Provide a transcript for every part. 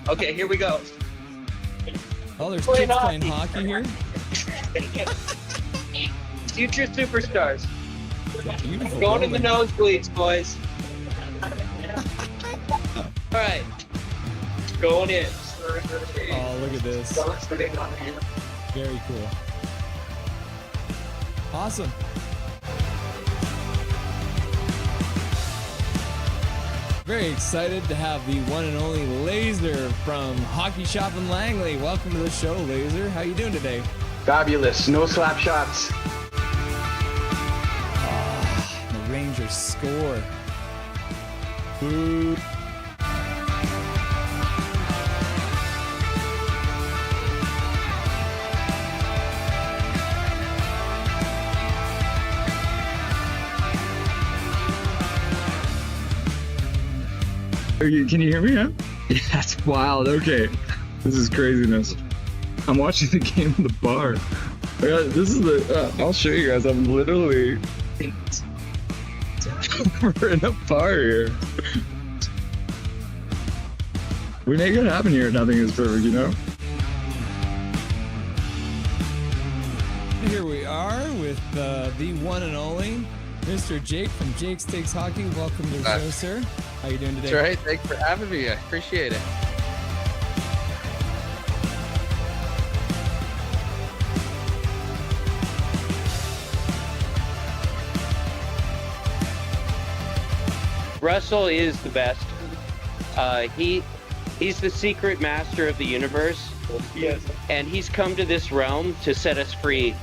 Okay, here we go. Oh, there's kids playing hockey here. Future superstars. Beautiful Going in the building. nosebleeds, boys. All right. Going in. Oh, look at this. Very cool. Awesome. Very excited to have the one and only Laser from Hockey Shop in Langley. Welcome to the show, Laser. How you doing today? Fabulous. No slap shots. The Rangers score. Boo. Can you hear me? Yeah? Yeah, that's wild. Okay. This is craziness. I'm watching the game in the bar. This is the, I'll show you guys. I'm literally, we're in a bar here. We make it happen here. Nothing is perfect, you know? Here we are with the one and only Mr. Jake from Jake's Takes Hockey. Welcome to the show, sir. How you doing today? That's right. Thanks for having me. I appreciate it. Russell is the best. He's the secret master of the universe. Yes. And he's come to this realm to set us free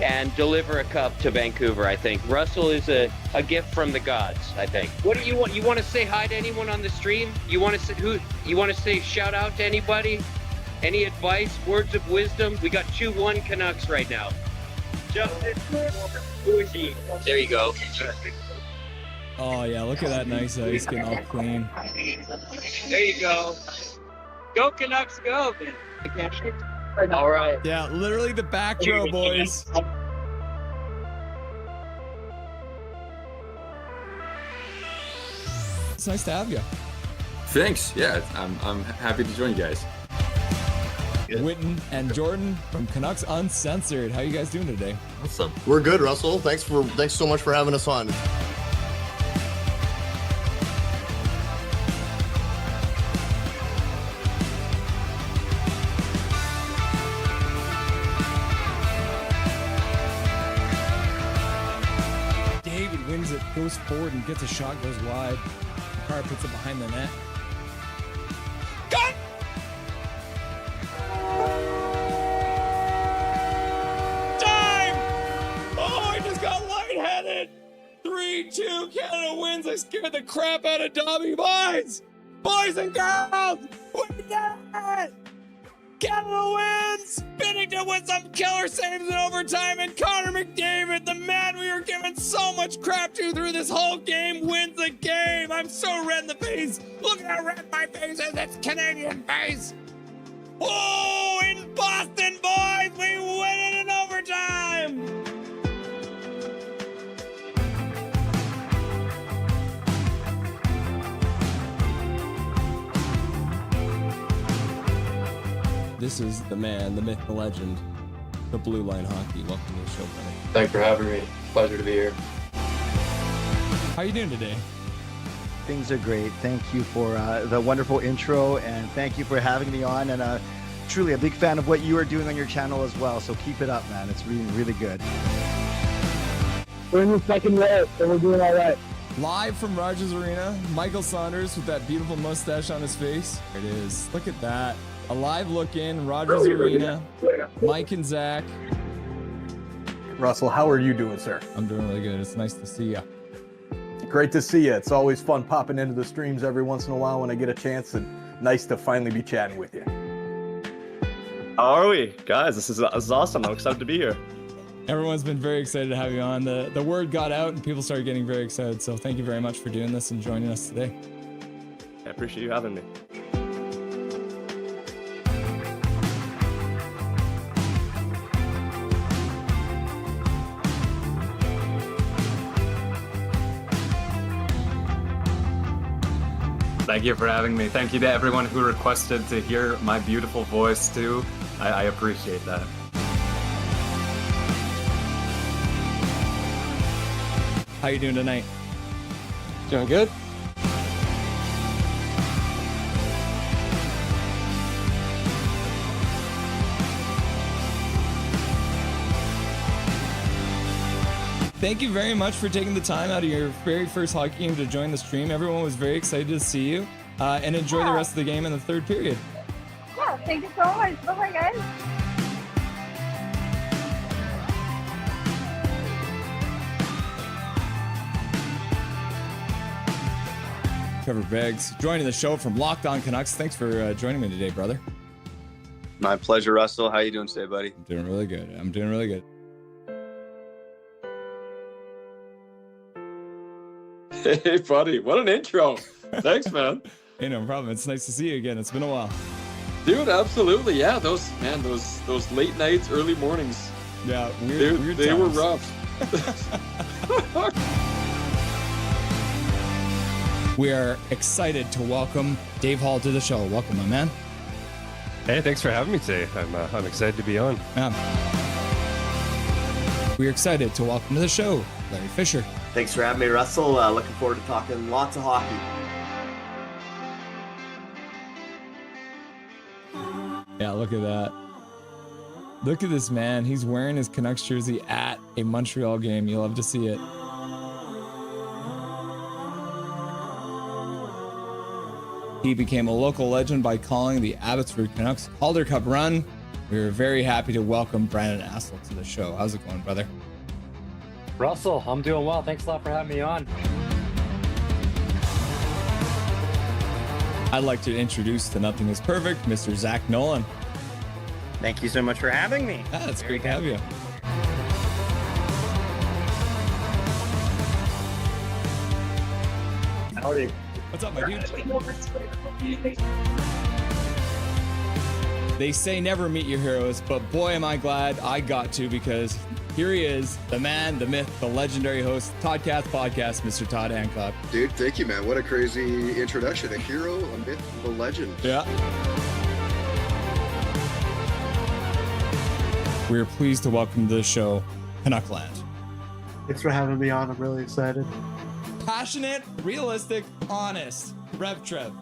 and deliver a cup to Vancouver, I think. Russell is a gift from the gods, I think. What do you want? You want to say hi to anyone on the stream? You want to say you want to say shout out to anybody? Any advice, words of wisdom? We got 2-1 Canucks right now. Justin, who is he? There you go. Oh yeah, look at that nice ice getting all clean. There you go. Go Canucks, go! All right. Yeah, literally the back row, boys. It's nice to have you. Thanks. Yeah, I'm happy to join you guys. Witten and Jordan from Canucks Uncensored. How you guys doing today? Awesome. We're good, Russell. Thanks so much for having us on. David wins it, goes forward and gets a shot, goes wide. Carr puts it behind the net. Got! Time! Oh, I just got lightheaded! 3-2, Canada wins. I scared the crap out of Dobby. Boys! Boys and girls! We did it! Canada wins! Binnington with some killer saves in overtime, and Connor McDavid, the man we were giving so much crap to through this whole game, wins the game! I'm so red in the face! Look at how red my face is! It's Canadian face! Oh, in Boston, boys! We win it in overtime! This is the man, the myth, the legend, the Blue Line Hockey. Welcome to the show, buddy. Thanks for having me. Pleasure to be here. How you doing today? Things are great. Thank you for the wonderful intro, and thank you for having me on. And truly a big fan of what you are doing on your channel as well. So keep it up, man. It's really, really good. We're in the second row, so we're doing all right. Live from Rogers Arena, Michael Saunders with that beautiful mustache on his face. There it is. Look at that. A live look in Rogers Arena. Mike and Zach. Russell, how are you doing, sir? I'm doing really good. It's nice to see you. Great to see you. It's always fun popping into the streams every once in a while when I get a chance, and nice to finally be chatting with you. How are we? Guys, this is awesome. I'm excited to be here. Everyone's been very excited to have you on. The word got out and people started getting very excited. So thank you very much for doing this and joining us today. I appreciate you having me. Thank you for having me. Thank you to everyone who requested to hear my beautiful voice too. I appreciate that. How you doing tonight? Doing good. Thank you very much for taking the time out of your very first hockey game to join the stream. Everyone was very excited to see you, and enjoy the rest of the game in the third period. Yeah, thank you so much. Bye-bye, guys. Trevor Beggs joining the show from Locked On Canucks. Thanks for joining me today, brother. My pleasure, Russell. How you doing today, buddy? I'm doing really good. I'm doing really good. Hey, buddy, what an intro. Thanks, man. Hey, no problem. It's nice to see you again. It's been a while. Dude, absolutely. Yeah, those late nights, early mornings. Yeah, weird they were times. rough. We are excited to welcome Dave Hall to the show. Welcome, my man. Hey, thanks for having me today. I'm excited to be on. Yeah. We're excited to welcome to the show Larry Fisher. Thanks for having me, Russell. Looking forward to talking lots of hockey. Yeah, look at that. Look at this man. He's wearing his Canucks jersey at a Montreal game. You love to see it. He became a local legend by calling the Abbotsford Canucks Calder Cup run. We are very happy to welcome Brandon Asselt to the show. How's it going, brother? Russell, I'm doing well. Thanks a lot for having me on. I'd like to introduce to Nothing is Perfect, Mr. Zach Nolan. Thank you so much for having me. Ah, it's great to have you. Howdy. What's up, my dude? They say never meet your heroes, but boy, am I glad I got to, because here he is, the man, the myth, the legendary host, Toddcast Podcast, Mr. Todd Hancock. Dude, thank you, man. What a crazy introduction. A hero, a myth, a legend. Yeah. We are pleased to welcome to the show Canuckland. Thanks for having me on. I'm really excited. Passionate, realistic, honest. Rev Trev.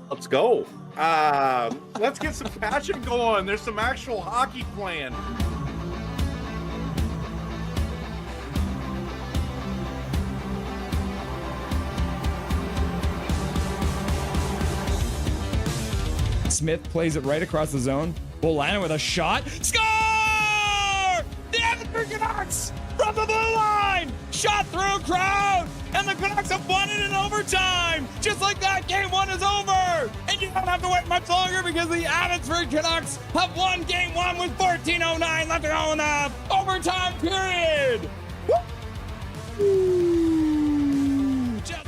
Let's go. Let's get some passion going. There's some actual hockey playing. Smith plays it right across the zone. Bolano with a shot. Score! The Abbotsford Canucks from the blue line! Shot through a crowd! And the Canucks have won it in overtime! Just like that, game one is over! And you don't have to wait much longer, because the Abbotsford Canucks have won game one with 14:09 left to go in the overtime period! Woo! Just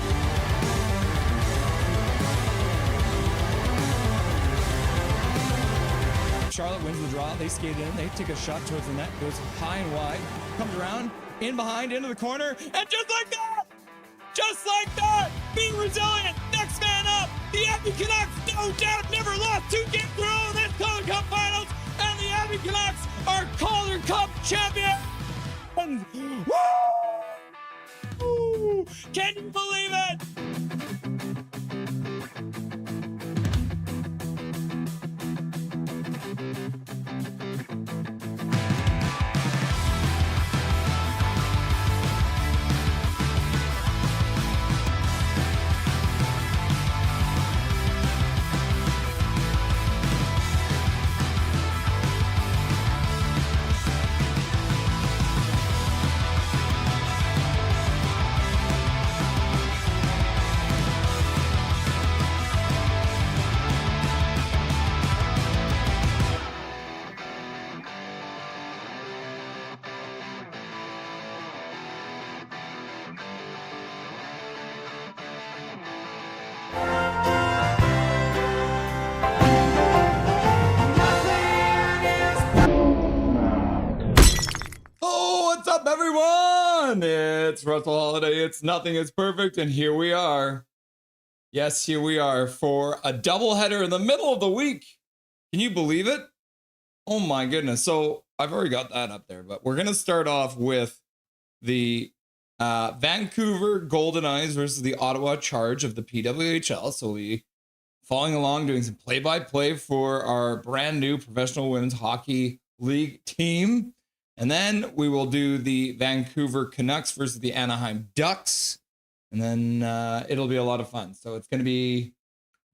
Charlotte wins the draw. They skate in. They take a shot towards the net. Goes high and wide. Comes around. In behind. Into the corner. And just like that, being resilient. Next man up. The Abbey Canucks, no doubt, never lost 2 games in a row in this Calder Cup Finals. And the Abbey Canucks are Calder Cup champions. Woo! Can you believe it? Everyone, it's Russell Holiday. It's Nothing is Perfect, and here we are. Yes, here we are for a doubleheader in the middle of the week. Can you believe it? Oh my goodness. So I've already got that up there, but we're going to start off with the Vancouver Goldeneyes versus the Ottawa Charge of the PWHL. So we following along, doing some play-by-play for our brand new professional women's hockey league team. And then we will do the Vancouver Canucks versus the Anaheim Ducks. And then it'll be a lot of fun. So it's going to be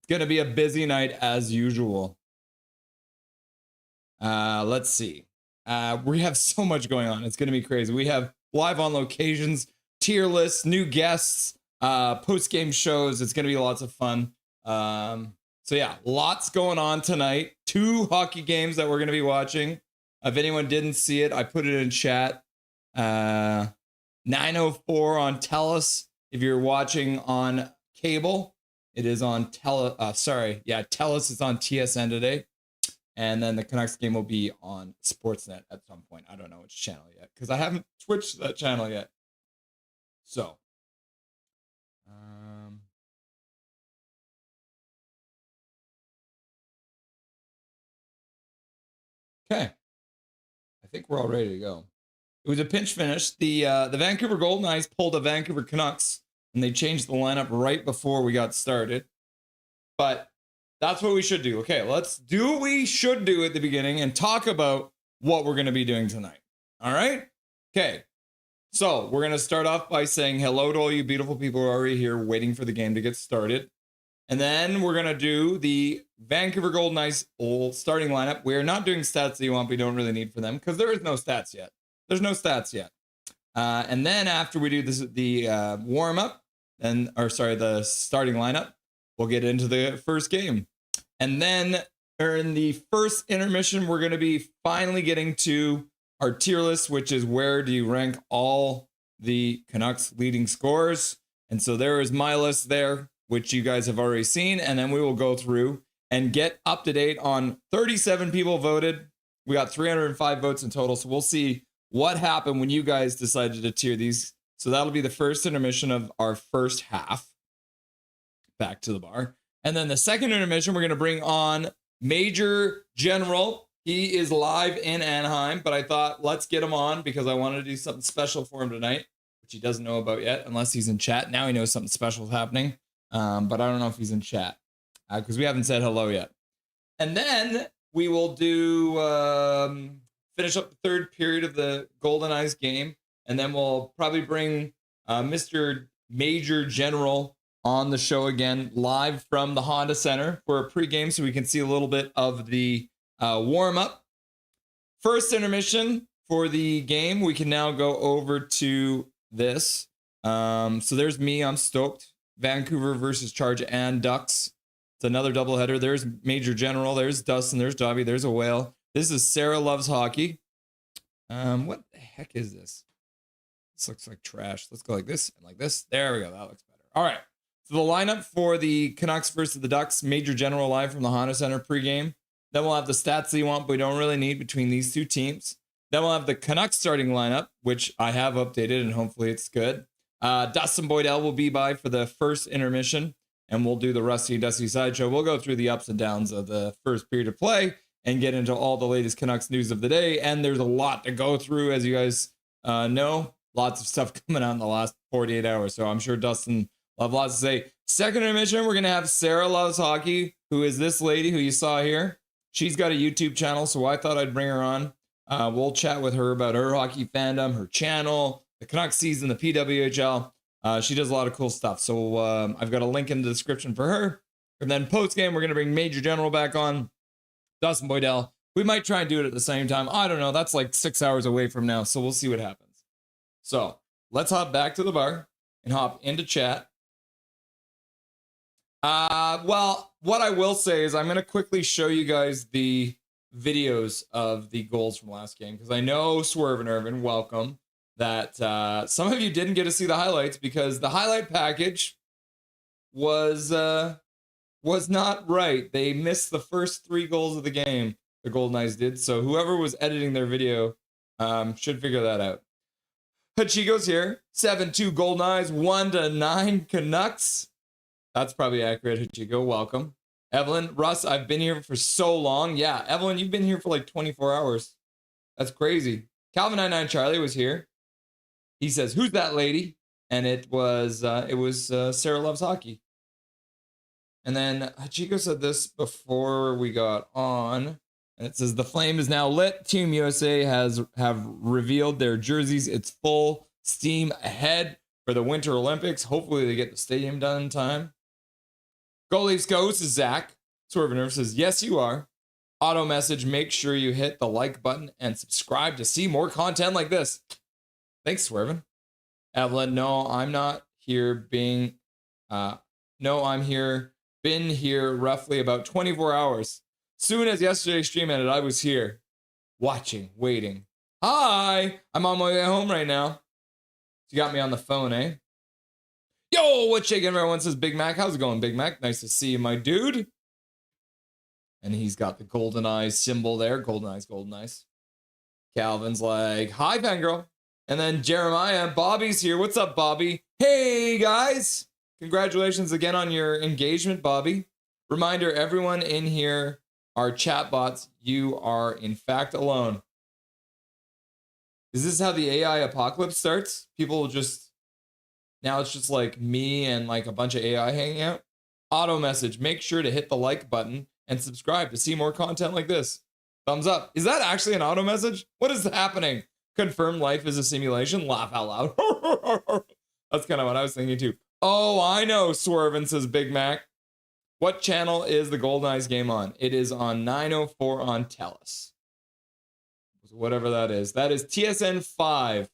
a busy night as usual. Let's see. We have so much going on. It's going to be crazy. We have live on locations, tier lists, new guests, post-game shows. It's going to be lots of fun. So yeah, lots going on tonight. 2 hockey games that we're going to be watching. If anyone didn't see it, I put it in chat. 9:04 on TELUS. If you're watching on cable, it is on TELUS is on TSN today. And then the Canucks game will be on Sportsnet at some point. I don't know which channel yet because I haven't switched that channel yet. So, okay. I think we're all ready to go. It was a pinch finish. The Vancouver Goldeneyes pulled the Vancouver Canucks, and they changed the lineup right before we got started. But that's what we should do. Okay, let's do what we should do at the beginning and talk about what we're going to be doing tonight. All right? Okay. So we're going to start off by saying hello to all you beautiful people who are already here waiting for the game to get started. And then we're going to do the Vancouver Goldeneyes old starting lineup. We're not doing stats that you want, but you don't really need for them because there is no stats yet. There's no stats yet. And then after we do the warm-up, the starting lineup, we'll get into the first game. And then in the first intermission, we're going to be finally getting to our tier list, which is where do you rank all the Canucks leading scorers. And so there is my list there, which you guys have already seen. And then we will go through and get up to date on 37 people voted. We got 305 votes in total. So we'll see what happened when you guys decided to tier these. So that'll be the first intermission of our first half. Back to the bar. And then the second intermission, we're going to bring on Major General. He is live in Anaheim, but I thought let's get him on because I wanted to do something special for him tonight, which he doesn't know about yet, unless he's in chat. Now he knows something special is happening, but I don't know if he's in chat because we haven't said hello yet. And then we will do finish up the third period of the Goldeneyes game, and then we'll probably bring Mr. Major General on the show again, live from the Honda Center for a pregame so we can see a little bit of the warm-up. First intermission for the game, we can now go over to this. So there's me, I'm stoked. Vancouver versus Charge and Ducks. It's another doubleheader. There's Major General, there's Dustin, there's Dobby, there's a whale. This is Sarah Loves Hockey. What the heck is this? This looks like trash. Let's go like this and like this. There we go, that looks better. All right. So the lineup for the Canucks versus the Ducks, Major General live from the Honda Center pregame. Then we'll have the stats that you want, but we don't really need between these two teams. Then we'll have the Canucks starting lineup, which I have updated, and hopefully it's good. Dustin Boydell will be by for the first intermission, and we'll do the Rusty and Dusty Sideshow. We'll go through the ups and downs of the first period of play and get into all the latest Canucks news of the day. And there's a lot to go through, as you guys know. Lots of stuff coming out in the last 48 hours, so I'm sure Dustin will have lots to say. Second intermission, we're going to have Sarah Loves Hockey, who is this lady who you saw here. She's got a YouTube channel, so I thought I'd bring her on. We'll chat with her about her hockey fandom, her channel, the Canucks season, the PWHL. She does a lot of cool stuff. So I've got a link in the description for her. And then post-game, we're going to bring Major General back on. Dustin Boydell. We might try and do it at the same time. I don't know. That's like 6 hours away from now, so we'll see what happens. So let's hop back to the bar and hop into chat. Well, what I will say is I'm going to quickly show you guys the videos of the goals from last game, because I know Swerve and Irvin, welcome, that some of you didn't get to see the highlights because the highlight package was not right. They missed the first 3 goals of the game, the Goldeneyes did, so whoever was editing their video should figure that out. Hachiko's here, 7-2 Goldeneyes, 1-9 Canucks. That's probably accurate. Hachiko, welcome. Evelyn, Russ, I've been here for so long. Yeah, Evelyn, you've been here for like 24 hours. That's crazy. Calvin 99 Charlie was here. He says, "Who's that lady?" And it was Sarah Loves Hockey. And then Hachiko said this before we got on. And it says, "The flame is now lit. Team USA have revealed their jerseys. It's full steam ahead for the Winter Olympics. Hopefully they get the stadium done in time." Go Leafs Go, says Zach. Swervener says, "Yes, you are." Auto message, make sure you hit the like button and subscribe to see more content like this. Thanks, Swervin. Evelyn, no, I'm not here being, no, I'm here, been here roughly about 24 hours. Soon as yesterday's stream ended, I was here, watching, waiting. Hi, I'm on my way home right now. You got me on the phone, eh? Yo, what's shaking? Everyone says Big Mac. How's it going, Big Mac? Nice to see you, my dude. And he's got the Goldeneyes symbol there. Goldeneyes. Calvin's like, "Hi, fangirl." And then Jeremiah, Bobby's here. What's up, Bobby? Hey, guys. Congratulations again on your engagement, Bobby. Reminder, everyone in here are chatbots. You are, in fact, alone. Is this how the AI apocalypse starts? People will just... Now it's just like me and like a bunch of AI hanging out. Auto message. Make sure to hit the like button and subscribe to see more content like this. Thumbs up. Is that actually an auto message? What is happening? Confirm life is a simulation. Laugh out loud. That's kind of what I was thinking too. Oh, I know, Swervin, says Big Mac. What channel is the Goldeneyes game on? It is on 904 on TELUS. Whatever that is. That is TSN 5.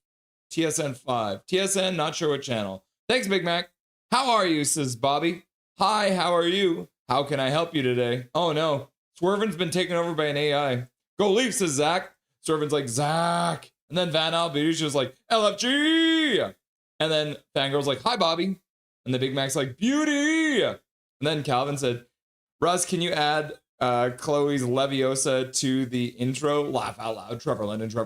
TSN 5. TSN, not sure what channel. Thanks, Big Mac. How are you, says Bobby. Hi, how are you? How can I help you today? Oh, no. Swervin's been taken over by an AI. Go Leafs, says Zach. Swervin's like, Zach. And then Van Al Beauty's just like, LFG. And then Fangirl's like, hi, Bobby. And the Big Mac's like, beauty. And then Calvin said, Russ, can you add Chloe's Leviosa to the intro? Laugh out loud. Trevor Linden. Look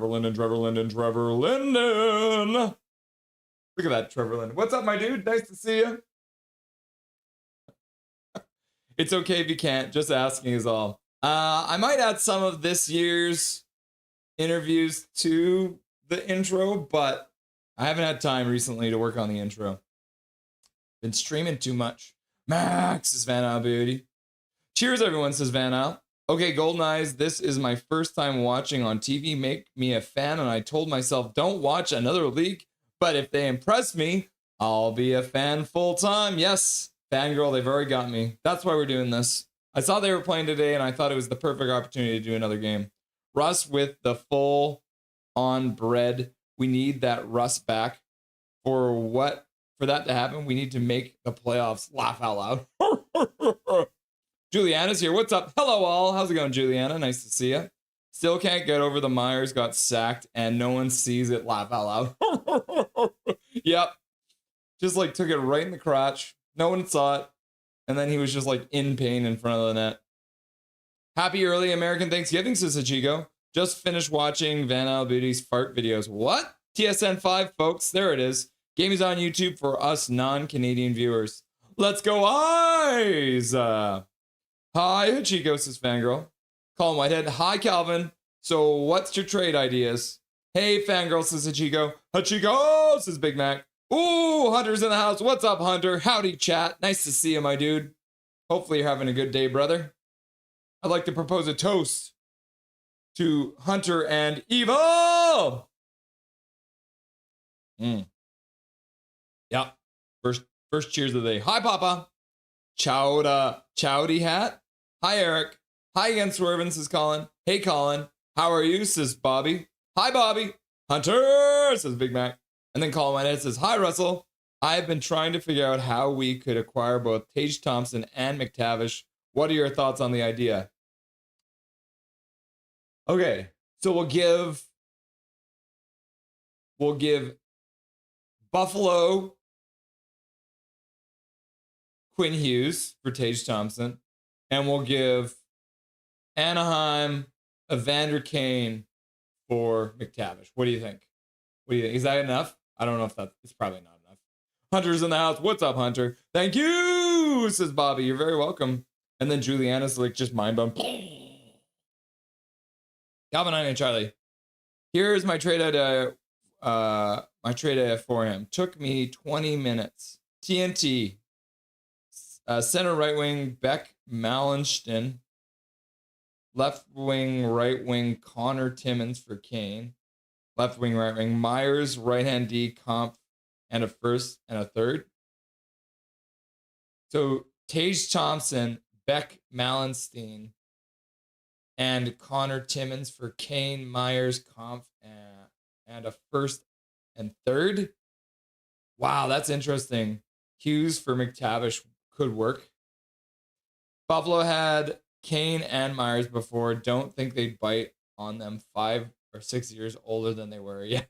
at that, Trevor Linden. What's up, my dude? Nice to see you. It's okay if you can't. Just asking is all. I might add some of this year's interviews to the intro, but I haven't had time recently to work on the intro. Been streaming too much. Max, is Van Al Beauty. Cheers, everyone, says Van Al. Okay, Goldeneyes, this is my first time watching on TV. Make me a fan, and I told myself, don't watch another league, but if they impress me, I'll be a fan full time. Yes, fangirl, they've already got me. That's why we're doing this. I saw they were playing today, and I thought it was the perfect opportunity to do another game. Russ with the full on bread. We need that Russ back. For that to happen, we need to make the playoffs. Laugh out loud. Juliana's here. What's up? Hello, all. How's it going, Juliana? Nice to see you. Still can't get over the Myers got sacked and no one sees it. Laugh out loud. Yep. Just like took it right in the crotch. No one saw it. And then he was just like in pain in front of the net. Happy early American Thanksgiving, says Ichigo. Just finished watching Van Al Beauty's fart videos. What? TSN 5, folks. There it is. Game is on YouTube for us non-Canadian viewers. Let's go, eyes! Hi, Hachiko, says Fangirl. Colin Whitehead. Hi, Calvin. So what's your trade ideas? Hey, Fangirl, says Hachiko. Hachiko, says Big Mac. Ooh, Hunter's in the house. What's up, Hunter? Howdy, chat. Nice to see you, my dude. Hopefully you're having a good day, brother. I'd like to propose a toast to Hunter and Evil. Yeah. First cheers of the day. Hi, Papa. Chowdy hat. Hi, Eric. Hi again, Swervin, says Colin. Hey, Colin. How are you, says Bobby. Hi, Bobby. Hunter, says Big Mac. And then Colin Whitehead says, hi, Russell. I've been trying to figure out how we could acquire both Tage Thompson and McTavish. What are your thoughts on the idea? Okay, so we'll give Buffalo Quinn Hughes for Tage Thompson, and we'll give Anaheim Evander Kane for McTavish. What do you think? Is that enough? I don't know if it's probably not enough. Hunter's in the house. What's up, Hunter? Thank you, Woo, says Bobby. You're very welcome. And then Juliana's like just mind blown. Calvin, and Charlie. Here's my trade idea. My trade idea for him. Took me 20 minutes. TNT. Center right wing Beck Malenston. Left wing right wing Connor Timmins for Kane. Left wing right wing Myers, right hand D, Comp, and a first and a third. So Tage Thompson, Beck Malenstein, and Connor Timmins for Kane, Myers, Comp, and a first and third. Wow, that's interesting. Hughes for McTavish could work. Buffalo had Kane and Myers before. Don't think they'd bite on them. 5 or 6 years older than they were. Yeah.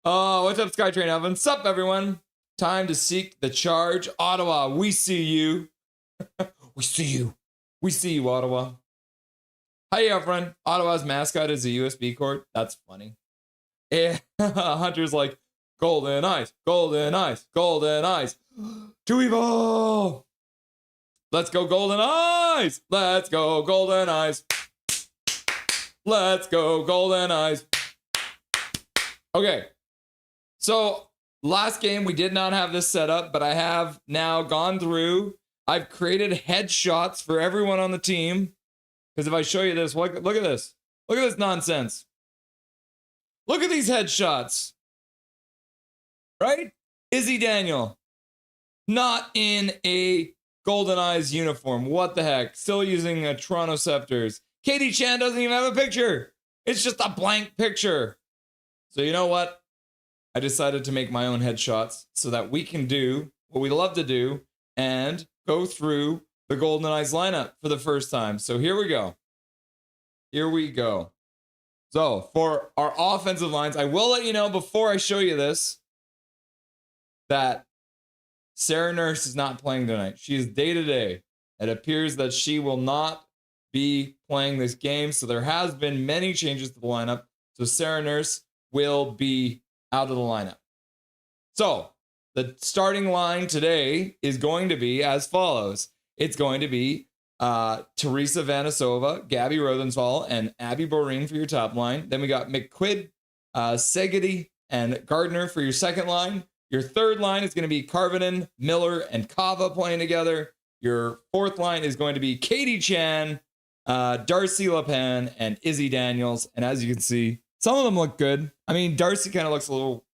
Oh, what's up, Skytrain Evan? Sup, everyone? Time to seek the charge. Ottawa, we see you. We see you. We see you, Ottawa. Hi, friend. Ottawa's mascot is a USB cord. That's funny. Yeah. Hunter's like, Goldeneyes, Goldeneyes, Goldeneyes. To evil. Let's go, Goldeneyes. Let's go, Goldeneyes. Let's go, Goldeneyes. Okay. So last game, we did not have this set up, but I have now gone through. I've created headshots for everyone on the team. Because if I show you this, look at this. Look at this nonsense. Look at these headshots. Right? Izzy Daniel. Not in a Goldeneyes uniform. What the heck? Still using a Toronto Scepters. Katie Chan doesn't even have a picture. It's just a blank picture. So you know what? I decided to make my own headshots so that we can do what we love to do and go through the Goldeneyes lineup for the first time. So here we go. Here we go. So for our offensive lines, I will let you know before I show you this that Sarah Nurse is not playing tonight. She is day-to-day. It appears that she will not be playing this game. So there has been many changes to the lineup. So Sarah Nurse will be out of the lineup. So the starting line today is going to be as follows. It's going to be Teresa Vanasova, Gabby Rosenthal, and Abby Boreen for your top line. Then we got McQuid, Segedy, and Gardner for your second line. Your third line is going to be Karvinen, Miller, and Kava playing together. Your fourth line is going to be Katie Chan, Darcy LePen, and Izzy Daniels. And as you can see, some of them look good. I mean, Darcy kind of looks a little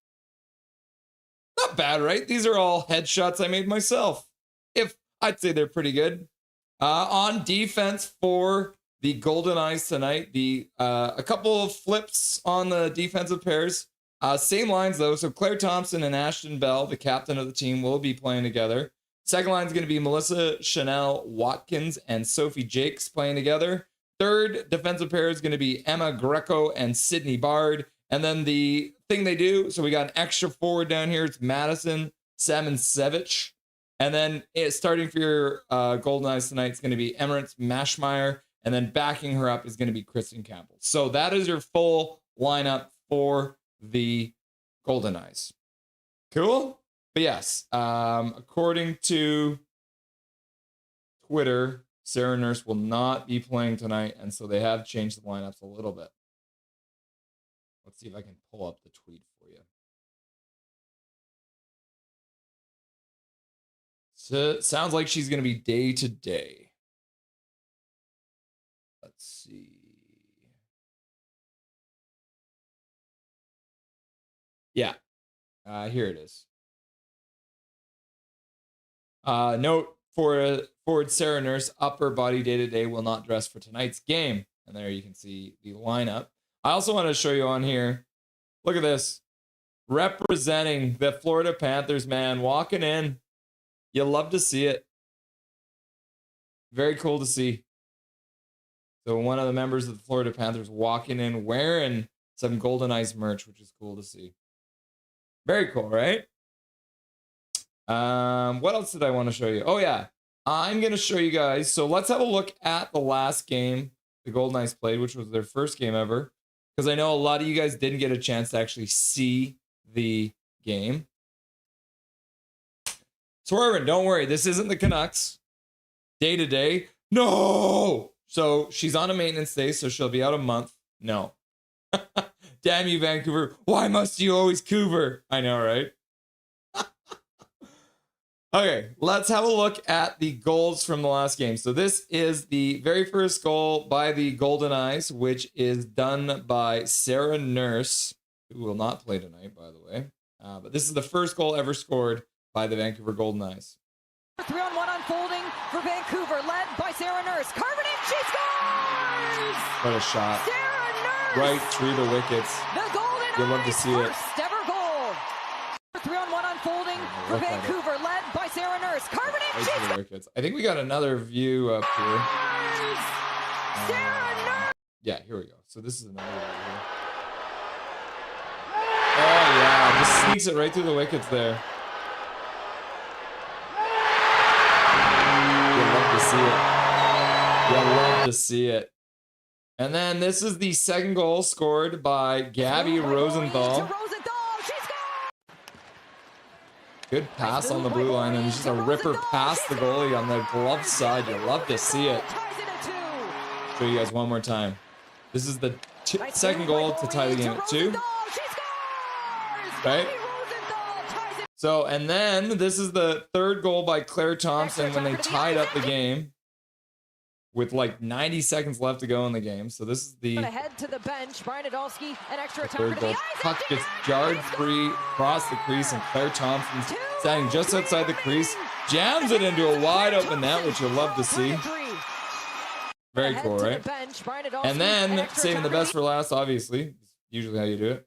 not bad, right? These are all headshots I made myself. If I'd say they're pretty good. On defense for the Goldeneyes tonight, a couple of flips on the defensive pairs. Same lines though. So Claire Thompson and Ashton Bell, the captain of the team, will be playing together. Second line is going to be Melissa Chanel Watkins and Sophie Jakes playing together. Third defensive pair is going to be Emma Greco and Sydney Bard. And then the thing they do, so we got an extra forward down here. It's Madison Samansevich. And then starting for your Goldeneyes tonight, it's going to be Emirates Mashmeyer. And then backing her up is going to be Kristen Campbell. So that is your full lineup for the Goldeneyes. Cool? But yes, according to Twitter, Sarah Nurse will not be playing tonight. And so they have changed the lineups a little bit. Let's see if I can pull up the tweet for you. So sounds like she's going to be day to day. Let's see. Yeah, here it is. Note for forward Sarah Nurse, upper body day to day will not dress for tonight's game. And there you can see the lineup. I also want to show you on here. Look at this. Representing the Florida Panthers, man, walking in. You love to see it. Very cool to see. So one of the members of the Florida Panthers walking in wearing some Goldeneyes merch, which is cool to see. Very cool, right? What else did I want to show you? Oh, yeah. I'm going to show you guys. So let's have a look at the last game the Goldeneyes played, which was their first game ever. Because I know a lot of you guys didn't get a chance to actually see the game. Torben, don't worry. This isn't the Canucks. Day to day. No. So she's on a maintenance day, so she'll be out a month. No. Damn you, Vancouver. Why must you always Couver? I know, right? Okay, let's have a look at the goals from the last game. So this is the very first goal by the Goldeneyes, which is done by Sarah Nurse, who will not play tonight, by the way. But this is the first goal ever scored by the Vancouver Goldeneyes. 3-on-1 unfolding for Vancouver, led by Sarah Nurse. Carving in, she scores! What a shot. Sarah Nurse! Right through the wickets. The Goldeneyes You'll love to see it. first ever goal. 3-on-1 unfolding for Vancouver, led by Sarah Nurse. Carving in, Right she through the wickets. I think we got another view up here. Sarah Nurse! Yeah, here we go. So this is another view here. Oh yeah, just sneaks it right through the wickets there. You'll love to see it. You'll love to see it. And then this is the second goal scored by Gabby Rosenthal. Good pass on the blue line, and just a ripper past the goalie on the glove side. You'll love to see it. Show you guys one more time. This is the second goal to tie the game at 2. Right? So, and then this is the third goal by Claire Thompson when they tied up the game with like 90 seconds left to go in the game. So this is the Ahead to the bench, Brian Adolski, an extra third goal. Puck gets jarred free across the crease, and Claire Thompson's standing just outside the crease, jams it into a wide open net, which you'll love to see. Very cool, right? And then saving the best for last, obviously, usually how you do it.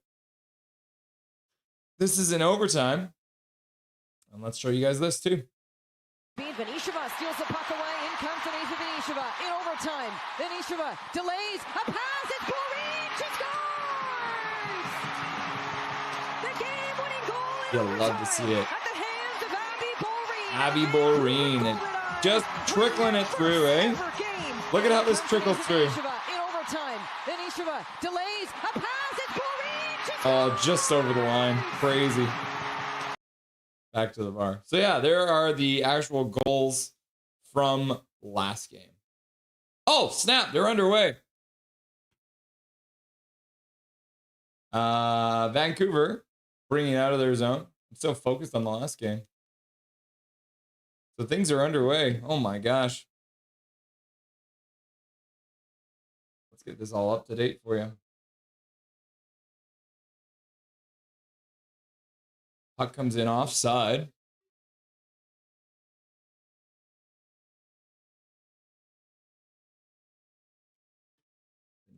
This is in overtime. And let's show you guys this too. Venisheva steals the puck away. In comes Denise Venisheva in overtime. Venisheva delays a pass. It's Bourine. She scores! The game-winning goal. You'll love to see it. At the hands of Abby Bourine. And just trickling it through, eh? Look at how this trickles through. In overtime. Venisheva delays a pass. It's Bourine. Oh, just over the line. Crazy. Back to the bar. So yeah, there are the actual goals from last game. Oh, snap. They're underway. Vancouver bringing it out of their zone. I'm so focused on the last game. So things are underway. Oh my gosh. Let's get this all up to date for you. Puck comes in offside.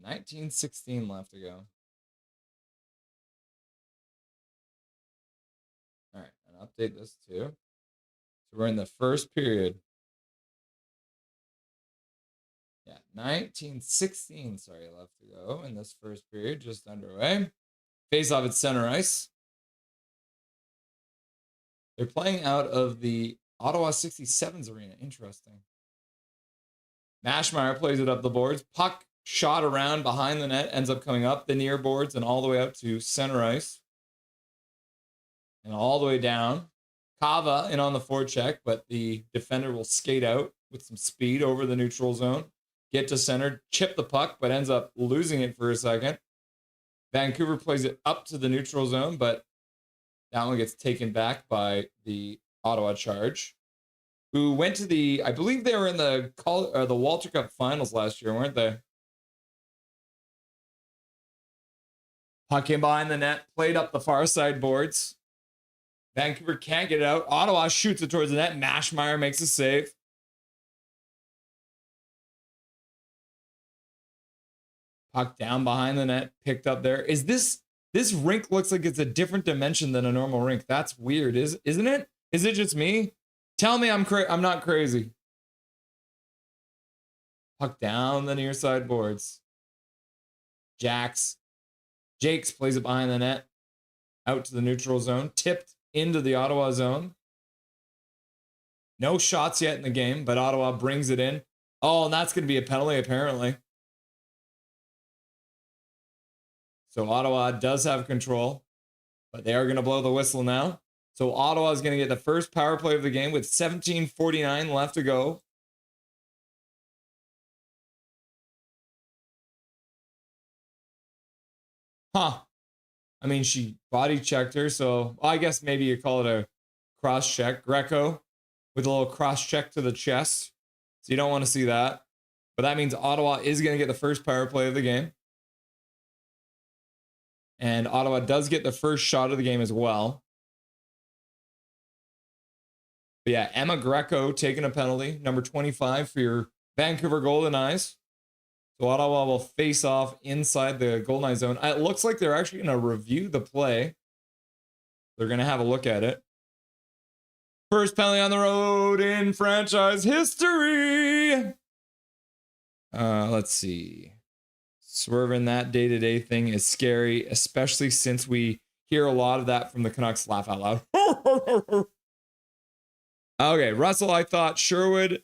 $19:16 left to go. All right, and update this too. So we're in the first period. Yeah, 19:16, sorry, left to go in this first period, just underway. Face off at center ice. They're playing out of the Ottawa 67s arena. Interesting. Mashmeyer plays it up the boards. Puck shot around behind the net, ends up coming up the near boards and all the way out to center ice. And all the way down. Kava in on the forecheck, but the defender will skate out with some speed over the neutral zone. Get to center, chip the puck, but ends up losing it for a second. Vancouver plays it up to the neutral zone, but that one gets taken back by the Ottawa Charge, who went to the, I believe they were in the Walter Cup finals last year, weren't they? Puck came behind the net, played up the far side boards. Vancouver can't get it out. Ottawa shoots it towards the net. Mashmeyer makes a save. Puck down behind the net, picked up there. Is this rink looks like it's a different dimension than a normal rink? That's weird, isn't it? Is it just me? Tell me I'm not crazy. Puck down the near side boards. Jakes plays it behind the net, out to the neutral zone, tipped into the Ottawa zone. No shots yet in the game, but Ottawa brings it in. Oh, and that's going to be a penalty apparently. So Ottawa does have control, but they are going to blow the whistle now. So Ottawa is going to get the first power play of the game with 17:49 left to go. Huh. I mean, she body checked her, so I guess maybe you call it a cross check. Greco with a little cross check to the chest. So you don't want to see that. But that means Ottawa is going to get the first power play of the game. And Ottawa does get the first shot of the game as well. But yeah, Emma Greco taking a penalty, number 25 for your Vancouver Goldeneyes. So Ottawa will face off inside the Goldeneyes zone. It looks like they're actually going to review the play. They're going to have a look at it. First penalty on the road in franchise history. Let's see. Swerving that day-to-day thing is scary, especially since we hear a lot of that from the Canucks. Laugh out loud. Okay, Russell, I thought Sherwood.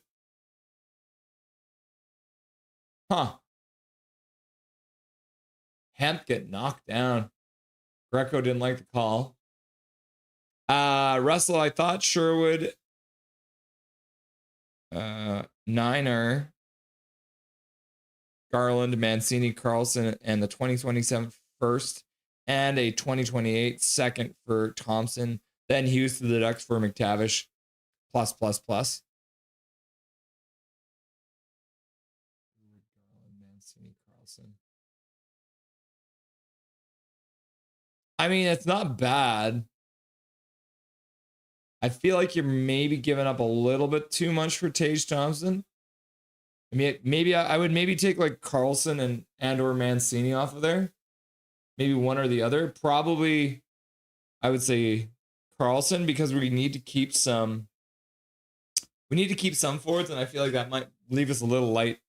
Huh. Hemp get knocked down. Greco didn't like the call. Russell, I thought Sherwood. Niner. Garland, Mancini, Carlson, and the 2027 first and a 2028 second for Thompson. Then Hughes to the Ducks for McTavish. Plus. Mancini, Carlson. I mean, it's not bad. I feel like you're maybe giving up a little bit too much for Tage Thompson. I mean, maybe I would maybe take like Carlson and or Mancini off of there. Maybe one or the other. Probably, I would say Carlson, because we need to keep some. We need to keep some forwards, and I feel like that might leave us a little light.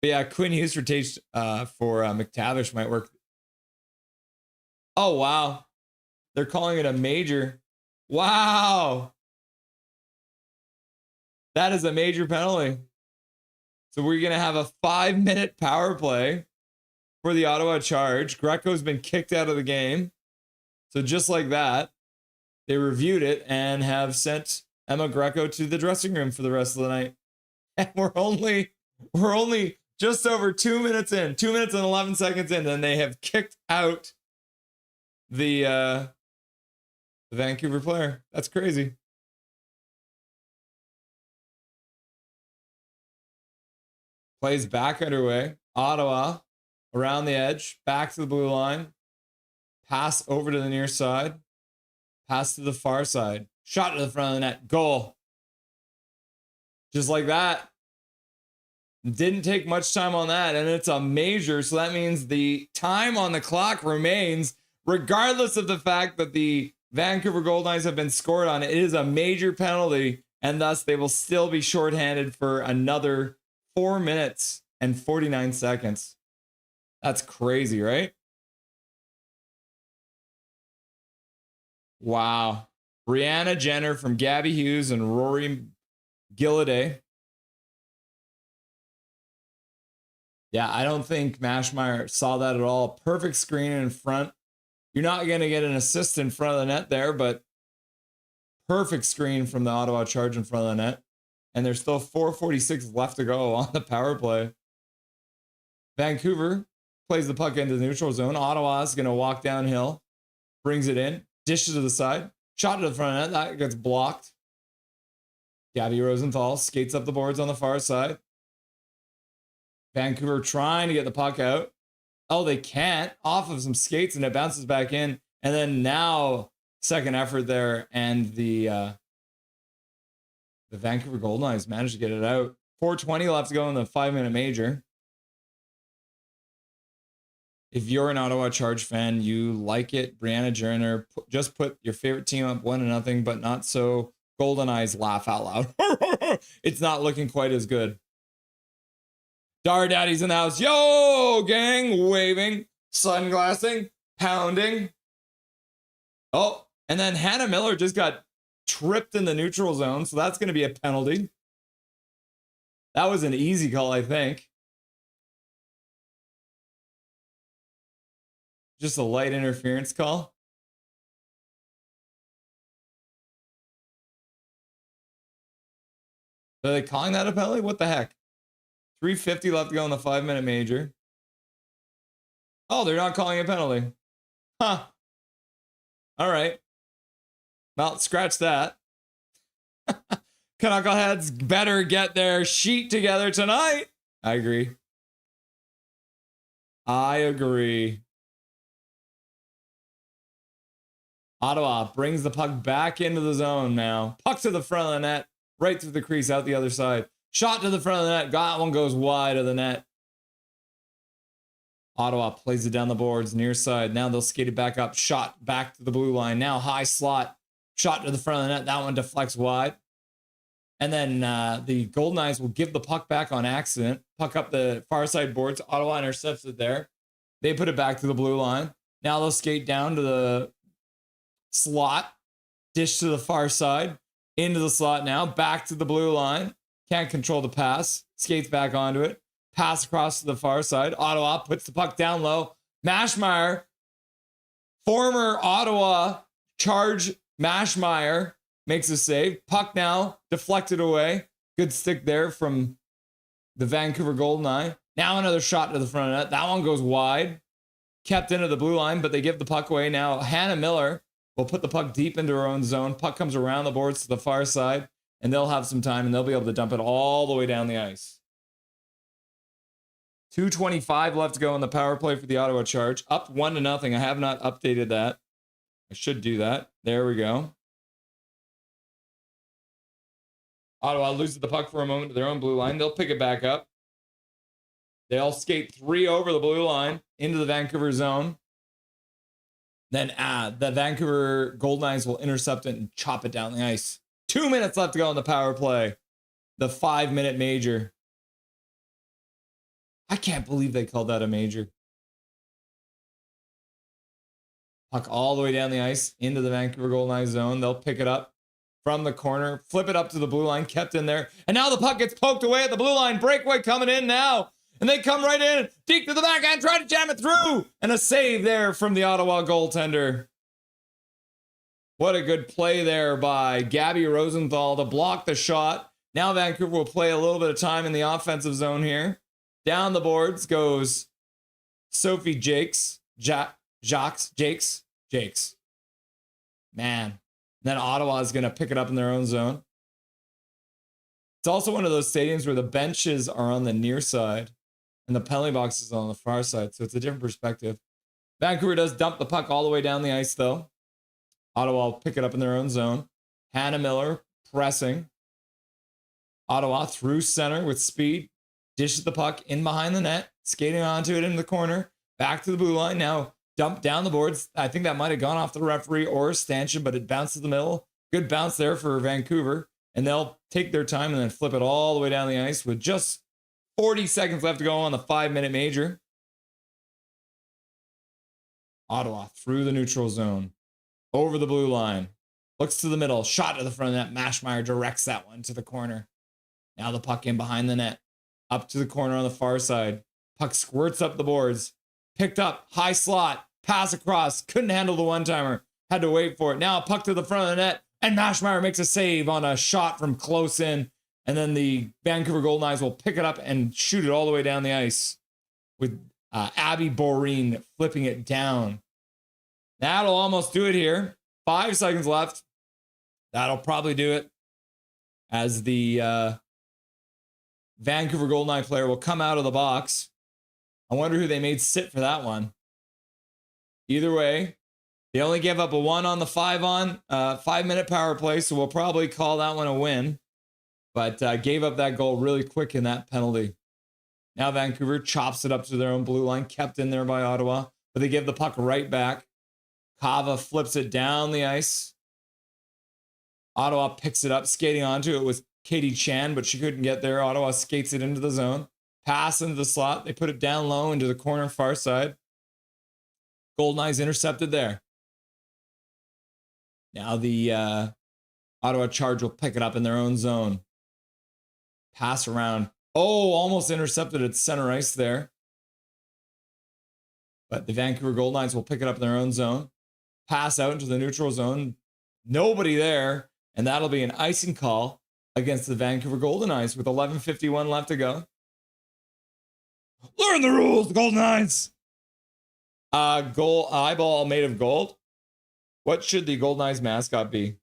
But yeah, Quinn Hughes for Tage for McTavish might work. Oh wow, they're calling it a major. Wow, that is a major penalty. So we're going to have a 5-minute power play for the Ottawa Charge. Greco's been kicked out of the game. So just like that, they reviewed it and have sent Emma Greco to the dressing room for the rest of the night. And we're only just over 2 minutes in, 2 minutes and 11 seconds in, and they have kicked out the Vancouver player. That's crazy. Plays back underway. Ottawa around the edge, back to the blue line. Pass over to the near side. Pass to the far side. Shot to the front of the net. Goal. Just like that. Didn't take much time on that, and it's a major, so that means the time on the clock remains, regardless of the fact that the Vancouver Goldeneyes have been scored on. It is a major penalty, and thus they will still be shorthanded for another 4 minutes and 49 seconds. That's crazy, right? Wow. Brianna Jenner from Gabby Hughes and Rory Gilladay. Yeah, I don't think Mashmeyer saw that at all. Perfect screen in front. You're not going to get an assist in front of the net there, but perfect screen from the Ottawa Charge in front of the net. And there's still 4:46 left to go on the power play. Vancouver plays the puck into the neutral zone. Ottawa is going to walk downhill, brings it in, dishes to the side, shot to the front of net. That gets blocked. Gabby Rosenthal skates up the boards on the far side. Vancouver trying to get the puck out. Oh, they can't. Off of some skates, and it bounces back in. And then now, second effort there, and the Vancouver Goldeneyes managed to get it out. 4:20 left to go in the 5-minute major. If you're an Ottawa Charge fan, you like it. Brianna Jenner, just put your favorite team up 1-0, but not so. Goldeneyes laugh out loud. It's not looking quite as good. Dar Daddy's in the house. Yo, gang, waving, sunglassing, pounding. Oh, and then Hannah Miller just got tripped in the neutral zone, so that's going to be a penalty. That was an easy call, I think. Just a light interference call. Are they calling that a penalty? What the heck? 3:50 left to go in the 5-minute major. Oh, they're not calling a penalty. Huh. All right. Well, scratch that. Knuckleheads better get their sheet together tonight. I agree. I agree. Ottawa brings the puck back into the zone now. Puck to the front of the net, right through the crease, out the other side. Shot to the front of the net. Got one, goes wide of the net. Ottawa plays it down the boards, near side. Now they'll skate it back up. Shot back to the blue line. Now high slot. Shot to the front of the net. That one deflects wide. And then the Goldeneyes will give the puck back on accident. Puck up the far side boards. Ottawa intercepts it there. They put it back to the blue line. Now they'll skate down to the slot. Dish to the far side. Into the slot now. Back to the blue line. Can't control the pass. Skates back onto it. Pass across to the far side. Ottawa puts the puck down low. Mashmeyer, former Ottawa Charge Mashmeyer, makes a save. Puck now deflected away. Good stick there from the Vancouver Goldeneye. Now another shot to the front of net. That one goes wide. Kept into the blue line, but they give the puck away. Now Hannah Miller will put the puck deep into her own zone. Puck comes around the boards to the far side, and they'll have some time, and they'll be able to dump it all the way down the ice. 2:25 left to go in the power play for the Ottawa Charge. Up 1-0. I have not updated that. I should do that. There we go. Ottawa loses the puck for a moment to their own blue line. They'll pick it back up. They'll skate 3 over the blue line into the Vancouver zone. Then the Vancouver Goldeneyes will intercept it and chop it down the ice. 2 minutes left to go in the power play. The 5-minute major. I can't believe they called that a major. Puck all the way down the ice into the Vancouver Goldeneyes zone. They'll pick it up from the corner, flip it up to the blue line, kept in there. And now the puck gets poked away at the blue line. Breakaway coming in now. And they come right in, deep to the backhand, try to jam it through. And a save there from the Ottawa goaltender. What a good play there by Gabby Rosenthal to block the shot. Now Vancouver will play a little bit of time in the offensive zone here. Down the boards goes Sophie Jakes. Jakes. Man. Then Ottawa is going to pick it up in their own zone. It's also one of those stadiums where the benches are on the near side and the penalty box is on the far side. So it's a different perspective. Vancouver does dump the puck all the way down the ice, though. Ottawa will pick it up in their own zone. Hannah Miller pressing. Ottawa through center with speed. Dishes the puck in behind the net. Skating onto it in the corner. Back to the blue line. Now dump down the boards. I think that might have gone off the referee or stanchion, but it bounced to the middle. Good bounce there for Vancouver. And they'll take their time and then flip it all the way down the ice with just 40 seconds left to go on the 5-minute major. Ottawa through the neutral zone. Over the blue line. Looks to the middle. Shot to the front of the net. Mashmeyer directs that one to the corner. Now the puck in behind the net. Up to the corner on the far side. Puck squirts up the boards. Picked up. High slot. Pass across. Couldn't handle the one-timer. Had to wait for it. Now a puck to the front of the net. And Mashmeyer makes a save on a shot from close in. And then the Vancouver Goldeneyes will pick it up and shoot it all the way down the ice. With Abby Boreen flipping it down. That'll almost do it here. 5 seconds left. That'll probably do it. As the Vancouver Goldeneye player will come out of the box. I wonder who they made sit for that one. Either way, they only gave up a 1 on the 5-minute power play, so we'll probably call that one a win. But gave up that goal really quick in that penalty. Now Vancouver chops it up to their own blue line, kept in there by Ottawa, but they give the puck right back. Kava flips it down the ice. Ottawa picks it up, skating onto it with Katie Chan, but she couldn't get there. Ottawa skates it into the zone. Pass into the slot. They put it down low into the corner far side. Goldeneyes intercepted there. Now the Ottawa Charge will pick it up in their own zone. Pass around. Oh, almost intercepted at center ice there. But the Vancouver Goldeneyes will pick it up in their own zone. Pass out into the neutral zone. Nobody there. And that'll be an icing call against the Vancouver Goldeneyes with 11:51 left to go. Learn the rules, Goldeneyes. Goal eyeball made of gold. What should the Goldeneyes mascot be?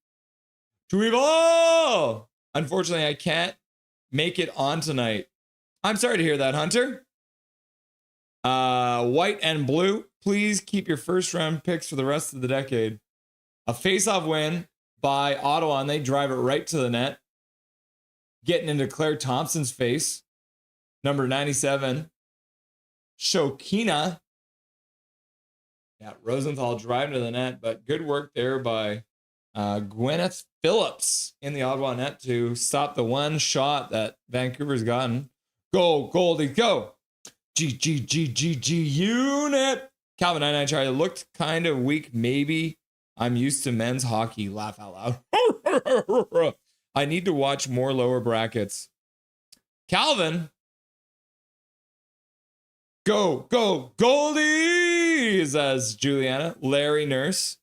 TWO VANCOUVER! Unfortunately, I can't make it on tonight. I'm sorry to hear that, Hunter. White and blue. Please keep your first round picks for the rest of the decade. A face-off win by Ottawa, and they drive it right to the net. Getting into Claire Thompson's face. Number 97. Shokina. Yeah, Rosenthal driving to the net, but good work there by Gwyneth Phillips in the Ottawa net to stop the one shot that Vancouver's gotten. Go, Goldie, go! G unit! Calvin 99 Charlie looked kind of weak, maybe. I'm used to men's hockey. Laugh out loud. I need to watch more lower brackets. Calvin. Go, Goldies, as Juliana. Larry Nurse.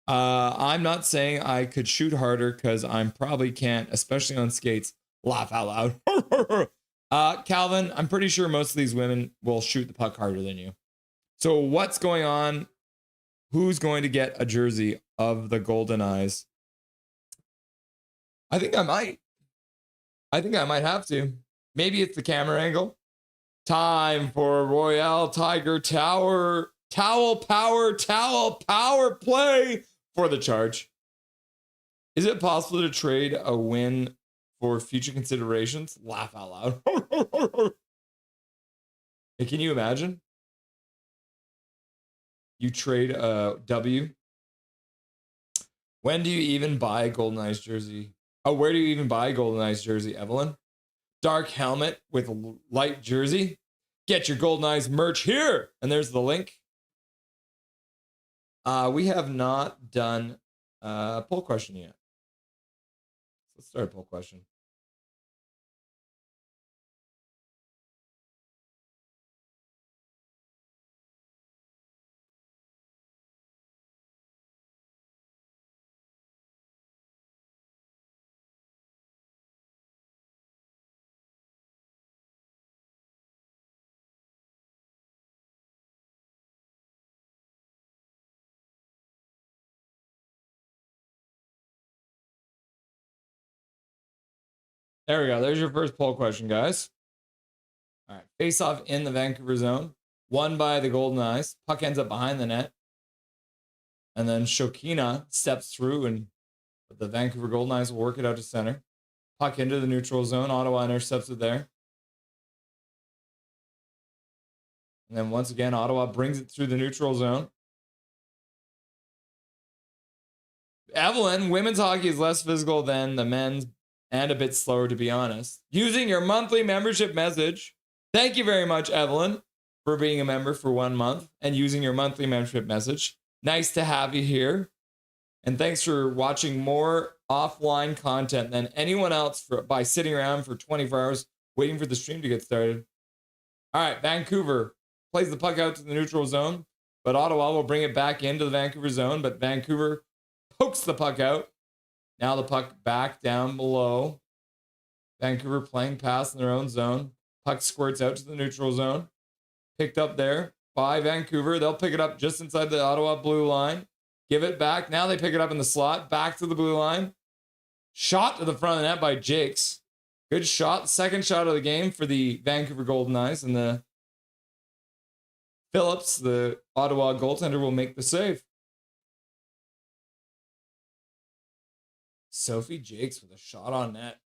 I'm not saying I could shoot harder because I probably can't, especially on skates. Laugh out loud. Calvin, I'm pretty sure most of these women will shoot the puck harder than you. So what's going on? Who's going to get a jersey of the Goldeneyes? I think I might have to. Maybe it's the camera angle. Time for Royale Tiger Tower. Towel power play for the Charge. Is it possible to trade a win for future considerations? Laugh out loud. Hey, can you imagine? You trade a W. When do you even buy a Goldeneyes jersey? Oh, where do you even buy a Goldeneyes jersey, Evelyn? Dark helmet with light jersey. Get your Goldeneyes merch here. And there's the link. We have not done a poll question yet. Let's start a poll question. There we go. There's your first poll question, guys. All right. Face off in the Vancouver zone. Won by the Goldeneyes. Puck ends up behind the net. And then Shokina steps through and the Vancouver Goldeneyes will work it out to center. Puck into the neutral zone. Ottawa intercepts it there. And then once again, Ottawa brings it through the neutral zone. Evelyn, women's hockey is less physical than the men's and a bit slower, to be honest. Using your monthly membership message. Thank you very much, Evelyn, for being a member for 1 month and using your monthly membership message. Nice to have you here. And thanks for watching more offline content than anyone else by sitting around for 24 hours waiting for the stream to get started. All right, Vancouver plays the puck out to the neutral zone, but Ottawa will bring it back into the Vancouver zone, but Vancouver pokes the puck out. Now the puck back down below. Vancouver playing pass in their own zone. Puck squirts out to the neutral zone. Picked up there by Vancouver. They'll pick it up just inside the Ottawa blue line. Give it back. Now they pick it up in the slot. Back to the blue line. Shot to the front of the net by Jakes. Good shot. Second shot of the game for the Vancouver Goldeneyes. And the Phillips, the Ottawa goaltender, will make the save. Sophie Jakes with a shot on net.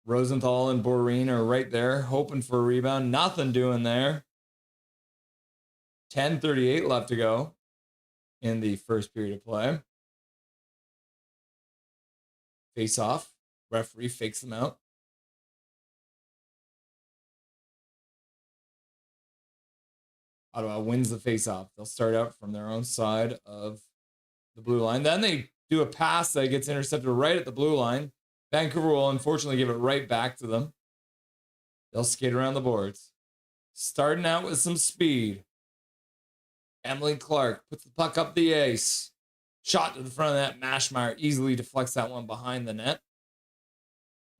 Rosenthal and Boreen are right there, hoping for a rebound. Nothing doing there. 10:38 left to go in the first period of play. Face off. Referee fakes them out. Ottawa wins the face off. They'll start out from their own side of the blue line. Then they do a pass that gets intercepted right at the blue line. Vancouver will unfortunately give it right back to them. They'll skate around the boards. Starting out with some speed. Emily Clark puts the puck up the ice. Shot to the front of that. Mashmeyer easily deflects that one behind the net.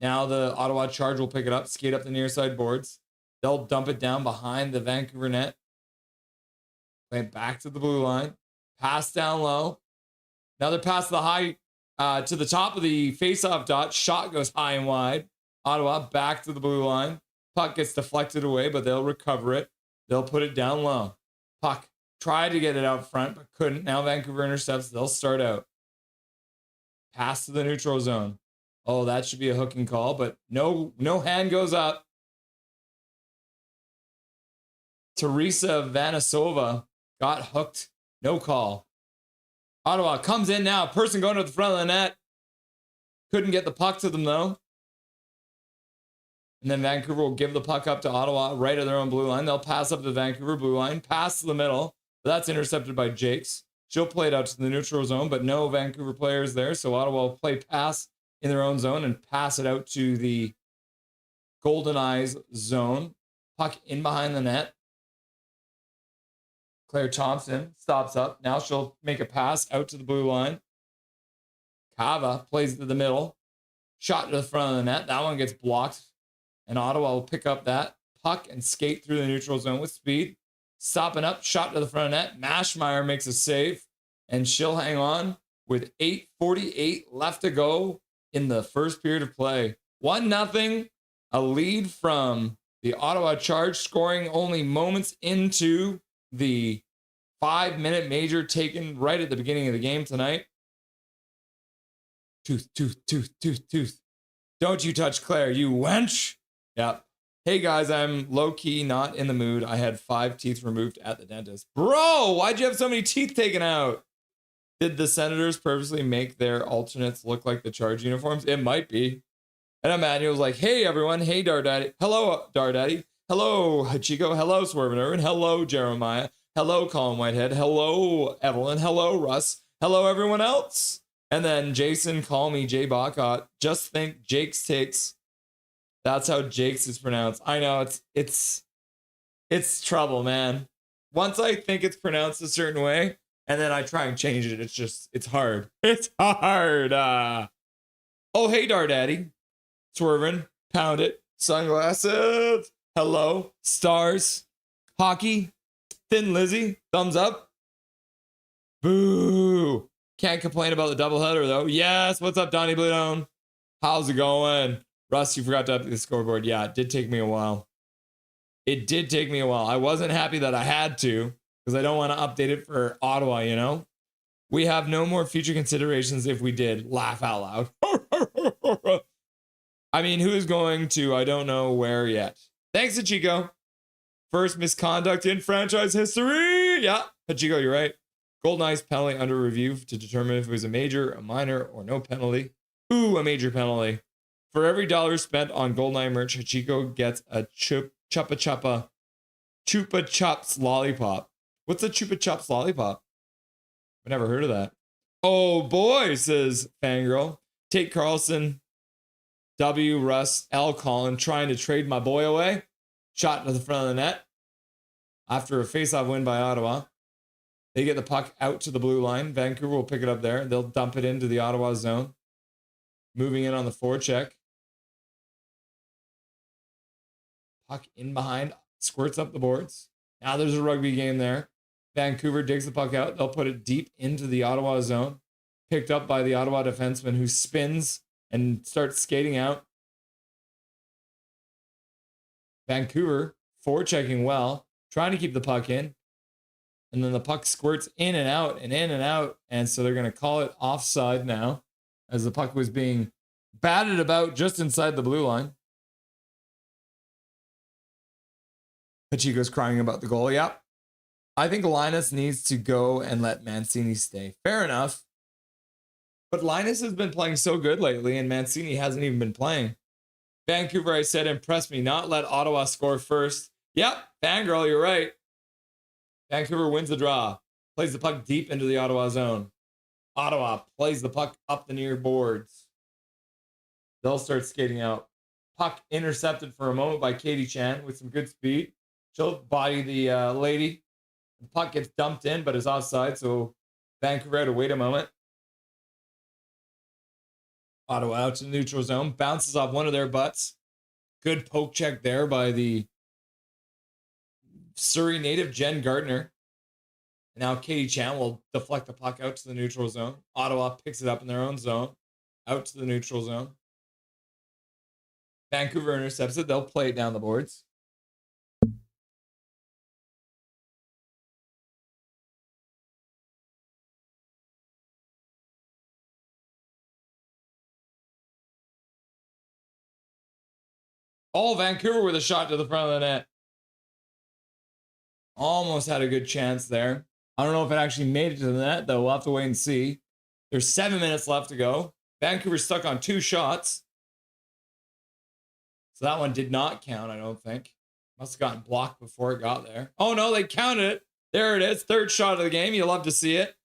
Now the Ottawa Charge will pick it up, skate up the near side boards. They'll dump it down behind the Vancouver net. Play it back to the blue line. Pass down low. Another pass to the high, to the top of the face-off dot. Shot goes high and wide. Ottawa back to the blue line. Puck gets deflected away, but they'll recover it. They'll put it down low. Puck tried to get it out front, but couldn't. Now Vancouver intercepts. They'll start out. Pass to the neutral zone. Oh, that should be a hooking call, but no hand goes up. Teresa Vanasova got hooked. No call. Ottawa comes in now. Person going to the front of the net. Couldn't get the puck to them, though. And then Vancouver will give the puck up to Ottawa right at their own blue line. They'll pass up the Vancouver blue line. Pass to the middle. But that's intercepted by Jakes. She'll play it out to the neutral zone, but no Vancouver players there. So Ottawa will play pass in their own zone and pass it out to the Goldeneyes zone. Puck in behind the net. Claire Thompson stops up. Now she'll make a pass out to the blue line. Kava plays it to the middle. Shot to the front of the net. That one gets blocked. And Ottawa will pick up that puck and skate through the neutral zone with speed. Stopping up. Shot to the front of the net. Mashmeyer makes a save. And she'll hang on with 8:48 left to go in the first period of play. 1-0. A lead from the Ottawa Charge, scoring only moments into the 5-minute major taken right at the beginning of the game tonight. Tooth. Don't you touch Claire, you wench. Yep. Hey guys, I'm low-key not in the mood. I had 5 teeth removed at the dentist. Bro, why'd you have so many teeth taken out? Did the Senators purposely make their alternates look like the Charge uniforms? It might be. And Emmanuel's like, hey everyone, hey Dardaddy. Hello, Dardaddy. Hello, Hachiko. Hello, Swerve and Irvin. Hello, Jeremiah. Hello, Colin Whitehead. Hello, Evelyn. Hello, Russ. Hello, everyone else. And then Jason, call me Jay Bacot. Just think Jake's takes. That's how Jake's is pronounced. I know it's trouble, man. Once I think it's pronounced a certain way, and then I try and change it, it's hard. It's hard. Oh, hey, Dardaddy. Swervin. Pound it. Sunglasses. Hello. Stars. Hockey. Thin Lizzy. Thumbs up. Boo. Can't complain about the doubleheader, though. Yes. What's up, Donnie Bluedome? How's it going? Russ, you forgot to update the scoreboard. Yeah, it did take me a while. I wasn't happy that I had to, because I don't want to update it for Ottawa, you know? We have no more future considerations if we did. Laugh out loud. I mean, who is going to, I don't know where yet. Thanks, Hachiko. First misconduct in franchise history. Yeah, Hachiko, you're right. Goldeneyes penalty under review to determine if it was a major, a minor, or no penalty. Ooh, a major penalty. For every $1 spent on Goldeneye merch, Hachiko gets a Chupa Chups lollipop. What's a Chupa Chups lollipop? I've never heard of that. Oh boy, says Fangirl. Tate Carlson, W, Russ, L, Colin, trying to trade my boy away. Shot to the front of the net. After a face-off win by Ottawa. They get the puck out to the blue line. Vancouver will pick it up there. They'll dump it into the Ottawa zone. Moving in on the forecheck. Puck in behind. Squirts up the boards. Now there's a rugby game there. Vancouver digs the puck out. They'll put it deep into the Ottawa zone. Picked up by the Ottawa defenseman who spins and starts skating out. Vancouver forechecking well. Trying to keep the puck in. And then the puck squirts in and out and in and out. And so they're going to call it offside now, as the puck was being batted about just inside the blue line. Pachico's crying about the goal. Yep. I think Linus needs to go and let Mancini stay. Fair enough. But Linus has been playing so good lately, and Mancini hasn't even been playing. Vancouver, I said, impressed me. Not let Ottawa score first. Yep. Fangirl, you're right. Vancouver wins the draw. Plays the puck deep into the Ottawa zone. Ottawa plays the puck up the near boards. They'll start skating out. Puck intercepted for a moment by Katie Chan with some good speed. She'll body the lady. The puck gets dumped in, but is offside, so Vancouver had to wait a moment. Ottawa out to the neutral zone. Bounces off one of their butts. Good poke check there by the Surrey native, Jen Gardner. And now Katie Chan will deflect the puck out to the neutral zone. Ottawa picks it up in their own zone. Out to the neutral zone. Vancouver intercepts it. They'll play it down the boards. Oh, Vancouver with a shot to the front of the net. Almost had a good chance there. I don't know if it actually made it to the net, though. We'll have to wait and see. There's 7 minutes left to go. Vancouver's stuck on 2 shots. So that one did not count, I don't think. Must have gotten blocked before it got there. Oh, no, they counted it. There it is. 3rd shot of the game. You love to see it.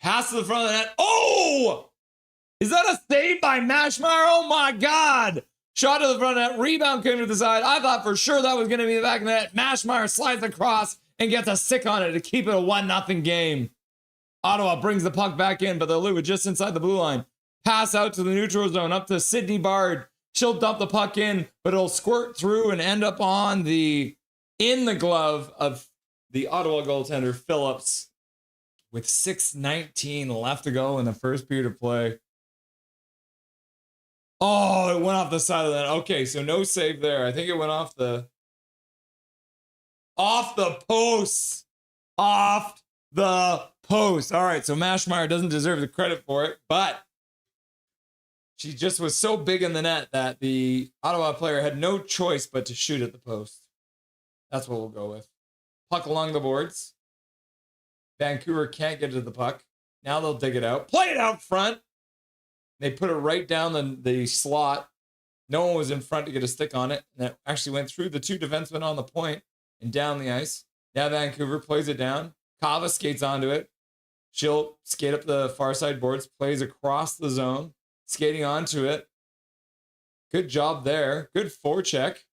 Pass to the front of the net. Oh! Is that a save by Mashmeyer? Oh my God! Shot to the front of the net. Rebound came to the side. I thought for sure that was going to be the back of the net. Mashmeyer slides across and gets a stick on it to keep it a 1-0 game. Ottawa brings the puck back in, but they'll leave it just inside the blue line. Pass out to the neutral zone, up to Sydney Bard. She'll dump the puck in, but it'll squirt through and end up in the glove of the Ottawa goaltender, Phillips. With 6:19 left to go in the first period of play. Oh, it went off the side of the net. Okay, so no save there. I think it went off the post. Off the post. All right, so Mashmeyer doesn't deserve the credit for it, but she just was so big in the net that the Ottawa player had no choice but to shoot at the post. That's what we'll go with. Puck along the boards. Vancouver can't get to the puck. Now they'll dig it out. Play it out front. They put it right down the slot. No one was in front to get a stick on it. And it actually went through the 2 defensemen on the point and down the ice. Now Vancouver plays it down. Kava skates onto it. She'll skate up the far side boards, plays across the zone, skating onto it. Good job there. Good forecheck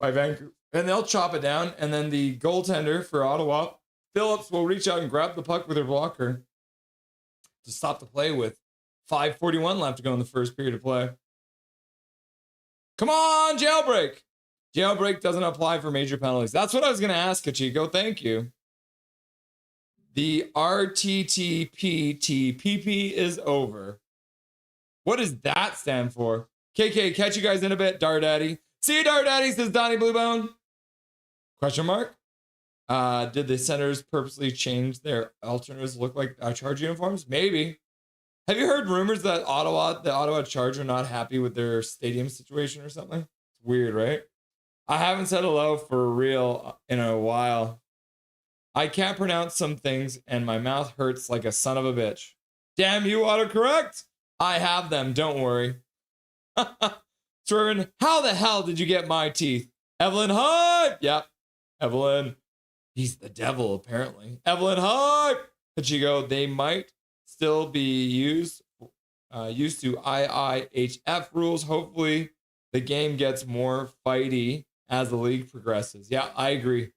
by Vancouver. And they'll chop it down. And then the goaltender for Ottawa, Phillips, will reach out and grab the puck with her blocker to stop the play with 5:41 left to go in the first period of play. Come on, jailbreak. Jailbreak doesn't apply for major penalties. That's what I was going to ask, Kachiko. Thank you. The RTTPTPP is over. What does that stand for? KK, catch you guys in a bit, Dar Daddy. See you, Dar Daddy, says Donnie Bluebone. Question mark? Did the Senators purposely change their alternatives look like Charge uniforms? Maybe. Have you heard rumors that the Ottawa Charge are not happy with their stadium situation or something? It's weird, right? I haven't said hello for real in a while. I can't pronounce some things and my mouth hurts like a son of a bitch. Damn you, autocorrect! I have them, don't worry. Swervin, how the hell did you get my teeth? Evelyn Hype! Yep, Evelyn. He's the devil, apparently. Evelyn Hype! Pachigo, they might still be used to IIHF rules. Hopefully, the game gets more fighty as the league progresses. Yeah, I agree.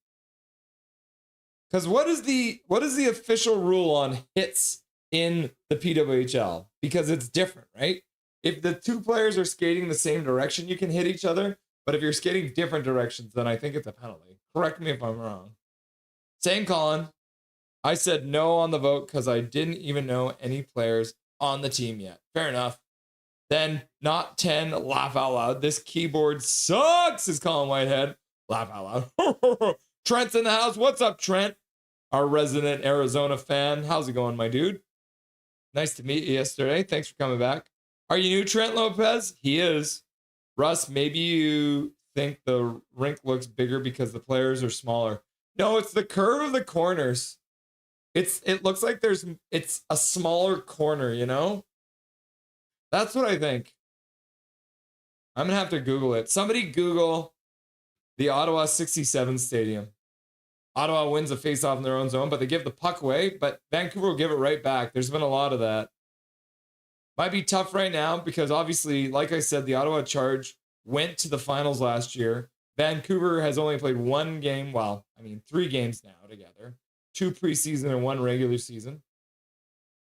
Because what is the official rule on hits in the PWHL? Because it's different, right? If the 2 players are skating the same direction, you can hit each other. But if you're skating different directions, then I think it's a penalty. Correct me if I'm wrong. Same Colin. I said no on the vote because I didn't even know any players on the team yet. Fair enough. Then not 10, laugh out loud. This keyboard sucks, is Colin Whitehead. Laugh out loud. Trent's in the house. What's up, Trent? Our resident Arizona fan. How's it going, my dude? Nice to meet you yesterday. Thanks for coming back. Are you new, Trent Lopez? He is. Russ, maybe you think the rink looks bigger because the players are smaller. No, it's the curve of the corners. It looks like it's a smaller corner, you know? That's what I think. I'm gonna have to Google it. Somebody Google the Ottawa 67 Stadium. Ottawa wins a face-off in their own zone, but they give the puck away, but Vancouver will give it right back. There's been a lot of that. Might be tough right now because obviously, like I said, the Ottawa Charge went to the finals last year. Vancouver has only played one game. Well, I mean, 3 games now together. 2 preseason and 1 regular season.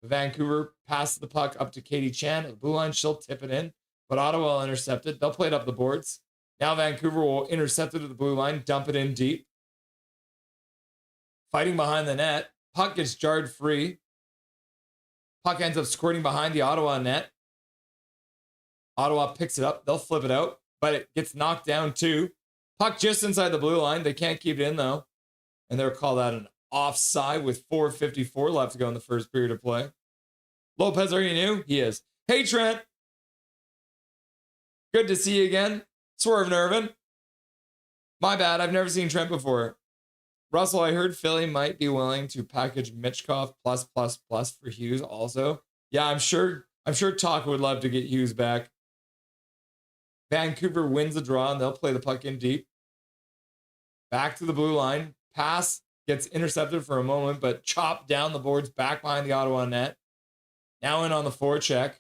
Vancouver passes the puck up to Katie Chan at the blue line. She'll tip it in, but Ottawa will intercept it. They'll play it up the boards. Now Vancouver will intercept it at the blue line, dump it in deep. Fighting behind the net. Puck gets jarred free. Puck ends up squirting behind the Ottawa net. Ottawa picks it up. They'll flip it out, but it gets knocked down too. Puck just inside the blue line. They can't keep it in though. And they'll call that an offside with 4:54 left to go in the first period of play. Lopez, are you new? He is. Hey, Trent. Good to see you again. Swerve Nervin. My bad. I've never seen Trent before. Russell, I heard Philly might be willing to package Mitchkov plus for Hughes also. Yeah, I'm sure Talk would love to get Hughes back. Vancouver wins the draw and they'll play the puck in deep. Back to the blue line. Pass gets intercepted for a moment, but chopped down the boards back behind the Ottawa net. Now in on the forecheck.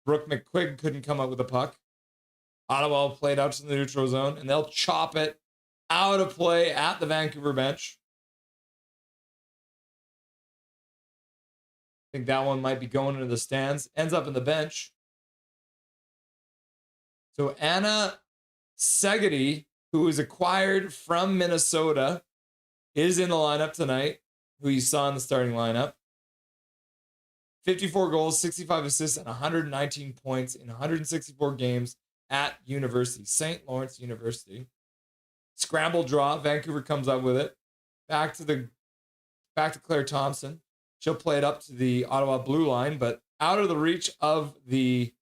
Brooke McQuigg couldn't come up with the puck. Ottawa played out to the neutral zone, and they'll chop it out of play at the Vancouver bench. I think that one might be going into the stands. Ends up in the bench. So Anna Segedy, who was acquired from Minnesota, is in the lineup tonight, who you saw in the starting lineup. 54 goals, 65 assists, and 119 points in 164 games at University, St. Lawrence University. Scramble draw. Vancouver comes up with it. Back to Claire Thompson. She'll play it up to the Ottawa blue line, but out of the reach of the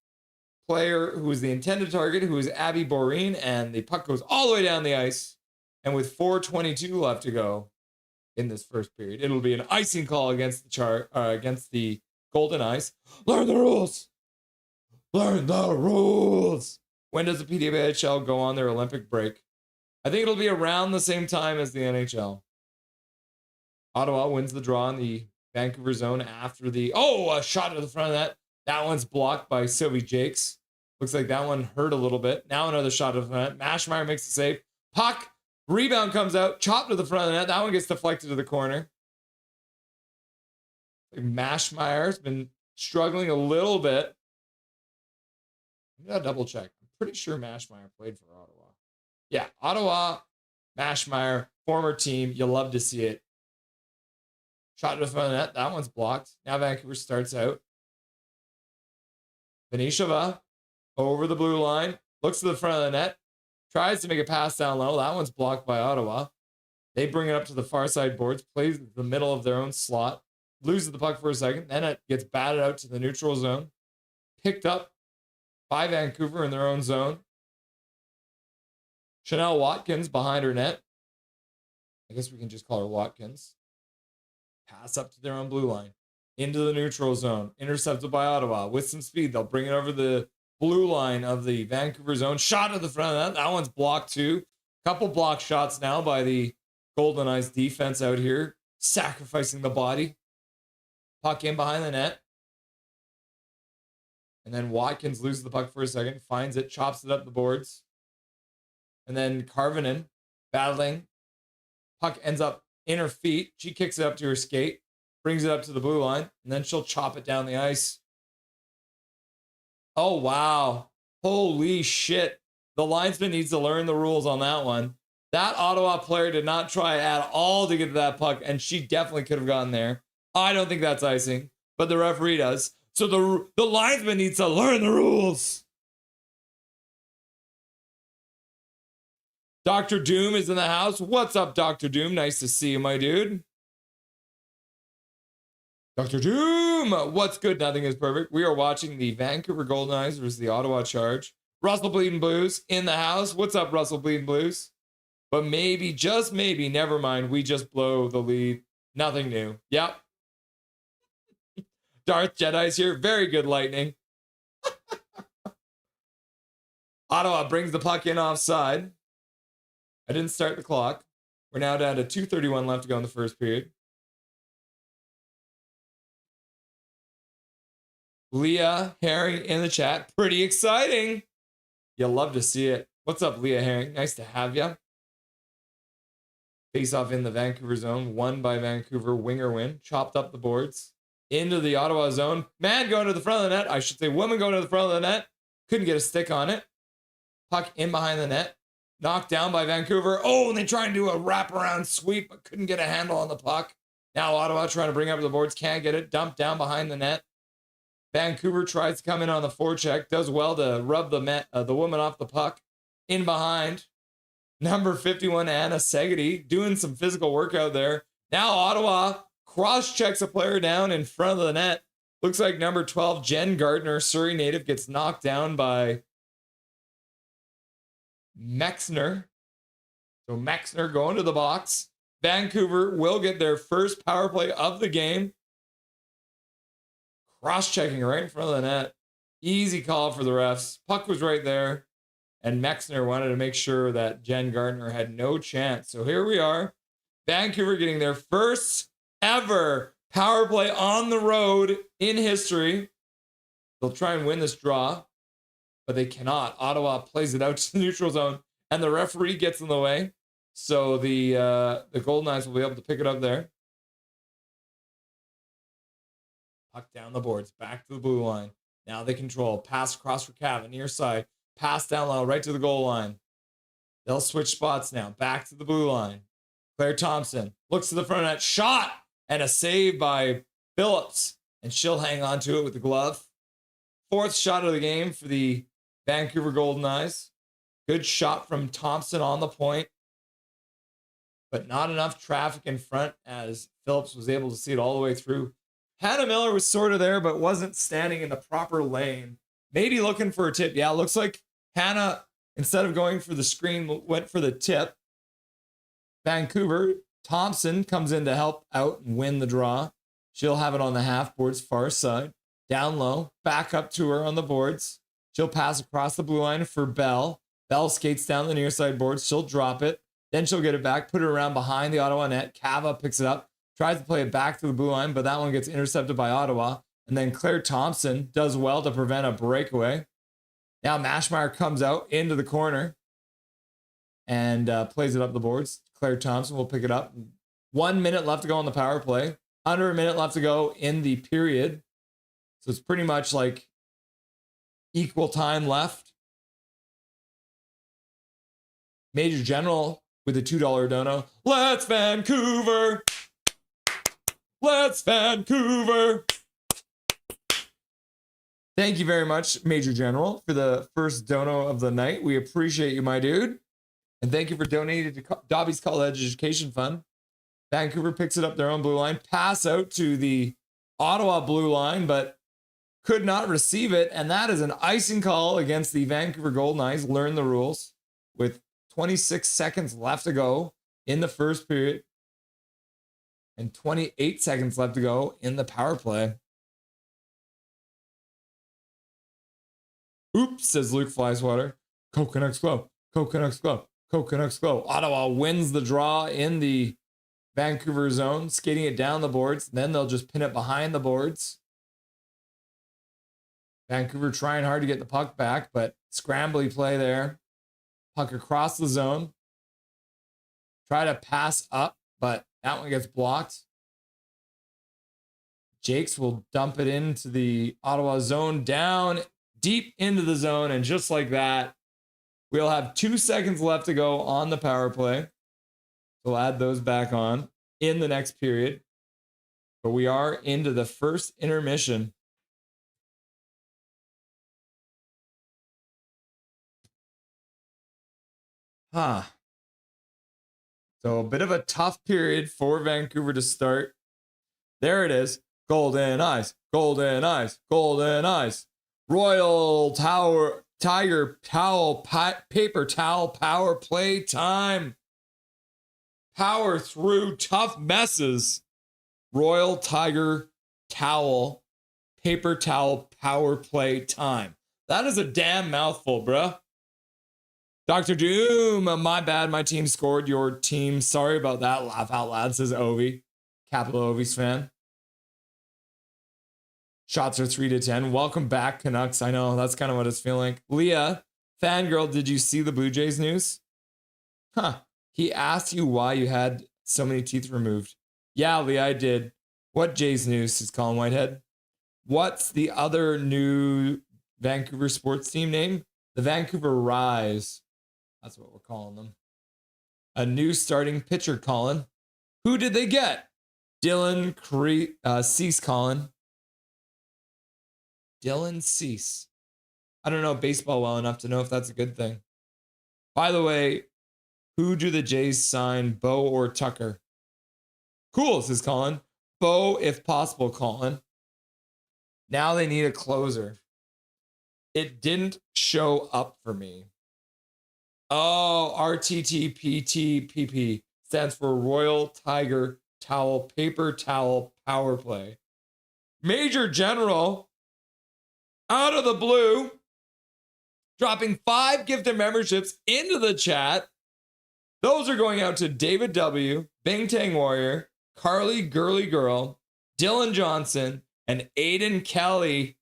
player who was the intended target, who is Abby Boreen, and the puck goes all the way down the ice. And with 4:22 left to go in this first period, it'll be an icing call against the Goldeneyes. Learn the rules. Learn the rules. When does the PWHL go on their Olympic break? I think it'll be around the same time as the NHL. Ottawa wins the draw in the Vancouver zone after a shot to the front of that. That one's blocked by Sylvie Jakes. Looks like that one hurt a little bit. Now another shot to the front. Mashmeyer makes the save. Puck. Rebound comes out. Chopped to the front of the net. That one gets deflected to the corner. Mashmeyer's been struggling a little bit. I'm going to double check. I'm pretty sure Mashmeyer played for Ottawa. Yeah, Ottawa, Mashmeyer, former team. You'll love to see it. Shot to the front of the net. That one's blocked. Now Vancouver starts out. Venishova over the blue line. Looks to the front of the net. Tries to make a pass down low. That one's blocked by Ottawa. They bring it up to the far side boards. Plays the middle of their own slot. Loses the puck for a second. Then it gets batted out to the neutral zone. Picked up by Vancouver in their own zone. Chanel Watkins behind her net. I guess we can just call her Watkins. Pass up to their own blue line. Into the neutral zone. Intercepted by Ottawa. With some speed, they'll bring it over the blue line of the Vancouver zone. Shot at the front of that. That one's blocked too. Couple block shots now by the Goldeneyes defense out here. Sacrificing the body. Puck in behind the net. And then Watkins loses the puck for a second. Finds it. Chops it up the boards. And then Karvinen battling. Puck ends up in her feet. She kicks it up to her skate. Brings it up to the blue line. And then she'll chop it down the ice. Oh, wow. Holy shit. The linesman needs to learn the rules on that one. That Ottawa player did not try at all to get to that puck, and she definitely could have gotten there. I don't think that's icing, but the referee does. So the linesman needs to learn the rules. Dr. Doom is in the house. What's up, Dr. Doom? Nice to see you, my dude. Dr. Doom, what's good? Nothing is perfect. We are watching the Vancouver Goldeneyes versus the Ottawa Charge. Russell Bleeding Blues in the house. What's up, Russell Bleeding Blues? But maybe, just maybe, never mind. We just blow the lead. Nothing new. Yep. Darth Jedi's here. Very good lightning. Ottawa brings the puck in offside. I didn't start the clock. We're now down to 2:31 left to go in the first period. Leah Herring in the chat. Pretty exciting. You'll love to see it. What's up, Leah Herring? Nice to have you. Face off in the Vancouver zone. Won by Vancouver. Winger win. Chopped up the boards. Into the Ottawa zone. Man going to the front of the net. I should say woman going to the front of the net. Couldn't get a stick on it. Puck in behind the net. Knocked down by Vancouver. Oh, and they try and do a wraparound sweep, but couldn't get a handle on the puck. Now Ottawa trying to bring up the boards. Can't get it. Dumped down behind the net. Vancouver tries to come in on the forecheck. Does well to rub the woman off the puck. In behind. Number 51, Anna Segedy, doing some physical work out there. Now Ottawa cross-checks a player down in front of the net. Looks like number 12, Jen Gardner, Surrey native, gets knocked down by Mexner. So Mexner going to the box. Vancouver will get their first power play of the game. Cross-checking right in front of the net. Easy call for the refs. Puck was right there. And Mexner wanted to make sure that Jen Gardner had no chance. So here we are. Vancouver getting their first ever power play on the road in history. They'll try and win this draw, but they cannot. Ottawa plays it out to the neutral zone, and the referee gets in the way. So the Goldeneyes will be able to pick it up there. Puck down the boards, back to the blue line. Now they control. Pass across for Cavan, near side. Pass down low, right to the goal line. They'll switch spots now. Back to the blue line. Claire Thompson looks to the front net. Shot! And a save by Phillips. And she'll hang on to it with the glove. Fourth shot of the game for the Vancouver Goldeneyes. Good shot from Thompson on the point. But not enough traffic in front as Phillips was able to see it all the way through. Hannah Miller was sort of there, but wasn't standing in the proper lane. Maybe looking for a tip. Yeah, it looks like Hannah, instead of going for the screen, went for the tip. Vancouver, Thompson comes in to help out and win the draw. She'll have it on the half boards, far side. Down low, back up to her on the boards. She'll pass across the blue line for Bell. Bell skates down the near side boards. She'll drop it. Then she'll get it back, put it around behind the Ottawa net. Cava picks it up, tries to play it back to the blue line, but that one gets intercepted by Ottawa. And then Claire Thompson does well to prevent a breakaway. Now Mashmeyer comes out into the corner and plays it up the boards. Claire Thompson will pick it up. 1 minute left to go on the power play. Under a minute left to go in the period. So it's pretty much like equal time left. Major General with a $2 dono. Let's Vancouver! Let's Vancouver! Thank you very much, Major General, for the first dono of the night. We appreciate you, my dude. And thank you for donating to Dobby's College Education Fund. Vancouver picks it up their own blue line. Pass out to the Ottawa blue line, but could not receive it. And that is an icing call against the Vancouver Goldeneyes. Learn the rules with 26 seconds left to go in the first period and 28 seconds left to go in the power play. Oops, says Luke Flyswater. Go Canucks go. Go Canucks go. Go Canucks go. Ottawa wins the draw in the Vancouver zone, skating it down the boards. Then they'll just pin it behind the boards. Vancouver trying hard to get the puck back, but scrambly play there. Puck across the zone. Try to pass up, but that one gets blocked. Jakes will dump it into the Ottawa zone, down deep into the zone, and just like that, we'll have 2 seconds left to go on the power play. We'll add those back on in the next period. But we are into the first intermission. So a bit of a tough period for Vancouver to start. There it is. Goldeneyes, Goldeneyes, Goldeneyes. Royal Tiger Towel, paper towel, power play time. Power through tough messes. Royal Tiger Towel, paper towel, power play time. That is a damn mouthful, bruh. Dr. Doom, my bad. My team scored. Your team. Sorry about that. Laugh out loud, says Ovi. Capital Ovi's fan. Shots are 3-10. Welcome back, Canucks. I know that's kind of what it's feeling like. Leah Fangirl, did you see the Blue Jays news? Huh. He asked you why you had so many teeth removed. Yeah, Lee, I did. What Jays news, says Colin Whitehead. What's the other new Vancouver sports team name? The Vancouver Rise. That's what we're calling them. A new starting pitcher, Colin. Who did they get? Dylan Cease, Colin. Dylan Cease. I don't know baseball well enough to know if that's a good thing. By the way, who do the Jays sign, Bo or Tucker? Cool, says Colin. Bo, if possible, Colin. Now they need a closer. It didn't show up for me. Oh, RTTPTPP stands for Royal Tiger Towel Paper Towel Power Play. Major General, out of the blue, dropping 5 gifted memberships into the chat. Those are going out to David W., Bing Tang Warrior, Carly Girly Girl, Dylan Johnson, and Aiden Kelly.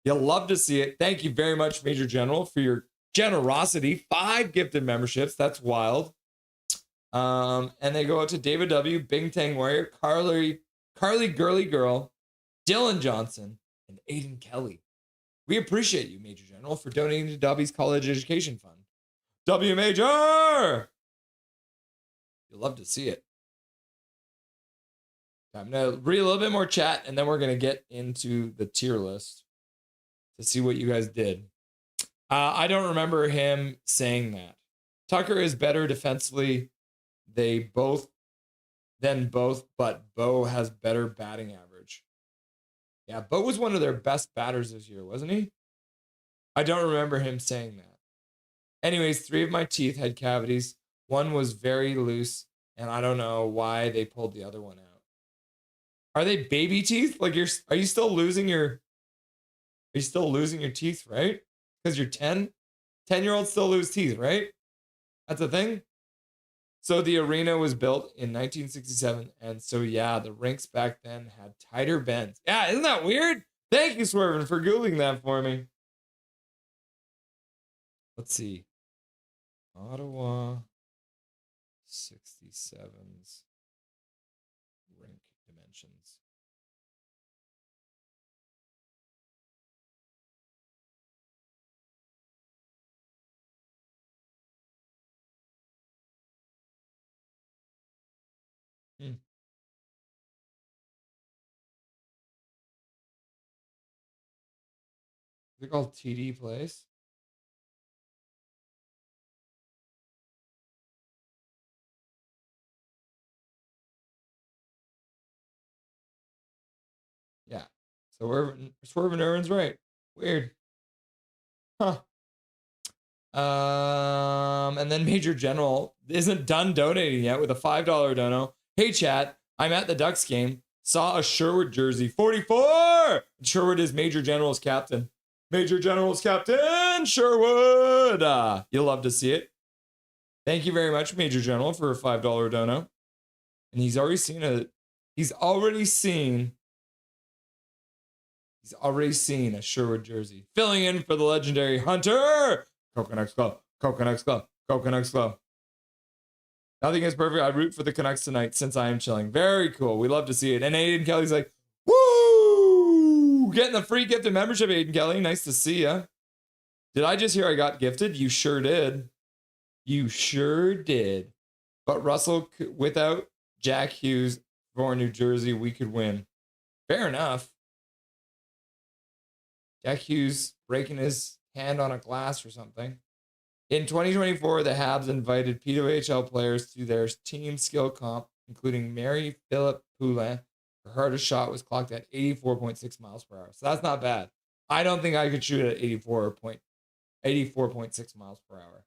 You'll love to see it. Thank you very much, Major General, for your generosity. 5 gifted memberships. That's wild. And they go out to David W., Bing Tang Warrior, Carly Girly Girl, Dylan Johnson, and Aiden Kelly. We appreciate you, Major General, for donating to Dobby's College Education Fund. W Major! You'll love to see it. I'm going to read a little bit more chat, and then we're going to get into the tier list to see what you guys did. I don't remember him saying that. Tucker is better defensively. But Bo has better batting average. Yeah, Bo was one of their best batters this year, wasn't he? I don't remember him saying that. Anyways, 3 of my teeth had cavities. One was very loose, and I don't know why they pulled the other one out. Are they baby teeth? Like are you still losing your teeth, right? Because you're 10? 10-year-olds still lose teeth, right? That's a thing? So the arena was built in 1967, and so yeah, the rinks back then had tighter bends. Yeah, isn't that weird? Thank you, Swervin, for Googling that for me. Let's see. Ottawa 67's rink dimensions. Is it called TD Place? Yeah. So we're Swervin' Irwin's right. Weird. Huh. And then Major General isn't done donating yet with a $5 dono. Hey chat, I'm at the Ducks game. Saw a Sherwood jersey. 44! Sherwood is Major General's captain. Major General's captain, Sherwood! You'll love to see it. Thank you very much, Major General, for a $5 dono. And he's already seen a Sherwood jersey. Filling in for the legendary Hunter! Canucks Club. Canucks Club. Canucks Club. Nothing is perfect. I root for the Canucks tonight since I am chilling. Very cool. We love to see it. And Aiden Kelly's like, woo! Getting the free gifted membership, Aiden Kelly. Nice to see ya. Did I just hear I got gifted? You sure did. You sure did. But Russell, without Jack Hughes for New Jersey, we could win. Fair enough. Jack Hughes breaking his hand on a glass or something. In 2024, the Habs invited pwhl players to their team skill comp, including Mary Philip Poulin. Her hardest shot was clocked at 84.6 miles per hour. So that's not bad. I don't think I could shoot at 84.6 miles per hour.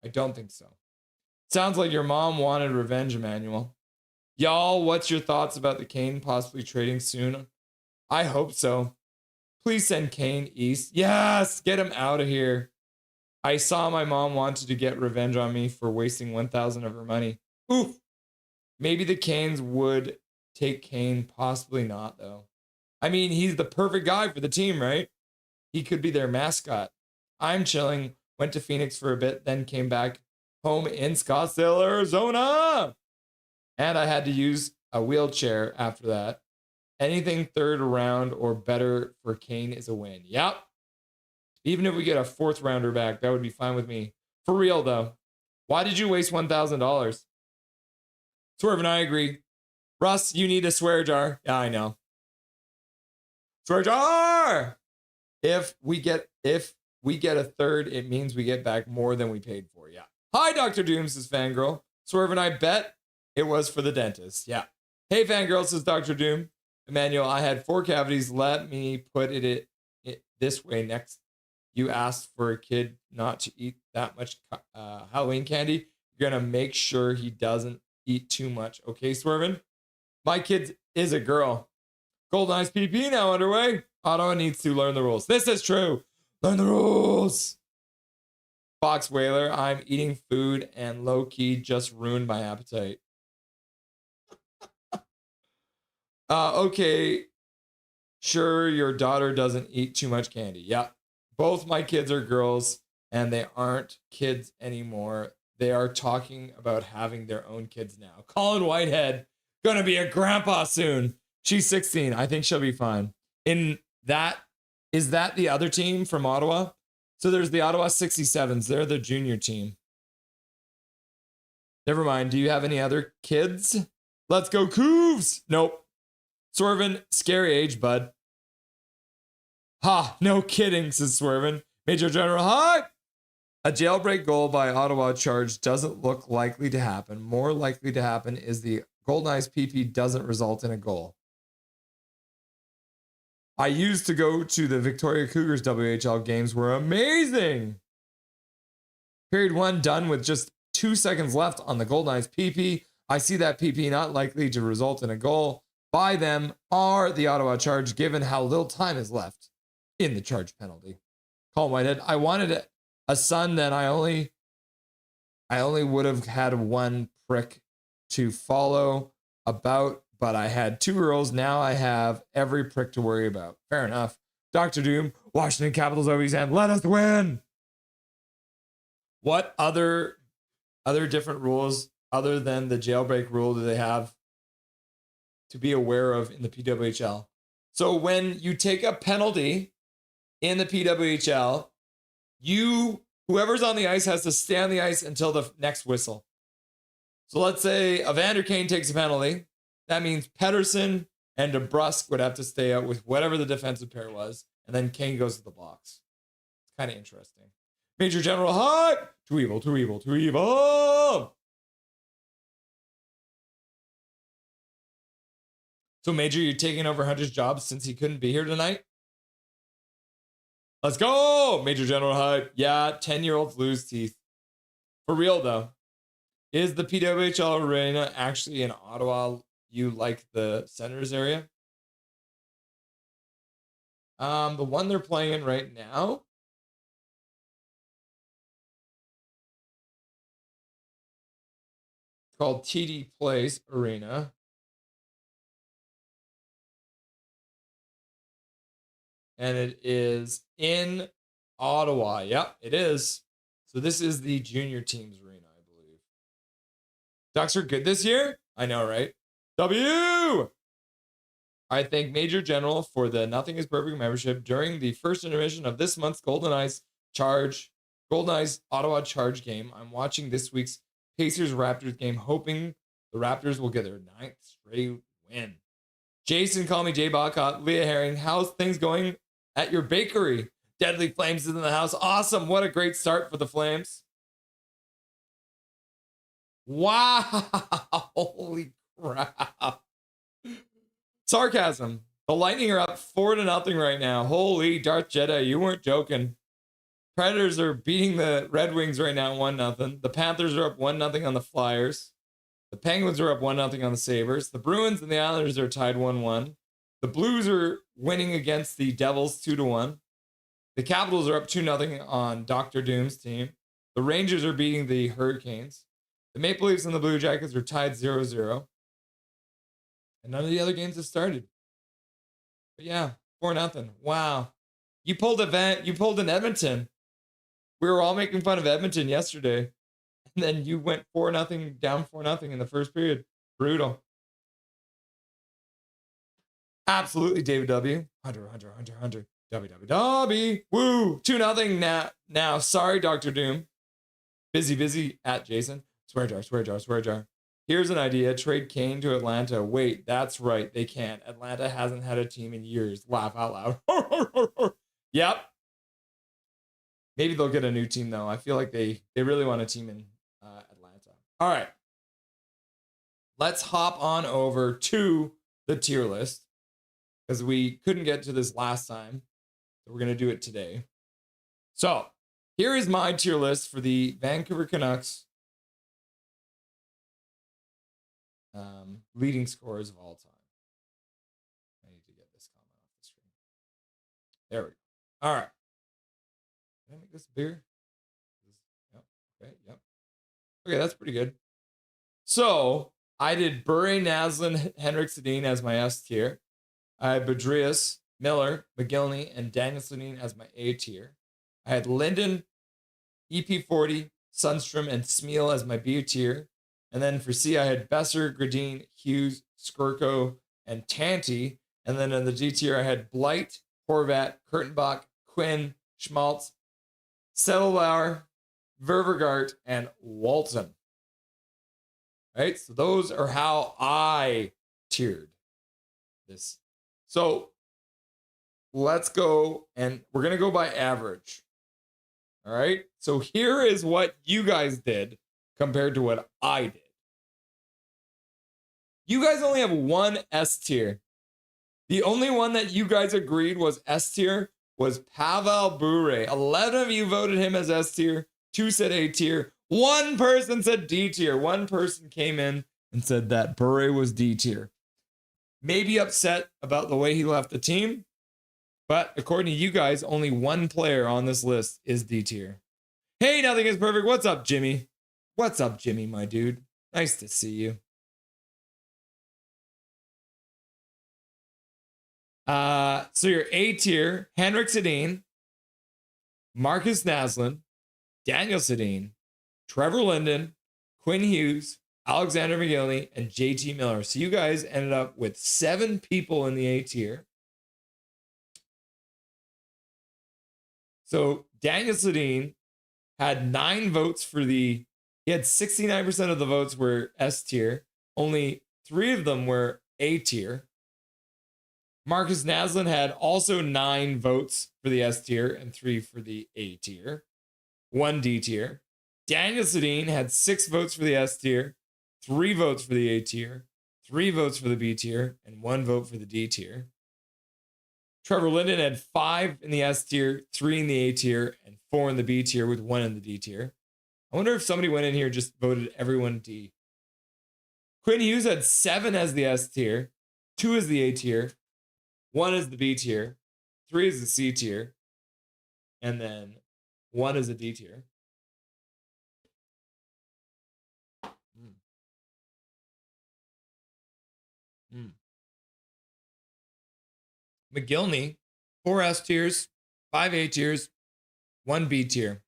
I don't think so. Sounds like your mom wanted revenge, Emmanuel. Y'all, what's your thoughts about the Kane possibly trading soon? I hope so. Please send Kane east. Yes, get him out of here. I saw my mom wanted to get revenge on me for wasting 1,000 of her money. Oof. Maybe the Canes would take Kane. Possibly not, though. I mean, he's the perfect guy for the team, right? He could be their mascot. I'm chilling. went to Phoenix for a bit, then came back home in Scottsdale, Arizona. And I had to use a wheelchair after that. Anything third round or better for Kane is a win. Yep. Even if we get a fourth rounder back, that would be fine with me. For real, though. Why did you waste $1,000? Swerve and I agree. Russ, you need a swear jar. Yeah, I know. Swear jar! If we get a third, it means we get back more than we paid for. Yeah. Hi, Dr. Doom, says Fangirl. Swerve and I bet it was for the dentist. Yeah. Hey, Fangirl, says Dr. Doom. Emmanuel, I had 4 cavities. Let me put it this way. Next, you asked for a kid not to eat that much Halloween candy. You're going to make sure he doesn't eat too much. Okay, Swervin? My kid is a girl. Goldeneyes PP now underway. Ottawa needs to learn the rules. This is true. Learn the rules. Fox Whaler, I'm eating food and low-key just ruined my appetite. Okay. Sure, your daughter doesn't eat too much candy. Yeah. Both my kids are girls, and they aren't kids anymore. They are talking about having their own kids now. Colin Whitehead, gonna be a grandpa soon. She's 16. I think she'll be fine. Is that the other team from Ottawa? So there's the Ottawa 67s. They're the junior team. Never mind. Do you have any other kids? Let's go Couves. Nope. Swervin, scary age, bud. Ha, no kidding, says Swervin. Major General, hi! A jailbreak goal by Ottawa Charge doesn't look likely to happen. More likely to happen is the Goldeneyes PP doesn't result in a goal. I used to go to the Victoria Cougars WHL games were amazing. Period 1 done with just 2 seconds left on the Goldeneyes PP. I see that PP not likely to result in a goal by them are the Ottawa Charge, given how little time is left in the charge penalty. Colin Whitehead, I wanted a son that I only would have had one prick to follow about, but I had 2 girls. Now I have every prick to worry about. Fair enough. Dr. Doom, Washington Capitals always end. Let us win. What other different rules other than the jailbreak rule do they have to be aware of in the PWHL? So when you take a penalty in the PWHL, whoever's on the ice has to stay on the ice until the next whistle. So let's say Evander Kane takes a penalty. That means Pedersen and DeBrusque would have to stay out with whatever the defensive pair was, and then Kane goes to the box. It's kind of interesting. Major General, hi! Too evil, too evil, too evil! So, Major, you're taking over Hunter's job since he couldn't be here tonight? Let's go! Major General Hype. Yeah, 10-year-olds lose teeth. For real, though. Is the PWHL arena actually in Ottawa? You like the Senators area? The one they're playing in right now? It's called TD Place Arena. And it is in Ottawa. Yep, it is. So this is the junior team's arena, I believe. Ducks are good this year? I know, right? W! I thank Major General for the Nothing is Perfect membership during the first intermission of this month's Goldeneyes Ottawa Charge game. I'm watching this week's Pacers-Raptors game, hoping the Raptors will get their 9th straight win. Jason, call me J Bacot. Leah Herring, how's things going at your bakery? Deadly Flames is in the house. Awesome. What a great start for the Flames. Wow. Holy crap. Sarcasm. The Lightning are up 4-0 right now. Holy Darth Jedi, you weren't joking. Predators are beating the Red Wings right now 1-0. The Panthers are up 1-0 on the Flyers. The Penguins are up 1-0 on the Sabres. The Bruins and the Islanders are tied 1-1. The Blues are winning against the Devils 2-1. The Capitals are up 2-0 on Dr. Doom's team. The Rangers are beating the Hurricanes. The Maple Leafs and the Blue Jackets are tied 0-0. And none of the other games have started. But yeah, 4-0. Wow. You pulled an Edmonton. We were all making fun of Edmonton yesterday. And then you went 4-0, down 4-0 in the first period. Brutal. Absolutely, David W. Hunter. W. Woo! 2-0 now. Sorry, Dr. Doom. Busy at Jason. Swear jar. Here's an idea. Trade Kane to Atlanta. Wait, that's right. They can't. Atlanta hasn't had a team in years. Laugh out loud. Yep. Maybe they'll get a new team, though. I feel like they really want a team in Atlanta. All right. Let's hop on over to the tier list because we couldn't get to this last time. So we're going to do it today. So here is my tier list for the Vancouver Canucks leading scorers of all time. I need to get this comment off the screen. There we go. All right. Can I make this bigger? Yep. Okay. Yep. Okay, that's pretty good. So I did Bure, Naslin, Henrik Sedin as my S tier. I had Bedrius, Miller, McGillney, and Daniel Sedin as my A tier. I had Linden, EP40, Sundstrom, and Smeal as my B tier. And then for C, I had Besser, Gradine, Hughes, Skirko, and Tanty. And then in the D tier, I had Blight, Horvat, Kurtenbach, Quinn, Schmaltz, Settlebauer, Ververgaert, and Walton. Right? So those are how I tiered this. So let's go, and we're going to go by average. All right? So here is what you guys did compared to what I did. You guys only have one S tier. The only one that you guys agreed was S tier was Pavel Bure. 11 of you voted him as S tier. 2 said A tier. 1 person said D tier. 1 person came in and said that Bure was D tier. Maybe upset about the way he left the team, but according to you guys, only 1 player on this list is D tier. Hey, nothing is perfect. What's up, Jimmy? What's up, Jimmy, my dude? Nice to see you. So your A tier, Henrik Sedin, Marcus Naslin, Daniel Sedin, Trevor Linden, Quinn Hughes, Alexander McGillney, and JT Miller. So you guys ended up with 7 people in the A tier. So Daniel Sedin had 9 votes for he had 69% of the votes were S tier. Only 3 of them were A tier. Marcus Naslin had also 9 votes for the S tier and 3 for the A tier. 1 D tier. Daniel Sedin had 6 votes for the S tier, 3 votes for the A tier, 3 votes for the B tier, and 1 vote for the D tier. Trevor Linden had 5 in the S tier, 3 in the A tier, and 4 in the B tier with 1 in the D tier. I wonder if somebody went in here and just voted everyone D. Quinn Hughes had 7 as the S tier, 2 as the A tier, 1 as the B tier, 3 as the C tier, and then 1 as the D tier. McGillney, 4 S tiers, 5 A tiers, 1 B tier,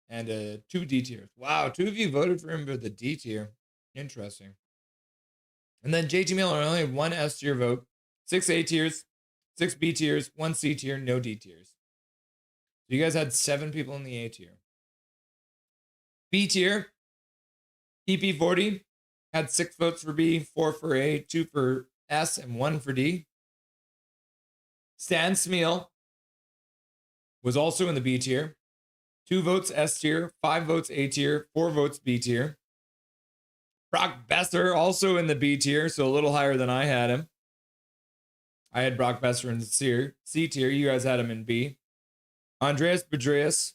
and 2 D tiers. Wow, 2 of you voted for him for the D tier. Interesting. And then JT Miller only had 1 S tier vote, 6 A tiers, 6 B tiers, 1 C tier, no D tiers. So you guys had 7 people in the A tier. B tier, EP40 had 6 votes for B, 4 for A, 2 for S, and 1 for D. Stan Smeal was also in the B tier. 2 votes S tier, 5 votes A tier, 4 votes B tier. Brock Besser also in the B tier, so a little higher than I had him. I had Brock Besser in the C tier. You guys had him in B. Andre Bedrius,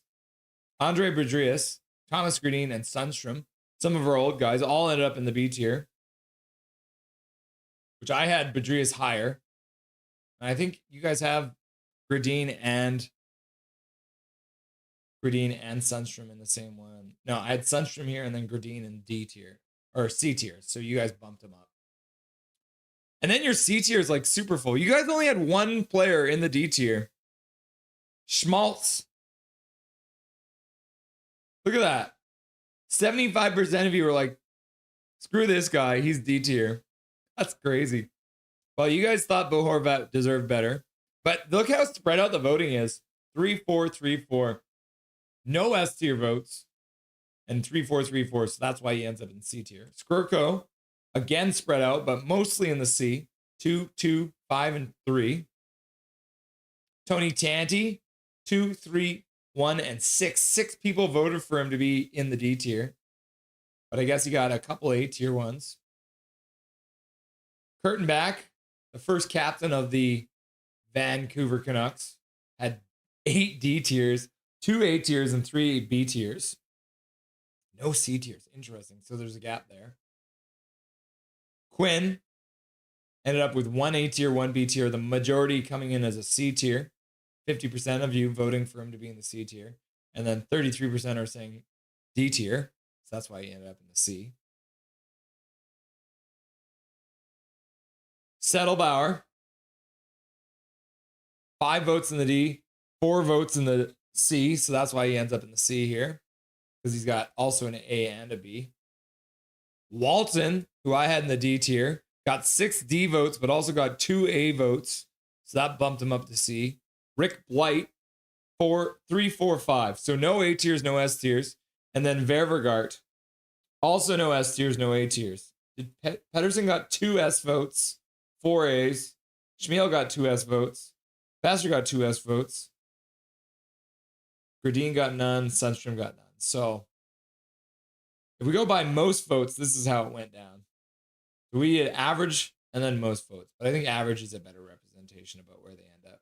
Thomas Gradine, and Sundstrom, some of our old guys, all ended up in the B tier, which I had Bedrius higher. And I think you guys have Gradine and Sundstrom in the same one. No, I had Sundstrom here and then Gradine in D tier or C tier. So you guys bumped them up. And then your C tier is like super full. You guys only had 1 player in the D tier. Schmaltz Look at that. 75% of you were like, screw this guy. He's D tier. That's crazy. Well, you guys thought Bo Horvat deserved better. But look how spread out the voting is. 3-4, 3-4. No S tier votes. And 3-4, 3-4. So that's why he ends up in C tier. Skirko, again spread out, but mostly in the C. 2, 2, 5, and 3. Tony Tanti, 2, 3, 1, and 6. 6 people voted for him to be in the D tier. But I guess he got a couple A tier ones. Kurtenbach, the first captain of the Vancouver Canucks, had 8 D tiers, 2 A tiers, and 3 B tiers. No C tiers. Interesting. So there's a gap there. Quinn ended up with 1 A tier, 1 B tier, the majority coming in as a C tier. 50% of you voting for him to be in the C tier. And then 33% are saying D tier. So that's why he ended up in the C. Settlebauer, 5 votes in the D, 4 votes in the C. So that's why he ends up in the C here, because he's got also an A and a B. Walton, who I had in the D tier, got 6 D votes, but also got 2 A votes. So that bumped him up to C. Rick Blight, 3, 4, 5. So no A tiers, no S tiers. And then Ververgaert, also no S tiers, no A tiers. Pedersen got 2 S votes, 4 A's. Schmiel got 2 S votes. Pastor got 2 S votes. Gradine got none. Sundstrom got none. So if we go by most votes, this is how it went down. We had average and then most votes. But I think average is a better representation about where they end up.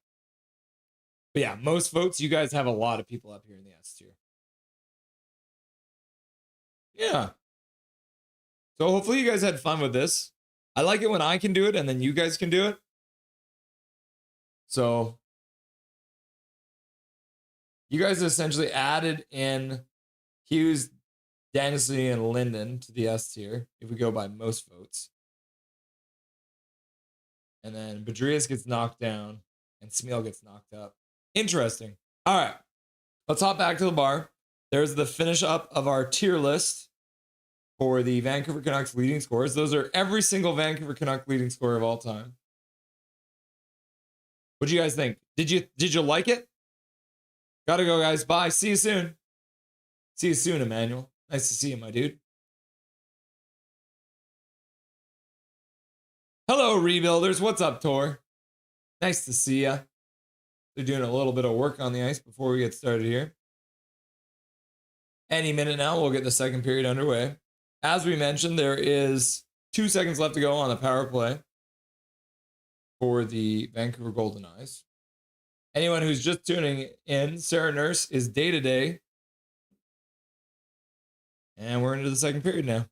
But yeah, most votes, you guys have a lot of people up here in the S tier. Yeah. So hopefully you guys had fun with this. I like it when I can do it and then you guys can do it. So you guys essentially added in Hughes, Danielson, and Linden to the S tier if we go by most votes. And then Bedrius gets knocked down and Smeel gets knocked up. Interesting. All right. Let's hop back to the bar. There's the finish up of our tier list for the Vancouver Canucks leading scorers. Those are every single Vancouver Canuck leading scorer of all time. What do you guys think? Did you like it? Gotta go, guys. Bye. See you soon. See you soon, Emmanuel. Nice to see you, my dude. Hello, rebuilders. What's up, Tor? Nice to see ya. They're doing a little bit of work on the ice before we get started here. Any minute now, we'll get the second period underway. As we mentioned, there is 2 seconds left to go on the power play for the Vancouver Goldeneyes. Anyone who's just tuning in, Sarah Nurse is day-to-day. And we're into the second period now.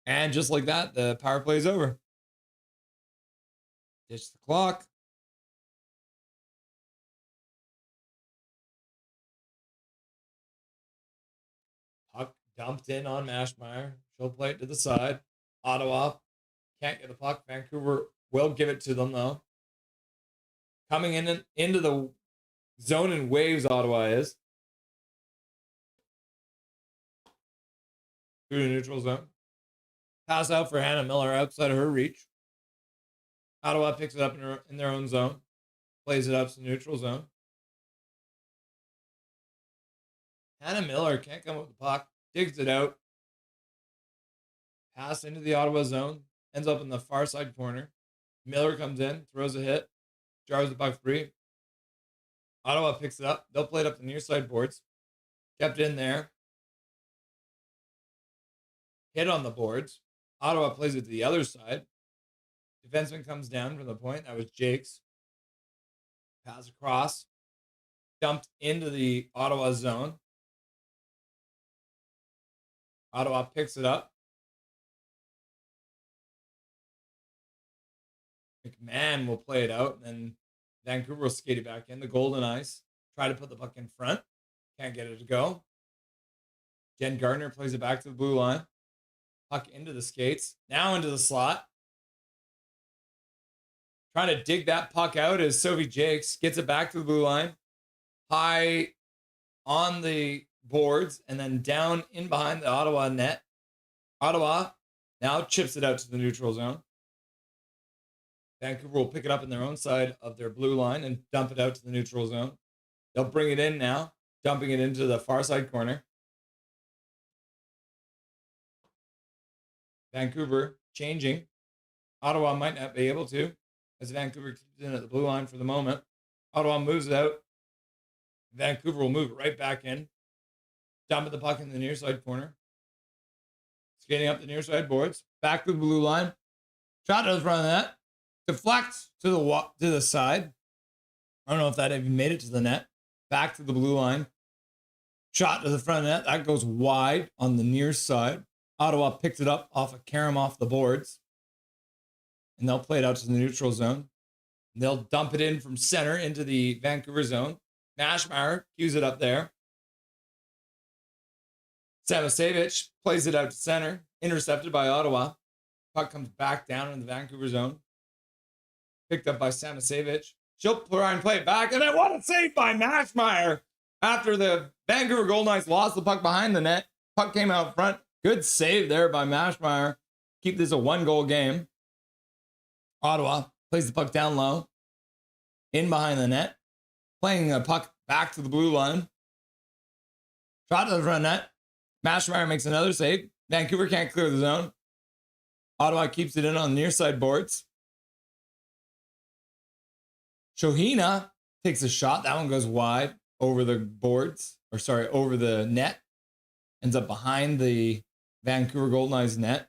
And just like that, the power play is over. Ditch the clock. Puck dumped in on Mashmeyer. She'll play it to the side. Ottawa can't get the puck. Vancouver will give it to them, though. Coming into the zone in waves, Ottawa is. Through the neutral zone. Pass out for Hannah Miller outside of her reach. Ottawa picks it up in their own zone. Plays it up to the neutral zone. Hannah Miller can't come up with the puck. Digs it out. Pass into the Ottawa zone. Ends up in the far side corner. Miller comes in. Throws a hit. Jars the puck free. Ottawa picks it up. They'll play it up the near side boards. Kept in there. Hit on the boards. Ottawa plays it to the other side. Defenseman comes down from the point. That was Jake's. Pass across. Dumped into the Ottawa zone. Ottawa picks it up. McMahon will play it out, and then Vancouver will skate it back in. The Goldeneyes try to put the puck in front. Can't get it to go. Jen Gardner plays it back to the blue line. Puck into the skates. Now into the slot. Trying to dig that puck out is Sophie Jakes. Gets it back to the blue line. High on the boards and then down in behind the Ottawa net. Ottawa now chips it out to the neutral zone. Vancouver will pick it up in their own side of their blue line and dump it out to the neutral zone. They'll bring it in now, dumping it into the far side corner. Vancouver changing. Ottawa might not be able to, as Vancouver keeps it in at the blue line for the moment. Ottawa moves it out. Vancouver will move it right back in. Dumping the puck in the near side corner. Skating up the near side boards. Back to the blue line. Shot to the front of that. Deflects to the side. I don't know if that even made it to the net. Back to the blue line. Shot to the front of the net. That goes wide on the near side. Ottawa picked it up off a carom off the boards. And they'll play it out to the neutral zone. And they'll dump it in from center into the Vancouver zone. Mashmeyer cues it up there. Samasevich plays it out to center. Intercepted by Ottawa. Puck comes back down in the Vancouver zone. Picked up by Samasevich. She'll try and play it back. And then what a save by Mashmeyer. After the Vancouver Goldeneyes lost the puck behind the net. Puck came out front. Good save there by Mashmeyer. Keep this a 1-goal game. Ottawa plays the puck down low. In behind the net. Playing the puck back to the blue line. Shot to the front net. Mashmeyer makes another save. Vancouver can't clear the zone. Ottawa keeps it in on the near side boards. Shohina takes a shot. That one goes wide over the boards. Or sorry, over the net. Ends up behind the Vancouver Goldeneyes net.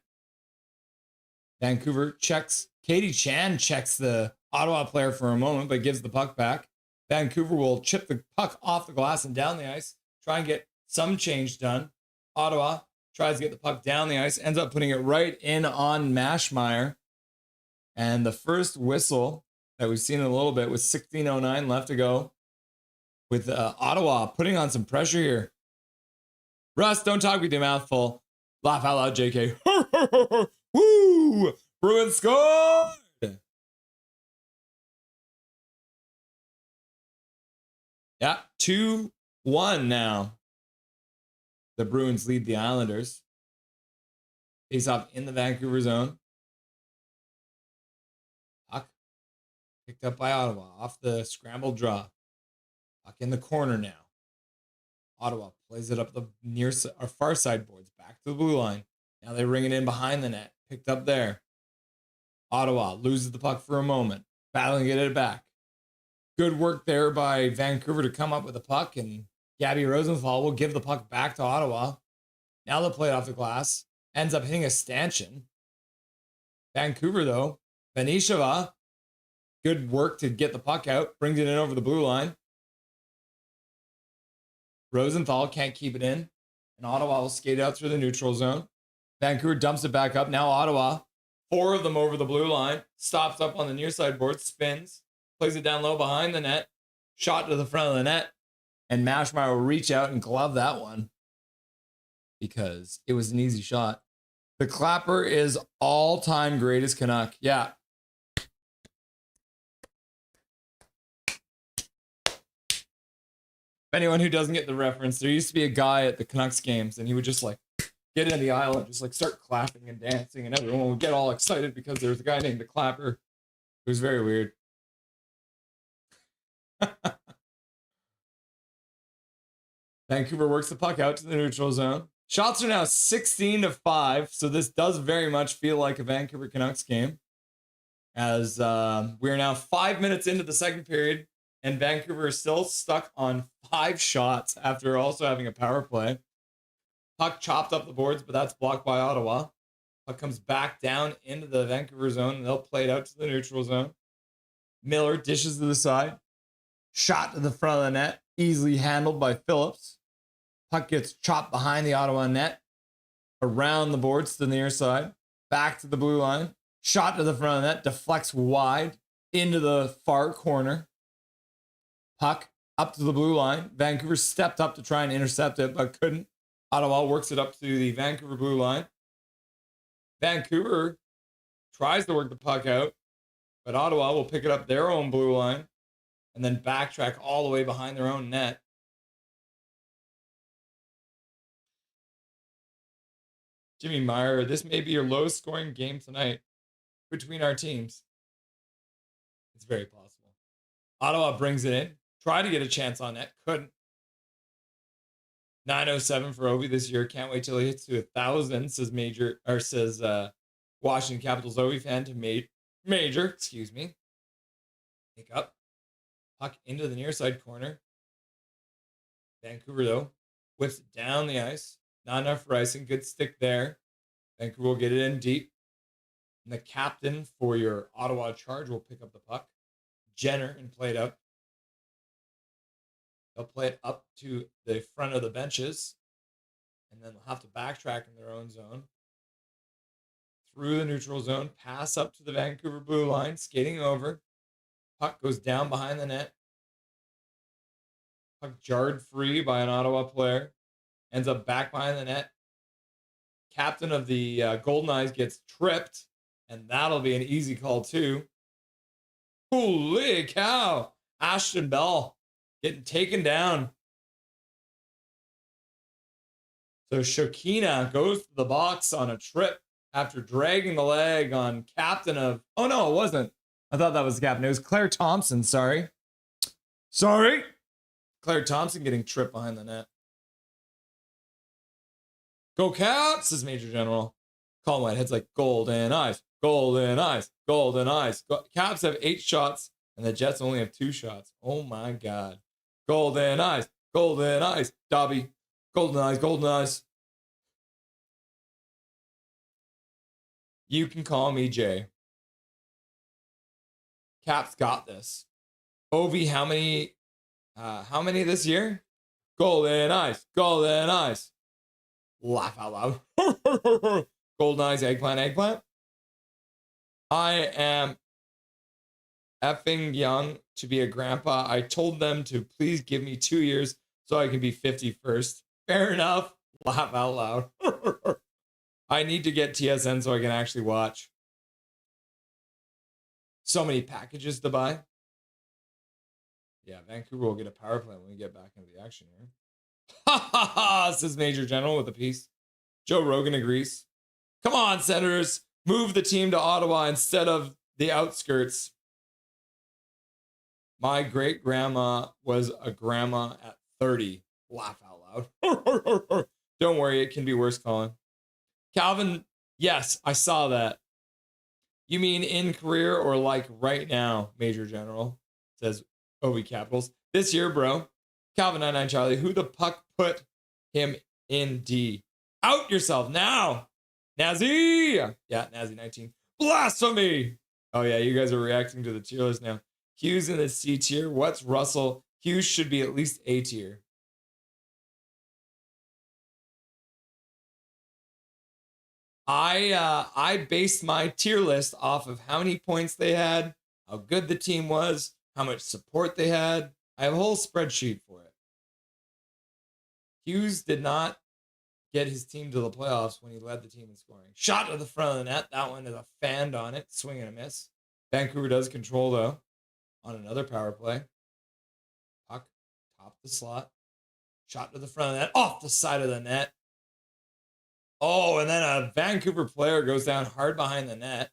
Vancouver checks. Katie Chan checks the Ottawa player for a moment, but gives the puck back. Vancouver will chip the puck off the glass and down the ice. Try and get some change done. Ottawa tries to get the puck down the ice. Ends up putting it right in on Mashmeyer. And the first whistle that we've seen in a little bit with 16:09 left to go. With Ottawa putting on some pressure here. Russ, don't talk with your mouth full. Laugh out loud, JK. Woo! Bruins scored! Yeah, 2-1 now. The Bruins lead the Islanders. Face off in the Vancouver zone. Puck picked up by Ottawa off the scrambled draw. Puck in the corner now. Ottawa plays it up the near or far side boards back to the blue line. Now they ring it in behind the net. Picked up there. Ottawa loses the puck for a moment. Battling to get it back. Good work there by Vancouver to come up with the puck, and Gabby Rosenthal will give the puck back to Ottawa. Now they'll play it off the glass. Ends up hitting a stanchion. Vancouver, though. Benisheva. Good work to get the puck out. Brings it in over the blue line. Rosenthal can't keep it in. And Ottawa will skate out through the neutral zone. Vancouver dumps it back up. Now Ottawa. 4 of them over the blue line. Stops up on the near side board. Spins. Plays it down low behind the net. Shot to the front of the net. And Mashmeyer will reach out and glove that one. Because it was an easy shot. The clapper is all-time greatest Canuck. Yeah. Anyone who doesn't get the reference, there used to be a guy at the Canucks games, and he would just like get in the aisle and just like start clapping and dancing, and everyone would get all excited because there was a guy named the Clapper. It was very weird. Vancouver works the puck out to the neutral zone. Shots are now 16-5, so this does very much feel like a Vancouver Canucks game. As we are now 5 minutes into the second period, and Vancouver is still stuck on 5 shots after also having a power play. Puck chopped up the boards, but that's blocked by Ottawa. Puck comes back down into the Vancouver zone, and they'll play it out to the neutral zone. Miller dishes to the side. Shot to the front of the net, easily handled by Phillips. Puck gets chopped behind the Ottawa net, around the boards to the near side, back to the blue line. Shot to the front of the net, deflects wide into the far corner. Puck up to the blue line. Vancouver stepped up to try and intercept it, but couldn't. Ottawa works it up to the Vancouver blue line. Vancouver tries to work the puck out, but Ottawa will pick it up their own blue line and then backtrack all the way behind their own net. Jimmy Meyer, this may be your lowest scoring game tonight between our teams. It's very possible. Ottawa brings it in. Tried to get a chance on net. Couldn't. 907 for Ovi this year. Can't wait till he hits to 1,000, says Washington Capitals Ovi fan to Major, excuse me. Pick up. Puck into the near side corner. Vancouver, though, whips it down the ice. Not enough for icing. Good stick there. Vancouver will get it in deep. And the captain for your Ottawa Charge will pick up the puck. Jenner and play it up. They'll play it up to the front of the benches. And then they'll have to backtrack in their own zone. Through the neutral zone. Pass up to the Vancouver blue line. Skating over. Puck goes down behind the net. Puck jarred free by an Ottawa player. Ends up back behind the net. Captain of the Goldeneyes gets tripped. And that'll be an easy call too. Holy cow. Ashton Bell getting taken down. So Shokina goes to the box on a trip after dragging the leg on captain of... Oh, no, it wasn't. I thought that was the captain. It was Claire Thompson, sorry. Claire Thompson getting tripped behind the net. Go Caps, says Major General. Colin Whitehead's like, golden eyes, golden eyes, golden eyes. Caps have 8 shots, and the Jets only have 2 shots. Oh, my God. Golden eyes, Dobby. Golden eyes. You can call me Jay. Caps got this. Ovi, how many this year? Golden eyes. Laugh out loud. Golden eyes, eggplant. I am effing young to be a grandpa. I told them to please give me 2 years so I can be 50 first. Fair enough. Laugh out loud. I need to get TSN so I can actually watch. So many packages to buy. Yeah, Vancouver will get a power play when we get back into the action here. Ha ha ha, says Major General with a piece. Joe Rogan agrees. Come on, Senators. Move the team to Ottawa instead of the outskirts. My great grandma was a grandma at 30. Laugh out loud. Don't worry, it can be worse, Colin. Calvin, yes, I saw that. You mean in career or like right now, Major General, says OV Capitals. This year, bro. Calvin 99 Charlie, who the puck put him in D? Out yourself now. Nazi. Yeah, Nazi 19. Blasphemy. Oh, yeah, you guys are reacting to the tier list now. Hughes in the C tier. What's Russell? Hughes should be at least A tier. I based my tier list off of how many points they had, how good the team was, how much support they had. I have a whole spreadsheet for it. Hughes did not get his team to the playoffs when he led the team in scoring. Shot to the front of the net. That one is a fanned on it. Swing and a miss. Vancouver does control, though, on another power play. Puck, top the slot. Shot to the front of the net. Off the side of the net. Oh, and then a Vancouver player goes down hard behind the net,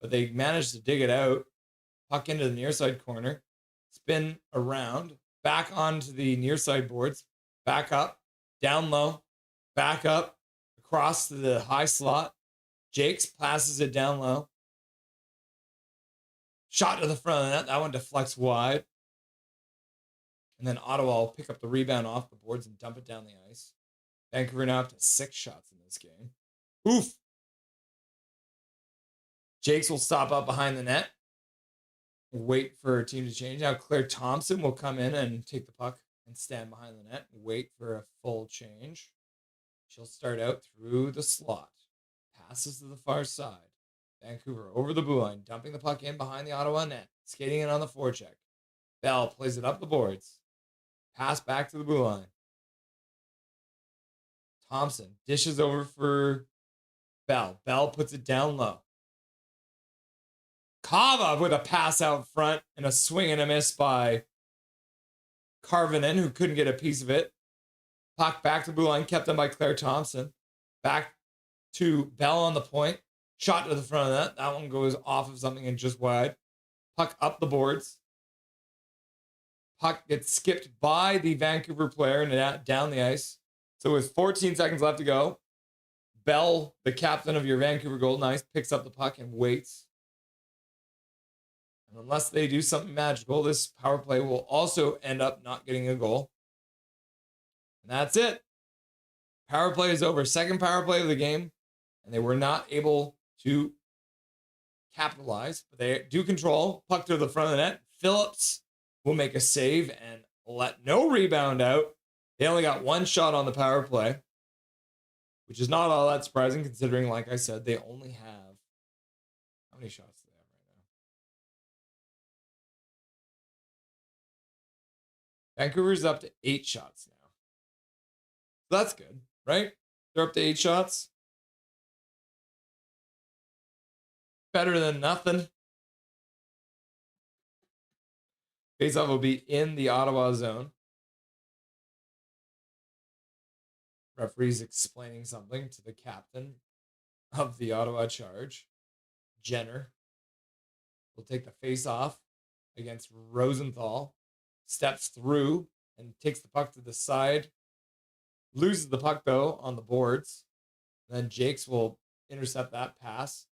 but they managed to dig it out. Puck into the near side corner. Spin around. Back onto the near side boards. Back up. Down low. Back up. Across to the high slot. Jakes passes it down low. Shot to the front of the net. That one deflects wide. And then Ottawa will pick up the rebound off the boards and dump it down the ice. Vancouver now up to 6 shots in this game. Oof. Jakes will stop up behind the net. Wait for a team to change. Now Claire Thompson will come in and take the puck and stand behind the net. Wait for a full change. She'll start out through the slot. Passes to the far side. Vancouver over the blue line. Dumping the puck in behind the Ottawa net. Skating in on the forecheck. Bell plays it up the boards. Pass back to the blue line. Thompson dishes over for Bell. Bell puts it down low. Kava with a pass out front and a swing and a miss by Karvinen, who couldn't get a piece of it. Puck back to blue line, kept on by Claire Thompson. Back to Bell on the point. Shot to the front of that. That one goes off of something and just wide. Puck up the boards. Puck gets skipped by the Vancouver player and down the ice. So with 14 seconds left to go, Bell, the captain of your Vancouver Goldeneyes, picks up the puck and waits. And unless they do something magical, this power play will also end up not getting a goal. And that's it. Power play is over. Second power play of the game. And they were not able to capitalize. But they do control. Puck to the front of the net. Phillips will make a save and let no rebound out. They only got one shot on the power play, which is not all that surprising considering, like I said, they only have... How many shots do they have right now? Vancouver's up to 8 shots now. So that's good, right? They're up to 8 shots. Better than nothing. Faceoff will be in the Ottawa zone. Referee's explaining something to the captain of the Ottawa Charge. Jenner will take the face-off against Rosenthal. Steps through and takes the puck to the side. Loses the puck, though, on the boards. And then Jakes will intercept that pass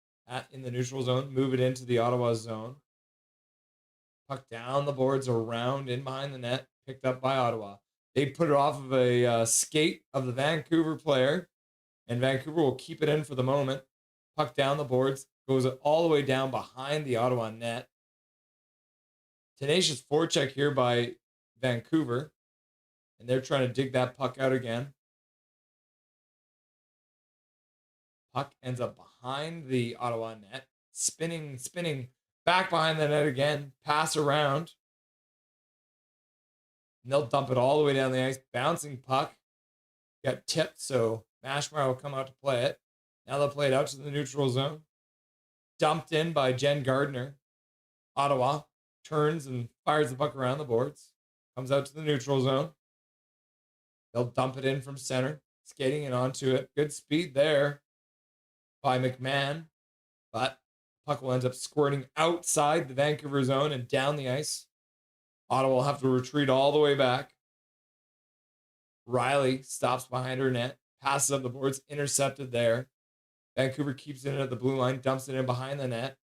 in the neutral zone, move it into the Ottawa zone. Puck down the boards, around in behind the net, picked up by Ottawa. They put it off of a skate of the Vancouver player, and Vancouver will keep it in for the moment. Puck down the boards, goes all the way down behind the Ottawa net. Tenacious forecheck here by Vancouver, and they're trying to dig that puck out again. Puck ends up behind the Ottawa net, spinning, back behind the net again, pass around. And they'll dump it all the way down the ice. Bouncing puck. Got tipped, so Mashmeyer will come out to play it. Now they'll play it out to the neutral zone. Dumped in by Jen Gardner. Ottawa turns and fires the puck around the boards. Comes out to the neutral zone. They'll dump it in from center. Skating in onto it. Good speed there by McMahon. But puck will end up squirting outside the Vancouver zone and down the ice. Ottawa will have to retreat all the way back. Riley stops behind her net, passes up the boards, intercepted there. Vancouver keeps it in at the blue line, dumps it in behind the net.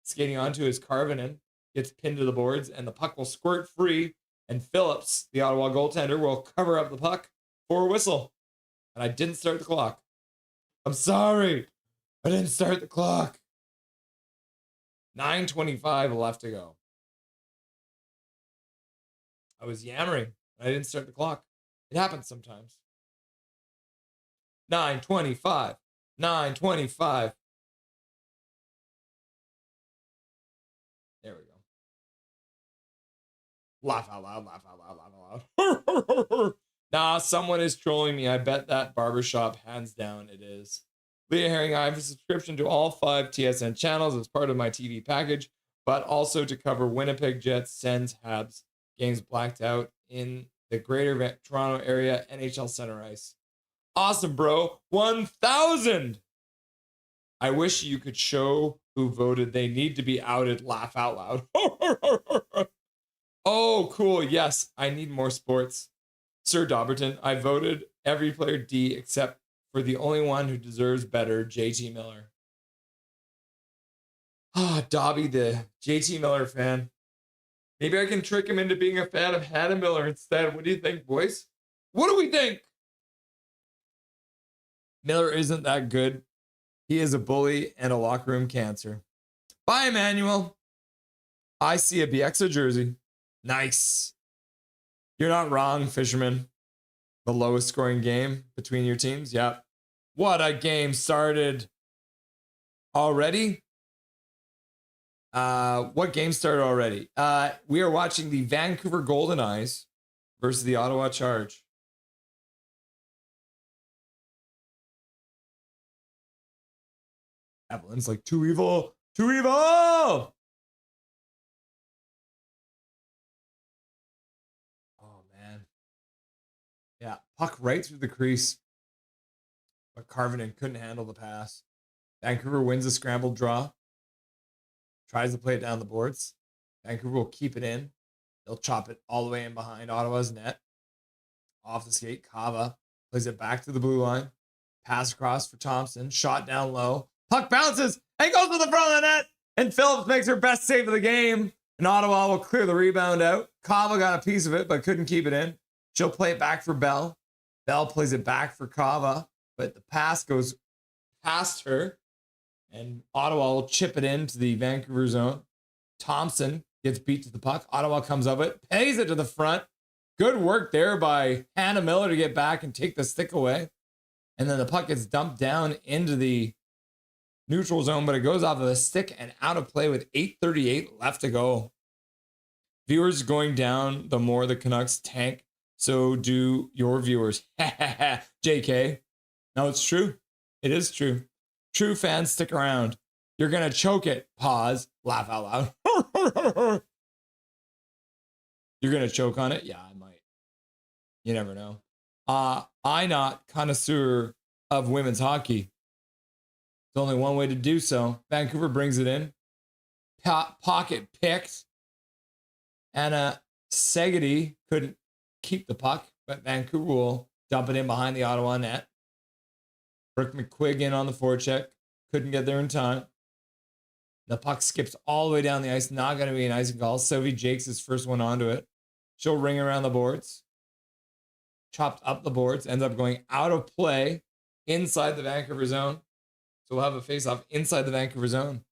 Skating onto his Karvinen, gets pinned to the boards, and the puck will squirt free. And Phillips, the Ottawa goaltender, will cover up the puck for a whistle. And I didn't start the clock. I'm sorry. I didn't start the clock. 9:25 left to go. I was yammering. I didn't start the clock. It happens sometimes. 9:25. 9:25. There we go. Laugh out loud, laugh out loud, laugh out loud. Nah, someone is trolling me. I bet that barbershop, hands down, it is. Leah Herring, I have a subscription to all 5 TSN channels as part of my TV package, but also to cover Winnipeg Jets, Sens, Habs, games blacked out in the greater Toronto area, NHL Center Ice. Awesome, bro. 1,000. I wish you could show who voted. They need to be outed. Laugh out loud. Oh, cool. Yes, I need more sports. Sir Dobberton, I voted every player D except for the only one who deserves better, JT Miller. Ah, Dobby, the JT Miller fan. Maybe I can trick him into being a fan of Hannah Miller instead. What do you think, boys? What do we think? Miller isn't that good. He is a bully and a locker room cancer. Bye, Emmanuel. I see a BXO jersey. Nice. You're not wrong, Fisherman. The lowest scoring game between your teams? Yep. What a game started already. What game started already? We are watching the Vancouver Goldeneyes versus the Ottawa Charge. Evelyn's like, too evil. Too evil! Oh, man. Yeah, puck right through the crease but Carvinen couldn't handle the pass. Vancouver wins a scrambled draw. Tries to play it down the boards. Vancouver will keep it in. They'll chop it all the way in behind Ottawa's net. Off the skate, Kava plays it back to the blue line. Pass across for Thompson. Shot down low. Puck bounces and goes to the front of the net. And Phillips makes her best save of the game. And Ottawa will clear the rebound out. Kava got a piece of it, but couldn't keep it in. She'll play it back for Bell. Bell plays it back for Kava, but the pass goes past her. And Ottawa will chip it into the Vancouver zone. Thompson gets beat to the puck. Ottawa comes up it, pays it to the front. Good work there by Hannah Miller to get back and take the stick away. And then the puck gets dumped down into the neutral zone, but it goes off of the stick and out of play with 8:38 left to go. Viewers going down the more the Canucks tank, so do your viewers. JK. No, it's true. It is true. True fans, stick around. You're going to choke it. Pause. Laugh out loud. You're going to choke on it? Yeah, I might. You never know. I not connoisseur of women's hockey. There's only one way to do so. Vancouver brings it in. Pocket picked. Anna Segedy couldn't keep the puck, but Vancouver will dump it in behind the Ottawa net. Brooke McQuigg in on the forecheck. Couldn't get there in time. The puck skips all the way down the ice. Not going to be an icing call. Sylvie Jakes is first one onto it. She'll ring around the boards. Chopped up the boards. Ends up going out of play inside the Vancouver zone. So we'll have a face-off inside the Vancouver zone.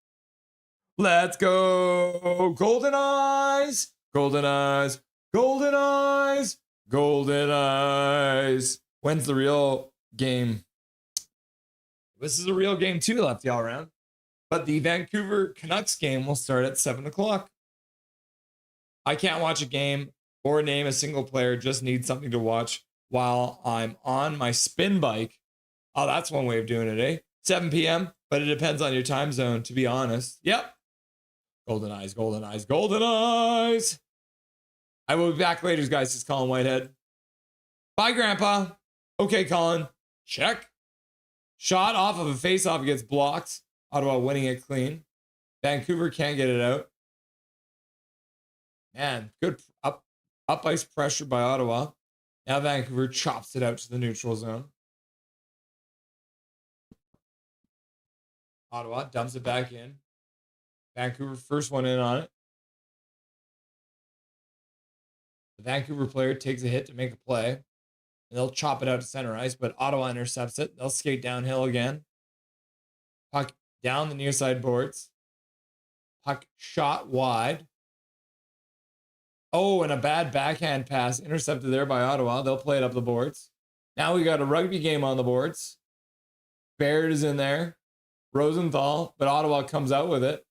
Let's go. Goldeneyes. Goldeneyes. Goldeneyes. Goldeneyes. When's the real game? This is a real game too, left y'all around. But the Vancouver Canucks game will start at 7 o'clock. I can't watch a game or name a single player. Just need something to watch while I'm on my spin bike. Oh, that's one way of doing it, eh? 7 p.m., but it depends on your time zone, to be honest. Yep. Goldeneyes, Goldeneyes, Goldeneyes. I will be back later, guys. It's Colin Whitehead. Bye, Grandpa. Okay, Colin. Check. Shot off of a face-off gets blocked. Ottawa winning it clean. Vancouver can't get it out. Man, good up ice pressure by Ottawa. Now Vancouver chops it out to the neutral zone. Ottawa dumps it back in. Vancouver first one in on it. The Vancouver player takes a hit to make a play. And they'll chop it out to center ice, but Ottawa intercepts it. They'll skate downhill again. Puck down the near side boards. Puck shot wide. Oh, and a bad backhand pass intercepted there by Ottawa. They'll play it up the boards. Now we got a rugby game on the boards. Baird is in there. Rosenthal, but Ottawa comes out with it.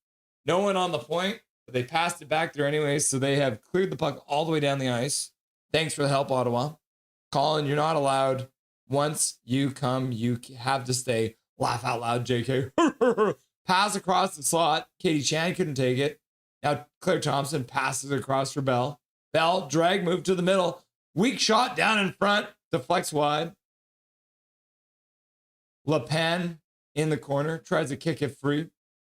No one on the point, but they passed it back there anyways, so they have cleared the puck all the way down the ice. Thanks for the help, Ottawa. Colin, you're not allowed. Once you come, you have to stay. Laugh out loud, JK. Pass across the slot. Katie Chan couldn't take it. Now Claire Thompson passes across for Bell. Bell, drag move to the middle. Weak shot down in front. Deflects wide. Le Pen in the corner. Tries to kick it free.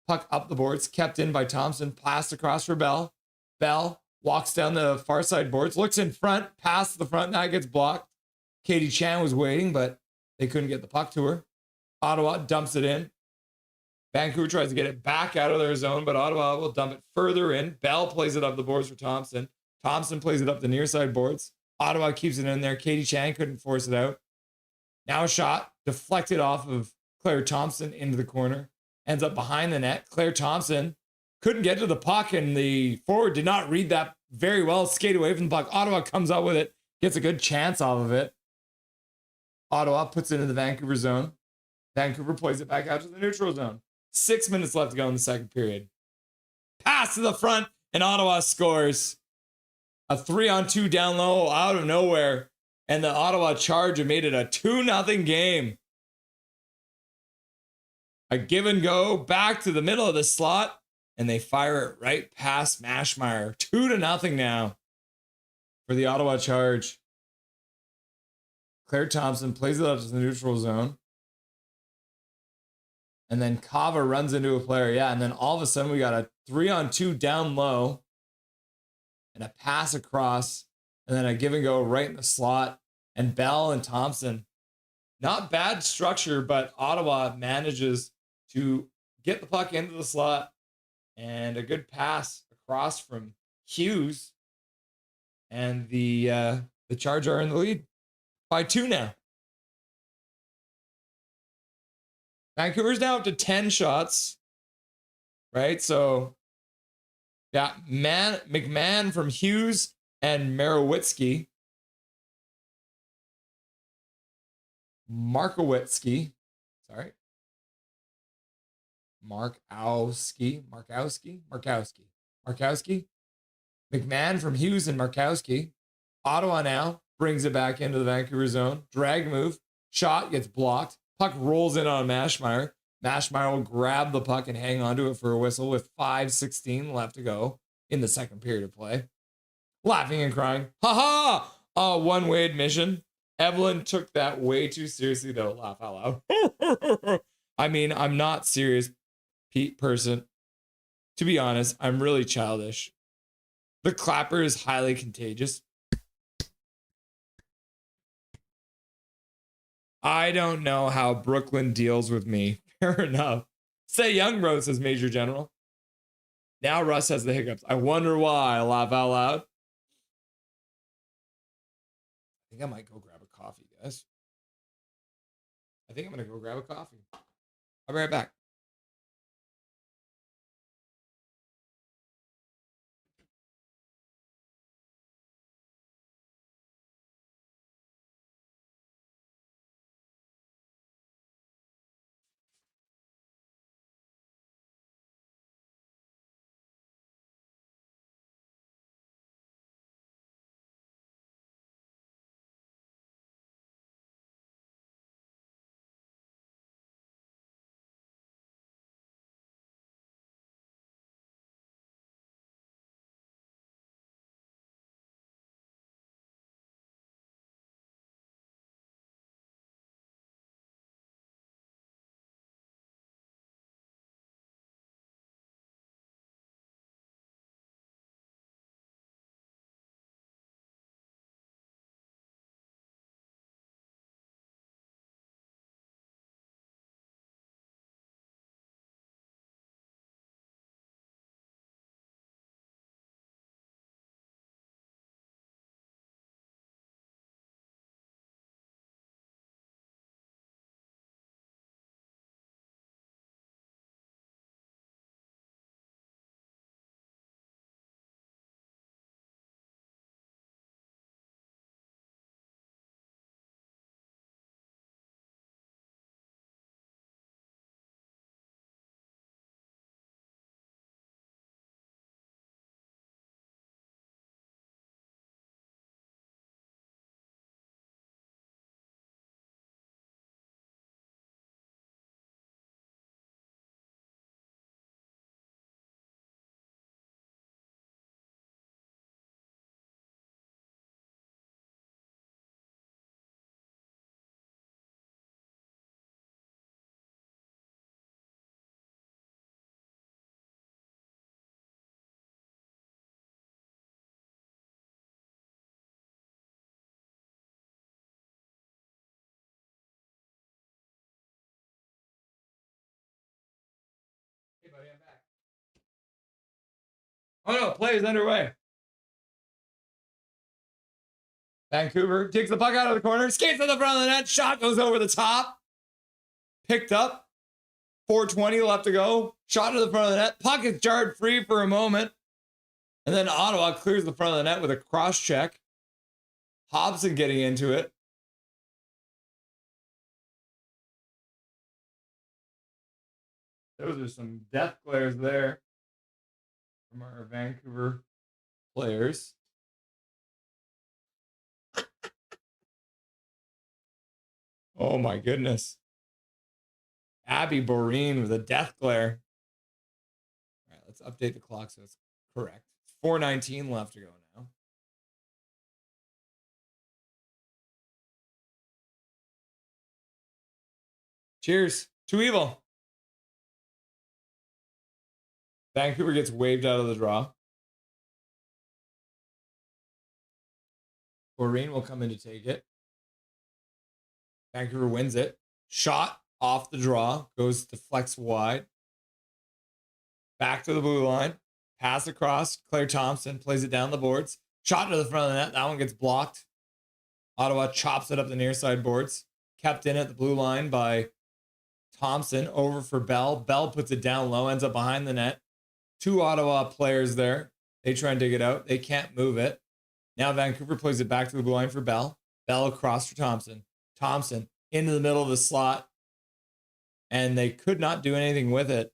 Puck up the boards. Kept in by Thompson. Passed across for Bell. Bell walks down the far side boards. Looks in front. Pass to the front. Now gets blocked. Katie Chan was waiting, but they couldn't get the puck to her. Ottawa dumps it in. Vancouver tries to get it back out of their zone, but Ottawa will dump it further in. Bell plays it up the boards for Thompson. Thompson plays it up the near side boards. Ottawa keeps it in there. Katie Chan couldn't force it out. Now a shot deflected off of Claire Thompson into the corner. Ends up behind the net. Claire Thompson couldn't get to the puck, and the forward did not read that very well. Skate away from the puck. Ottawa comes out with it. Gets a good chance off of it. Ottawa puts it into the Vancouver zone. Vancouver plays it back out to the neutral zone. 6 minutes left to go in the second period. Pass to the front, and Ottawa scores. A 3-on-2 down low out of nowhere. And the Ottawa Charge have made it a 2-0 game. A give and go back to the middle of the slot, and they fire it right past Mashmeyer. 2-0 now for the Ottawa Charge. Claire Thompson plays it up to the neutral zone. And then Kava runs into a player. Yeah, and then all of a sudden we got a 3-on-2 down low and a pass across and then a give and go right in the slot. And Bell and Thompson, not bad structure, but Ottawa manages to get the puck into the slot and a good pass across from Hughes. And the Charge are in the lead by 2 now. Vancouver's now up to 10 shots, right? So, yeah, McMahon from Hughes and Markowski. Markowski. McMahon from Hughes and Markowski. Ottawa now brings it back into the Vancouver zone. Drag move. Shot gets blocked. Puck rolls in on Mashmeyer. Mashmeyer will grab the puck and hang onto it for a whistle with 5:16 left to go in the second period of play. Laughing and crying. Ha ha! One-way admission. Evelyn took that way too seriously, though. Laugh out loud. I mean, I'm not serious, Pete person. To be honest, I'm really childish. The clapper is highly contagious. I don't know how Brooklyn deals with me. Fair enough. Say young, bro, says Major General. Now Russ has the hiccups. I wonder why. Laugh out loud. I think I might go grab a coffee, guys. I think I'm going to go grab a coffee. I'll be right back. Hey, buddy, I'm back. Oh no, play is underway. Vancouver takes the puck out of the corner, skates to the front of the net, shot goes over the top. Picked up. 4:20 left to go. Shot to the front of the net. Puck is jarred free for a moment. And then Ottawa clears the front of the net with a cross check. Hobson getting into it. Those are some death glares there from our Vancouver players. Oh my goodness. Abby Boreen with a death glare. All right, let's update the clock so it's correct. 4:19 left to go now. Cheers. Too evil. Vancouver gets waved out of the draw. Corrine will come in to take it. Vancouver wins it. Shot off the draw. Goes deflects wide. Back to the blue line. Pass across. Claire Thompson plays it down the boards. Shot to the front of the net. That one gets blocked. Ottawa chops it up the near side boards. Kept in at the blue line by Thompson. Over for Bell. Bell puts it down low. Ends up behind the net. 2 Ottawa players there. They try and dig it out. They can't move it. Now Vancouver plays it back to the blue line for Bell. Bell across for Thompson. Thompson into the middle of the slot. And they could not do anything with it.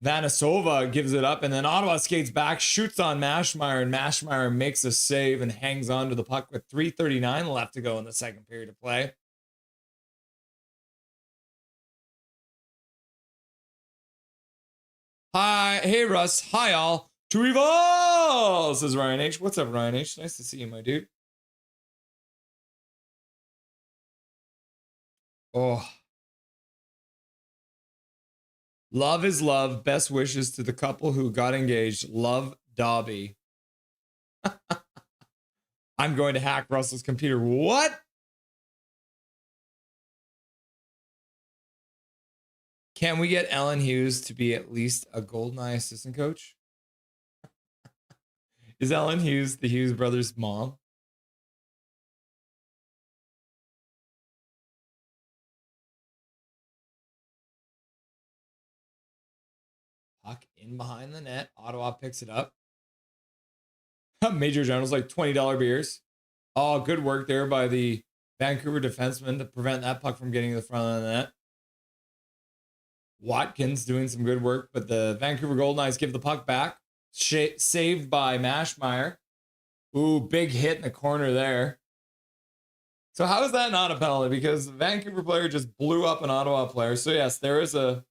Vanasova gives it up, and then Ottawa skates back, shoots on Mashmeyer, and Mashmeyer makes a save and hangs on to the puck with 3:39 left to go in the second period of play. Hi, hey Russ, hi all. To evolve, says Ryan H. What's up, Ryan H? Nice to see you, my dude. Oh. Love is love. Best wishes to the couple who got engaged. Love, Dobby. I'm going to hack Russell's computer. What? Can we get Ellen Hughes to be at least a Goldeneye assistant coach? Is Ellen Hughes the Hughes brothers' mom? Puck in behind the net. Ottawa picks it up. Major General's like $20 beers. Oh, good work there by the Vancouver defenseman to prevent that puck from getting to the front of the net. Watkins doing some good work, but the Vancouver Goldeneyes give the puck back. Saved by Mashmeyer. Ooh, big hit in the corner there. So how is that not a penalty? Because the Vancouver player just blew up an Ottawa player. So yes, there is a...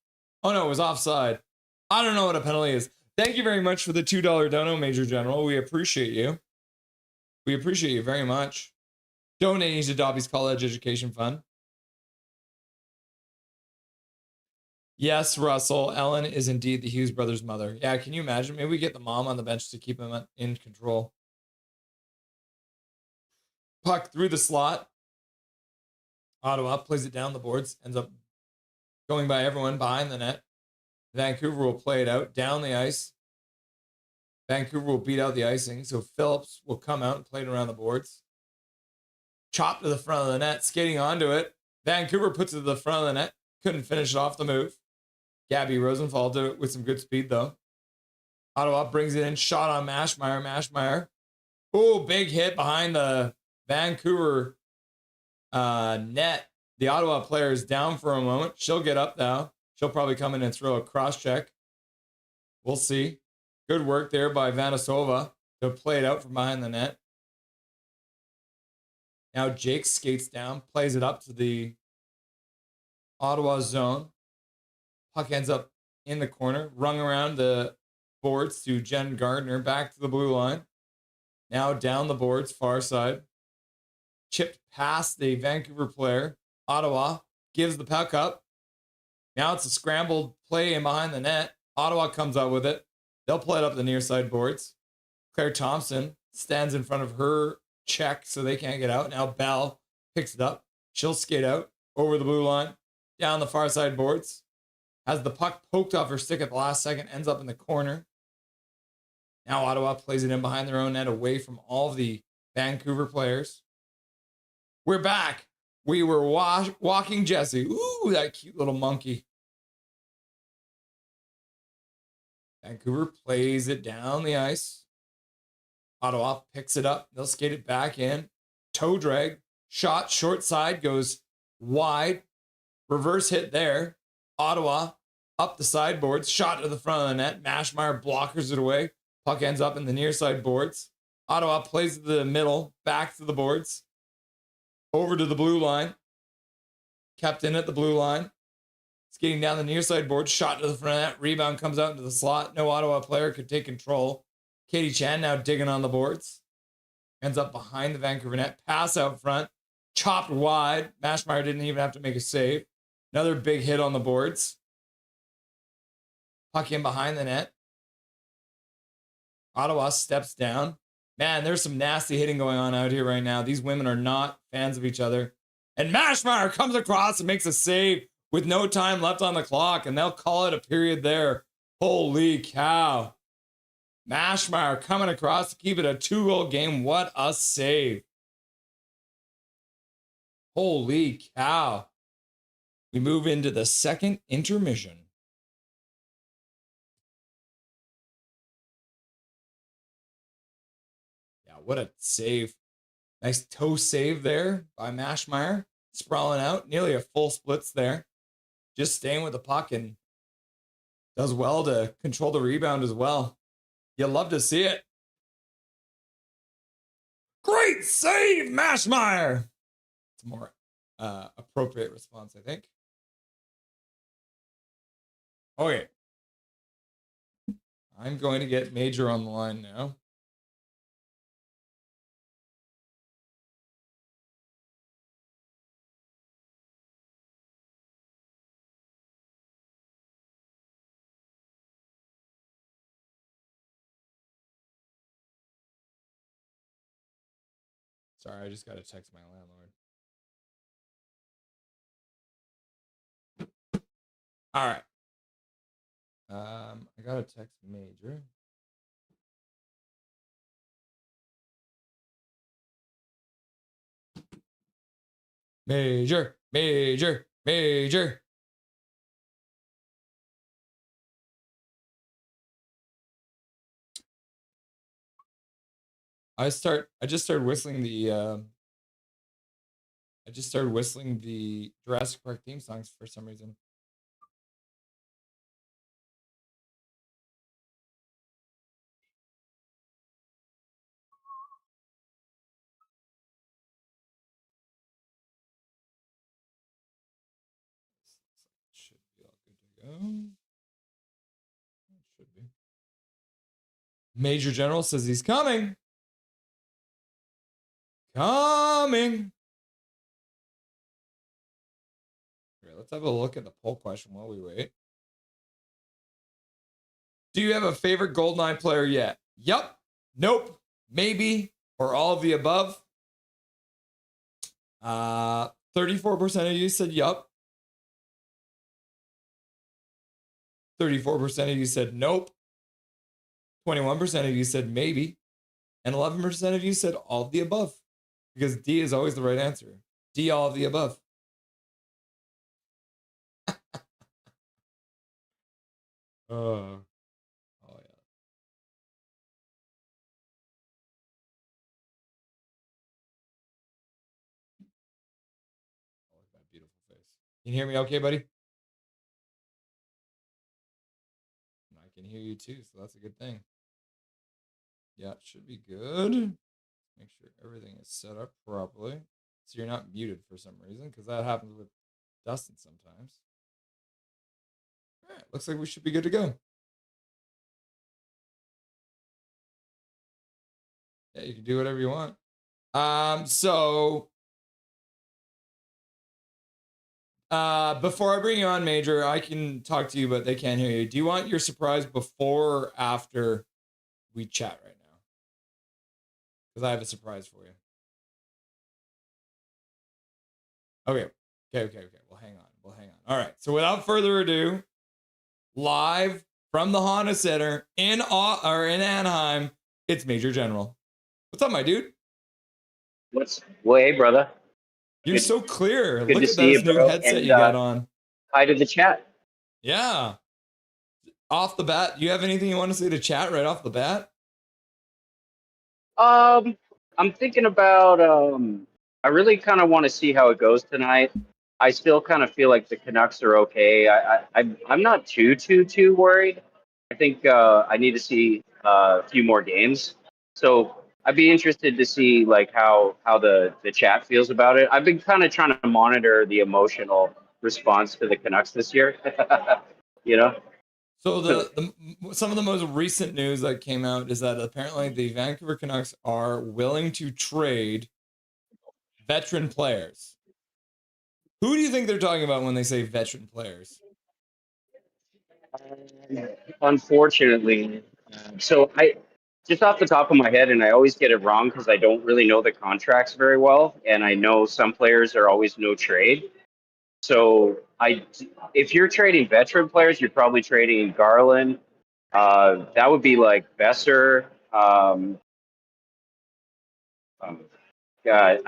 Oh no, it was offside. I don't know what a penalty is. Thank you very much for the $2 dono, Major General. We appreciate you. We appreciate you very much. Donating to Dobby's College Education Fund. Yes, Russell. Ellen is indeed the Hughes brothers' mother. Yeah, can you imagine? Maybe we get the mom on the bench to keep him in control. Puck through the slot. Ottawa plays it down the boards. Ends up going by everyone behind the net. Vancouver will play it out down the ice. Vancouver will beat out the icing. So Phillips will come out and play it around the boards. Chop to the front of the net. Skating onto it. Vancouver puts it to the front of the net. Couldn't finish it off the move. Gabby Rosenthal did it with some good speed, though. Ottawa brings it in. Shot on Mashmeyer. Mashmeyer. Oh, big hit behind the Vancouver net. The Ottawa player is down for a moment. She'll get up now. She'll probably come in and throw a cross check. We'll see. Good work there by Vanasova to play it out from behind the net. Now Jake skates down, plays it up to the Ottawa zone. Puck ends up in the corner, rung around the boards to Jen Gardner, back to the blue line. Now down the boards, far side. Chipped past the Vancouver player. Ottawa gives the puck up. Now it's a scrambled play in behind the net. Ottawa comes out with it. They'll play it up the near side boards. Claire Thompson stands in front of her check so they can't get out. Now Bell picks it up. She'll skate out over the blue line, down the far side boards. Has the puck poked off her stick at the last second, ends up in the corner. Now Ottawa plays it in behind their own net, away from all of the Vancouver players. We're back. We were walking Jesse. Ooh, that cute little monkey. Vancouver plays it down the ice. Ottawa picks it up. They'll skate it back in. Toe drag. Shot short side goes wide. Reverse hit there. Ottawa up the sideboards. Shot to the front of the net. Mashmeyer blockers it away. Puck ends up in the near side boards. Ottawa plays to the middle. Back to the boards. Over to the blue line. Kept in at the blue line. Skating down the near side board. Shot to the front of that. Rebound comes out into the slot. No Ottawa player could take control. Katie Chan now digging on the boards. Ends up behind the Vancouver net. Pass out front. Chopped wide. Mashmeyer didn't even have to make a save. Another big hit on the boards. Puck in behind the net. Ottawa steps down. Man, there's some nasty hitting going on out here right now. These women are not fans of each other. And Mashmeyer comes across and makes a save with no time left on the clock, and they'll call it a period there. Holy cow. Mashmeyer coming across to keep it a 2-goal game. What a save. Holy cow. We move into the second intermission. Yeah, what a save. Nice toe save there by Mashmeyer. Sprawling out. Nearly a full splits there. Just staying with the puck and does well to control the rebound as well. You love to see it. Great save, Mashmeyer. It's a more appropriate response, I think. Okay. I'm going to get Major on the line now. Sorry, I just got to text my landlord. All right. I got to text Major. Major, Major, Major. I just started whistling the Jurassic Park theme songs for some reason. Should be all good to go. Should be. Major General says he's coming. Coming. Okay, let's have a look at the poll question while we wait. Do you have a favorite Goldeneye player yet? Yup. Nope. Maybe. Or all of the above. 34% of you said yup. 34% of you said nope. 21% of you said maybe. And 11% of you said all of the above. Because D is always the right answer. D, all of the above. Oh yeah. I like that beautiful face. Can you hear me okay, buddy? I can hear you too, so that's a good thing. Yeah, it should be good. Make sure everything is set up properly. So you're not muted for some reason, because that happens with Dustin sometimes. All right, looks like we should be good to go. Yeah, you can do whatever you want. Before I bring you on, Major, I can talk to you, but they can't hear you. Do you want your surprise before or after we chat right now? Because I have a surprise for you. Okay. We'll hang on. All right. So without further ado, live from the Honda Center in Anaheim, it's Major General. What's up, my dude? Well, hey, brother. You're so clear. Good Look to at see this you, new bro. headset And, you got on. Hi to the chat. Yeah. Off the bat, do you have anything you want to say to chat right off the bat? I'm thinking about. I really kind of want to see how it goes tonight. I still kind of feel like the Canucks are okay. I'm not too worried. I think I need to see a few more games. So I'd be interested to see like how the chat feels about it. I've been kind of trying to monitor the emotional response to the Canucks this year. You know. So some of the most recent news that came out is that apparently the Vancouver Canucks are willing to trade veteran players. Who do you think they're talking about when they say veteran players? Unfortunately, so I just off the top of my head, and I always get it wrong because I don't really know the contracts very well, and I know some players are always no trade. So if you're trading veteran players, you're probably trading Garland. That would be like Besser. I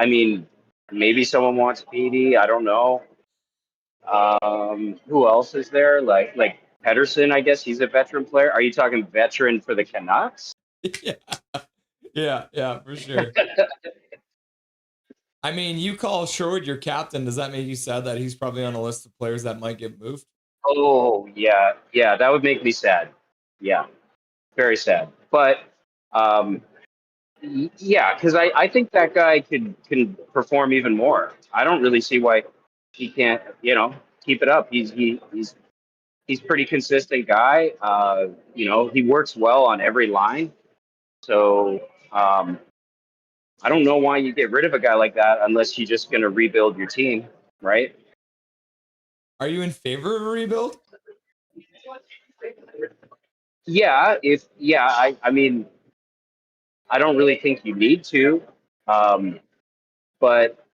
mean, maybe someone wants PD. I don't know. Who else is there? Like Pedersen, I guess he's a veteran player. Are you talking veteran for the Canucks? Yeah, for sure. I mean, you call Sherwood your captain. Does that make you sad that he's probably on a list of players that might get moved? Oh, yeah, that would make me sad. Yeah, very sad. But yeah, because I think that guy can perform even more. I don't really see why he can't, keep it up. He's pretty consistent guy. He works well on every line. So I don't know why you get rid of a guy like that unless you're just going to rebuild your team, right? Are you in favor of a rebuild? Yeah, I mean, I don't really think you need to, but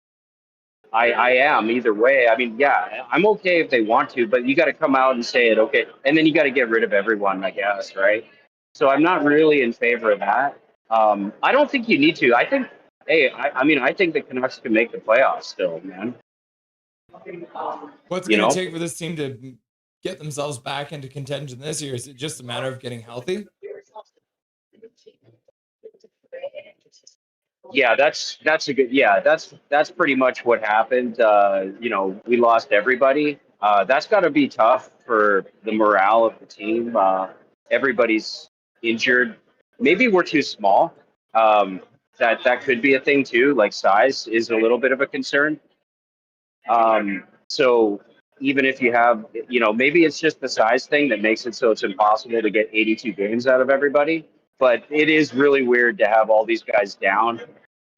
I am either way. I mean, yeah, I'm okay if they want to, but you got to come out and say it, okay, and then you got to get rid of everyone, I guess, right? So I'm not really in favor of that. I don't think you need to. I think, I think the Canucks can make the playoffs still, man. What's it going to take for this team to get themselves back into contention this year? Is it just a matter of getting healthy? Yeah, that's a good. Yeah, that's pretty much what happened. We lost everybody. That's got to be tough for the morale of the team. Everybody's injured. Maybe we're too small. That could be a thing too. Like size is a little bit of a concern. So even if you have, maybe it's just the size thing that makes it so it's impossible to get 82 games out of everybody. But it is really weird to have all these guys down.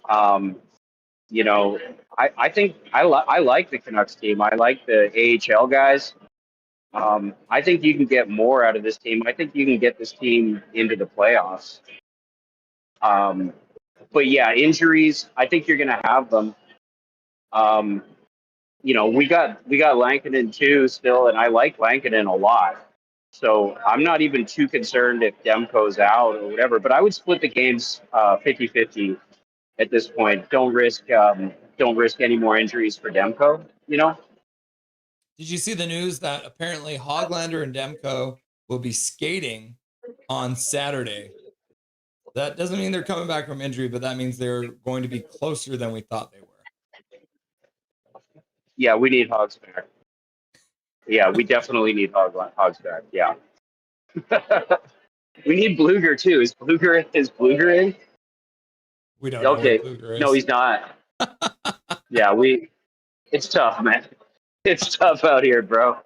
I think I like the Canucks team. I like the AHL guys. I think you can get more out of this team. I think you can get this team into the playoffs. But yeah, injuries, I think you're going to have them. We got Lankinen too still, and I like Lankinen a lot. So I'm not even too concerned if Demko's out or whatever, but I would split the games 50-50 at this point. Don't risk any more injuries for Demko, Did you see the news that apparently Hoglander and Demko will be skating on Saturday? That doesn't mean they're coming back from injury, but that means they're going to be closer than we thought they were. Yeah, we need Hogs back. Yeah, we definitely need Hogs back. Yeah. We need Bluger too. Is Bluger in? We don't know what Bluger is. No, he's not. Yeah, it's tough, man. It's tough out here, bro.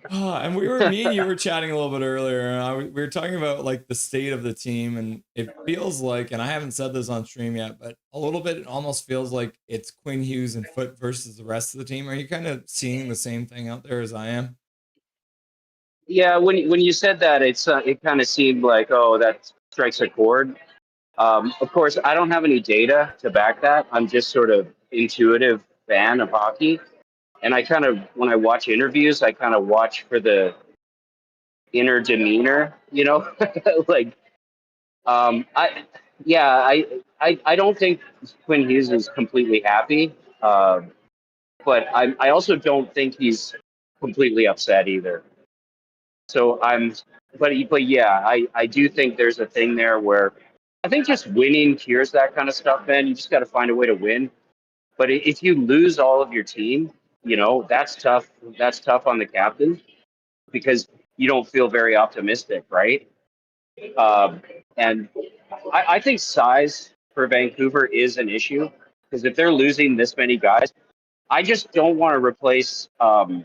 And me and you were chatting a little bit earlier, and we were talking about like the state of the team, and it feels like, and I haven't said this on stream yet, but a little bit, it almost feels like it's Quinn Hughes and Foote versus the rest of the team. Are you kind of seeing the same thing out there as I am? Yeah, when you said that, it kind of seemed like, oh, that strikes a chord. Of course, I don't have any data to back that. I'm just sort of intuitive fan of hockey. And I kind of, when I watch interviews, I kind of watch for the inner demeanor, like, I don't think Quinn Hughes is completely happy. But I also don't think he's completely upset either. So but yeah, I do think there's a thing there where I think just winning cures that kind of stuff, man. You just got to find a way to win. But if you lose all of your team, that's tough. That's tough on the captain because you don't feel very optimistic, right? And I think size for Vancouver is an issue because if they're losing this many guys, I just don't want to replace. I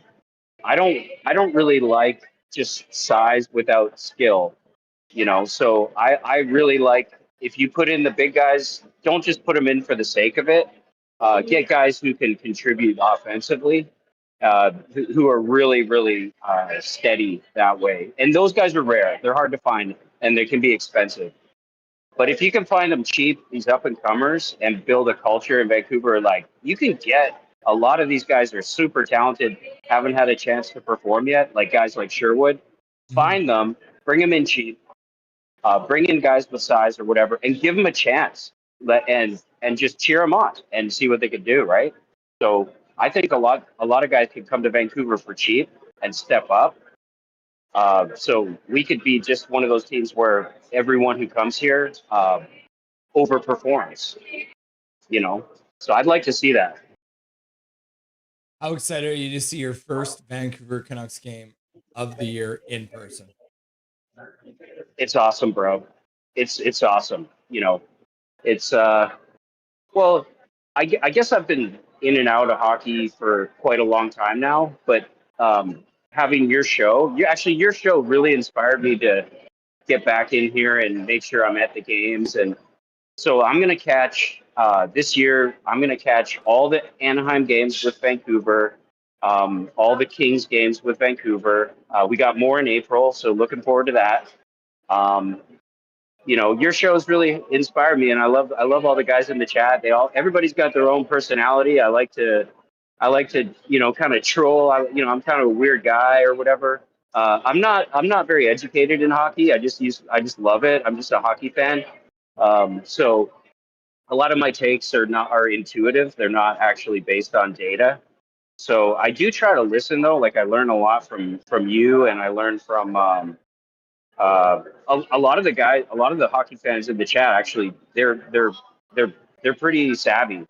don't really like just size without skill, So I really like if you put in the big guys, don't just put them in for the sake of it. Get guys who can contribute offensively. who are really, really steady that way. And those guys are rare. They're hard to find, and they can be expensive. But if you can find them cheap, these up and comers, and build a culture in Vancouver, like you can get a lot of these guys are super talented, haven't had a chance to perform yet, like guys like Sherwood. Find them, bring them in cheap, bring in guys with size or whatever, and give them a chance. And just cheer them on and see what they can do, right? So I think a lot of guys can come to Vancouver for cheap and step up. So we could be just one of those teams where everyone who comes here overperforms, you know? So I'd like to see that. How excited are you to see your first Vancouver Canucks game of the year in person? It's awesome, bro. It's awesome. You know, it's well, I guess I've been in and out of hockey for quite a long time now, but having your show, your show really inspired me to get back in here and make sure I'm at the games. And so I'm going to catch this year, I'm going to catch all the Anaheim games with Vancouver, all the Kings games with Vancouver. We got more in April, so looking forward to that. You know, your shows really inspired me, and I love all the guys in the chat. Everybody's got their own personality. I like to, you know, kind of troll. I'm kind of a weird guy or whatever. I'm not very educated in hockey. I just love it. I'm just a hockey fan. So a lot of my takes are intuitive. They're not actually based on data. So I do try to listen though. Like I learn a lot from you, and I learn from a lot of the guys, a lot of the hockey fans in the chat. Actually, they're pretty savvy.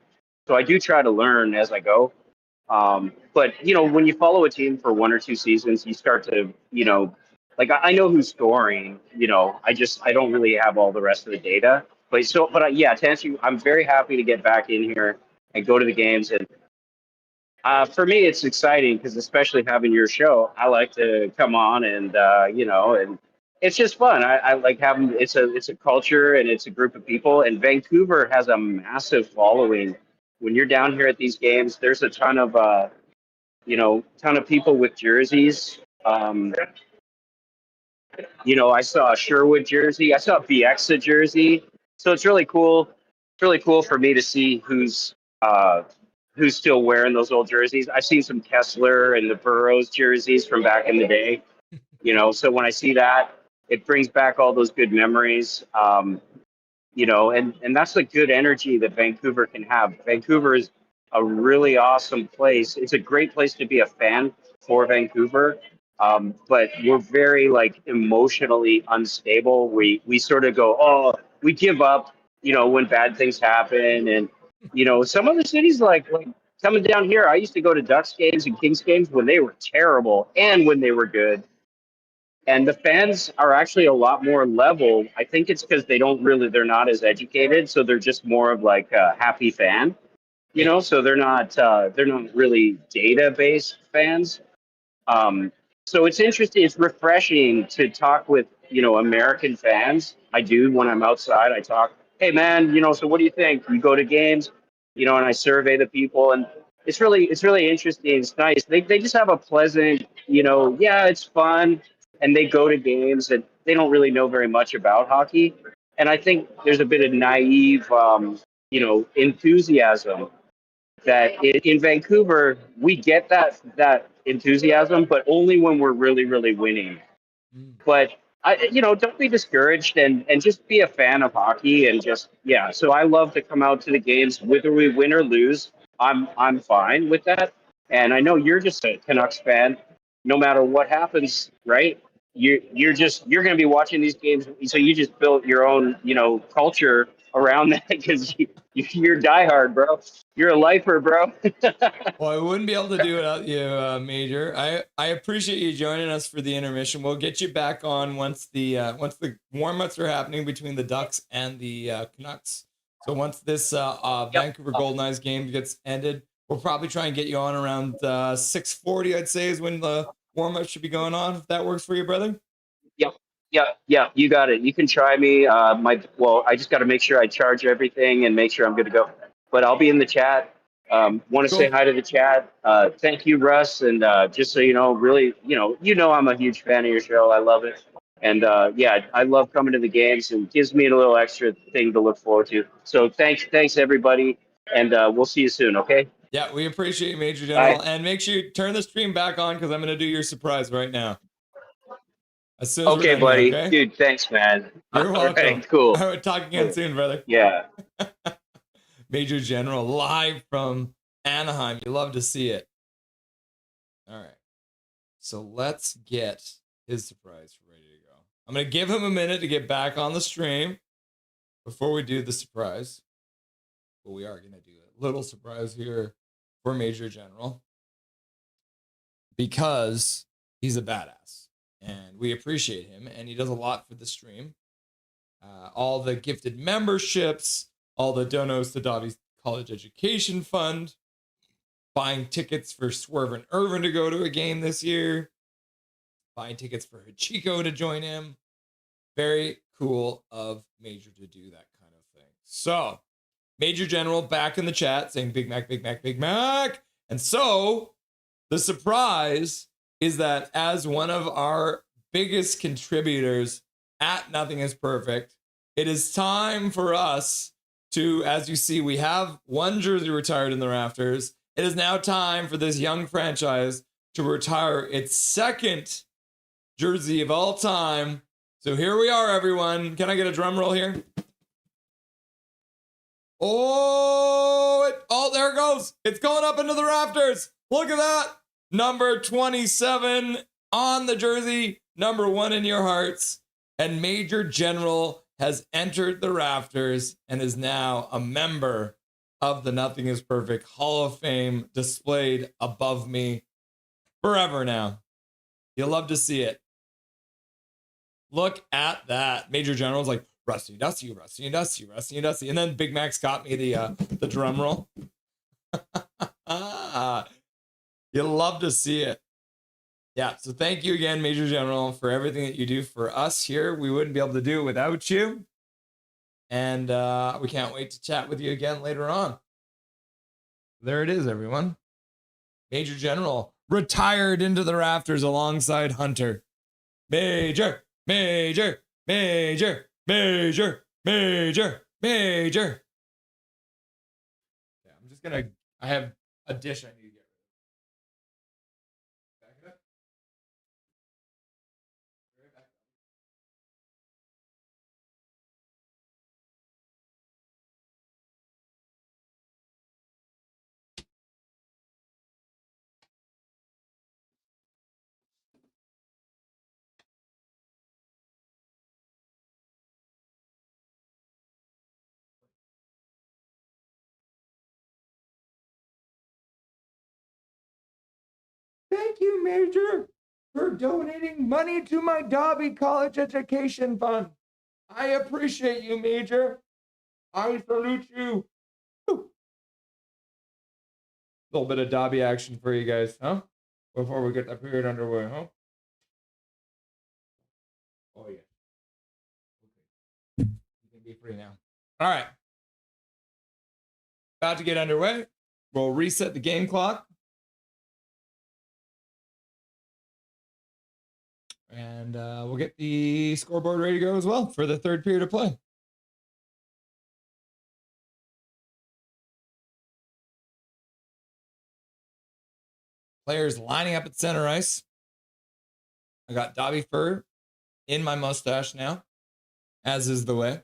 So I do try to learn as I go. But you know, when you follow a team for 1 or 2 seasons, you start to, you know, like I know who's scoring. You know, I don't really have all the rest of the data. But yeah, to answer you, I'm very happy to get back in here and go to the games. And for me, it's exciting because especially having your show, I like to come on and you know, and it's just fun. I like having it's a culture and it's a group of people. And Vancouver has a massive following. When you're down here at these games, there's a ton of people with jerseys. You know, I saw a Sherwood jersey. I saw a BXA jersey. So it's really cool. It's really cool for me to see who's still wearing those old jerseys. I've seen some Kessler and the Burroughs jerseys from back in the day. You know, so when I see that, it brings back all those good memories. You know, and that's the good energy that Vancouver can have. Vancouver is a really awesome place. It's a great place to be a fan for Vancouver. But we're very like emotionally unstable. We sort of go, oh, we give up, you know, when bad things happen. And, you know, some other cities like coming down here, I used to go to Ducks games and Kings games when they were terrible and when they were good. And the fans are actually a lot more level. I think it's because they're not as educated. So they're just more of like a happy fan, you know, so they're not really data-based fans. So it's interesting. It's refreshing to talk with, you know, American fans. I do when I'm outside. I talk, hey man, you know, so what do you think? You go to games, you know, and I survey the people, and it's really interesting. It's nice. They just have a pleasant, you know, yeah, it's fun, and they go to games and they don't really know very much about hockey. And I think there's a bit of naive, you know, enthusiasm that in Vancouver we get that enthusiasm, but only when we're really, really winning. But you know, don't be discouraged and just be a fan of hockey and just, yeah. So I love to come out to the games, whether we win or lose. I'm fine with that. And I know you're just a Canucks fan. No matter what happens, right? You're going to be watching these games. So you just built your own, you know, culture around that because you're diehard, bro. You're a lifer, bro. Well, I wouldn't be able to do it without you, Major. I appreciate you joining us for the intermission. We'll get you back on once the warm-ups are happening between the Ducks and the Canucks. So once this Vancouver Goldeneyes game gets ended, we'll probably try and get you on around 6:40, I'd say, is when the warm-up should be going on, if that works for you, brother. Yeah, you got it. You can try me. I just got to make sure I charge everything and make sure I'm good to go. But I'll be in the chat, Want to say hi to the chat. Thank you, Russ. And just so you know, really, I'm a huge fan of your show. I love it. And yeah, I love coming to the games and gives me a little extra thing to look forward to. So thanks everybody. And we'll see you soon. Okay. Yeah, we appreciate you, Major General. Bye. And make sure you turn the stream back on because I'm going to do your surprise right now. As soon as Okay, we're done buddy. here, okay? Dude, thanks, man. You're welcome. All right, cool. All right, talk again soon, brother. Yeah. Major General live from Anaheim. You love to see it. All right. So let's get his surprise ready to go. I'm going to give him a minute to get back on the stream before we do the surprise. But we are going to do a little surprise here for Major General because he's a badass and we appreciate him and he does a lot for the stream. All the gifted memberships, all the donos to Dobby's College Education Fund, buying tickets for Swerve and Irvin to go to a game this year, buying tickets for Hachiko to join him. Very cool of Major to do that kind of thing. So, Major General back in the chat saying Big Mac, Big Mac, Big Mac. And so, the surprise is that as one of our biggest contributors at Nothing is Perfect, it is time for us to, as you see, we have one jersey retired in the rafters. It is now time for this young franchise to retire its second jersey of all time. So here we are, everyone. Can I get a drum roll here? Oh, there it goes. It's going up into the rafters. Look at that. Number 27 on the jersey, number 1 in your hearts. And Major General has entered the rafters and is now a member of the Nothing is Perfect Hall of Fame, displayed above me forever now. You'll love to see it. Look at that. Major General's like, Rusty, Dusty, Rusty, Dusty, Rusty, Dusty. And then Big Mac's got me the drum roll. You'll love to see it. Yeah, so thank you again, Major General, for everything that you do for us here. We wouldn't be able to do it without you. And we can't wait to chat with you again later on. There it is, everyone. Major General retired into the rafters alongside Hunter. Major, Major, Major, Major, Major, Major. Yeah, I'm just going to, I have a dish I need to get. Thank you, Major, for donating money to my Dobby College Education Fund. I appreciate you, Major. I salute you. Woo. Little bit of Dobby action for you guys, huh? Before we get the period underway, huh? Oh, yeah. Okay. You can be free now. All right. About to get underway. We'll reset the game clock. And we'll get the scoreboard ready to go as well for the third period of play. Players lining up at center ice. I got Dobby fur in my mustache now, as is the way.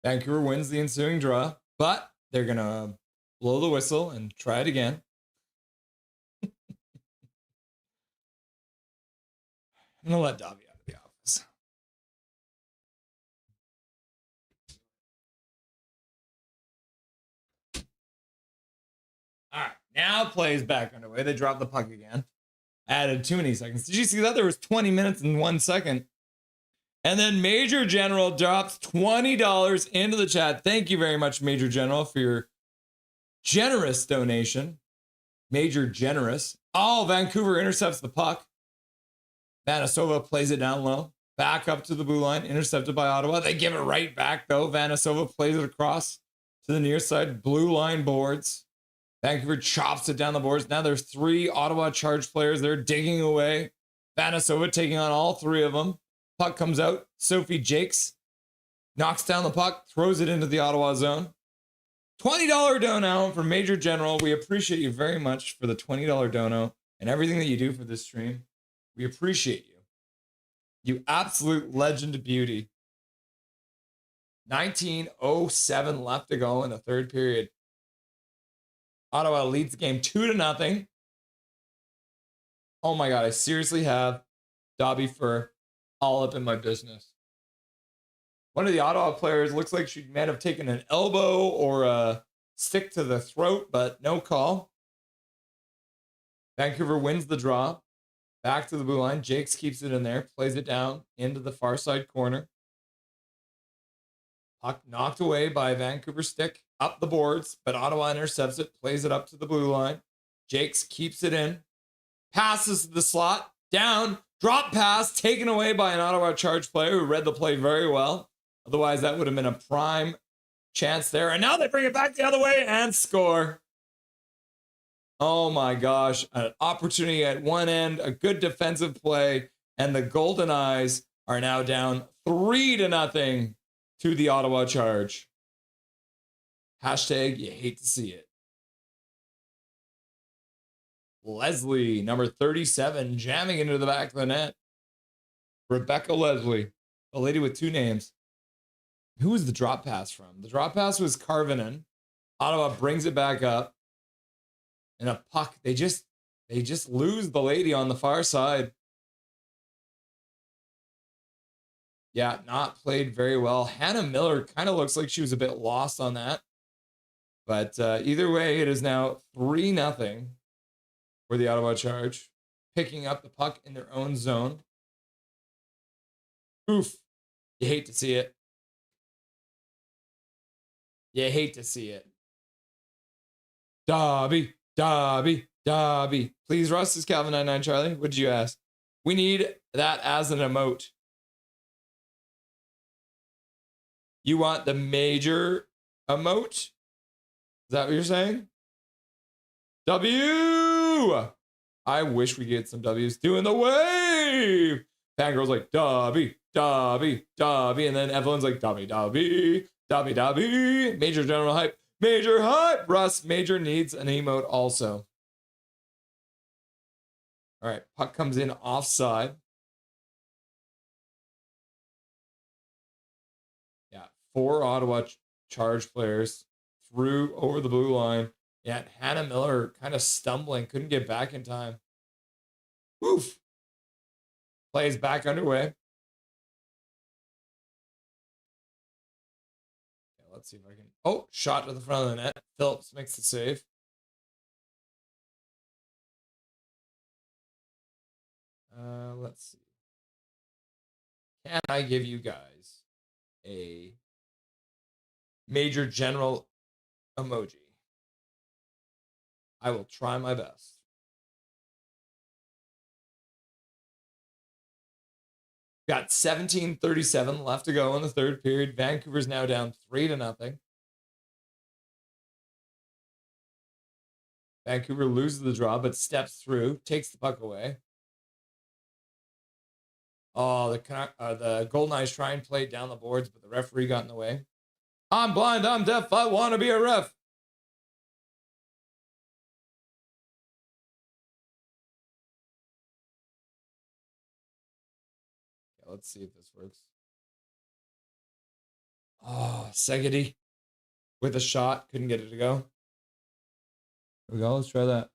Vancouver wins the ensuing draw, but they're going to blow the whistle and try it again. I'm going to let Dobby out of the office. All right, now play is back underway. They dropped the puck again. Added too many seconds. Did you see that? There was 20 minutes and 1 second. And then Major General drops $20 into the chat. Thank you very much, Major General, for your generous donation. Major generous. Oh, Vancouver intercepts the puck. Vanasova plays it down low. Back up to the blue line. Intercepted by Ottawa. They give it right back, though. Vanasova plays it across to the near side. Blue line boards. Vancouver chops it down the boards. Now there's 3 Ottawa Charge players. They're digging away. Vanasova taking on all 3 of them. Puck comes out. Sophie Jakes knocks down the puck, throws it into the Ottawa zone. $20 dono for Major General. We appreciate you very much for the $20 dono and everything that you do for this stream. We appreciate you. You absolute legend of beauty. 19:07 left to go in the third period. Ottawa leads the game 2-0. Oh my God, I seriously have Dobby Fur all up in my business. One of the Ottawa players looks like she might have taken an elbow or a stick to the throat, but no call. Vancouver wins the draw. Back to the blue line. Jakes keeps it in there, plays it down into the far side corner. Puck knocked away by Vancouver stick up the boards, but Ottawa intercepts it, plays it up to the blue line. Jakes keeps it in, passes the slot, down, drop pass, taken away by an Ottawa Charge player who read the play very well. Otherwise, that would have been a prime chance there. And now they bring it back the other way and score. Oh my gosh, an opportunity at one end, a good defensive play, and the Goldeneyes are now down 3-0 to the Ottawa Charge. Hashtag you hate to see it. Leslie, number 37, jamming into the back of the net. Rebecca Leslie, a lady with 2 names. Who was the drop pass from? The drop pass was Karvinen. Ottawa brings it back up. And a puck, they just lose the lady on the far side. Yeah, not played very well. Hannah Miller kind of looks like she was a bit lost on that. But either way, it is now 3-0 for the Ottawa Charge, picking up the puck in their own zone. Oof. You hate to see it. You hate to see it. Dobby. Please, Russ, is Calvin99 Charlie. What did you ask? We need that as an emote. You want the major emote? Is that what you're saying? W! I wish we could get some W's. Doing the wave! Fangirl's like, Dobby. And then Evelyn's like, Dobby. Major General hype. Major hype. Russ, Major needs an emote also. All right, puck comes in offside. Yeah, 4 Ottawa Charge players through over the blue line. Yeah, Hannah Miller kind of stumbling, couldn't get back in time. Oof. Play is back underway. Okay, let's see if I can. Oh, shot to the front of the net. Phillips makes the save. Let's see. Can I give you guys a Major General emoji? I will try my best. Got 17:37 left to go in the third period. Vancouver's now down 3-0. Vancouver loses the draw, but steps through, takes the puck away. Oh, the Goldeneyes try and play it down the boards, but the referee got in the way. I'm blind, I'm deaf, I want to be a ref. Okay, let's see if this works. Oh, Segedy with a shot, couldn't get it to go. Here we go, let's try that.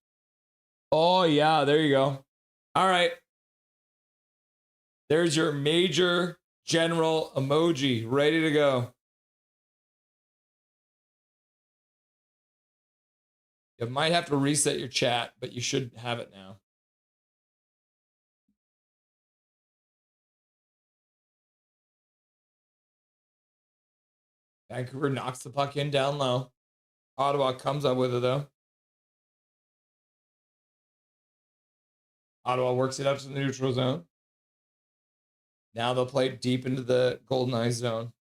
Oh, yeah, there you go. All right. There's your Major General emoji ready to go. You might have to reset your chat, but you should have it now. Vancouver knocks the puck in down low. Ottawa comes up with it, though. Ottawa works it up to the neutral zone. Now they'll play deep into the Goldeneyes zone.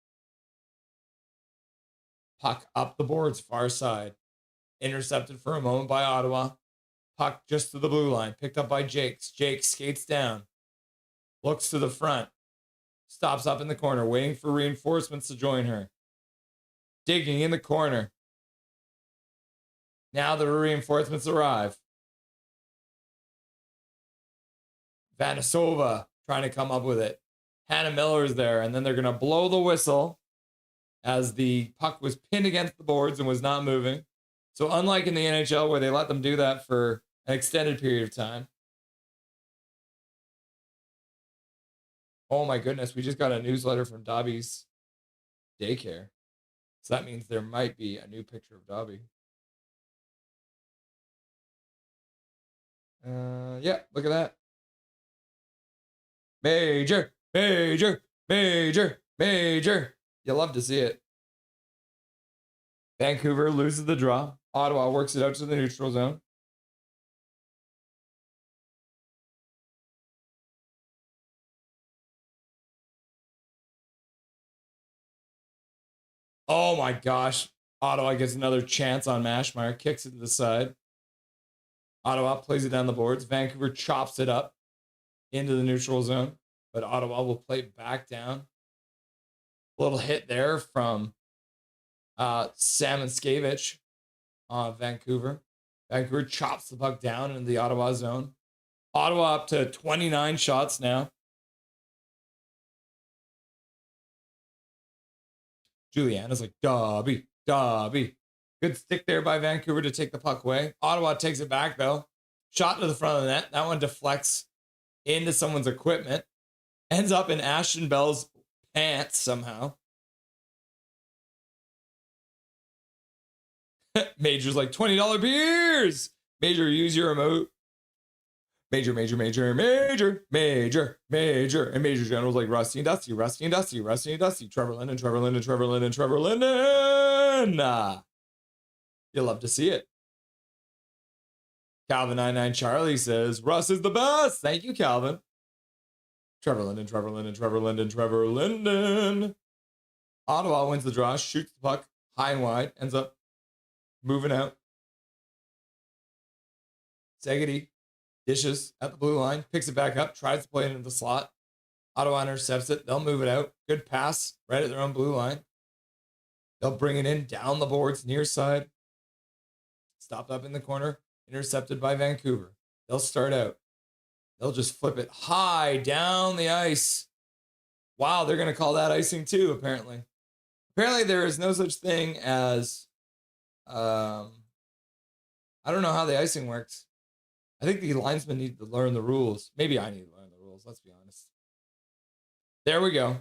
Puck up the boards, far side. Intercepted for a moment by Ottawa. Puck just to the blue line. Picked up by Jakes. Jakes skates down. Looks to the front. Stops up in the corner, waiting for reinforcements to join her. Digging in the corner. Now the reinforcements arrive. Vanisova trying to come up with it. Hannah Miller is there, and then they're going to blow the whistle as the puck was pinned against the boards and was not moving. So unlike in the NHL where they let them do that for an extended period of time. Oh my goodness, we just got a newsletter from Dobby's daycare. So that means there might be a new picture of Dobby. Yeah, look at that. Major, major, major, major. You love to see it. Vancouver loses the draw. Ottawa works it out to the neutral zone. Oh my gosh. Ottawa gets another chance on Mashmeyer. Kicks it to the side. Ottawa plays it down the boards. Vancouver chops it up into the neutral zone. But Ottawa will play it back down. A little hit there from Samanskevich on Vancouver. Vancouver chops the puck down into the Ottawa zone. Ottawa up to 29 shots now. Juliana's like, Dobby, Dobby. Good stick there by Vancouver to take the puck away. Ottawa takes it back, though. Shot to the front of the net. That one deflects into someone's equipment. Ends up in Ashton Bell's pants somehow. Major's like, $20 beers. Major, use your emote. Major, major, major, major, major, major. And Major General's like, Rusty and Dusty, Rusty and Dusty, Rusty and Dusty. Trevor Linden, Trevor Linden, Trevor Linden, Trevor Linden. You'll love to see it. Calvin99 Charlie says, Russ is the best. Thank you, Calvin. Trevor Linden, Trevor Linden, Trevor Linden, Trevor Linden. Ottawa wins the draw, shoots the puck high and wide, ends up moving out. Segedy dishes at the blue line, picks it back up, tries to play it into the slot. Ottawa intercepts it. They'll move it out. Good pass right at their own blue line. They'll bring it in down the boards, near side. Stopped up in the corner, intercepted by Vancouver. They'll start out. They'll just flip it high down the ice. Wow, they're going to call that icing too, apparently. Apparently there is no such thing as, I don't know how the icing works. I think the linesmen need to learn the rules. Maybe I need to learn the rules, let's be honest. There we go.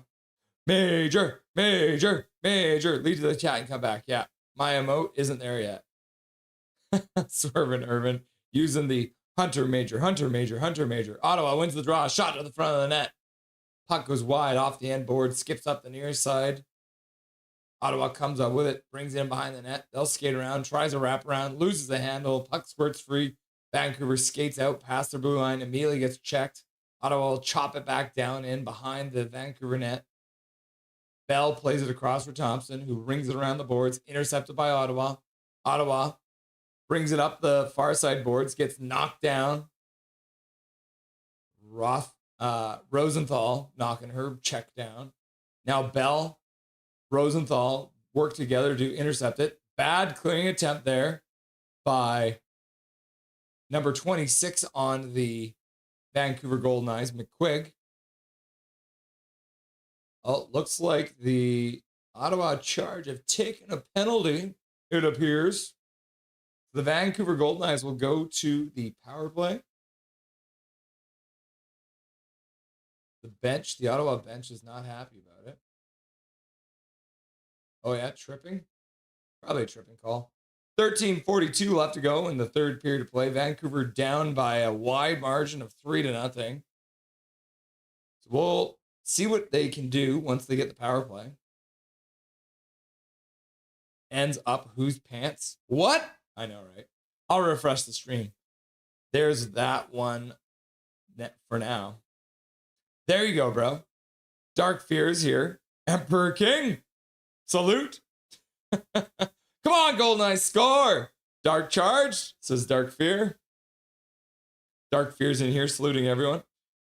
Major, major, major. Lead to the chat and come back. Yeah, my emote isn't there yet. Swervin' Irvin using the Hunter Major, Hunter Major, Hunter Major. Ottawa wins the draw. Shot to the front of the net. Puck goes wide off the end board. Skips up the near side. Ottawa comes up with it. Brings it in behind the net. They'll skate around. Tries a wraparound. Loses the handle. Puck squirts free. Vancouver skates out past the blue line. Immediately gets checked. Ottawa will chop it back down in behind the Vancouver net. Bell plays it across for Thompson, who rings it around the boards. Intercepted by Ottawa. Ottawa brings it up the far side boards, gets knocked down. Rosenthal knocking her check down. Now Bell, Rosenthal work together to intercept it. Bad clearing attempt there by number 26 on the Vancouver Goldeneyes, McQuigg. Oh, looks like the Ottawa Charge have taken a penalty, it appears. The Vancouver Goldeneyes will go to the power play. The bench, the Ottawa bench is not happy about it. Oh yeah, tripping? Probably a tripping call. 13:42 left to go in the third period of play. Vancouver down by a wide margin of 3-0. So we'll see what they can do once they get the power play. Ends up whose pants? What? I know, right? I'll refresh the stream. There's that one for now. There you go, bro. Dark Fears here. Emperor King. Salute. Come on, Goldeneyes, score. Dark Charge, says Dark Fear. Dark Fear's in here saluting everyone.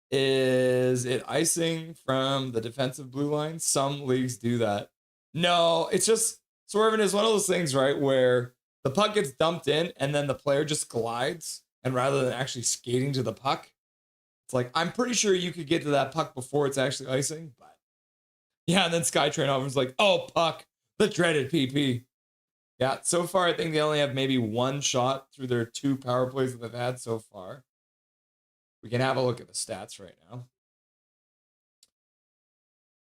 Is it icing from the defensive blue line? Some leagues do that. No, it's just swerving is one of those things, right, where the puck gets dumped in and then the player just glides, and rather than actually skating to the puck, it's like, I'm pretty sure you could get to that puck before it's actually icing, but yeah, and then Skytrain Offer's like, oh, puck, the dreaded PP. Yeah, so far I think they only have maybe one shot through their 2 power plays that they've had so far. We can have a look at the stats right now.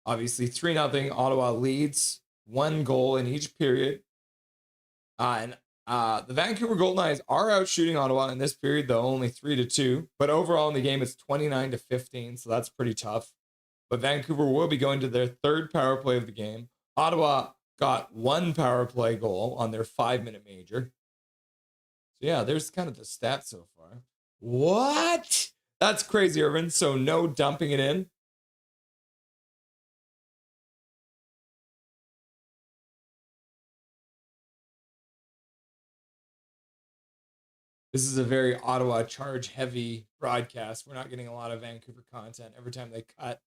Obviously, 3-0 Ottawa leads, 1 goal in each period. The Vancouver Goldeneyes are out shooting Ottawa in this period, though, only 3-2. But overall in the game, it's 29-15, so that's pretty tough. But Vancouver will be going to their 3rd power play of the game. Ottawa got 1 power play goal on their 5-minute major. So yeah, there's kind of the stats so far. What? That's crazy, Irvin. So no dumping it in. This is a very Ottawa Charge heavy broadcast. We're not getting a lot of Vancouver content every time they cut.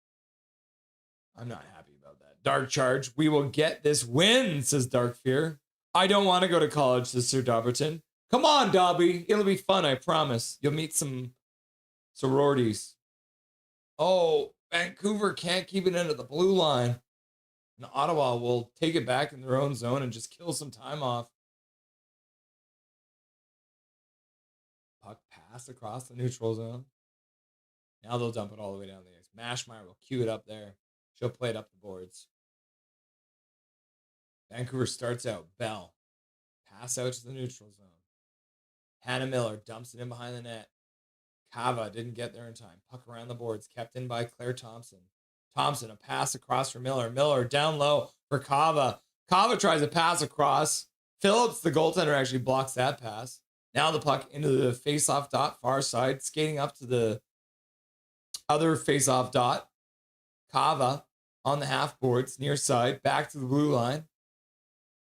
I'm not happy about that. Dark Charge, we will get this win, says Dark Fear. I don't want to go to college, says Sir Dobberton. Come on, Dobby. It'll be fun, I promise. You'll meet some sororities. Oh, Vancouver can't keep it into the blue line. And Ottawa will take it back in their own zone and just kill some time off. Puck pass across the neutral zone. Now they'll dump it all the way down the ice. Mashmeyer will cue it up there. She'll play it up the boards. Vancouver starts out. Bell. Pass out to the neutral zone. Hannah Miller dumps it in behind the net. Kava didn't get there in time. Puck around the boards. Kept in by Claire Thompson. Thompson, a pass across for Miller. Miller down low for Kava. Kava tries a pass across. Phillips, the goaltender, actually blocks that pass. Now the puck into the face-off dot, far side. Skating up to the other face-off dot. Kava on the half boards, near side, back to the blue line.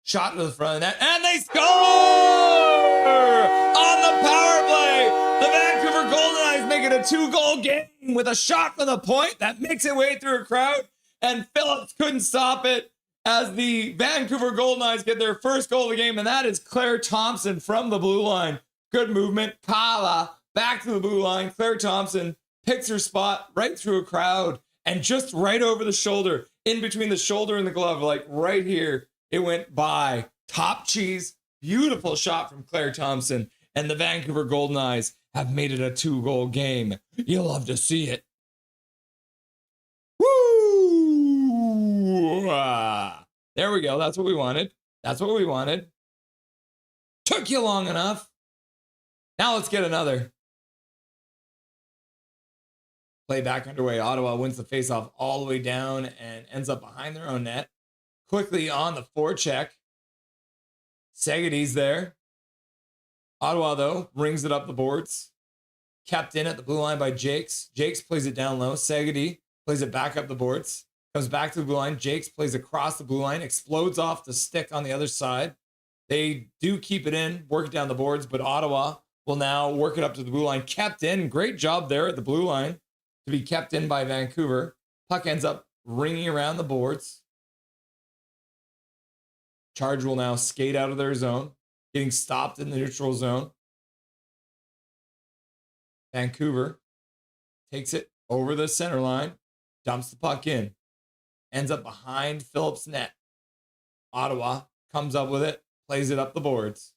Shot to the front of the net, and they score! On the power play, the Vancouver Goldeneyes make it a 2-goal game with a shot from the point that makes it way through a crowd, and Phillips couldn't stop it as the Vancouver Goldeneyes get their first goal of the game, and that is Claire Thompson from the blue line. Good movement. Kala back to the blue line. Claire Thompson picks her spot right through a crowd. And just right over the shoulder, in between the shoulder and the glove, like right here, it went by. Top cheese. Beautiful shot from Claire Thompson. And the Vancouver Goldeneyes have made it a 2-goal game. You'll love to see it. Woo! There we go. That's what we wanted. That's what we wanted. Took you long enough. Now let's get another. Play back underway. Ottawa wins the faceoff all the way down and ends up behind their own net. Quickly on the forecheck. Segedie's there. Ottawa, though, brings it up the boards. Kept in at the blue line by Jakes. Jakes plays it down low. Segedie plays it back up the boards. Comes back to the blue line. Jakes plays across the blue line. Explodes off the stick on the other side. They do keep it in, work it down the boards, but Ottawa will now work it up to the blue line. Kept in. Great job there at the blue line to be kept in by Vancouver. Puck ends up ringing around the boards. Charge will now skate out of their zone, getting stopped in the neutral zone. Vancouver takes it over the center line, dumps the puck in, ends up behind Phillips' net. Ottawa comes up with it, plays it up the boards.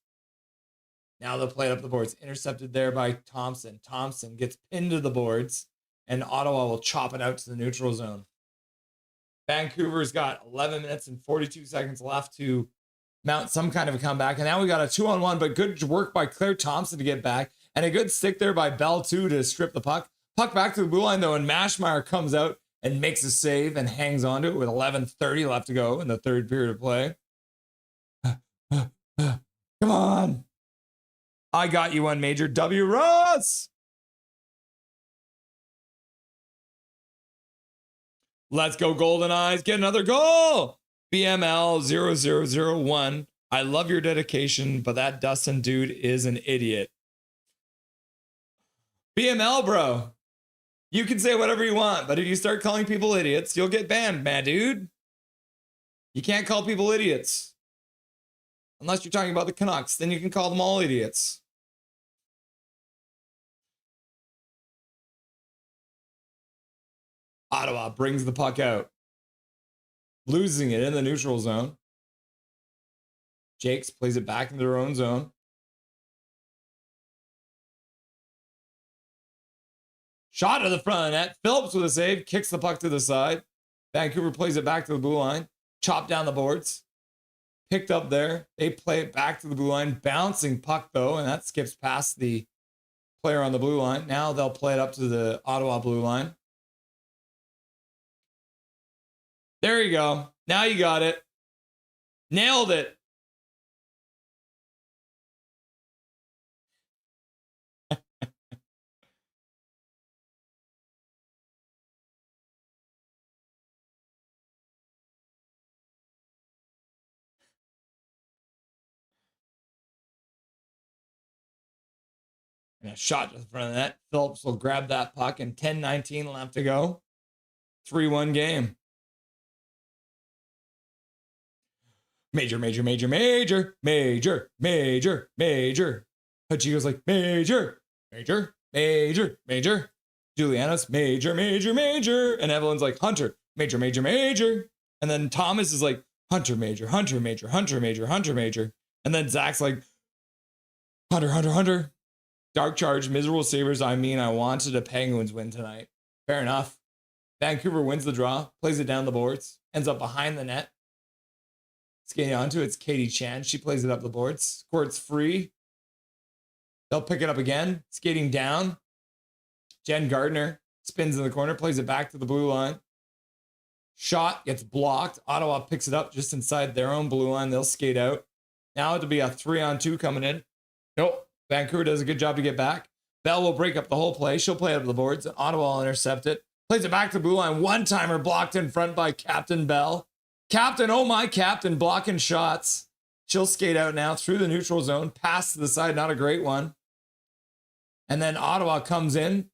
Now they'll play it up the boards. Intercepted there by Thompson. Thompson gets pinned to the boards, and Ottawa will chop it out to the neutral zone. Vancouver's got 11 minutes and 42 seconds left to mount some kind of a comeback. And now we got a 2-on-1, but good work by Claire Thompson to get back. And a good stick there by Bell, too, to strip the puck. Puck back to the blue line, though, and Mashmeyer comes out and makes a save and hangs on to it with 11:30 left to go in the third period of play. Come on. I got you one, Major W. Ross. Let's go, Goldeneyes. Get another goal. BML 0001 I love your dedication, but that Dustin dude is an idiot. BML, bro. You can say whatever you want, but if you start calling people idiots, you'll get banned, man, dude. You can't call people idiots. Unless you're talking about the Canucks, then you can call them all idiots. Ottawa brings the puck out, losing it in the neutral zone. Jakes plays it back into their own zone. Shot to the front of the net. Phillips with a save, kicks the puck to the side. Vancouver plays it back to the blue line. Chopped down the boards. Picked up there. They play it back to the blue line. Bouncing puck, though, and that skips past the player on the blue line. Now they'll play it up to the Ottawa blue line. There you go. Now you got it. Nailed it. And a shot to the front of the net. Phillips will grab that puck and 10:19 left to go. 3-1 game. Major. Pachico's like, major. Juliana's major. And Evelyn's like, Hunter, major. And then Thomas is like, Hunter, major. And then Zach's like, Hunter. Dark Charge, miserable Sabres. I wanted a Penguins win tonight. Fair enough. Vancouver wins the draw, plays it down the boards, ends up behind the net. Skating onto it's Katie Chan. She plays it up the boards. Squirts free. They'll pick it up again. Skating down. Jen Gardner spins in the corner, plays it back to the blue line. Shot gets blocked. Ottawa picks it up just inside their own blue line. They'll skate out. Now it'll be a 3-on-2 coming in. Nope. Vancouver does a good job to get back. Bell will break up the whole play. She'll play it up the boards. And Ottawa will intercept it. Plays it back to the blue line. One-timer blocked in front by Captain Bell. Captain, oh my Captain, blocking shots. She'll skate out now through the neutral zone. Pass to the side, not a great one. And then Ottawa comes in.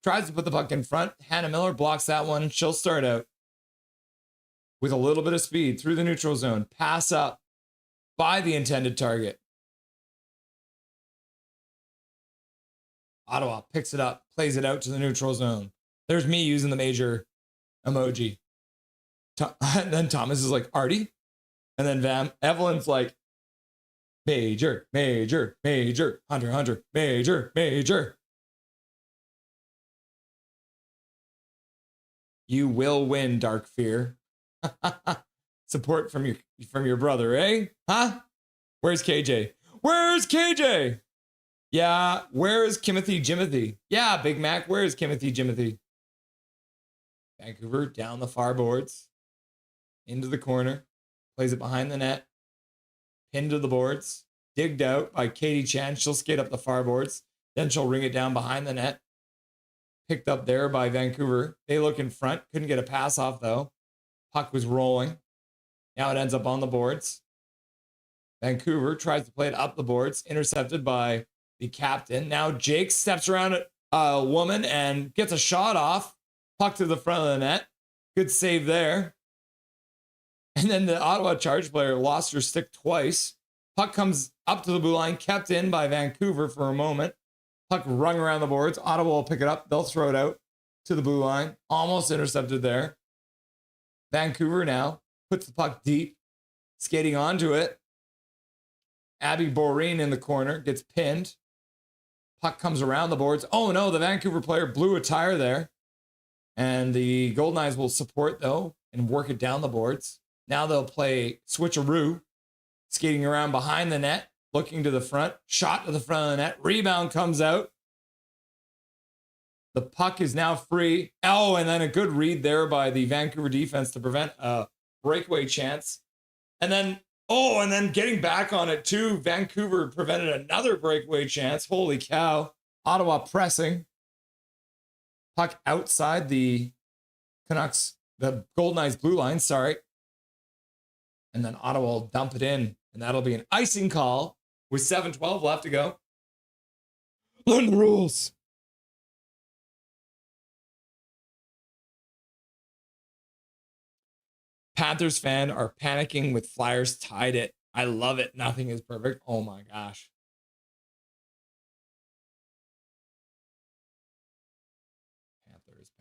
Tries to put the puck in front. Hannah Miller blocks that one. She'll start out with a little bit of speed through the neutral zone. Pass up by the intended target. Ottawa picks it up, plays it out to the neutral zone. There's me using the major emoji. And then Thomas is like, Artie? And then Evelyn's like, major. Hunter, major. You will win, Dark Fear. Support from your brother, eh? Huh? Where's KJ? Yeah, where's Jimothy? Yeah, Big Mac, where's Jimothy? Vancouver down the far boards. Into the corner. Plays it behind the net. Pinned to the boards. Digged out by Katie Chan. She'll skate up the far boards. Then she'll ring it down behind the net. Picked up there by Vancouver. They look in front. Couldn't get a pass off, though. Puck was rolling. Now it ends up on the boards. Vancouver tries to play it up the boards. Intercepted by the captain. Now Jake steps around a woman and gets a shot off. Puck to the front of the net. Good save there. And then the Ottawa Charge player lost her stick twice. Puck comes up to the blue line, kept in by Vancouver for a moment. Puck rung around the boards. Ottawa will pick it up. They'll throw it out to the blue line. Almost intercepted there. Vancouver now puts the puck deep, skating onto it. Abby Boreen in the corner gets pinned. Puck comes around the boards. Oh no, the Vancouver player blew a tire there. And the Goldeneyes will support, though, and work it down the boards. Now they'll play switcheroo, skating around behind the net, looking to the front. Shot to the front of the net. Rebound comes out. The puck is now free. Oh, and then a good read there by the Vancouver defense to prevent a breakaway chance. And then getting back on it, too. Vancouver prevented another breakaway chance. Holy cow. Ottawa pressing. Puck outside the Canucks, the Goldeneyes blue line, sorry. And then Ottawa will dump it in, and that'll be an icing call with 7:12 left to go. Learn the rules. Panthers fan are panicking with Flyers tied it. I love it. Nothing is perfect. Oh my gosh. Panthers.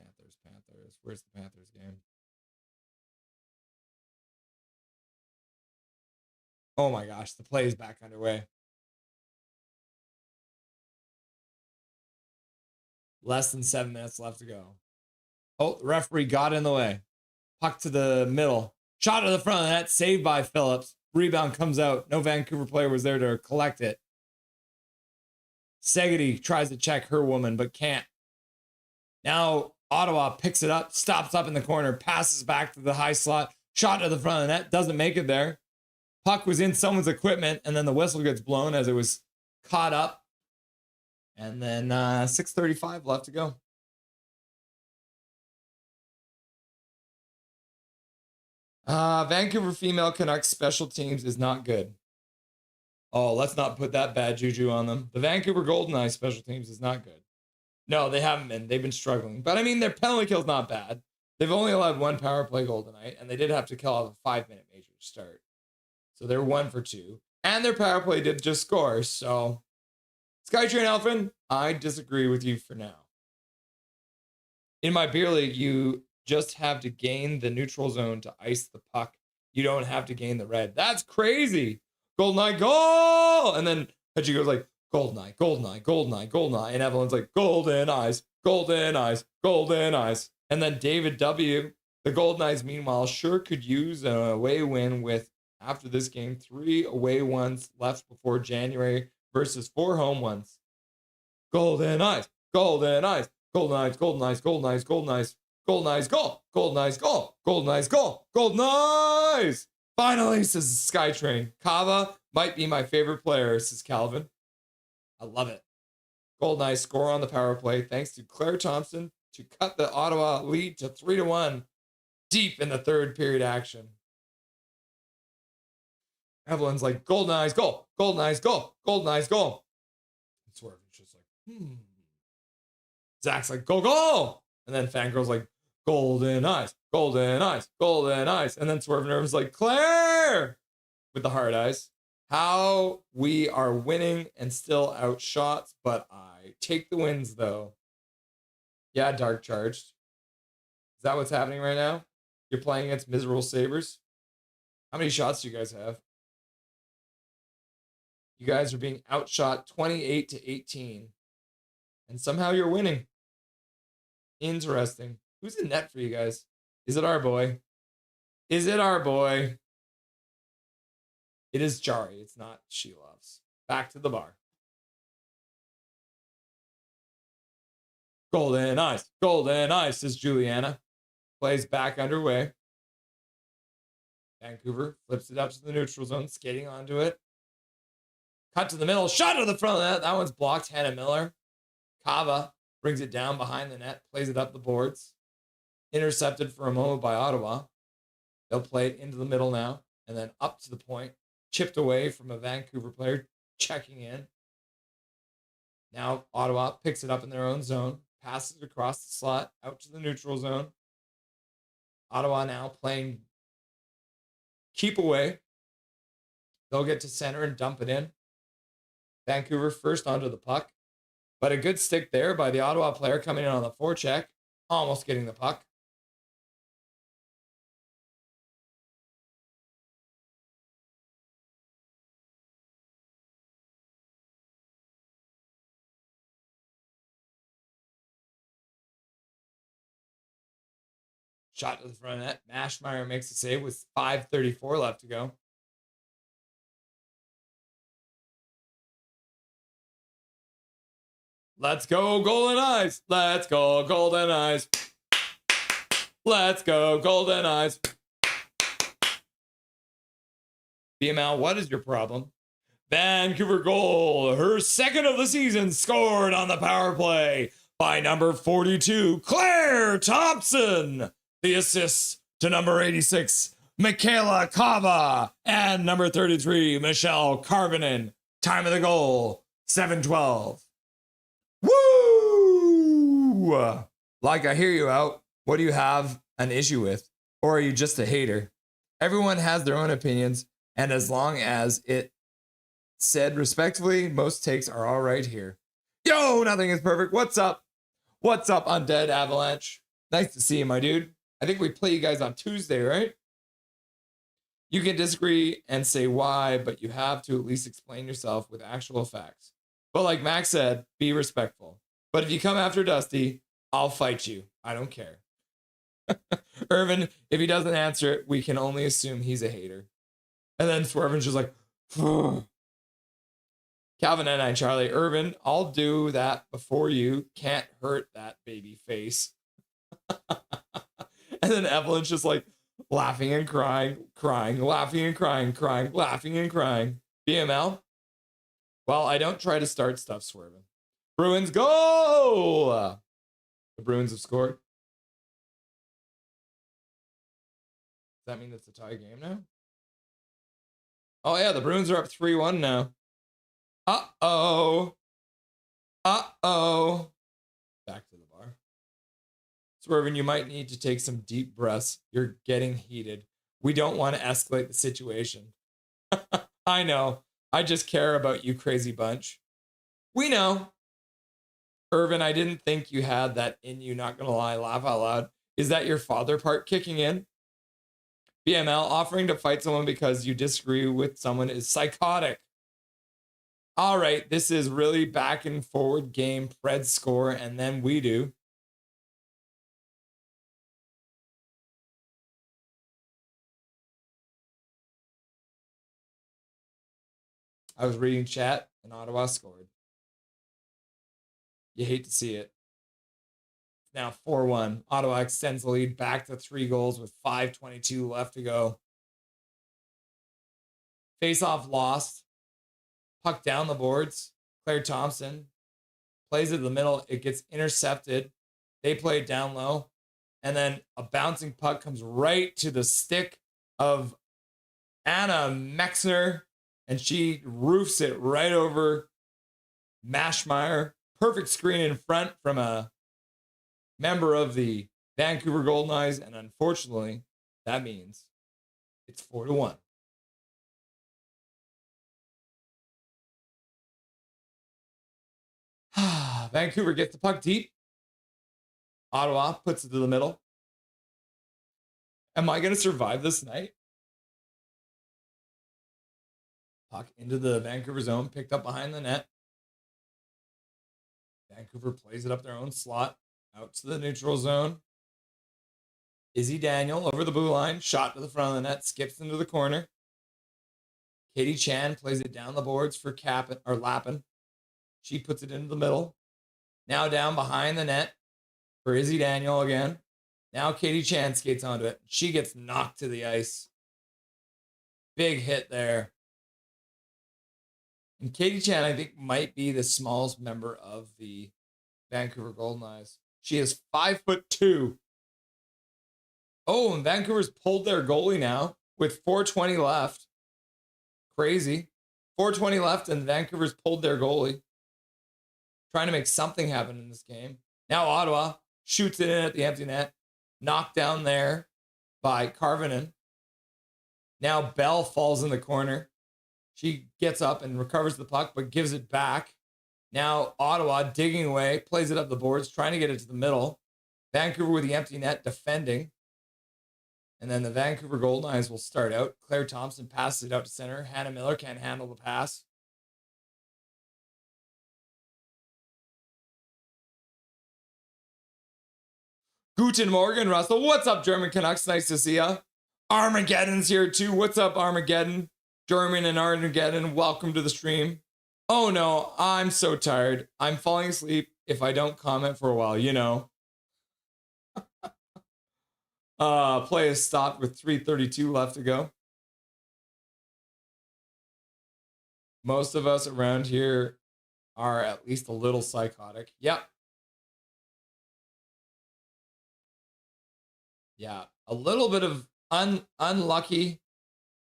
Where's the Panthers game? Oh my gosh, the play is back underway. Less than 7 minutes left to go. Oh, the referee got in the way. Puck to the middle. Shot to the front of the net. Saved by Phillips. Rebound comes out. No Vancouver player was there to collect it. Segedy tries to check her woman, but can't. Now Ottawa picks it up. Stops up in the corner. Passes back to the high slot. Shot to the front of the net. Doesn't make it there. Puck was in someone's equipment, and then the whistle gets blown as it was caught up. And then 6:35 left to go. Vancouver female Canucks special teams is not good. Oh, let's not put that bad juju on them. The Vancouver Goldeneyes special teams is not good. No, they haven't been. They've been struggling. But I mean, their penalty kill's not bad. They've only allowed one power play goal tonight, and they did have to kill off a 5-minute major to start. So they're 1 for 2. And their power play did just score. So, Skytrain Alfred, I disagree with you for now. In my beer league, you just have to gain the neutral zone to ice the puck. You don't have to gain the red. That's crazy. Goldeneye, goal! And then Hedgie goes like, Goldeneye, Goldeneye, Goldeneye, Goldeneye. And Evelyn's like, Golden Eyes, Golden Eyes, Golden Eyes. And then David W., the Goldeneyes, meanwhile, sure could use an away win with, after this game, 3 away ones left before January versus 4 home ones. Golden Eyes, Golden Eyes, Golden Eyes, Golden Eyes, Golden Eyes, Golden Eyes, Golden Eyes, goal, Golden Eyes, goal, Golden Eyes, goal, Golden Eyes. Finally, says Skytrain. Kava might be my favorite player, says Calvin. I love it. Goldeneyes score on the power play thanks to Claire Thompson to cut the Ottawa lead to 3-1 deep in the third period action. Evelyn's like, Goldeneyes, goal, Goldeneyes, goal, Goldeneyes, goal. And Swerve is just like, Zach's like, go, goal. And then Fangirl's like, Golden Eyes, Golden Eyes, Golden Eyes. And then Swerve Nerve's like, Claire! With the hard eyes. How we are winning and still outshots, but I take the wins though. Yeah, Dark Charged. Is that what's happening right now? You're playing against miserable Sabres? How many shots do you guys have? You guys are being outshot 28-18. And somehow you're winning. Interesting. Who's in net for you guys? Is it our boy? Is it our boy? It is Jari. It's not She Loves. Back to the bar. Golden Eyes, says Juliana. Plays back underway. Vancouver flips it up to the neutral zone, skating onto it. Cut to the middle, shot to the front of that. That one's blocked. Hannah Miller. Kava brings it down behind the net, plays it up the boards. Intercepted for a moment by Ottawa. They'll play it into the middle now, and then up to the point. Chipped away from a Vancouver player checking in. Now Ottawa picks it up in their own zone, passes it across the slot, out to the neutral zone. Ottawa now playing keep away. They'll get to center and dump it in. Vancouver first onto the puck, but a good stick there by the Ottawa player coming in on the forecheck, almost getting the puck. Shot to the front of net. Mashmeyer makes a save with 5:34 left to go. Let's go, Goldeneyes. Let's go, Goldeneyes. Let's go, Goldeneyes. BML, what is your problem? Vancouver goal. Her second of the season, scored on the power play by number 42, Claire Thompson. The assist to number 86, Michaela Kava, and number 33, Michelle Karvinen. Time of the goal, 7:12. Woo! Like, I hear you out. What do you have an issue with? Or are you just a hater? Everyone has their own opinions, and as long as it said respectfully, most takes are all right here. Yo, nothing is perfect. What's up? What's up, Undead Avalanche? Nice to see you, my dude. I think we play you guys on Tuesday, right? You can disagree and say why, but you have to at least explain yourself with actual facts. But like Max said, be respectful. But if you come after Dusty, I'll fight you. I don't care. Irvin, if he doesn't answer it, we can only assume he's a hater. And then Swervin's just like, Calvin and I, Charlie, Irvin, I'll do that before you. Can't hurt that baby face. And then Evelyn's just like laughing and crying, laughing and crying, laughing and crying. BML? Well, I don't try to start stuff, Swervin. Bruins go! The Bruins have scored. Does that mean it's a tie game now? Oh, yeah, the Bruins are up 3-1 now. Uh-oh. Uh-oh. Back to the bar. Swervin, you might need to take some deep breaths. You're getting heated. We don't want to escalate the situation. I know. I just care about you, crazy bunch. We know. Irvin, I didn't think you had that in you, not gonna lie. Laugh out loud. Is that your father part kicking in? BML, offering to fight someone because you disagree with someone is psychotic. All right, this is really back and forward game. Fred score, and then we do. I was reading chat, and Ottawa scored. You hate to see it. Now 4-1. Ottawa extends the lead back to 3 goals with 5:22 left to go. Face-off lost. Puck down the boards. Claire Thompson plays it in the middle. It gets intercepted. They play it down low. And then a bouncing puck comes right to the stick of Anna Mexner. And she roofs it right over Mashmeyer. Perfect screen in front from a member of the Vancouver Goldeneyes. And unfortunately, that means it's 4-1. Vancouver gets the puck deep. Ottawa puts it to the middle. Am I going to survive this night? Puck into the Vancouver zone, picked up behind the net. Vancouver plays it up their own slot, out to the neutral zone. Izzy Daniel over the blue line, shot to the front of the net, skips into the corner. Katie Chan plays it down the boards for Lappin. She puts it into the middle. Now down behind the net for Izzy Daniel again. Now Katie Chan skates onto it. She gets knocked to the ice. Big hit there. And Katie Chan, I think, might be the smallest member of the Vancouver Goldeneyes. She is 5'2". Oh, and Vancouver's pulled their goalie now with 4:20 left. Crazy. 4:20 left, and Vancouver's pulled their goalie. Trying to make something happen in this game. Now Ottawa shoots it in at the empty net. Knocked down there by Karvinen. Now Bell falls in the corner. She gets up and recovers the puck, but gives it back. Now Ottawa digging away, plays it up the boards, trying to get it to the middle. Vancouver with the empty net defending. And then the Vancouver Goldeneyes will start out. Claire Thompson passes it out to center. Hannah Miller can't handle the pass. Guten Morgen, Russell. What's up, German Canucks? Nice to see ya. Armageddon's here too. What's up, Armageddon? German and Armageddon, welcome to the stream. Oh no, I'm so tired. I'm falling asleep if I don't comment for a while, you know. Play is stopped with 3:32 left to go. Most of us around here are at least a little psychotic. Yep. Yeah, a little bit of Unlucky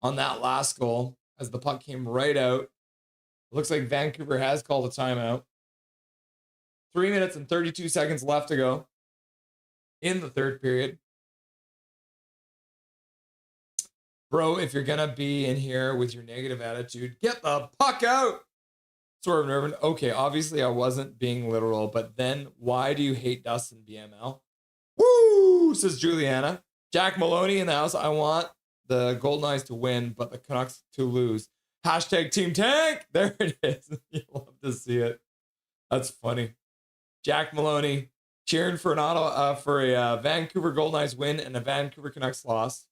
on that last goal as the puck came right out. Looks like Vancouver has called a timeout. 3 minutes and 32 seconds left to go in the third period. Bro, if you're going to be in here with your negative attitude, get the puck out. Sort of nervous. Okay, obviously I wasn't being literal, but then why do you hate Dustin BML? Woo, says Juliana. Jack Maloney in the house. I want the Goldeneyes to win, but the Canucks to lose. Hashtag Team Tank. There it is. You love to see it. That's funny. Jack Maloney cheering for a Vancouver Goldeneyes win and a Vancouver Canucks loss.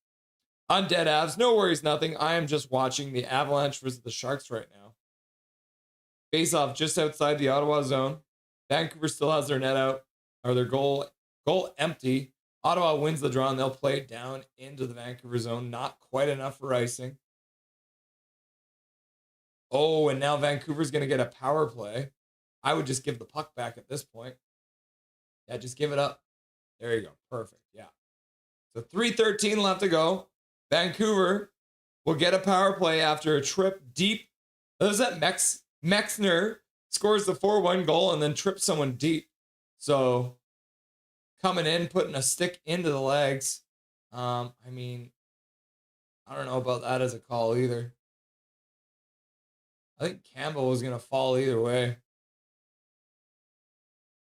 Undead Avs, no worries, nothing. I am just watching the Avalanche versus the Sharks right now. Face off just outside the Ottawa zone. Vancouver still has their net out, or their goal empty. Ottawa wins the draw and they'll play it down into the Vancouver zone. Not quite enough for icing. Oh, and now Vancouver's going to get a power play. I would just give the puck back at this point. Yeah, just give it up. There you go. Perfect. Yeah. So 3:13 left to go. Vancouver will get a power play after a trip deep. There's that Mexner scores the 4-1 goal and then trips someone deep. So coming in, putting a stick into the legs. I mean, I don't know about that as a call either. I think Campbell was going to fall either way.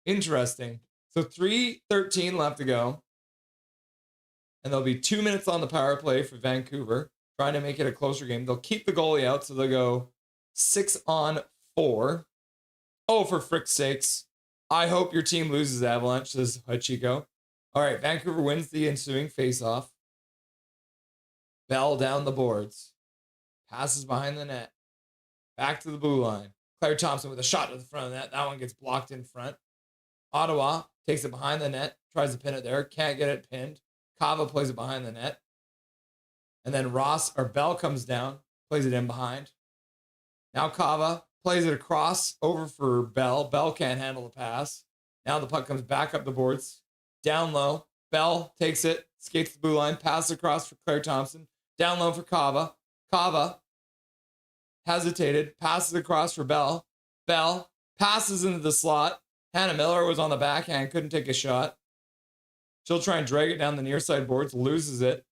Interesting. So 3:13 left to go. And there'll be 2 minutes on the power play for Vancouver, trying to make it a closer game. They'll keep the goalie out, so they'll go 6-on-4. Oh, for frick's sakes. I hope your team loses, Avalanche, says Hachiko. All right, Vancouver wins the ensuing faceoff. Bell down the boards. Passes behind the net. Back to the blue line. Claire Thompson with a shot to the front of the net. That one gets blocked in front. Ottawa takes it behind the net, tries to pin it there, can't get it pinned. Kava plays it behind the net. And then Bell comes down, plays it in behind. Now Kava plays it across over for Bell. Bell can't handle the pass. Now the puck comes back up the boards. Down low. Bell takes it, skates the blue line, passes across for Claire Thompson. Down low for Kava. Kava hesitated, passes across for Bell. Bell passes into the slot. Hannah Miller was on the backhand, couldn't take a shot. She'll try and drag it down the near side boards, loses it.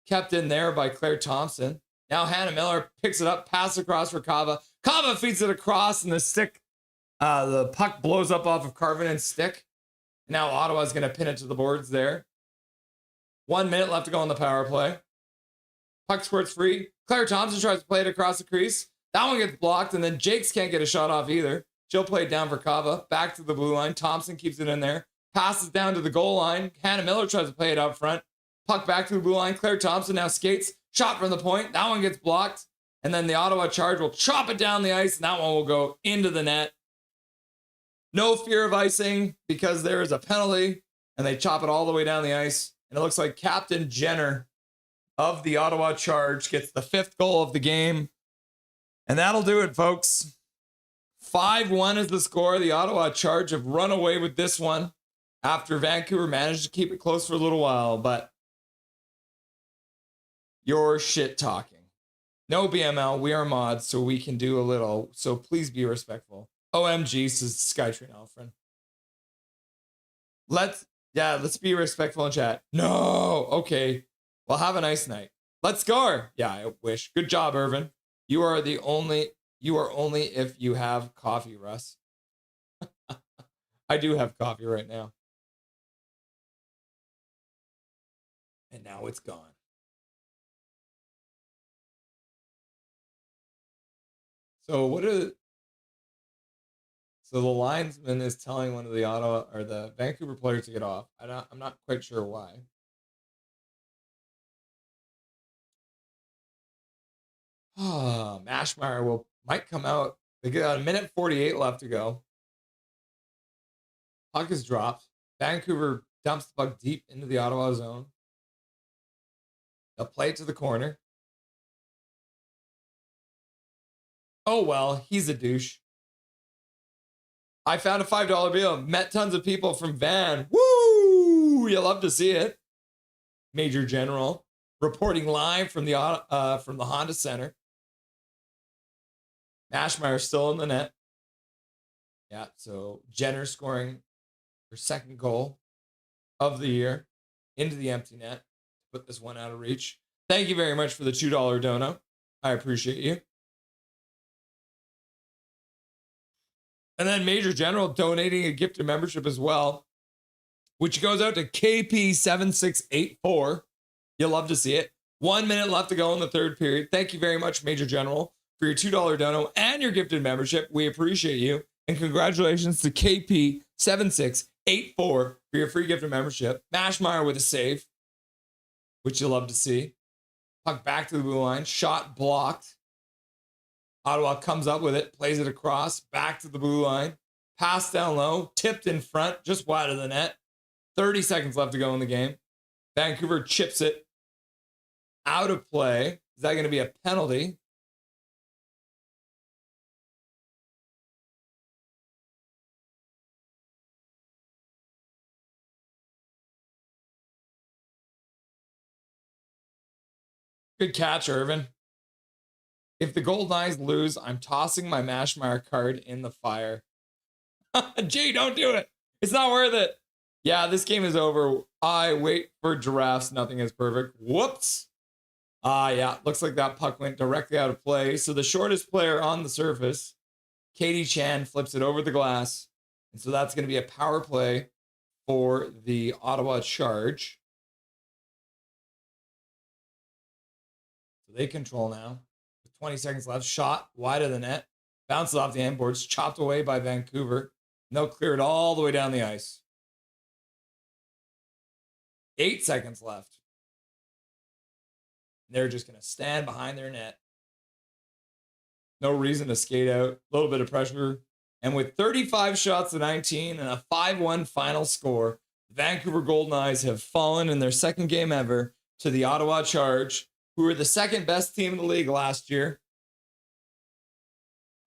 Kept in there by Claire Thompson. Now Hannah Miller picks it up, passes across for Kava. Kava feeds it across, and the puck blows up off of Carvinen's stick. Now Ottawa's going to pin it to the boards there. 1 minute left to go on the power play. Puck squirts free. Claire Thompson tries to play it across the crease. That one gets blocked, and then Jakes can't get a shot off either. She'll play it down for Kava. Back to the blue line. Thompson keeps it in there. Passes down to the goal line. Hannah Miller tries to play it out front. Puck back to the blue line. Claire Thompson now skates. Shot from the point. That one gets blocked. And then the Ottawa Charge will chop it down the ice, and that one will go into the net. No fear of icing because there is a penalty, and they chop it all the way down the ice. And it looks like Captain Jenner of the Ottawa Charge gets the 5th goal of the game. And that'll do it, folks. 5-1 is the score. The Ottawa Charge have run away with this one after Vancouver managed to keep it close for a little while, but you're shit talking. No BML, we are mods, so we can do a little, so please be respectful. OMG, says Skytrain Alfred. Let's be respectful in chat. No, okay. Well, have a nice night. Let's score. Yeah, I wish. Good job, Irvin. You are only if you have coffee, Russ. I do have coffee right now. And now it's gone. So so the linesman is telling one of the Ottawa or the Vancouver players to get off. I'm not quite sure why. Mashmeyer might come out. They got 1:48 left to go. Puck is dropped. Vancouver dumps the puck deep into the Ottawa zone. They'll play it to the corner. Oh, well, he's a douche. I found a $5 bill. Met tons of people from Van. Woo! You love to see it. Major General. reporting live from the Honda Center. Mashmeyer still in the net. Yeah, so Jenner scoring her second goal of the year into the empty net. Put this one out of reach. Thank you very much for the $2 dono. I appreciate you. And then Major General donating a gifted membership as well, which goes out to KP7684. You'll love to see it. 1 minute left to go in the third period. Thank you very much, Major General, for your $2 dono and your gifted membership. We appreciate you. And congratulations to KP7684 for your free gifted membership. Mashmeyer with a save, which you'll love to see. Puck back to the blue line. Shot blocked. Ottawa comes up with it, plays it across, back to the blue line. Pass down low, tipped in front, just wide of the net. 30 seconds left to go in the game. Vancouver chips it out of play. Is that going to be a penalty? Good catch, Irvin. If the Goldeneyes lose, I'm tossing my Mashmeyer card in the fire. Jay, don't do it. It's not worth it. Yeah, this game is over. I wait for giraffes. Nothing is perfect. Whoops. Yeah, looks like that puck went directly out of play. So the shortest player on the surface, Katie Chan, flips it over the glass. And so that's going to be a power play for the Ottawa Charge. So they control now. 20 seconds left. Shot wide of the net. Bounces off the end boards. Chopped away by Vancouver. And they'll clear it all the way down the ice. 8 seconds left. They're just going to stand behind their net. No reason to skate out. A little bit of pressure. And with 35 shots to 19 and a 5-1 final score, the Vancouver Goldeneyes have fallen in their second game ever to the Ottawa Charge, who were the second best team in the league last year.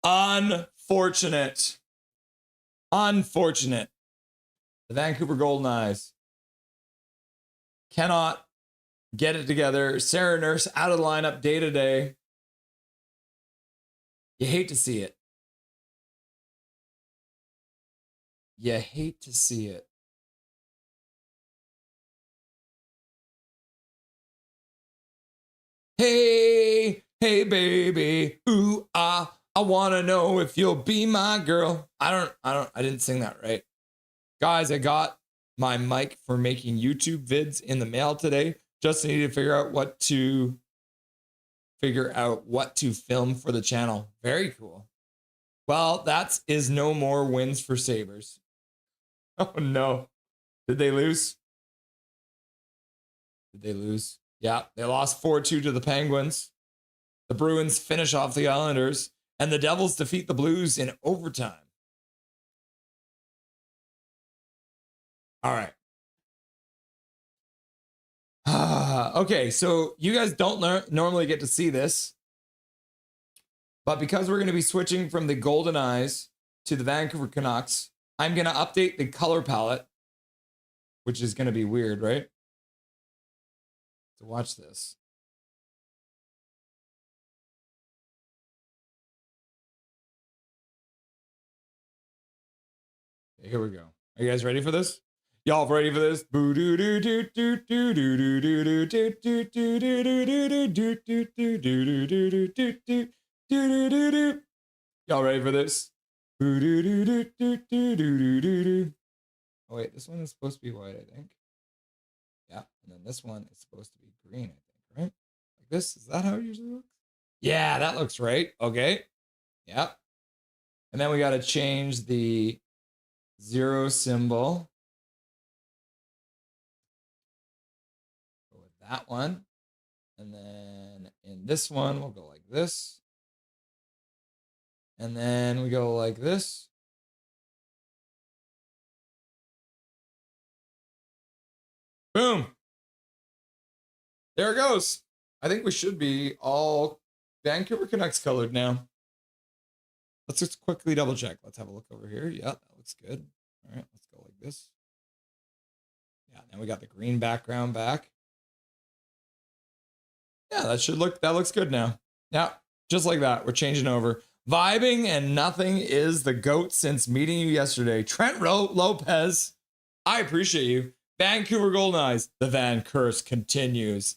Unfortunate. The Vancouver Goldeneyes cannot get it together. Sarah Nurse out of the lineup day to day. You hate to see it. Hey, baby. Ooh, I want to know if you'll be my girl. I didn't sing that right. Guys, I got my mic for making YouTube vids in the mail today. Just need to figure out what to film for the channel. Very cool. Well, that is no more wins for Sabres. Oh no. Did they lose? Yeah, they lost 4-2 to the Penguins. The Bruins finish off the Islanders, and the Devils defeat the Blues in overtime. All right. Okay, so you guys don't normally get to see this, but because we're going to be switching from the Goldeneyes to the Vancouver Canucks, I'm going to update the color palette, which is going to be weird, right? So watch this. Okay, here we go. Are you guys ready for this? Y'all ready for this? Y'all ready for this? Oh wait, this one is supposed to be white, I think. Yeah, and then this one is supposed to be green, I think, right? Like this? Is that how it usually looks? Yeah, that looks right. Okay. Yeah. And then we got to change the 0 symbol. Go with that one. And then in this one, we'll go like this. And then we go like this. Boom. There it goes. I think we should be all Vancouver Canucks colored now. Let's just quickly double check. Let's have a look over here. Yeah, that looks good. All right, let's go like this. Yeah, now we got the green background back. Yeah, that looks good now. Yeah, just like that. We're changing over. Vibing and nothing is the GOAT since meeting you yesterday. Trent Lopez, I appreciate you. Vancouver Goldeneyes, the Van curse continues.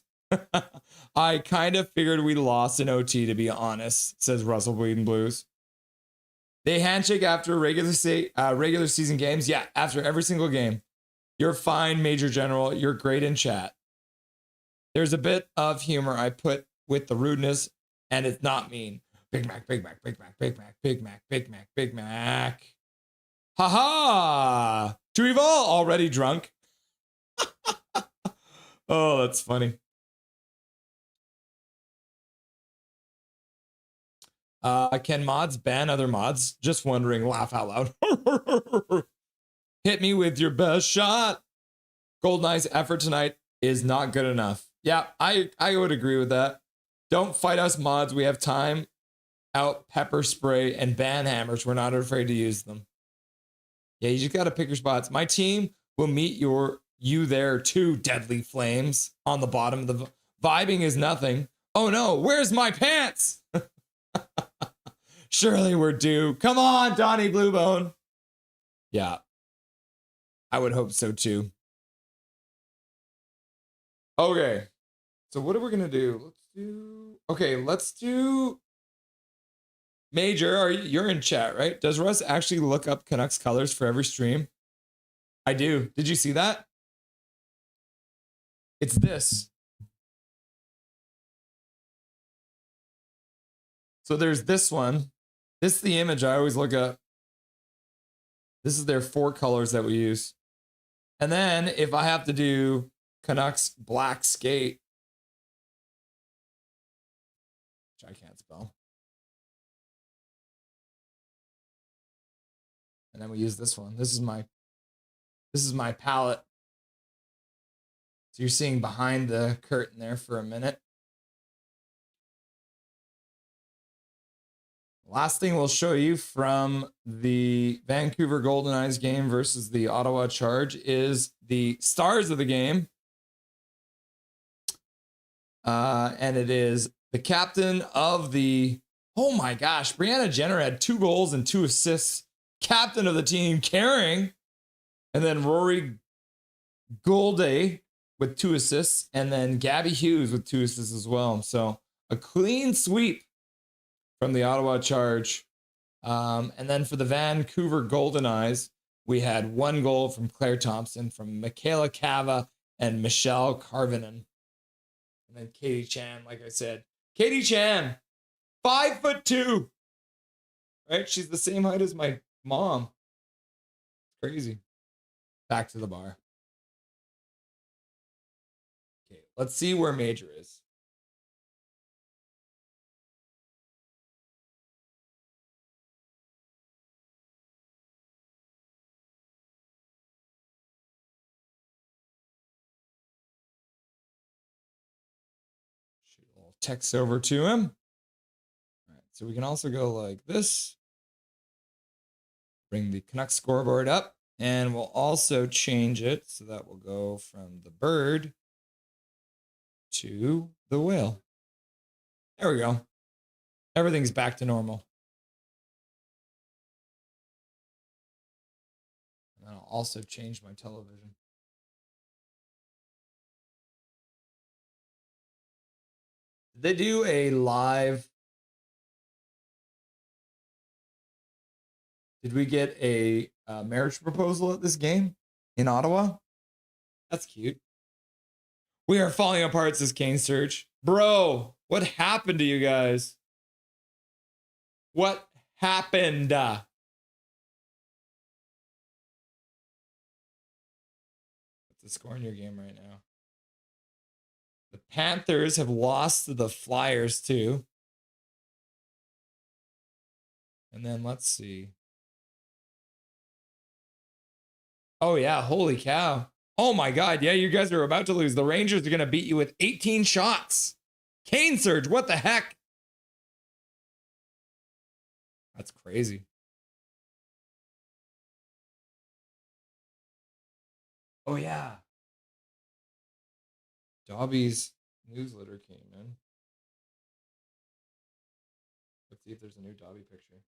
I kind of figured we lost in OT, to be honest, says Russell Bleeding Blues. They handshake after regular season games. Yeah, after every single game. You're fine, Major General. You're great in chat. There's a bit of humor I put with the rudeness, and it's not mean. Big Mac, Big Mac, Big Mac, Big Mac, Big Mac, Big Mac, Big Mac. Ha-ha! TWO already drunk. Oh, that's funny. Can mods ban other mods? Just wondering, laugh out loud. Hit me with your best shot. Goldeneyes' effort tonight is not good enough. Yeah, I would agree with that. Don't fight us mods. We have time out pepper spray and ban hammers. We're not afraid to use them. Yeah, you just got to pick your spots. My team will meet you there too, Deadly Flames. On the bottom of the vibing is nothing. Oh no, where's my pants? Surely we're due. Come on, Donnie Bluebone. Yeah, I would hope so too. Okay, so what are we gonna do? Let's do. Major, you're in chat, right? Does Russ actually look up Canucks colors for every stream? I do. Did you see that? It's this. So there's this one. This is the image I always look up. This is their 4 colors that we use. And then if I have to do Canucks black skate, which I can't spell. And then we use this one. This is my palette. So you're seeing behind the curtain there for a minute. Last thing we'll show you from the Vancouver Goldeneyes game versus the Ottawa Charge is the stars of the game. And it is the captain of the, oh my gosh, Brianna Jenner had 2 goals and 2 assists. Captain of the team, carrying. And then Rory Golday with 2 assists. And then Gabby Hughes with 2 assists as well. So a clean sweep from the Ottawa Charge. And then for the Vancouver Goldeneyes, we had 1 goal from Claire Thompson, from Michaela Cava and Michelle Carvinen. And then Katie Chan, like I said. Katie Chan, 5'2". Right? She's the same height as my mom. Crazy. Back to the bar. Okay, let's see where Major is. Shoot a little text over to him. All right, so we can also go like this. Bring the Canucks scoreboard up, and we'll also change it so that we'll go from the bird to the whale. There we go. Everything's back to normal. And then I'll also change my television. Did they do a live? Did we get a marriage proposal at this game in Ottawa? That's cute. We are falling apart, says Kane Surge. Bro, what happened to you guys? What happened? What's the score in your game right now? The Panthers have lost to the Flyers too. And then let's see. Oh, yeah. Holy cow. Oh, my God. Yeah, you guys are about to lose. The Rangers are going to beat you with 18 shots. Kane Surge. What the heck? That's crazy. Oh, yeah. Dobby's newsletter came in. Let's see if there's a new Dobby picture.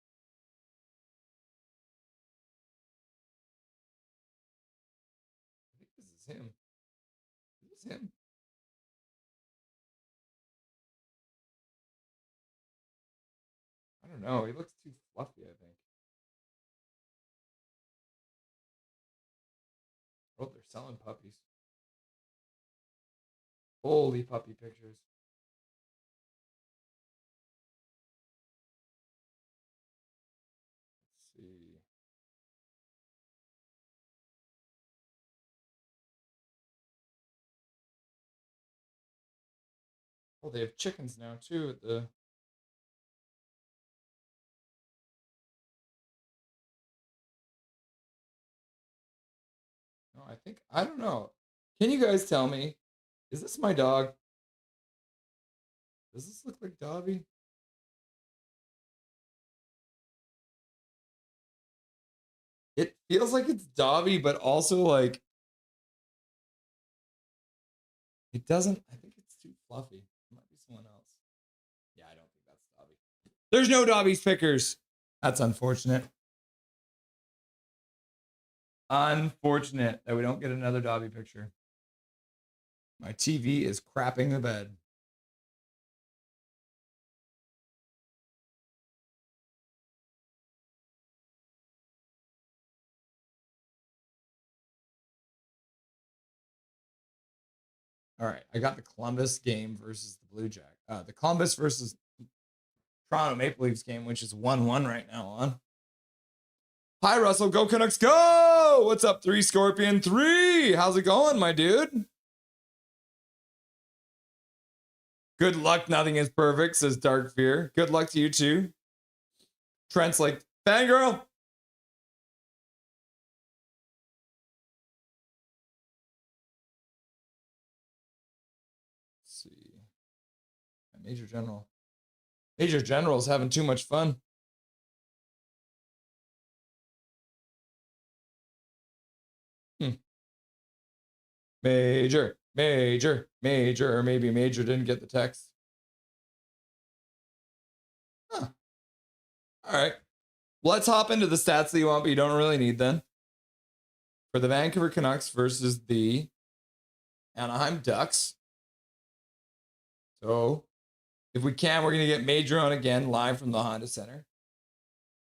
I think this is him. This is him. I don't know. He looks too fluffy, I think. Oh, they're selling puppies. Holy puppy pictures. Let's see. Oh, they have chickens now too at the. No, I don't know. Can you guys tell me? Is this my dog? Does this look like Dobby? It feels like it's Dobby, but also like it doesn't. I think it's too fluffy. It might be someone else. Yeah, I don't think that's Dobby. There's no Dobby's pickers. That's unfortunate. Unfortunate that we don't get another Dobby picture. My TV is crapping the bed. All right, I got the Columbus game versus the Blue Jack. The Columbus versus Toronto Maple Leafs game, which is 1-1 right now on. Hi, Russell. Go Canucks, go! What's up, 3 Scorpion 3? How's it going, my dude? Good luck. Nothing is perfect, says Dark Fear. Good luck to you, too. Trent's like, fangirl. Let's see. Major General. Major General's having too much fun. Major, or maybe Major didn't get the text. Huh. All right. Let's hop into the stats that you want, but you don't really need then. For the Vancouver Canucks versus the Anaheim Ducks. So, if we can, we're going to get Major on again, live from the Honda Center.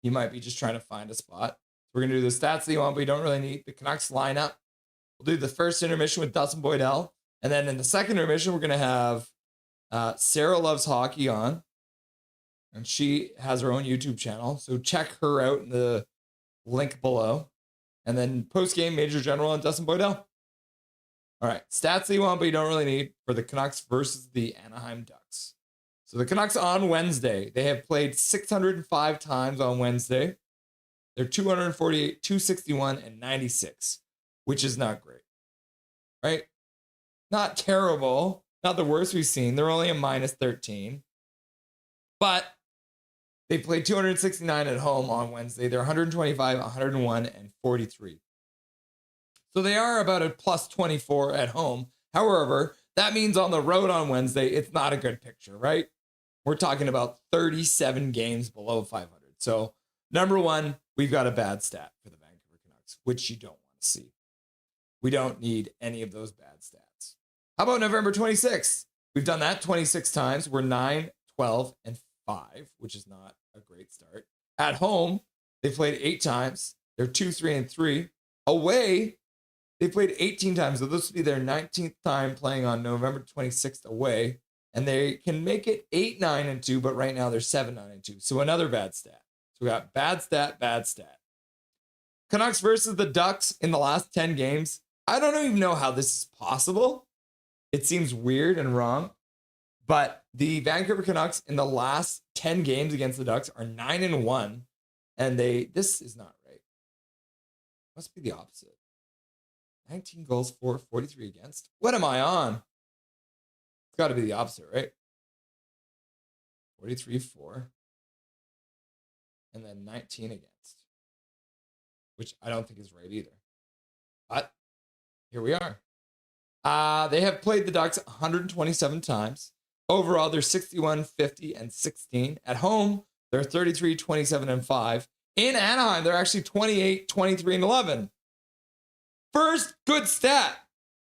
He might be just trying to find a spot. We're going to do the stats that you want, but you don't really need. The Canucks lineup. We'll do the first intermission with Dustin Boydell. And then in the second intermission, we're going to have Sarah Loves Hockey on. And she has her own YouTube channel. So check her out in the link below. And then post-game, Major General and Dustin Boydell. All right, stats that you want, but you don't really need for the Canucks versus the Anaheim Ducks. So the Canucks on Wednesday, they have played 605 times on Wednesday. They're 248, 261, and 96, which is not great, right? Not terrible, not the worst we've seen. They're only a minus 13, but they played 269 at home on Wednesday. They're 125, 101, and 43. So they are about a plus 24 at home. However, that means on the road on Wednesday, it's not a good picture, right? We're talking about 37 games below 500. So number one, we've got a bad stat for the Vancouver Canucks, which you don't want to see. We don't need any of those bad stats. How about November 26th? We've done that 26 times. We're 9, 12, and 5, which is not a great start. At home, they played 8 times. They're 2, 3, and 3. Away, they played 18 times. So this will be their 19th time playing on November 26th away. And they can make it 8, 9, and 2, but right now they're 7, 9, and 2. So another bad stat. So we got bad stat, bad stat. Canucks versus the Ducks in the last 10 games. I don't even know how this is possible. It seems weird and wrong. But the Vancouver Canucks in the last 10 games against the Ducks are 9-1. And this is not right. Must be the opposite. 19 goals for, 43 against. What am I on? It's got to be the opposite, right? 43 for. And then 19 against. Which I don't think is right either. But here we are. They have played the Ducks 127 times. Overall, they're 61, 50, and 16. At home, They're 33, 27, and 5. In Anaheim, they're actually 28, 23, and 11. First good stat.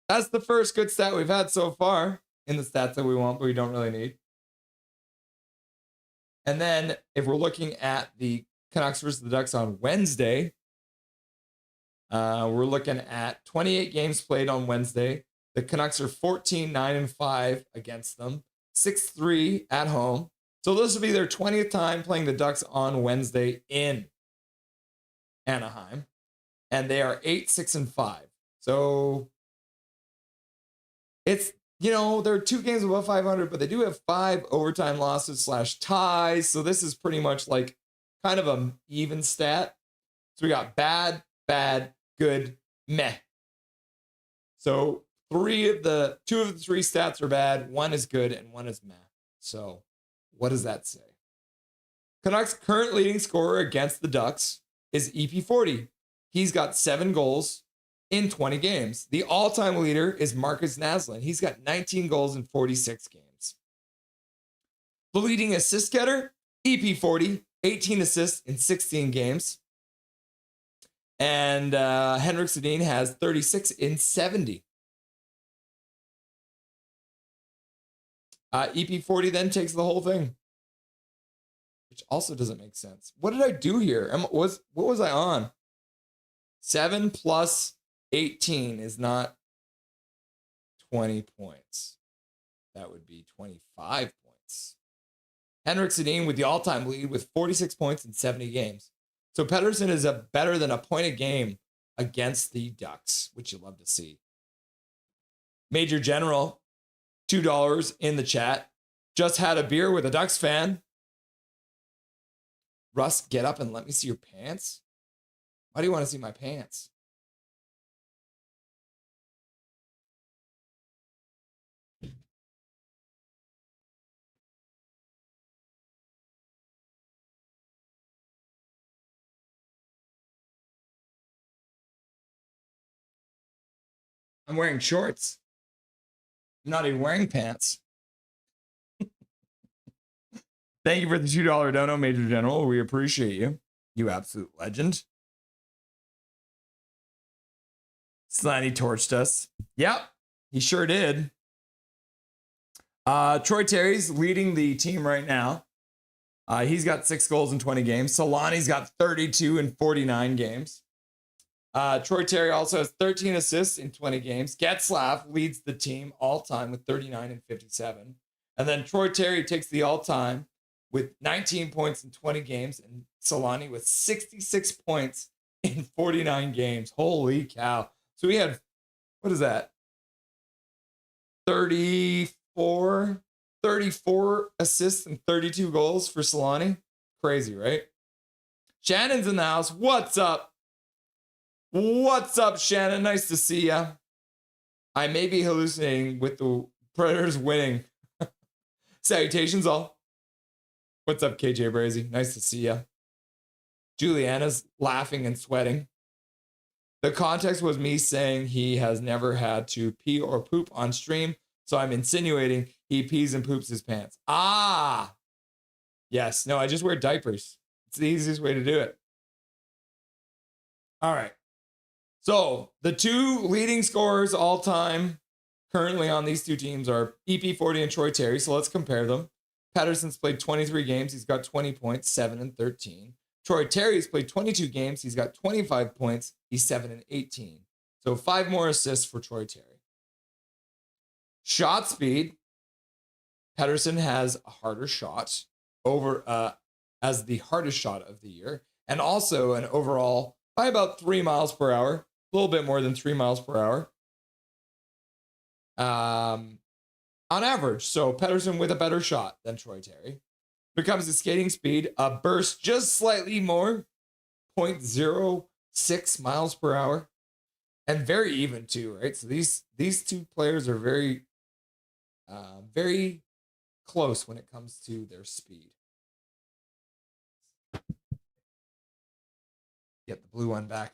That's the first good stat we've had so far in the stats that we want, but we don't really need. And then if we're looking at the Canucks versus the Ducks on Wednesday, we're looking at 28 games played on Wednesday. The Canucks are 14, 9, and 5 against them, 6-3 at home. So this will be their 20th time playing the Ducks on Wednesday in Anaheim. And they are 8, 6, and 5. So it's, you know, they're 2 games above 500, but they do have 5 overtime losses / ties. So this is pretty much like kind of an even stat. So we got bad, bad, good, meh. So 2 of the 3 stats are bad, 1 is good, and 1 is meh. So what does that say? Canucks' current leading scorer against the Ducks is EP40. He's got 7 goals in 20 games. The all-time leader is Marcus Naslund. He's got 19 goals in 46 games. The leading assist getter, EP40, 18 assists in 16 games. And Henrik Sedin has 36 in 70. EP40 then takes the whole thing, which also doesn't make sense. What did I do here? What was I on? 7 plus 18 is not 20 points. That would be 25 points. Henrik Sedin with the all-time lead with 46 points in 70 games. So Pettersson is better than a point a game against the Ducks, which you love to see. Major General, $2 in the chat. Just had a beer with a Ducks fan. Russ, get up and let me see your pants. Why do you want to see my pants? I'm wearing shorts. I'm not even wearing pants. Thank you for the $2 dono, Major General. We appreciate you. You absolute legend. Slaney torched us. Yep, he sure did. Troy Terry's leading the team right now. He's got 6 goals in 20 games. Solani's got 32 in 49 games. Troy Terry also has 13 assists in 20 games. Getzlaf leads the team all-time with 39 and 57. And then Troy Terry takes the all-time with 19 points in 20 games, and Solani with 66 points in 49 games. Holy cow. So we had, what is that? 34 assists and 32 goals for Solani. Crazy, right? Shannon's in the house. What's up? What's up, Shannon? Nice to see ya. I may be hallucinating with the Predators winning. Salutations, all. What's up, KJ Brazy? Nice to see ya. Juliana's laughing and sweating. The context was me saying he has never had to pee or poop on stream, so I'm insinuating he pees and poops his pants. Ah! Yes. No, I just wear diapers. It's the easiest way to do it. All right. So the 2 leading scorers all time currently on these 2 teams are EP40 and Troy Terry. So let's compare them. Pettersson's played 23 games. He's got 20 points, 7 and 13. Troy Terry's played 22 games. He's got 25 points. He's 7 and 18. So 5 more assists for Troy Terry. Shot speed. Pettersson has a harder shot over as the hardest shot of the year, and also an overall by about 3 miles per hour, a little bit more than 3 miles per hour on average. So Pettersson with a better shot than Troy Terry. When it comes to skating speed, a burst just slightly more, 0.06 miles per hour, and very even too, right? So these 2 players are very close when it comes to their speed. Get the blue one back.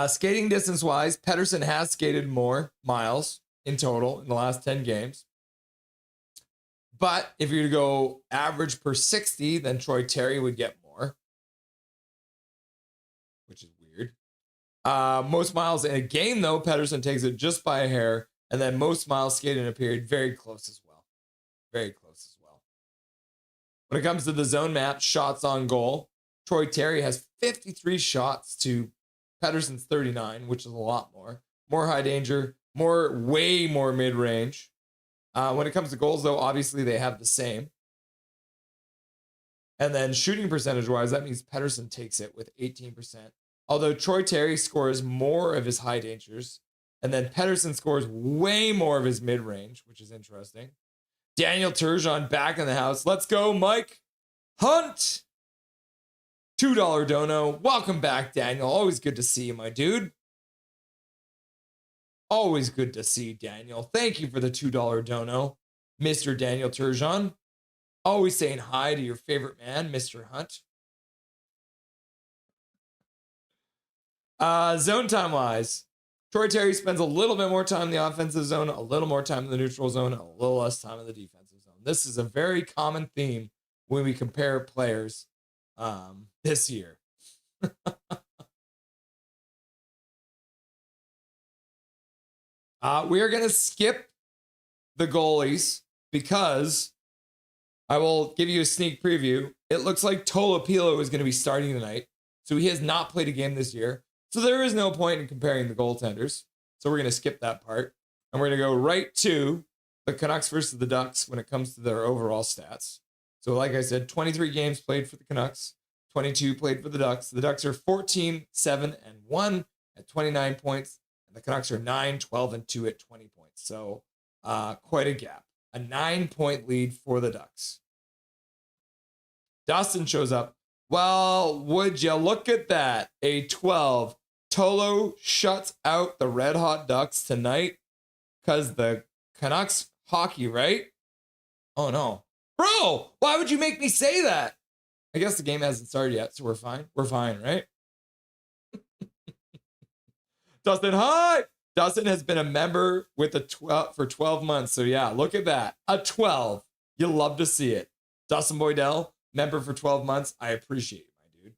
Skating distance wise, Pettersson has skated more miles in total in the last 10 games. But if you're to go average per 60, then Troy Terry would get more, which is weird. Most miles in a game, though, Pettersson takes it just by a hair. And then most miles skated in a period, very close as well. Very close as well. When it comes to the zone map, shots on goal, Troy Terry has 53 shots to Pettersson's 39, which is a lot more. More high danger, way more mid-range. When it comes to goals, though, obviously they have the same. And then shooting percentage-wise, that means Pettersson takes it with 18%. Although Troy Terry scores more of his high dangers, and then Pettersson scores way more of his mid-range, which is interesting. Daniel Turgeon back in the house. Let's go, Mike Hunt. $2 dono. Welcome back, Daniel. Always good to see you, my dude. Always good to see you, Daniel. Thank you for the $2 dono, Mr. Daniel Turgeon. Always saying hi to your favorite man, Mr. Hunt. Zone time wise, Troy Terry spends a little bit more time in the offensive zone, a little more time in the neutral zone, and a little less time in the defensive zone. This is a very common theme when we compare players this year. We are going to skip the goalies because I will give you a sneak preview. It looks like Tolopilo is going to be starting tonight. So he has not played a game this year. So there is no point in comparing the goaltenders. So we're going to skip that part. And we're going to go right to the Canucks versus the Ducks when it comes to their overall stats. So like I said, 23 games played for the Canucks, 22 played for the Ducks. The Ducks are 14, 7, and 1 at 29 points. And the Canucks are 9, 12, and 2 at 20 points. So quite a gap. A 9-point lead for the Ducks. Dustin shows up. Well, would you look at that? A 12. Tolo shuts out the Red Hot Ducks tonight because the Canucks hockey, right? Oh, no. Bro, why would you make me say that? I guess the game hasn't started yet, so we're fine. We're fine, right? Dustin, hi! Dustin has been a member with the 12 for 12 months. So yeah, look at that. A 12. You'll love to see it. Dustin Boydell, member for 12 months. I appreciate it, my dude.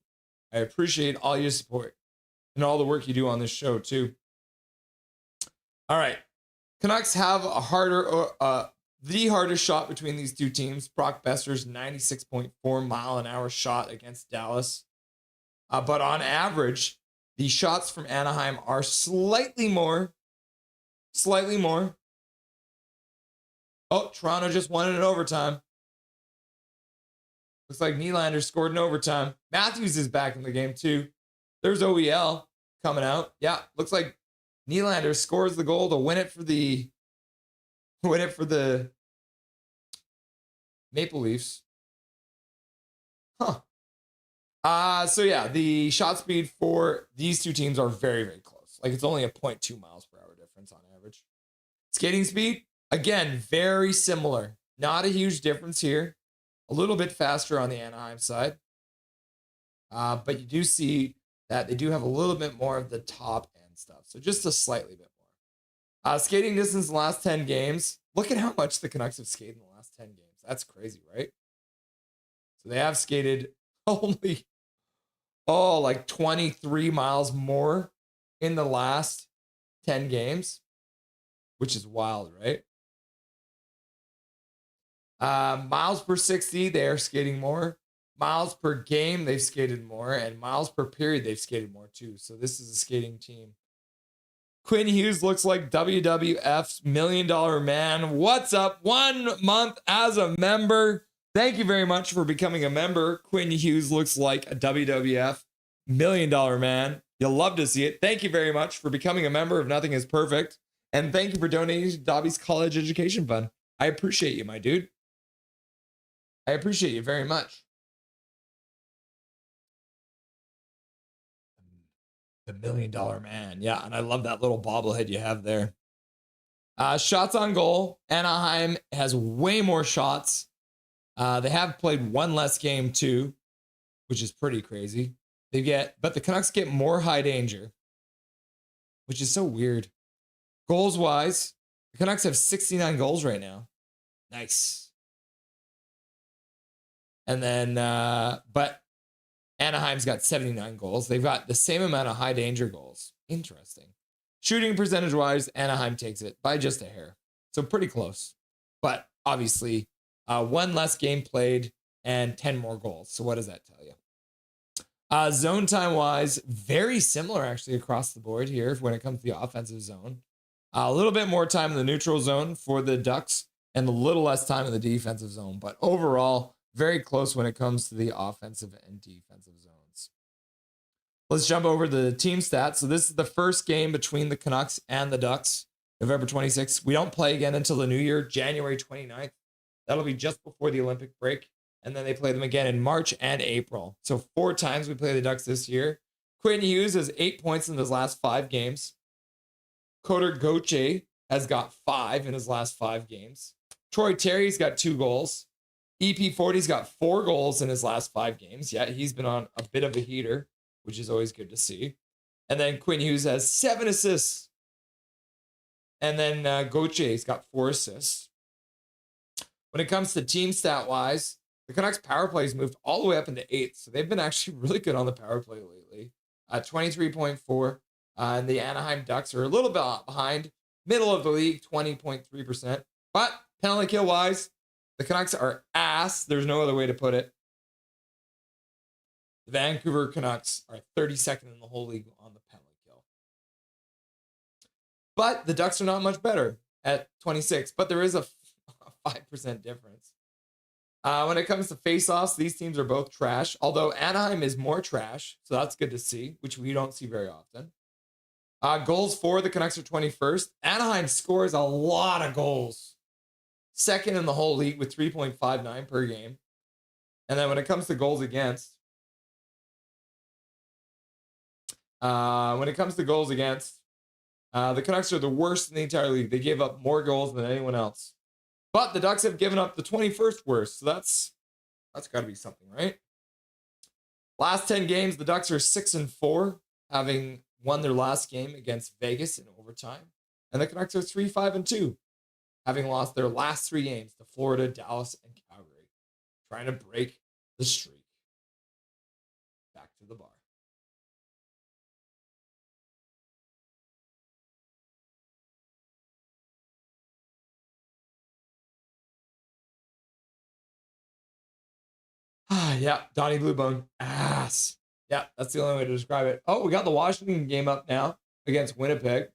I appreciate all your support and all the work you do on this show too. All right. Canucks have a the hardest shot between these two teams. Brock Besser's 96.4 mile an hour shot against Dallas. But on average, the shots from Anaheim are slightly more. Oh, Toronto just won it in overtime. Looks like Nylander scored in overtime. Matthews is back in the game too. There's OEL coming out. Yeah, looks like Nylander scores the goal to win it for the Maple Leafs. Huh. So yeah, the shot speed for these two teams are very, very close. Like it's only a 0.2 miles per hour difference on average. Skating speed, again, very similar. Not a huge difference here. A little bit faster on the Anaheim side. But you do see that they do have a little bit more of the top end stuff. So just a slightly bit more. Skating distance in the last 10 games. Look at how much the Canucks have skated in the last 10 games. That's crazy, right? So they have skated only, like 23 miles more in the last 10 games, which is wild, right? Miles per 60, they are skating more. Miles per game, they've skated more. And miles per period, they've skated more too. So this is a skating team. Quinn Hughes looks like WWF's $1 Million Man. What's up? 1 month as a member. Thank you very much for becoming a member. Quinn Hughes looks like a WWF $1 Million Man. You'll love to see it. Thank you very much for becoming a member of Nothing is Perfect. And thank you for donating to Dobby's College Education Fund. I appreciate you, my dude. I appreciate you very much. The $1 Million Man. Yeah, and I love that little bobblehead you have there. Shots on goal. Anaheim has way more shots. They have played one less game too, which is pretty crazy. But the Canucks get more high danger, which is so weird. Goals wise, the Canucks have 69 goals right now. Nice. And then, but Anaheim's got 79 goals. They've got the same amount of high danger goals. Interesting. Shooting percentage wise, Anaheim takes it by just a hair. So pretty close. But obviously, one less game played and 10 more goals. So what does that tell you? Zone time wise, very similar actually across the board here when it comes to the offensive zone. A little bit more time in the neutral zone for the Ducks and a little less time in the defensive zone. But overall, very close when it comes to the offensive and defensive zones. Let's jump over to the team stats. So this is the first game between the Canucks and the Ducks, November 26th. We don't play again until the new year, January 29th. That'll be just before the Olympic break. And then they play them again in March and April. So 4 times we play the Ducks this year. Quinn Hughes has 8 points in his last 5 games. Coder Gauthier has got 5 in his last 5 games. Troy Terry's got 2 goals. EP40's got 4 goals in his last 5 games. Yeah, he's been on a bit of a heater, which is always good to see. And then Quinn Hughes has 7 assists. And then Gauthier's got 4 assists. When it comes to team stat wise, the Canucks power plays moved all the way up into 8th. So they've been actually really good on the power play lately. 23.4. And the Anaheim Ducks are a little bit behind. Middle of the league, 20.3%. But penalty kill wise, the Canucks are ass. There's no other way to put it. The Vancouver Canucks are 32nd in the whole league on the penalty kill. But the Ducks are not much better at 26. But there is a 5% difference. When it comes to faceoffs, these teams are both trash. Although Anaheim is more trash. So that's good to see, which we don't see very often. Goals for the Canucks are 21st. Anaheim scores a lot of goals. Second in the whole league with 3.59 per game. And then when it comes to goals against, the Canucks are the worst in the entire league. They gave up more goals than anyone else. But the Ducks have given up the 21st worst. So that's got to be something, right? Last 10 games, the Ducks are 6-4, having won their last game against Vegas in overtime. And the Canucks are 3-5-2, having lost their last 3 games to Florida, Dallas, and Calgary, trying to break the streak. Back to the bar. Yeah, Donnie Bluebone, ass. Yeah, that's the only way to describe it. Oh, we got the Washington game up now against Winnipeg.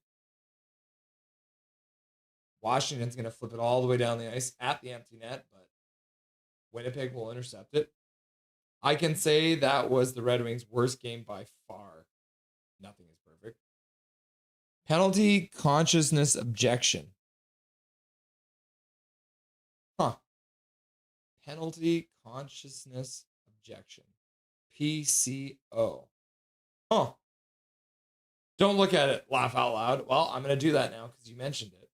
Washington's going to flip it all the way down the ice at the empty net, but Winnipeg will intercept it. I can say that was the Red Wings' worst game by far. Nothing is perfect. Penalty consciousness objection. Huh. Penalty consciousness objection. PCO. Huh. Don't look at it, laugh out loud. Well, I'm going to do that now because you mentioned it.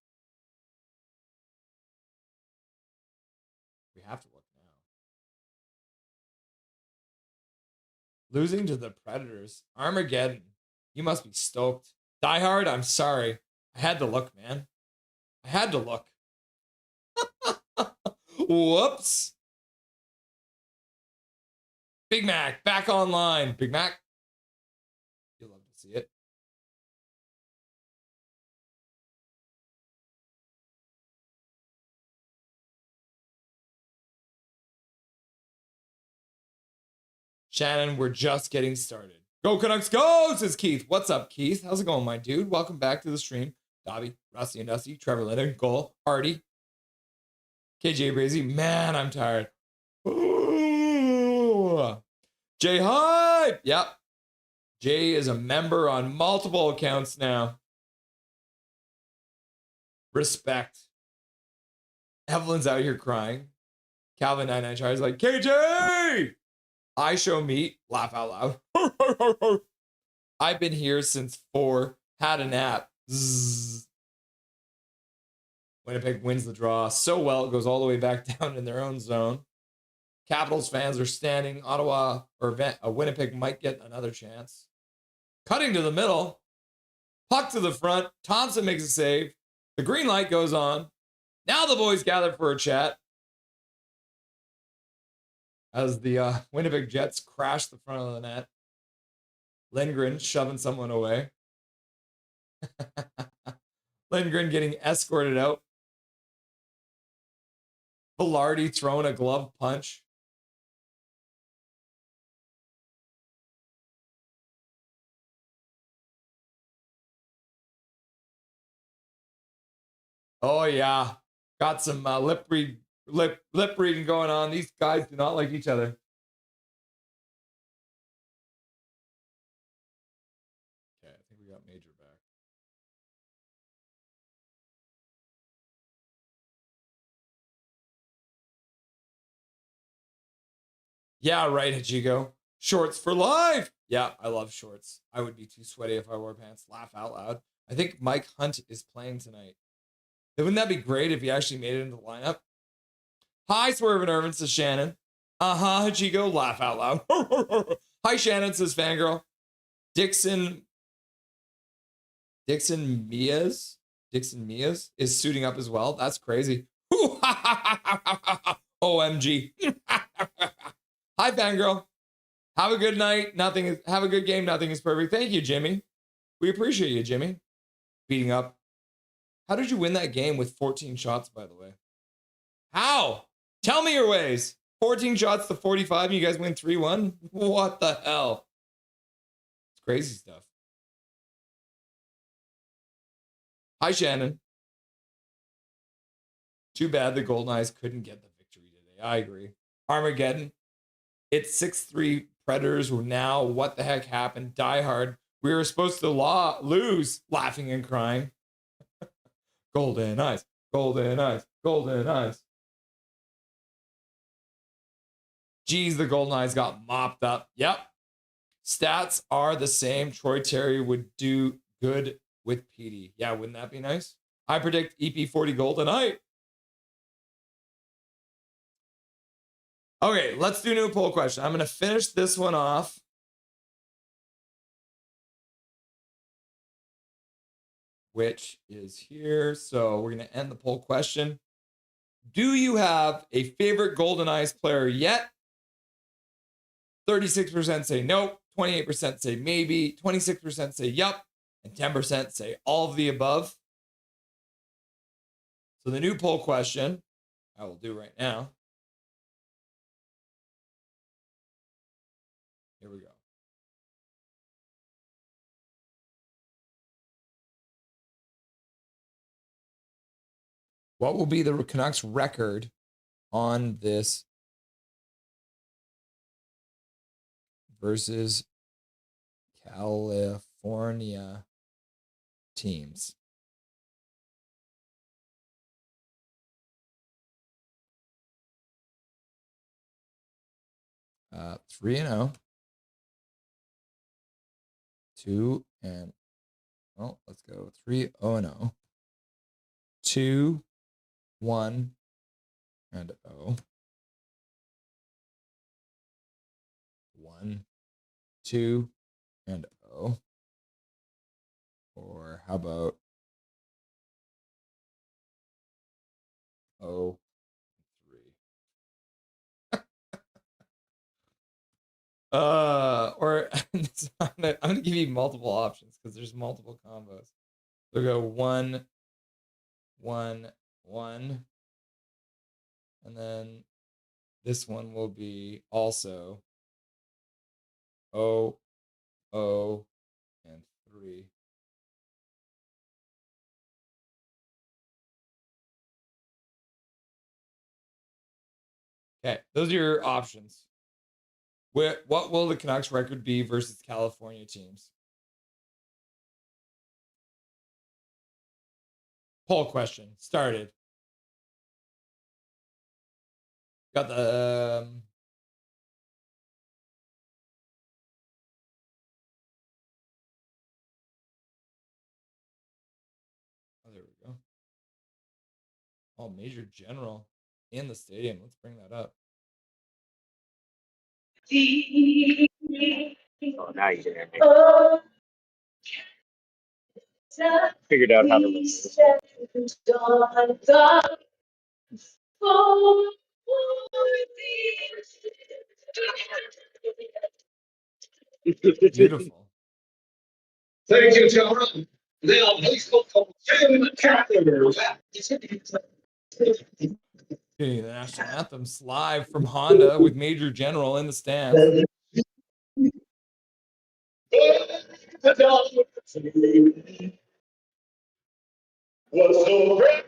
We have to look now. Losing to the Predators. Armageddon. You must be stoked. Die Hard, I'm sorry. I had to look, man. I had to look. Whoops. Big Mac, back online. Big Mac. You'll love to see it. Shannon, we're just getting started. Go Canucks, go, says Keith. What's up, Keith? How's it going, my dude? Welcome back to the stream. Dobby, Rusty and Dusty, Trevor Linder, Cole, Hardy, KJ Brazy. Man, I'm tired. Jay Hype. Yep. Jay is a member on multiple accounts now. Respect. Evelyn's out here crying. Calvin 99 Charge is like, KJ! I show meat. Laugh out loud. I've been here since 4. Had a nap. Zzz. Winnipeg wins the draw so well it goes all the way back down in their own zone. Capitals fans are standing. Ottawa or Winnipeg might get another chance. Cutting to the middle. Puck to the front. Thompson makes a save. The green light goes on. Now the boys gather for a chat. as the Winnipeg Jets crash the front of the net. Lindgren shoving someone away. Lindgren getting escorted out. Velarde throwing a glove punch. Oh yeah, got some lip reading going on. These guys do not like each other. Okay, I think we got Major back. Yeah, right, Hachigo. Shorts for life. Yeah, I love shorts. I would be too sweaty if I wore pants. Laugh out loud. I think Mike Hunt is playing tonight. Wouldn't that be great if he actually made it into the lineup? Hi, Swerve and Irvin, says Shannon. Hachigo, laugh out loud. Hi, Shannon, says Fangirl. Dixon Mias is suiting up as well. That's crazy. OMG. Hi, Fangirl. Have a good night. Have a good game. Nothing is perfect. Thank you, Jimmy. We appreciate you, Jimmy. Beating up. How did you win that game with 14 shots, by the way? How? Tell me your ways. 14 shots to 45 and you guys win 3-1? What the hell? It's crazy stuff. Hi, Shannon. Too bad the Goldeneyes couldn't get the victory today. I agree. Armageddon. It's 6-3 Predators. Now, what the heck happened? Die Hard. We were supposed to lose, laughing and crying. Goldeneyes, Goldeneyes, Goldeneyes. Geez, the Goldeneyes got mopped up. Yep. Stats are the same. Troy Terry would do good with PD. Yeah, wouldn't that be nice? I predict EP40 goal tonight. Okay, let's do a new poll question. I'm going to finish this one off. Which is here. So we're going to end the poll question. Do you have a favorite Goldeneyes player yet? 36% say nope. 28% say maybe. 26% say yup. And 10% say all of the above. So the new poll question, I will do right now. Here we go. What will be the Canucks record on this versus California teams? Uh, 3-0. 2 and oh, let's go 3-0. 2, 1 and 0. 1, 2 and 0. Or how about 0, 3? Or I'm gonna give you multiple options because there's multiple combos. We'll go 1, 1, 1, and then this one will be also 0, 0, and 3. Okay, those are your options. What will the Canucks record be versus California teams? Poll question started. Got the oh, there we go. Oh, Major General in the stadium. Let's bring that up. Oh, now you can hear me. Figured out how to listen. Beautiful. Thank you, John. Now, please welcome Jim Cather. Okay, the national anthem's live from Honda with Major General in the stands. Was so great.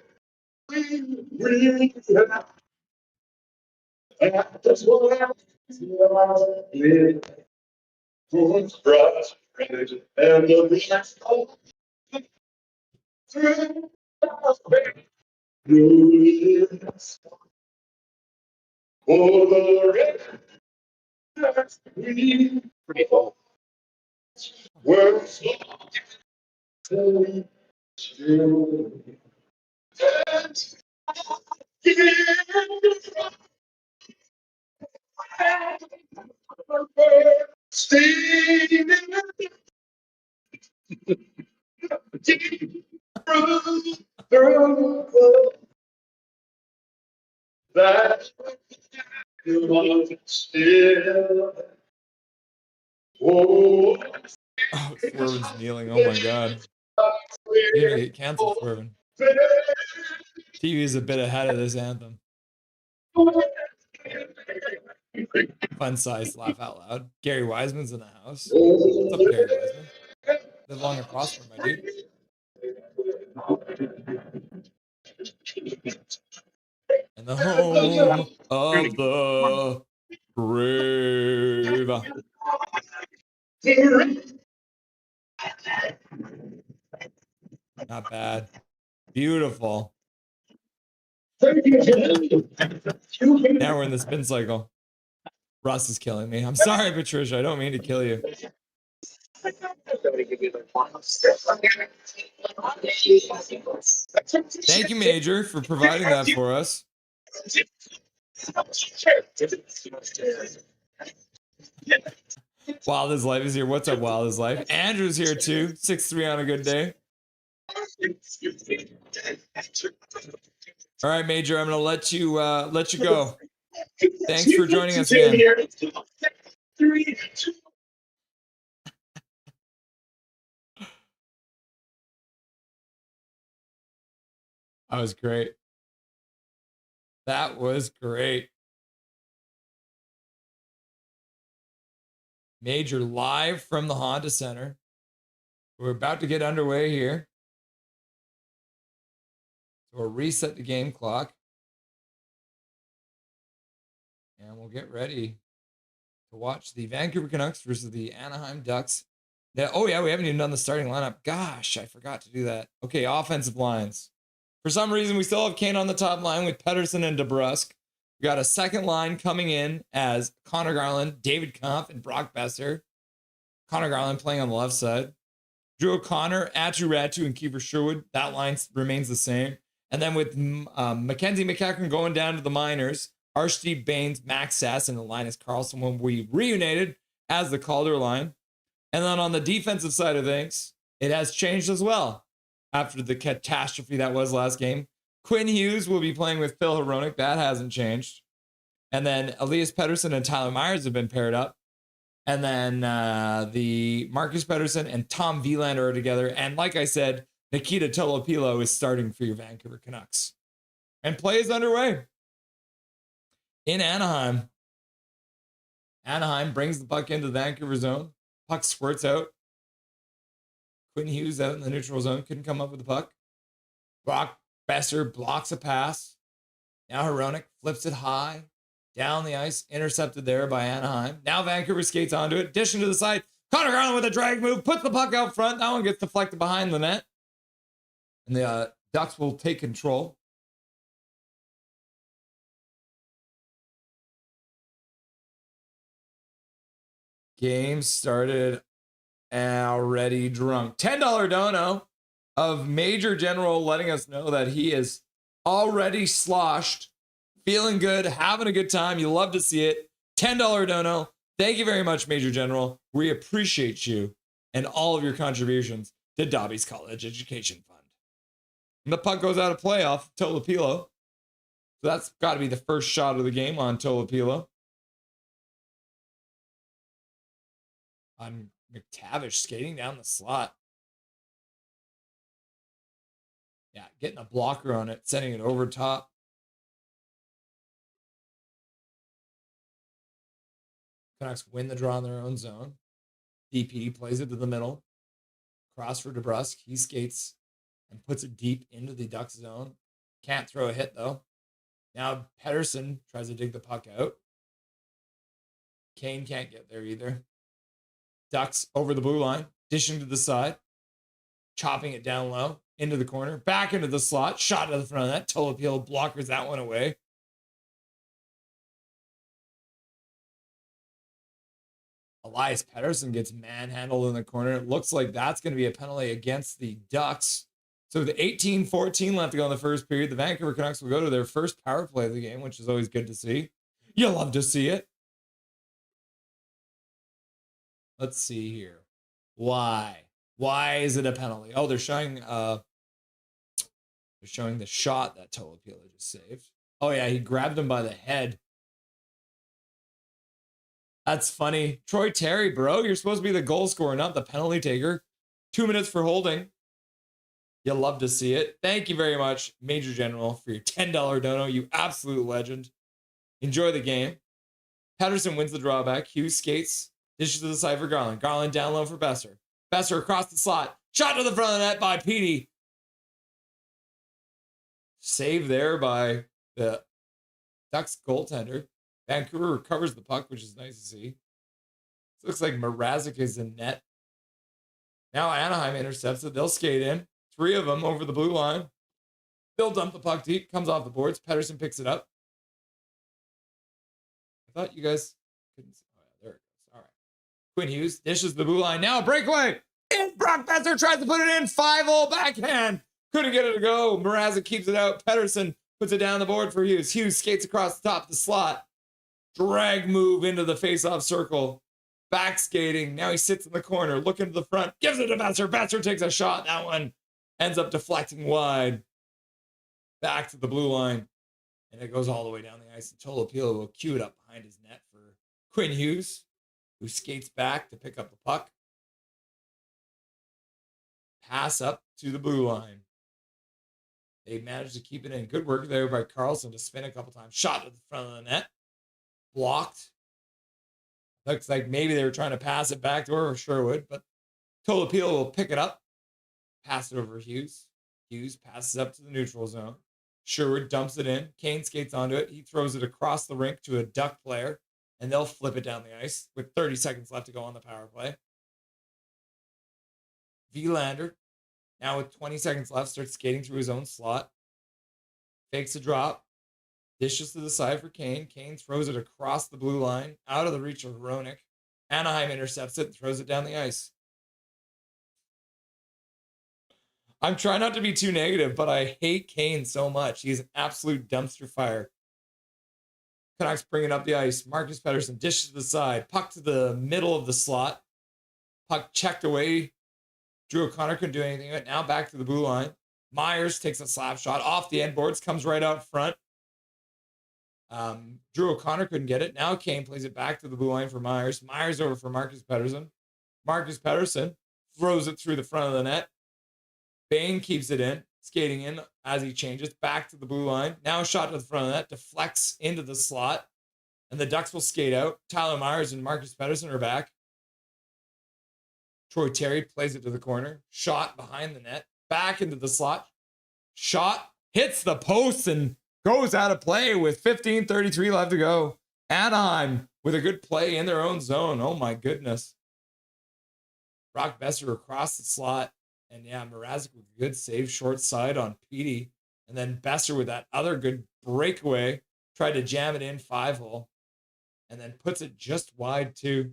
That's what I did. And the next that still. Oh, Swerven's kneeling. Oh my god. You're gonna get canceled, Swerven. TV is a bit ahead of this anthem. Fun size laugh out loud. Gary Wiseman's in the house. What's up, Gary Wiseman? Live long and prosper, my dude. And the home of the brave. Not bad. Beautiful. Now we're in the spin cycle. Russ is killing me. I'm sorry, Patricia. I don't mean to kill you. Thank you, Major, for providing that for us. Wild as Life is here. What's up, Wild as Life? Andrew's here too. 6'3" on a good day. All right, Major, I'm gonna let you go. Thanks for joining us again. That was great. That was great. Major live from the Honda Center. We're about to get underway here. So we'll reset the game clock. And we'll get ready to watch the Vancouver Canucks versus the Anaheim Ducks. Oh, yeah, we haven't even done the starting lineup. Gosh, I forgot to do that. Okay, offensive lines. For some reason, we still have Kane on the top line with Pettersson and DeBrusk. We got a second line coming in as Connor Garland, David Kampf, and Brock Besser. Connor Garland playing on the left side. Drew O'Connor, Atu Ratu, and Kiefer Sherwood. That line remains the same. And then with Mackenzie McEachran going down to the minors, Archie Baines, Max Sass, and Linus Carlson when we reunited as the Calder line. And then on the defensive side of things, it has changed as well after the catastrophe that was last game. Quinn Hughes will be playing with Phil Hronik. That hasn't changed. And then Elias Pettersson and Tyler Myers have been paired up. And then the Marcus Pettersson and Tom Wielander are together. And like I said, Nikita Tolopilo is starting for your Vancouver Canucks. And play is underway. In Anaheim. Anaheim brings the puck into the Vancouver zone. Puck squirts out. Quinn Hughes out in the neutral zone. Couldn't come up with the puck. Brock Besser blocks a pass. Now Hronik flips it high. Down the ice. Intercepted there by Anaheim. Now Vancouver skates onto it. Dishing to the side. Connor Garland with a drag move. Puts the puck out front. That one gets deflected behind the net. And the Ducks will take control. Game started already drunk. $10 dono of Major General letting us know that he is already sloshed, feeling good, having a good time. You love to see it. $10 dono. Thank you very much, Major General. We appreciate you and all of your contributions to Dobby's College Education Fund. And the puck goes out of play off Tolopilo. So that's got to be the first shot of the game on Tolopilo. on McTavish skating down the slot. Yeah, getting a blocker on it, sending it over top. Canucks win the draw in their own zone. DP plays it to the middle. Cross for DeBrusk. He skates and puts it deep into the Ducks zone. Can't throw a hit, though. Now Pedersen tries to dig the puck out. Kane can't get there either. Ducks over the blue line, dishing to the side, chopping it down low, into the corner, back into the slot, shot to the front of that. Tolopil blockers that one away. Elias Pettersson gets manhandled in the corner. It looks like that's going to be a penalty against the Ducks. So with 18-14 left to go in the first period, the Vancouver Canucks will go to their first power play of the game, which is always good to see. You love to see it. Let's see here. Why? Why is it a penalty? Oh, they're showing the shot that Tolopila just saved. Oh yeah, he grabbed him by the head. That's funny. Troy Terry, bro, you're supposed to be the goal scorer, not the penalty taker. 2 minutes for holding. You'll love to see it. Thank you very much, Major General, for your $10 dono. You absolute legend. Enjoy the game. Pedersen wins the drawback. Hughes skates. Dishes to the side for Garland. Garland down low for Besser. Besser across the slot. Shot to the front of the net by Petey. Save there by the Ducks goaltender. Vancouver recovers the puck, which is nice to see. It looks like Mrazek is in net. Now Anaheim intercepts it. They'll skate in. 3 of them over the blue line. They'll dump the puck deep. Comes off the boards. Pedersen picks it up. I thought you guys couldn't see. Oh, yeah, there it goes. All right. Quinn Hughes dishes the blue line. Now a breakaway. And Brock Besser tries to put it in. 5-0 backhand. Couldn't get it to go. Mrazek keeps it out. Pedersen puts it down the board for Hughes. Hughes skates across the top of the slot. Drag move into the face-off circle. Back skating. Now he sits in the corner, looking to the front. Gives it to Besser. Besser takes a shot. That one ends up deflecting wide. Back to the blue line. And it goes all the way down the ice. And Tolopila will cue it up behind his net for Quinn Hughes, who skates back to pick up the puck. Pass up to the blue line. They managed to keep it in. Good work there by Carlson to spin a couple times. Shot to the front of the net. Blocked. Looks like maybe they were trying to pass it back to her or Sherwood, but Tolopila will pick it up. Pass it over Hughes. Hughes passes up to the neutral zone. Sherwood dumps it in. Kane skates onto it. He throws it across the rink to a Duck player, and they'll flip it down the ice with 30 seconds left to go on the power play. Vilander, now with 20 seconds left, starts skating through his own slot. Fakes a drop. Dishes to the side for Kane. Kane throws it across the blue line, out of the reach of Hronik. Anaheim intercepts it and throws it down the ice. I'm trying not to be too negative, but I hate Kane so much. He's an absolute dumpster fire. Canucks bringing up the ice. Marcus Pettersson dishes to the side. Puck to the middle of the slot. Puck checked away. Drew O'Connor couldn't do anything with it. Now back to the blue line. Myers takes a slap shot off the end boards. Comes right out front. Drew O'Connor couldn't get it. Now Kane plays it back to the blue line for Myers. Myers over for Marcus Pettersson. Marcus Pettersson throws it through the front of the net. Bain keeps it in, skating in as he changes back to the blue line. Now a shot to the front of the net, deflects into the slot, and the Ducks will skate out. Tyler Myers and Marcus Pettersson are back. Troy Terry plays it to the corner. Shot behind the net, back into the slot. Shot hits the post and goes out of play with 15:33 left to go. Anaheim with a good play in their own zone. Oh my goodness. Brock Besser across the slot. And yeah, Mrazek with a good save short side on Petey. And then Besser with that other good breakaway. Tried to jam it in 5-hole. And then puts it just wide too.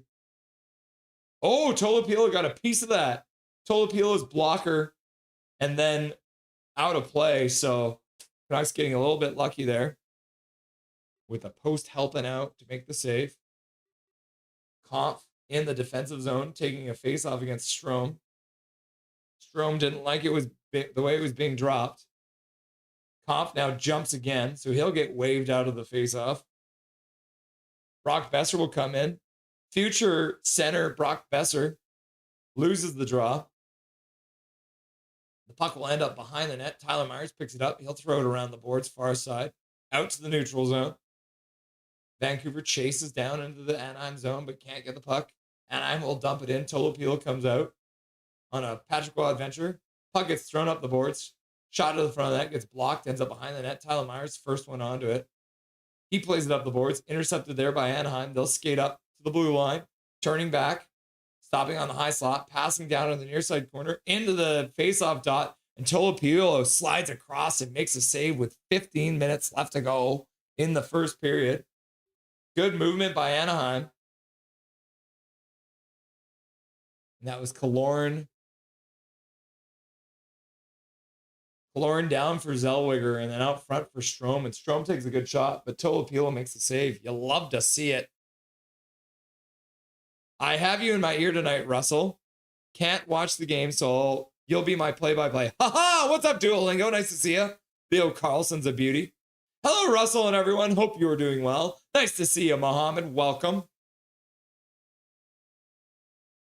Oh, Tolopila got a piece of that. Tolopila's blocker. And then out of play. So Canucks getting a little bit lucky there. With a post helping out to make the save. Kampf in the defensive zone. Taking a face-off against Strome. Strome didn't like it was the way it was being dropped. Kampf now jumps again, so he'll get waved out of the faceoff. Brock Besser will come in, Future center Brock Besser loses the draw. The puck will end up behind the net. Tyler Myers picks it up. He'll throw it around the boards far side, out to the neutral zone. Vancouver chases down into the Anaheim zone, but can't get the puck. Anaheim will dump it in. Tolopilo comes out on a Patrick Roy adventure. Puck gets thrown up the boards. Shot to the front of the net, gets blocked, ends up behind the net. Tyler Myers, first one onto it. He plays it up the boards. Intercepted there by Anaheim. They'll skate up to the blue line, turning back, stopping on the high slot, passing down on the near side corner into the faceoff dot. And Tolopilo slides across and makes a save with 15 minutes left to go in the first period. Good movement by Anaheim. And that was Killorn. Killorn down for Zellweger and then out front for Strome. And Strome takes a good shot, but Tolopilo makes the save. You love to see it. I have you in my ear tonight, Russell. Can't watch the game, so you'll be my play-by-play. Ha-ha! What's up, Duolingo? Nice to see you. Theo Carlson's a beauty. Hello, Russell and everyone. Hope you are doing well. Nice to see you, Mohammed. Welcome.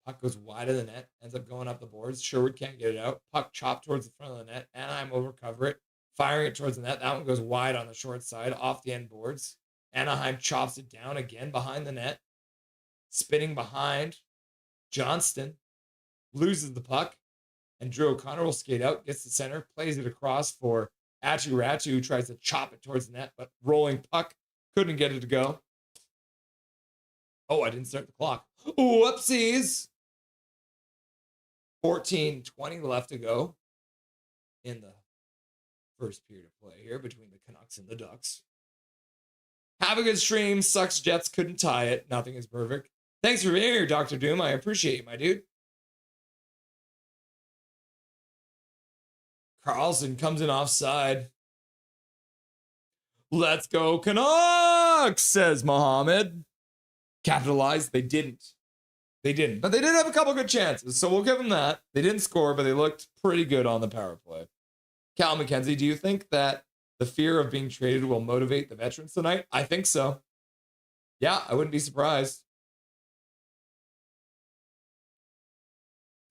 Puck goes wide of the net, ends up going up the boards. Sherwood can't get it out. Puck chopped towards the front of the net. Anaheim will recover it, firing it towards the net. That one goes wide on the short side, off the end boards. Anaheim chops it down again behind the net. Spinning behind. Johnston loses the puck, and Drew O'Connor will skate out, gets the center, plays it across for Atu Ratu, who tries to chop it towards the net, but rolling puck, couldn't get it to go. Oh, I didn't start the clock. Whoopsies. 14:20 left to go in the first period of play here between the Canucks and the Ducks. Have a good stream. Sucks Jets couldn't tie it. Nothing is perfect. Thanks for being here, Dr. Doom. I appreciate you, my dude. Carlson comes in offside. Let's go Canucks, says Mohammed. Capitalized. They didn't. But they did have a couple good chances, so we'll give them that. They didn't score, but they looked pretty good on the power play. Cal McKenzie, do you think that the fear of being traded will motivate the veterans tonight? I think so. Yeah, I wouldn't be surprised.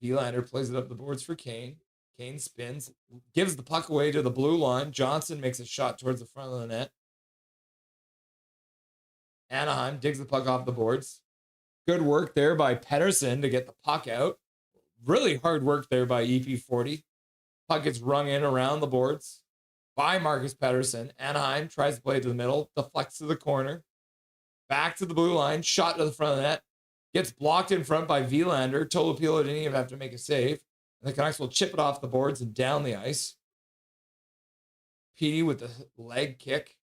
Vilander plays it up the boards for Kane. Kane spins, gives the puck away to the blue line. Johnson makes a shot towards the front of the net. Anaheim digs the puck off the boards. Good work there by Pettersson to get the puck out. Really hard work there by EP40. Puck gets rung in around the boards by Marcus Pettersson. Anaheim tries to play to the middle, deflects to the corner. Back to the blue line, shot to the front of the net. Gets blocked in front by Vilander. Tolopilo didn't even have to make a save. And the Canucks will chip it off the boards and down the ice. Petey with the leg kick.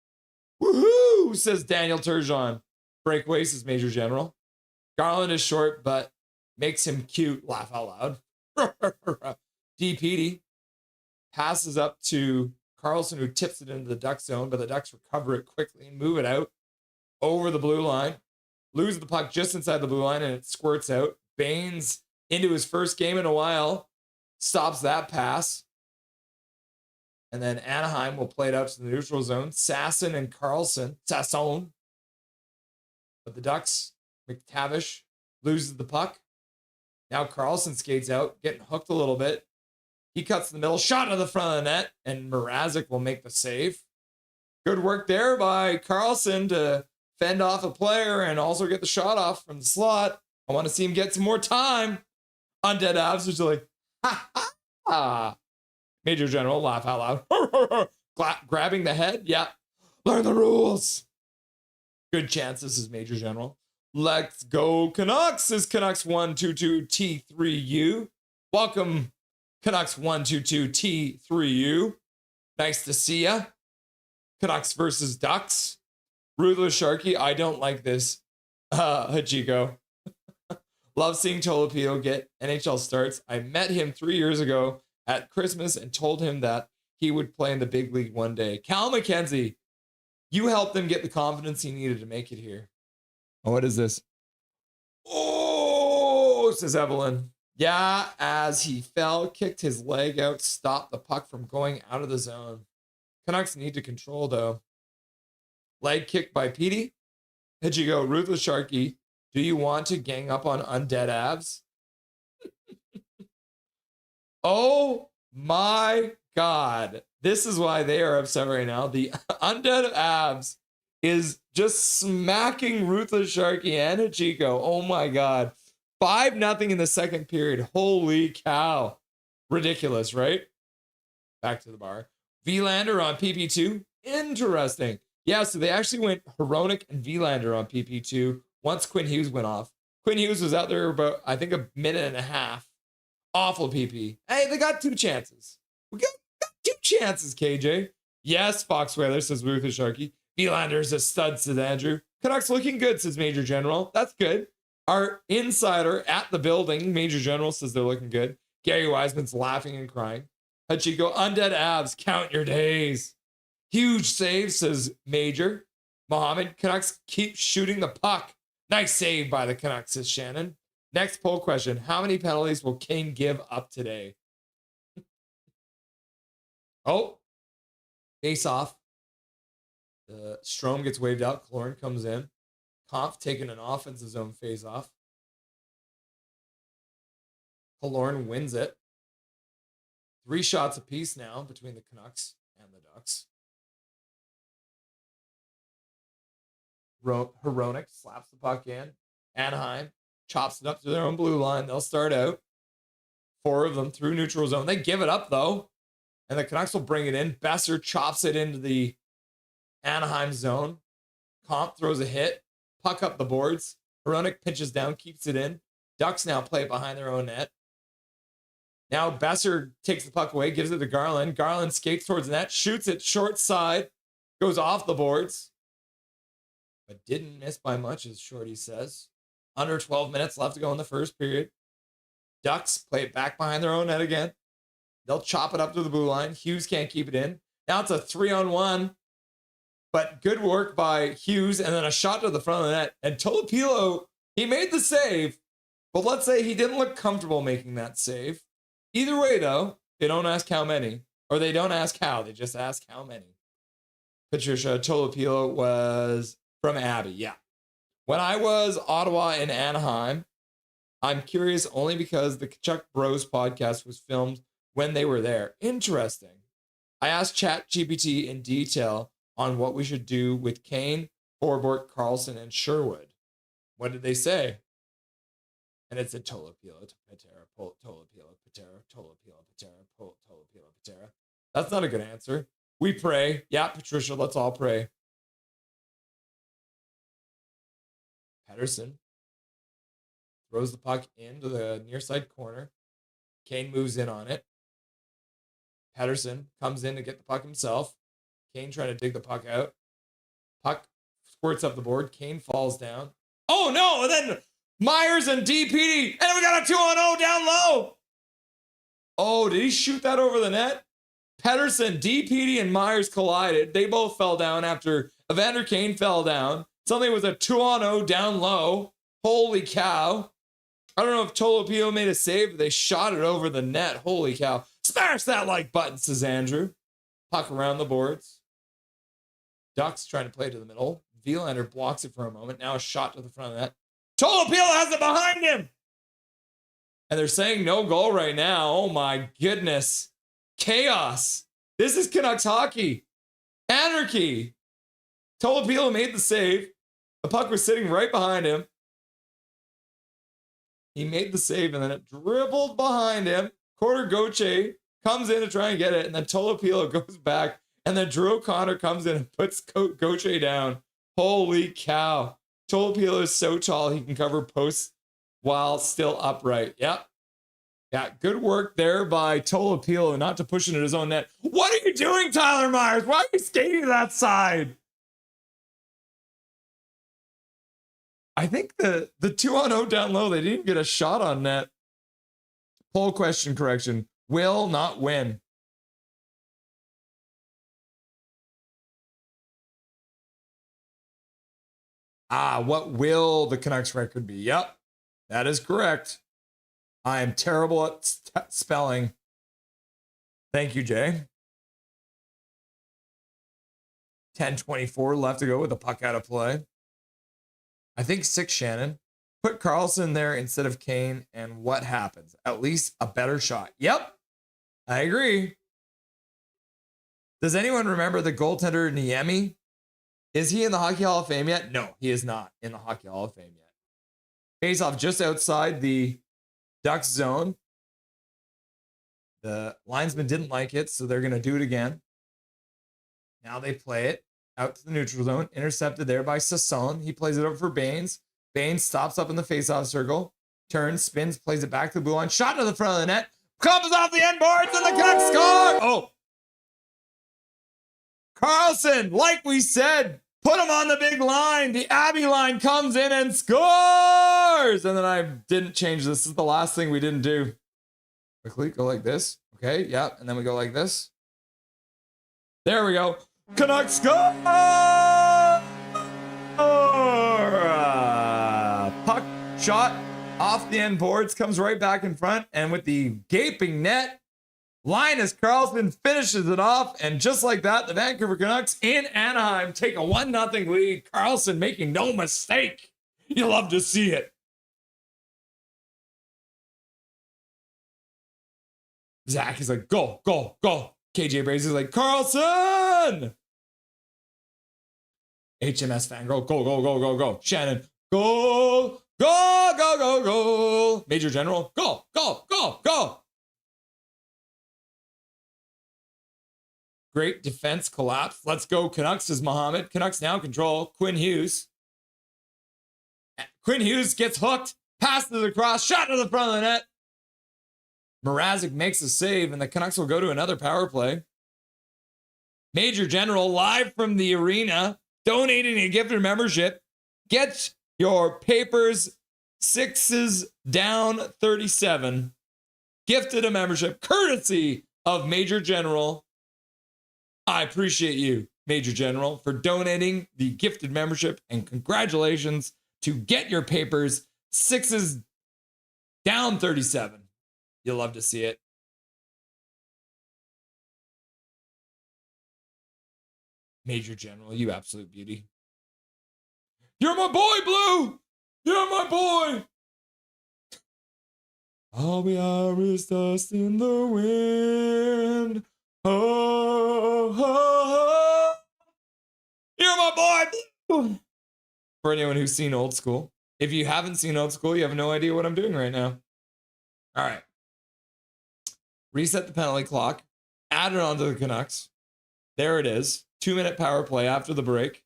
Woohoo, says Daniel Turgeon. Breakaway, says Major General. Garland is short, but makes him cute. Laugh out loud. D. Petey passes up to Carlson, who tips it into the Duck zone, but the Ducks recover it quickly and move it out over the blue line. Lose the puck just inside the blue line, and it squirts out. Baines, into his first game in a while, stops that pass. And then Anaheim will play it out to the neutral zone. Sasson and Carlson. Sasson. But the Ducks, McTavish loses the puck. Now Carlson skates out, getting hooked a little bit. He cuts the middle, shot to the front of the net, and Mrazek will make the save. Good work there by Carlson to fend off a player and also get the shot off from the slot. I want to see him get some more time. Undead Abs is like, ha ha ha. Major General, laugh out loud. Grabbing the head, yeah. Learn the rules. Good chance this is Major General. Let's go Canucks. This is Canucks 122 T3U. Welcome, Canucks 122 T3U. Nice to see ya. Canucks versus Ducks. Ruthless Sharky, I don't like this. Hachiko. Love seeing Tolopilo get NHL starts. I met him 3 years ago at Christmas and told him that he would play in the big league one day. Cal McKenzie, you helped him get the confidence he needed to make it here. Oh, what is this? Oh, says Evelyn. Yeah, as he fell, kicked his leg out, stopped the puck from going out of the zone. Canucks need to control, though. Leg kick by Petey. Hit you go, Ruthless Sharky. Do you want to gang up on Undead Abs? Oh my God. This is why they are upset right now. The Undead Abs is just smacking Ruthless Sharky and Hachiko. Oh my God. 5-0 in the second period. Holy cow. Ridiculous, right? Back to the bar. Vilander on PP2. Interesting. Yeah, so they actually went Hronik and Vilander on PP2 once Quinn Hughes went off. Quinn Hughes was out there about, I think, a minute and a half. Awful PP. Hey, they got 2 chances. We got 2 chances, KJ. Yes, Foxweiler, says Ruthless Sharky. Vilander's a stud, says Andrew. Canucks looking good, says Major General. That's good. Our insider at the building, Major General, says they're looking good. Gary Wiseman's laughing and crying. Hachiko, Undead Abs, count your days. Huge save, says Major. Mohammed, Canucks keep shooting the puck. Nice save by the Canucks, says Shannon. Next poll question. How many penalties will Kane give up today? Oh, face off. Strome gets waved out. Killorn comes in. Kampf taking an offensive zone face off. Killorn wins it. 3 shots apiece now between the Canucks and the Ducks. Hronik slaps the puck in. Anaheim chops it up to their own blue line. They'll start out. 4 of them through neutral zone. They give it up, though. And the Canucks will bring it in. Besser chops it into the Anaheim zone. Comp throws a hit. Puck up the boards. Hronik pinches down, keeps it in. Ducks now play it behind their own net. Now Besser takes the puck away, gives it to Garland. Garland skates towards the net, shoots it short side, goes off the boards, but didn't miss by much, as Shorty says. Under 12 minutes left to go in the first period. Ducks play it back behind their own net again. They'll chop it up to the blue line. Hughes can't keep it in. Now it's a 3-on-1, but good work by Hughes, and then a shot to the front of the net. And Tolopilo, he made the save, but let's say he didn't look comfortable making that save. Either way, though, they don't ask how many, or they don't ask how, they just ask how many. Patricia, Tolopilo was from Abby, yeah. When I was Ottawa and Anaheim, I'm curious only because the Chuck Bros podcast was filmed when they were there. Interesting. I asked ChatGPT in detail on what we should do with Kane, Forbort, Carlson, and Sherwood. What did they say? And it said Tolopilo, Patera, Tolopilo, Patera, Tolopilo, Patera, Tolopilo, Patera. That's not a good answer. We pray. Yeah, Patricia, let's all pray. Pedersen throws the puck into the near side corner. Kane moves in on it. Pedersen comes in to get the puck himself. Kane trying to dig the puck out. Puck squirts up the board. Kane falls down. Oh no! And then Myers and DPD. And then we got a 2-on-0 down low. Oh, did he shoot that over the net? Pedersen, DPD, and Myers collided. They both fell down after Evander Kane fell down. Something was a 2-on-0 down low. Holy cow. I don't know if Tolopilo made a save, but they shot it over the net. Holy cow. Smash that like button, says Andrew. Puck around the boards. Ducks trying to play to the middle. Vilander blocks it for a moment. Now a shot to the front of the net. Tolopilo has it behind him. And they're saying no goal right now. Oh my goodness. Chaos. This is Canucks hockey. Anarchy. Tolopilo made the save. The puck was sitting right behind him. He made the save and then it dribbled behind him. Quarter Gauthier comes in to try and get it. And then Tolopilo goes back. And then Drew O'Connor comes in and puts Gauthier down. Holy cow. Tolopilo is so tall he can cover posts while still upright. Yep. Yeah, good work there by Tolopilo not to push into his own net. What are you doing, Tyler Myers? Why are you skating to that side? I think the 2-on-0 down low, they didn't get a shot on net. Poll question correction. Will not win. What will the Canucks record be? Yep, that is correct. I am terrible at spelling. Thank you, Jay. 10:24 left to go with the puck out of play. I think 6, Shannon. Put Carlson there instead of Kane, and what happens? At least a better shot. Yep, I agree. Does anyone remember the goaltender Niemi? Is he in the Hockey Hall of Fame yet? No, he is not in the Hockey Hall of Fame yet. Face off just outside the Ducks zone. The linesman didn't like it, so they're going to do it again. Now they play it out to the neutral zone. Intercepted there by Sasson. He plays it over for Baines. Baines stops up in the face-off circle. Turns, spins, plays it back to the blue line. Shot to the front of the net. Comes off the end boards, and the Canucks score! Oh. Carlson, like we said, put him on the big line. The Abbey line comes in and scores! And then I didn't change this. This is the last thing we didn't do. Quickly, go like this. Okay, yeah. And then we go like this. There we go. Canucks score! Puck shot off the end boards, comes right back in front, and with the gaping net, Linus Karlsson finishes it off, and just like that, the Vancouver Canucks in Anaheim take a 1-0 lead. Karlsson making no mistake. You love to see it. Zach is like, go, go, go. KJ Brazy is like, Karlsson! HMS Fangirl, go, go, go, go, go. Shannon, go, go, go, go, go. Major General, go, go, go, go. Great defense collapse. Let's go Canucks, says Mohammed. Canucks now control. Quinn Hughes. Quinn Hughes gets hooked. Passes across. Shot to the front of the net. Mrazek makes a save, and the Canucks will go to another power play. Major General, live from the arena, donating a gifted membership. Get your papers, 6s down 37. Gifted a membership, courtesy of Major General. I appreciate you, Major General, for donating the gifted membership, and congratulations to Get Your Papers, 6s down 37. You'll love to see it. Major General, you absolute beauty. You're my boy, Blue! You're my boy! All we are is dust in the wind. Oh, oh, oh. You're my boy, Blue! For anyone who's seen Old School. If you haven't seen Old School, you have no idea what I'm doing right now. All right. Reset the penalty clock. Add it onto the Canucks. There it is. 2-minute power play after the break.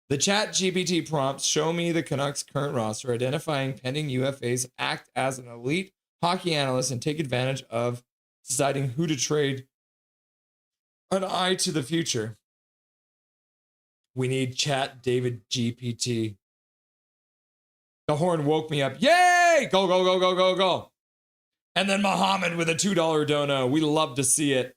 The chat GPT prompts show me the Canucks' current roster, identifying pending UFAs, act as an elite hockey analyst, and take advantage of deciding who to trade. An eye to the future. We need chat David GPT. The horn woke me up. Yay! Go, go, go, go, go, go. And then Muhammad with a $2 dono. We love to see it.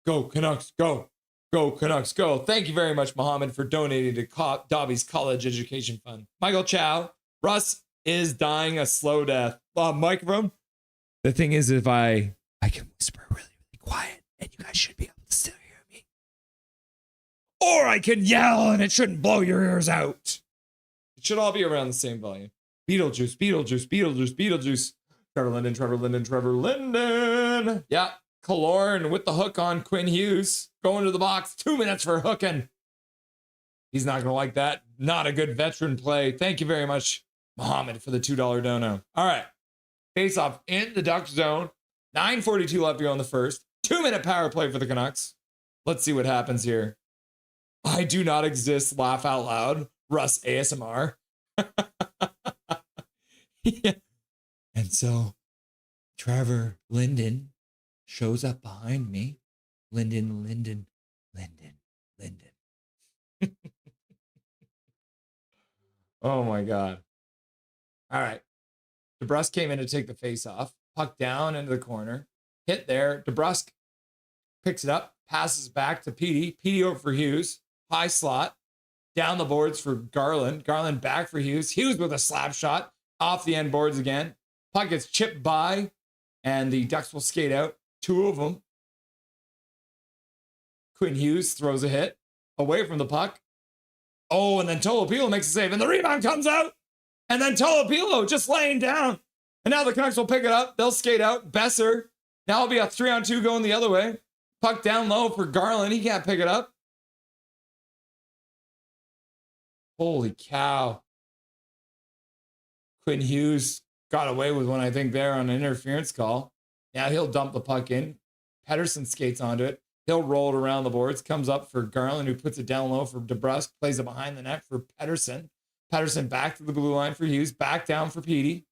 Go, Canucks, go. Go, Canucks, go. Thank you very much, Muhammad, for donating to Dobby's College Education Fund. Michael Chow. Russ is dying a slow death. Microphone. The thing is, if I can whisper really, really quiet, and you guys should be able to still hear me. Or I can yell, and it shouldn't blow your ears out. It should all be around the same volume. Beetlejuice, Beetlejuice, Beetlejuice, Beetlejuice. Trevor Linden, Trevor Linden, Trevor Linden. Yeah, Killorn with the hook on Quinn Hughes. Going to the box. 2 minutes for hooking. He's not going to like that. Not a good veteran play. Thank you very much, Muhammad, for the $2 dono. All right. Face off in the Ducks zone. 9:42 left to go in the first. 2-minute power play for the Canucks. Let's see what happens here. I do not exist. Laugh out loud. Russ ASMR. Yeah. And so Trevor Linden shows up behind me. Linden. Oh my God. All right. DeBrusk came in to take the face off. Puck down into the corner. Hit there. DeBrusk picks it up. Passes back to Petey. Petey over for Hughes. High slot. Down the boards for Garland. Garland back for Hughes. Hughes with a slap shot. Off the end boards again. Puck gets chipped by. And the Ducks will skate out. 2 of them. Quinn Hughes throws a hit. Away from the puck. Oh, and then Tolopilo makes a save. And the rebound comes out. And then Tolopilo just laying down. And now the Canucks will pick it up. They'll skate out. Besser. Now it'll be a 3-on-2 going the other way. Puck down low for Garland. He can't pick it up. Holy cow. Quinn Hughes got away with one, I think, there on an interference call. Now he'll dump the puck in. Pedersen skates onto it. He'll roll it around the boards. Comes up for Garland, who puts it down low for DeBrusque. Plays it behind the net for Pedersen. Pedersen back to the blue line for Hughes. Back down for Petey.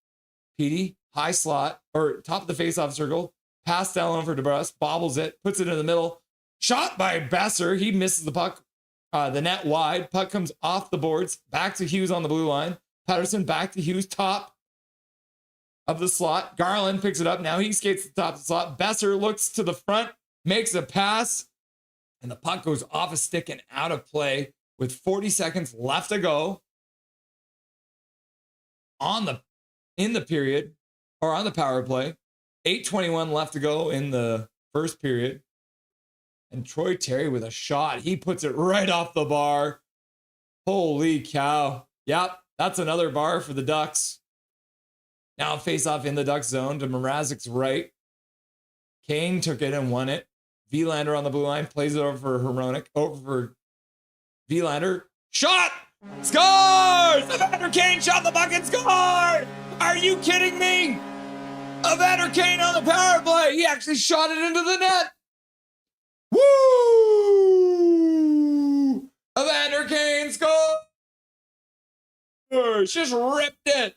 Petey, high slot, or top of the faceoff circle. Pass down low for DeBrusque. Bobbles it. Puts it in the middle. Shot by Besser. He misses the puck. The net wide. Puck comes off the boards. Back to Hughes on the blue line. Pedersen back to Hughes. Top of the slot. Garland picks it up. Now he skates to the top of the slot. Besser looks to the front. Makes a pass. And the puck goes off a stick and out of play with 40 seconds left to go. In the period, or on the power play. 8:21 left to go in the first period. And Troy Terry with a shot. He puts it right off the bar. Holy cow. Yep, that's another bar for the Ducks. Now face off in the Ducks zone to Mrazek's right. Kane took it and won it. Vilander on the blue line. Plays it over for Hronek. Over for Vilander. Shot! Scores! Evander Kane shot the puck and scored! Are you kidding me? Evander Kane on the power play. He actually shot it into the net. Woo! Evander Kane scores! Just ripped it.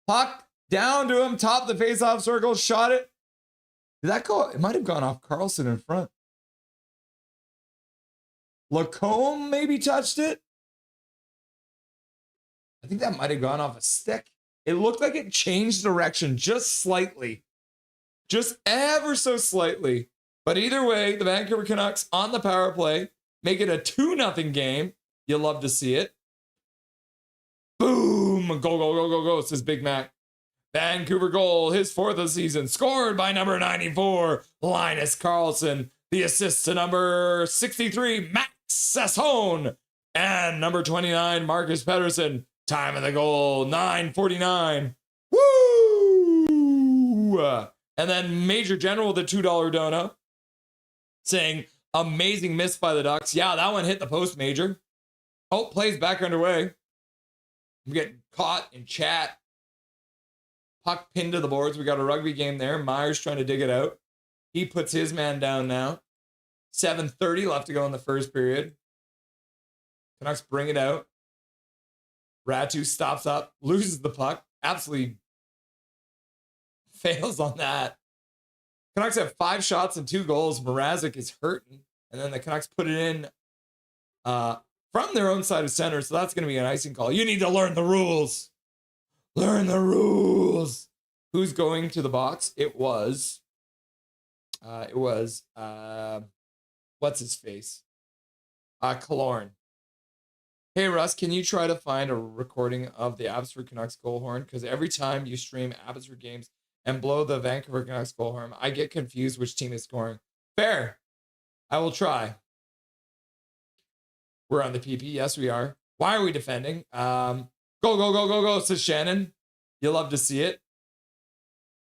Puck down to him, top of the faceoff circle, shot it. Did that go? It might have gone off Carlson in front. Lacombe maybe touched it. I think that might have gone off a stick. It looked like it changed direction just slightly. Just ever so slightly. But either way, the Vancouver Canucks on the power play make it a 2-0 game. You'll love to see it. Boom! Go, go, go, go, go, says Big Mac. Vancouver goal, his 4th of the season, scored by number 94, Linus Karlsson. The assist to number 63, Max Sasson. And number 29, Marcus Pedersen. Time of the goal, 9:49. Woo! And then Major General with a $2 dono saying, amazing miss by the Ducks. Yeah, that one hit the post, Major. Oh, plays back underway. I'm getting caught in chat. Puck pinned to the boards. We got a rugby game there. Myers trying to dig it out. He puts his man down now. 7:30 left to go in the first period. Canucks bring it out. Ratu stops up, loses the puck, absolutely fails on that. Canucks have 5 shots and 2 goals. Mrazek is hurting. And then the Canucks put it in from their own side of center. So that's going to be an icing call. You need to learn the rules. Learn the rules. Who's going to the box? It was what's his face? Killorn. Hey, Russ, can you try to find a recording of the Abbotsford Canucks goal horn? Because every time you stream Abbotsford games and blow the Vancouver Canucks goal horn, I get confused which team is scoring. Fair. I will try. We're on the PP. Yes, we are. Why are we defending? Go, go, go, go, go, says Shannon. You'll love to see it.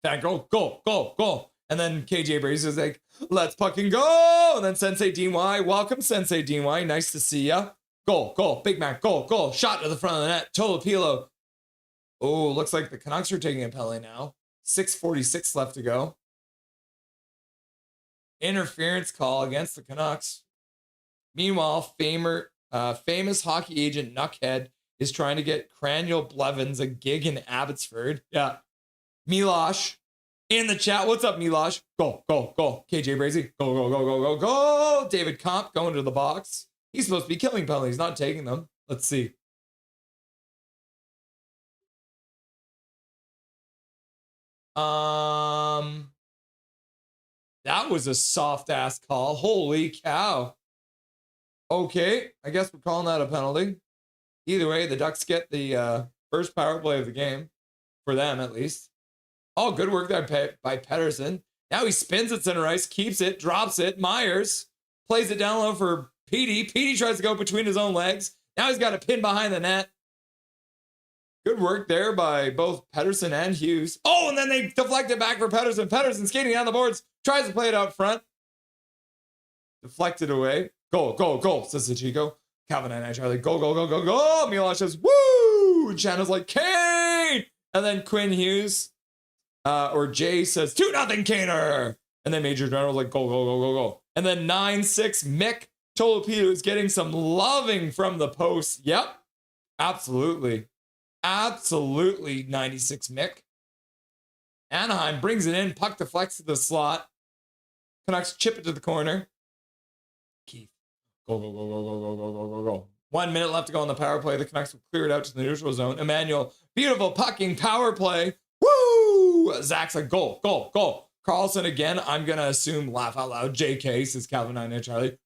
Go, go, go, go. And then KJ Brace is like, let's fucking go. And then Sensei DY. Welcome, Sensei DY. Nice to see ya. Goal, goal, Big Mac, goal, goal. Shot to the front of the net. Tolopilo. Oh, looks like the Canucks are taking a penalty now. 6:46 left to go. Interference call against the Canucks. Meanwhile, famous hockey agent Knuckhead is trying to get Cranial Blevins a gig in Abbotsford. Yeah. Milosh in the chat. What's up, Milosh? Go, go, go. KJ Brazy. Go, go, go, go, go, go. David Comp going to the box. He's supposed to be killing penalties, not taking them. Let's see. That was a soft ass call. Holy cow. Okay, I guess we're calling that a penalty. Either way, the Ducks get the first power play of the game. For them, at least. Oh, good work there by Pedersen. Now he spins it center ice, keeps it, drops it. Myers plays it down low for Petey. Petey tries to go between his own legs. Now he's got a pin behind the net. Good work there by both Pettersson and Hughes. Oh, and then they deflect it back for Pettersson. Pettersson skating down the boards. Tries to play it out front. Deflected away. Goal, goal, goal, says the Chico. Calvin and I, Charlie. Go, go, go, go, go. Milosh says, woo! And Shanna's like, Kane! And then Quinn Hughes, or Jay says, 2-0 Kaner! And then Major General's like, go, go, go, go, go. And then 9-6 Mick Tolopito is getting some loving from the post. Yep. Absolutely. Absolutely 96 Mick. Anaheim brings it in. Puck deflects to the slot. Canucks chip it to the corner. Keith. Go, go, go, go, go, go, go, go, go, go. 1 minute left to go on the power play. The Canucks will clear it out to the neutral zone. Emmanuel, beautiful pucking power play. Woo! Zach's like, goal, goal, goal. Carlson again, I'm going to assume laugh out loud. JK, says Calvin 9 and Charlie.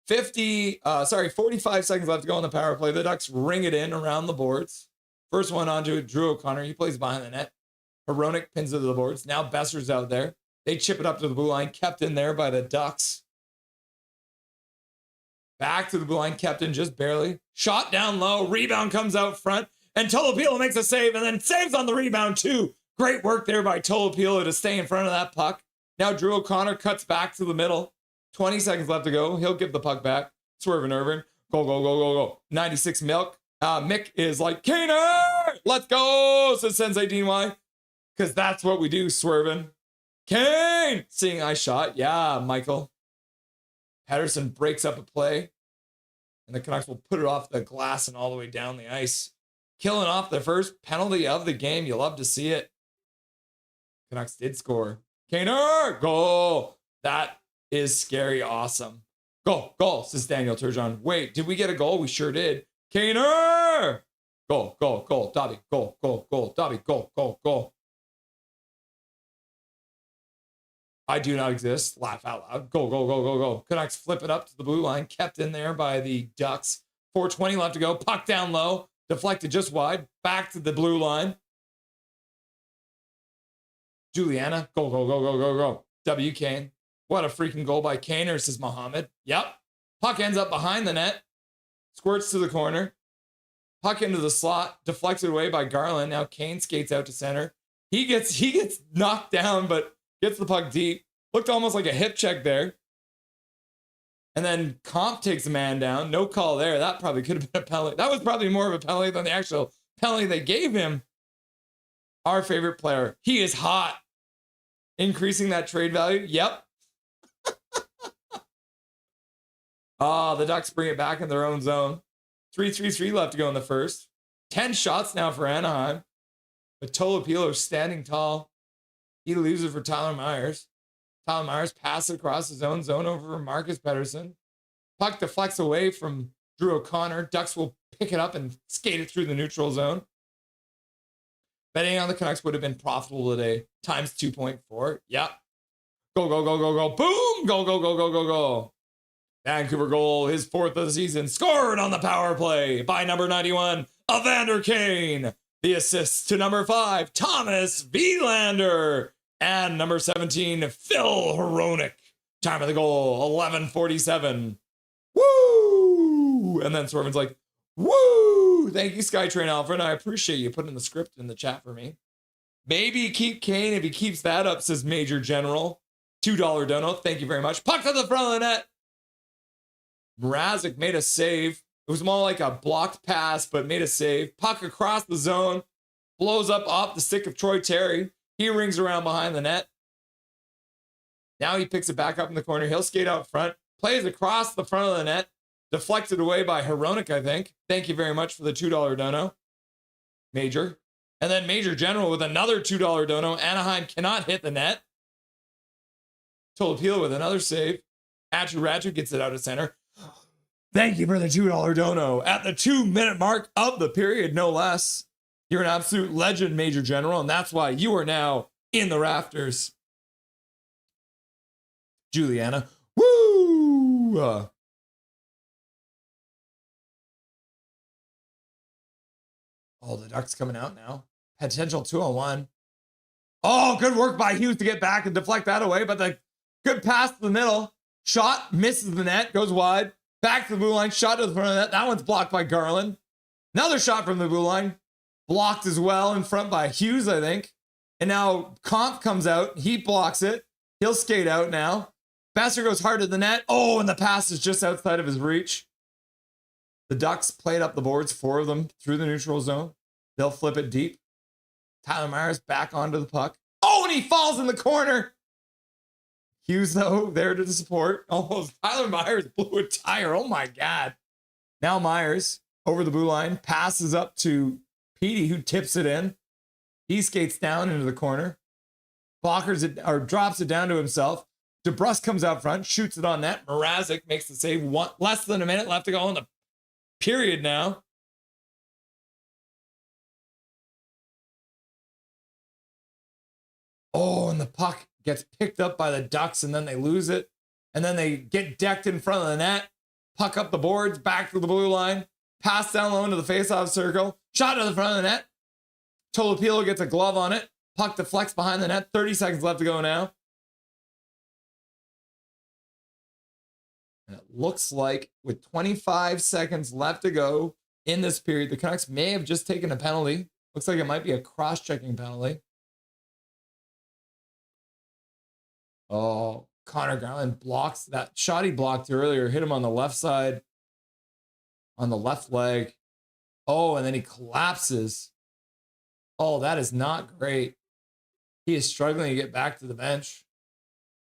45 seconds left to go on the power play. The Ducks ring it in around the boards. First one onto Drew O'Connor. He plays behind the net. Hronek pins it to the boards. Now Besser's out there. They chip it up to the blue line. Kept in there by the Ducks. Back to the blue line. Kept in just barely. Shot down low. Rebound comes out front. And Tolopilo makes a save and then saves on the rebound too. Great work there by Tolopilo to stay in front of that puck. Now Drew O'Connor cuts back to the middle. 20 seconds left to go. He'll give the puck back. Swerving Irvin. Go, go, go, go, go. 96 Milk. Mick is like, Kaner! Let's go, says Sensei DY. Because that's what we do, Swerving. Kane! Seeing I shot. Yeah, Michael. Pettersson breaks up a play. And the Canucks will put it off the glass and all the way down the ice. Killing off the first penalty of the game. You love to see it. Canucks did score. Kaner! Goal! That is scary awesome. Goal, goal, says Daniel Turgeon. Wait, did we get a goal? We sure did. Kaner! Goal, goal, goal. Dobby, goal, goal, goal. Dobby, goal, goal, goal. I do not exist. Laugh out loud. Go, go, go, go, go. Canucks flip it up to the blue line. Kept in there by the Ducks. 4:20 left to go. Puck down low. Deflected just wide. Back to the blue line. Juliana. Go, go, go, go, go, go. W. Kane. What a freaking goal by Kaner, says Mohammed. Yep. Puck ends up behind the net. Squirts to the corner. Puck into the slot. Deflected away by Garland. Now Kane skates out to center. He gets knocked down, but gets the puck deep. Looked almost like a hip check there. And then Comp takes a man down. No call there. That probably could have been a penalty. That was probably more of a penalty than the actual penalty they gave him. Our favorite player. He is hot. Increasing that trade value. Yep. The Ducks bring it back in their own zone. 3:33 left to go in the first. 10 shots now for Anaheim. But Tolopilo standing tall. He leaves it for Tyler Myers. Tyler Myers passes across his own zone over for Marcus Pettersson. Puck deflects away from Drew O'Connor. Ducks will pick it up and skate it through the neutral zone. Betting on the Canucks would have been profitable today. Times 2.4. Yep. Go, go, go, go, go. Boom! Go, go, go, go, go, go. Vancouver goal, his 4th of the season. Scored on the power play by number 91, Evander Kane. The assist to number 5, Thomas Wielander. And number 17, Phil Hronek. Time of the goal, 11:47. Woo! And then Swervin's like, woo! Thank you, Skytrain Alfred. I appreciate you putting the script in the chat for me. Maybe keep Kane if he keeps that up, says Major General. $2 dono. Thank you very much. Puck to the front of the net. Mrazek made a save. It was more like a blocked pass, but made a save. Puck across the zone. Blows up off the stick of Troy Terry. He rings around behind the net. Now he picks it back up in the corner. He'll skate out front. Plays across the front of the net. Deflected away by Hronek, I think. Thank you very much for the $2 dono. Major. And then Major General with another $2 dono. Anaheim cannot hit the net. Tolopilo with another save. Ratu gets it out of center. Thank you for the $2 dono. At the 2-minute mark of the period, no less. You're an absolute legend, Major General, and that's why you are now in the rafters. Juliana. Woo! The Ducks coming out now. Potential 2-on-1. Oh, good work by Hughes to get back and deflect that away, but the good pass to the middle. Shot, misses the net, goes wide. Back to the blue line, shot to the front of the net. That one's blocked by Garland. Another shot from the blue line. Blocked as well in front by Hughes, I think. And now Comp comes out. He blocks it. He'll skate out now. Besser goes hard to the net. Oh, and the pass is just outside of his reach. The Ducks played up the boards, 4 of them through the neutral zone. They'll flip it deep. Tyler Myers back onto the puck. Oh, and he falls in the corner. Hughes, though, there to support. Almost Tyler Myers blew a tire. Oh, my God. Now Myers over the blue line, passes up to Petey, who tips it in. He skates down into the corner. Blockers it, or drops it down to himself. DeBrusque comes out front, shoots it on net. Mrazek makes the save. Less than a minute left to go in the period now. Oh, and the puck gets picked up by the Ducks, and then they lose it. And then they get decked in front of the net. Puck up the boards, back to the blue line. Pass down low into the faceoff circle. Shot to the front of the net. Tolopilo gets a glove on it. Puck deflects behind the net. 30 seconds left to go now. And it looks like with 25 seconds left to go in this period, the Canucks may have just taken a penalty. Looks like it might be a cross-checking penalty. Oh, Connor Garland blocks that shot he blocked earlier. Hit him on the left side, on the left leg. Oh, and then he collapses. Oh, that is not great. He is struggling to get back to the bench,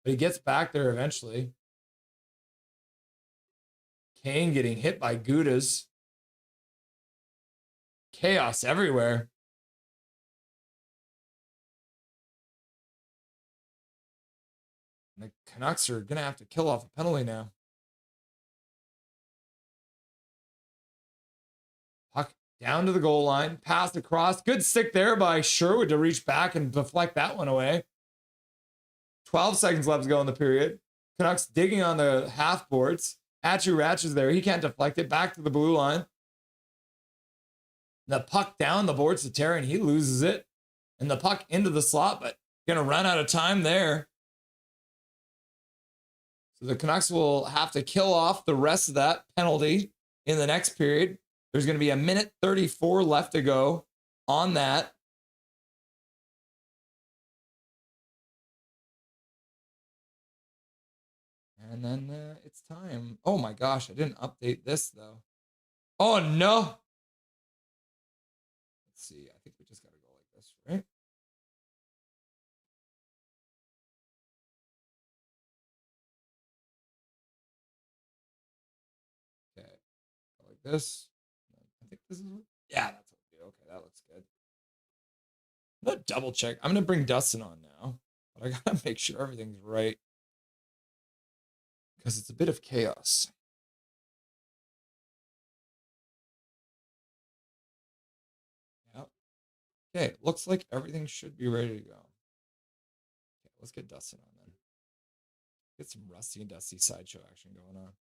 but he gets back there eventually. Kane getting hit by Goudas. Chaos everywhere. The Canucks are going to have to kill off a penalty now. Puck down to the goal line. Passed across. Good stick there by Sherwood to reach back and deflect that one away. 12 seconds left to go in the period. Canucks digging on the half boards. Atchu Ratch is there. He can't deflect it. Back to the blue line. The puck down the boards to Terry, and he loses it. And the puck into the slot, but going to run out of time there. So the Canucks will have to kill off the rest of that penalty in the next period. There's going to be a minute 34 left to go on that. And then it's time. Oh my gosh, I didn't update this though. Oh no. Let's see. I think we just got to go like this, right? Okay. Go like this. I think this is what. Yeah, that's what we do. Okay, that looks good. I'm going to double check. I'm going to bring Dustin on now, but I got to make sure everything's right, because it's a bit of chaos. Yep. Okay, looks like everything should be ready to go. Okay, let's get Dustin on then. Get some Rusty and Dusty sideshow action going on.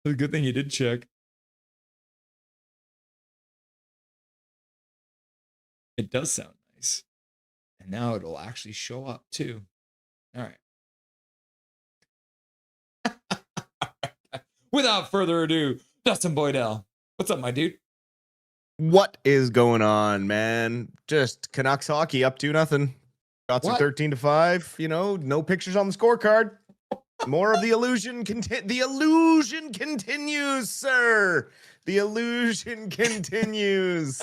It's a good thing you did check. It does sound nice. And now it'll actually show up too. All right. Without further ado, Dustin Boydell. What's up, my dude? What is going on, man? Just Canucks hockey up 2-0. Shots are 13-5. You know, no pictures on the scorecard. More of the illusion. The illusion continues, sir. The illusion continues.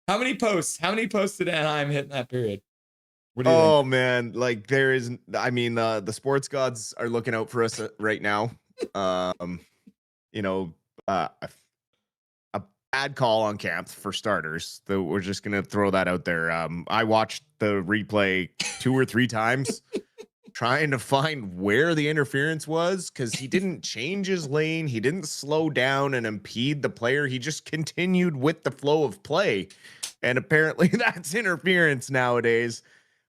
How many posts? How many posts did Anaheim hit in that period? What do you Oh think? man, like there is. I mean, the sports gods are looking out for us right now. You know, a bad call on Camp for starters. So we're just gonna throw that out there. I watched the replay 2 or 3 times. Trying to find where the interference was, because he didn't change his lane. He didn't slow down and impede the player. He just continued with the flow of play. And apparently that's interference nowadays.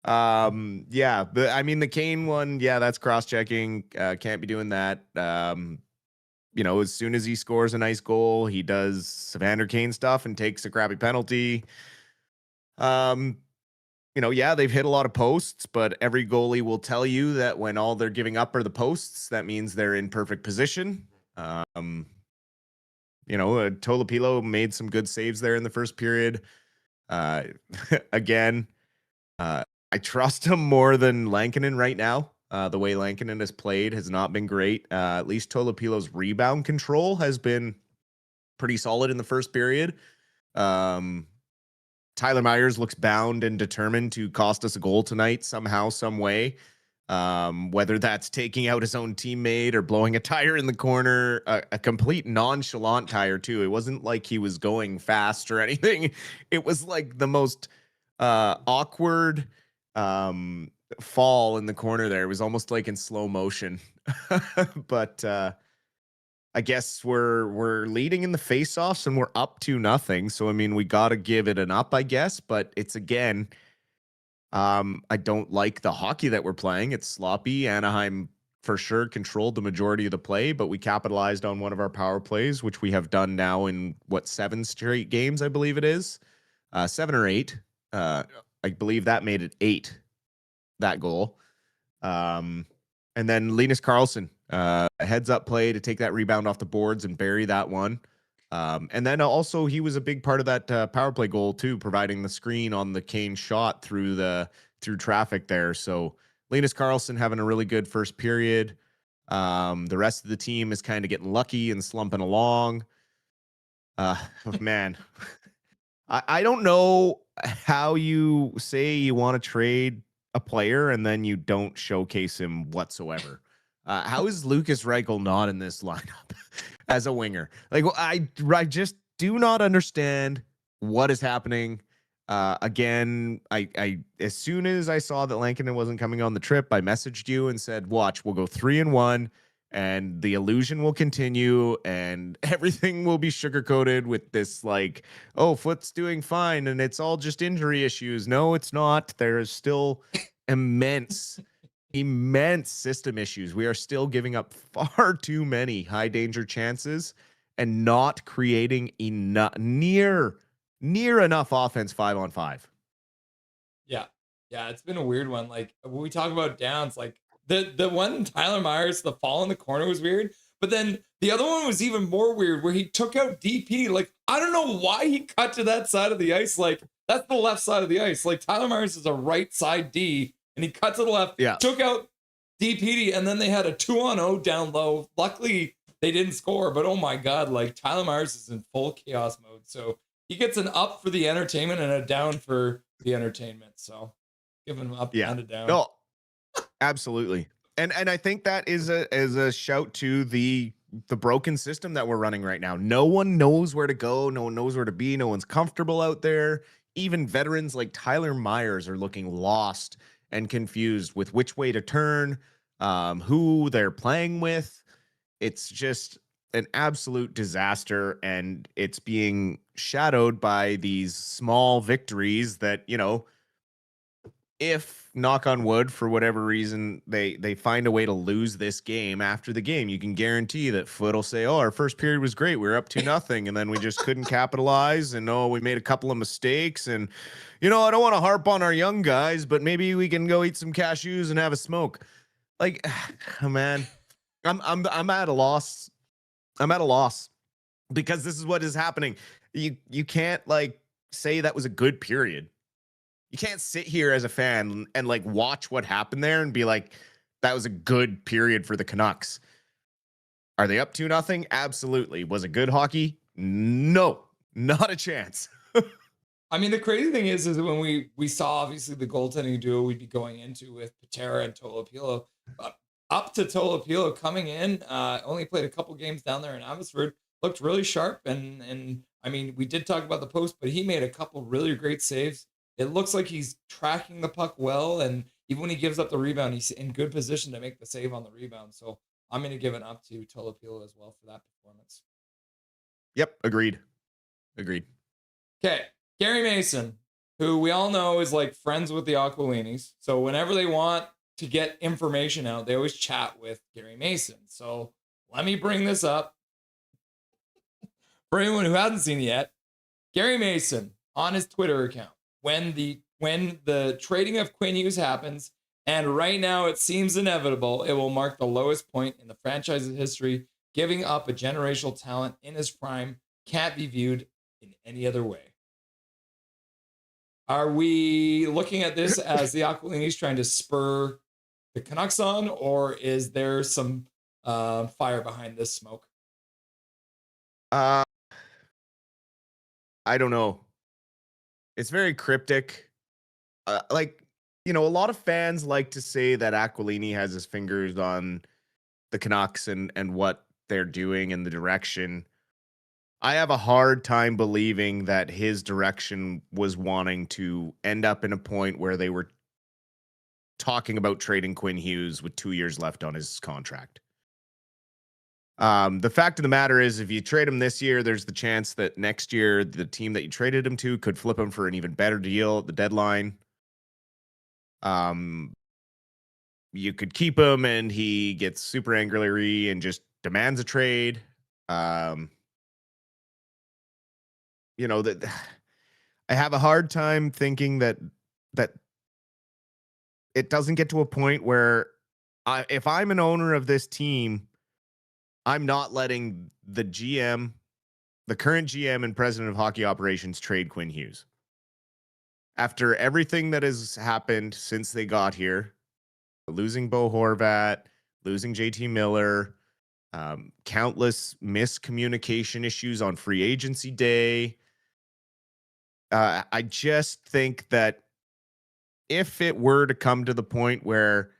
Yeah, but I mean, the Kane one, yeah, that's cross-checking. Can't be doing that. as soon as he scores a nice goal, he does Evander Kane stuff and takes a crappy penalty. They've hit a lot of posts, but every goalie will tell you that when all they're giving up are the posts, that means they're in perfect position. Tolopilo made some good saves there in the first period. Again, I trust him more than Lankinen right now. The way Lankinen has played has not been great. At least Tolopilo's rebound control has been pretty solid in the first period. Tyler Myers looks bound and determined to cost us a goal tonight somehow, some way. Whether that's taking out his own teammate or blowing a tire in the corner, a complete nonchalant tire too. It wasn't like he was going fast or anything. It was like the most awkward fall in the corner there. It was almost like in slow motion. But I guess we're leading in the faceoffs and we're up 2-0. So I mean, we got to give it an up, I guess. But it's again, I don't like the hockey that we're playing. It's sloppy. Anaheim for sure controlled the majority of the play, but we capitalized on one of our power plays, which we have done now in 7 straight games, I believe it is, 7 or 8. I believe that made it 8. That goal. And then Linus Karlsson, a heads up play to take that rebound off the boards and bury that one. And then also he was a big part of that power play goal too, providing the screen on the Kane shot through traffic there. So Linus Karlsson having a really good first period. The rest of the team is kind of getting lucky and slumping along. Man, I don't know how you say you want to trade a player and then you don't showcase him whatsoever. How is Lucas Reichel not in this lineup as a winger? Like, I just do not understand what is happening. Again, I as soon as I saw that Lankinen wasn't coming on the trip, I messaged you and said, watch, we'll go 3-1 and the illusion will continue and everything will be sugar-coated with this like, oh, Foot's doing fine and it's all just injury issues. No, it's not. There is still immense system issues. We are still giving up far too many high danger chances and not creating enough near enough offense 5-on-5. Yeah, it's been a weird one. Like when we talk about downs, like the one Tyler Myers, the fall in the corner was weird, but then the other one was even more weird where he took out DP. Like I don't know why he cut to that side of the ice. Like that's the left side of the ice. Like Tyler Myers is a right side D. And he cut to the left, took out DPD, and then they had a 2-on-0 down low. Luckily, they didn't score, but oh my God, like Tyler Myers is in full chaos mode. So he gets an up for the entertainment and a down for the entertainment. So give him up and a down. No, absolutely. And I think that is a shout to the broken system that we're running right now. No one knows where to go. No one knows where to be. No one's comfortable out there. Even veterans like Tyler Myers are looking lost and confused with which way to turn, who they're playing with. It's just an absolute disaster, and it's being shadowed by these small victories that, if, knock on wood, for whatever reason, they find a way to lose this game after the game, you can guarantee that Foot will say, oh, our first period was great. We were up 2-0, and then we just couldn't capitalize, and we made a couple of mistakes, and, I don't want to harp on our young guys, but maybe we can go eat some cashews and have a smoke. Like, oh, man, I'm at a loss. I'm at a loss because this is what is happening. You can't, say that was a good period. You can't sit here as a fan and watch what happened there and be like, that was a good period for the Canucks. Are they up 2-0? Absolutely. Was it good hockey? No, not a chance. I mean, the crazy thing is when we saw obviously the goaltending duo we'd be going into with Patera and Tolopilo, up to Tolopilo coming in, only played a couple games down there in Abbotsford, looked really sharp. And I mean, we did talk about the post, but he made a couple really great saves. It looks like he's tracking the puck well, and even when he gives up the rebound, he's in good position to make the save on the rebound. So I'm going to give it up to Tolopilo as well for that performance. Yep, agreed. Okay, Gary Mason, who we all know is friends with the Goldeneyes. So whenever they want to get information out, they always chat with Gary Mason. So let me bring this up. For anyone who hasn't seen it yet, Gary Mason on his Twitter account, when the trading of Quinn Hughes happens, and right now it seems inevitable, it will mark the lowest point in the franchise's history. Giving up a generational talent in his prime can't be viewed in any other way. Are we looking at this as the Aquilini's trying to spur the Canucks on, or is there some fire behind this smoke? I don't know. It's very cryptic. A lot of fans like to say that Aquilini has his fingers on the Canucks and what they're doing and the direction. I have a hard time believing that his direction was wanting to end up in a point where they were talking about trading Quinn Hughes with 2 years left on his contract. The fact of the matter is, if you trade him this year, there's the chance that next year the team that you traded him to could flip him for an even better deal at the deadline. You could keep him and he gets super angry and just demands a trade. That I have a hard time thinking that it doesn't get to a point where if I'm an owner of this team, I'm not letting the GM, the current GM and president of hockey operations, trade Quinn Hughes. After everything that has happened since they got here, losing Bo Horvat, losing JT Miller, countless miscommunication issues on free agency day, I just think that if it were to come to the point where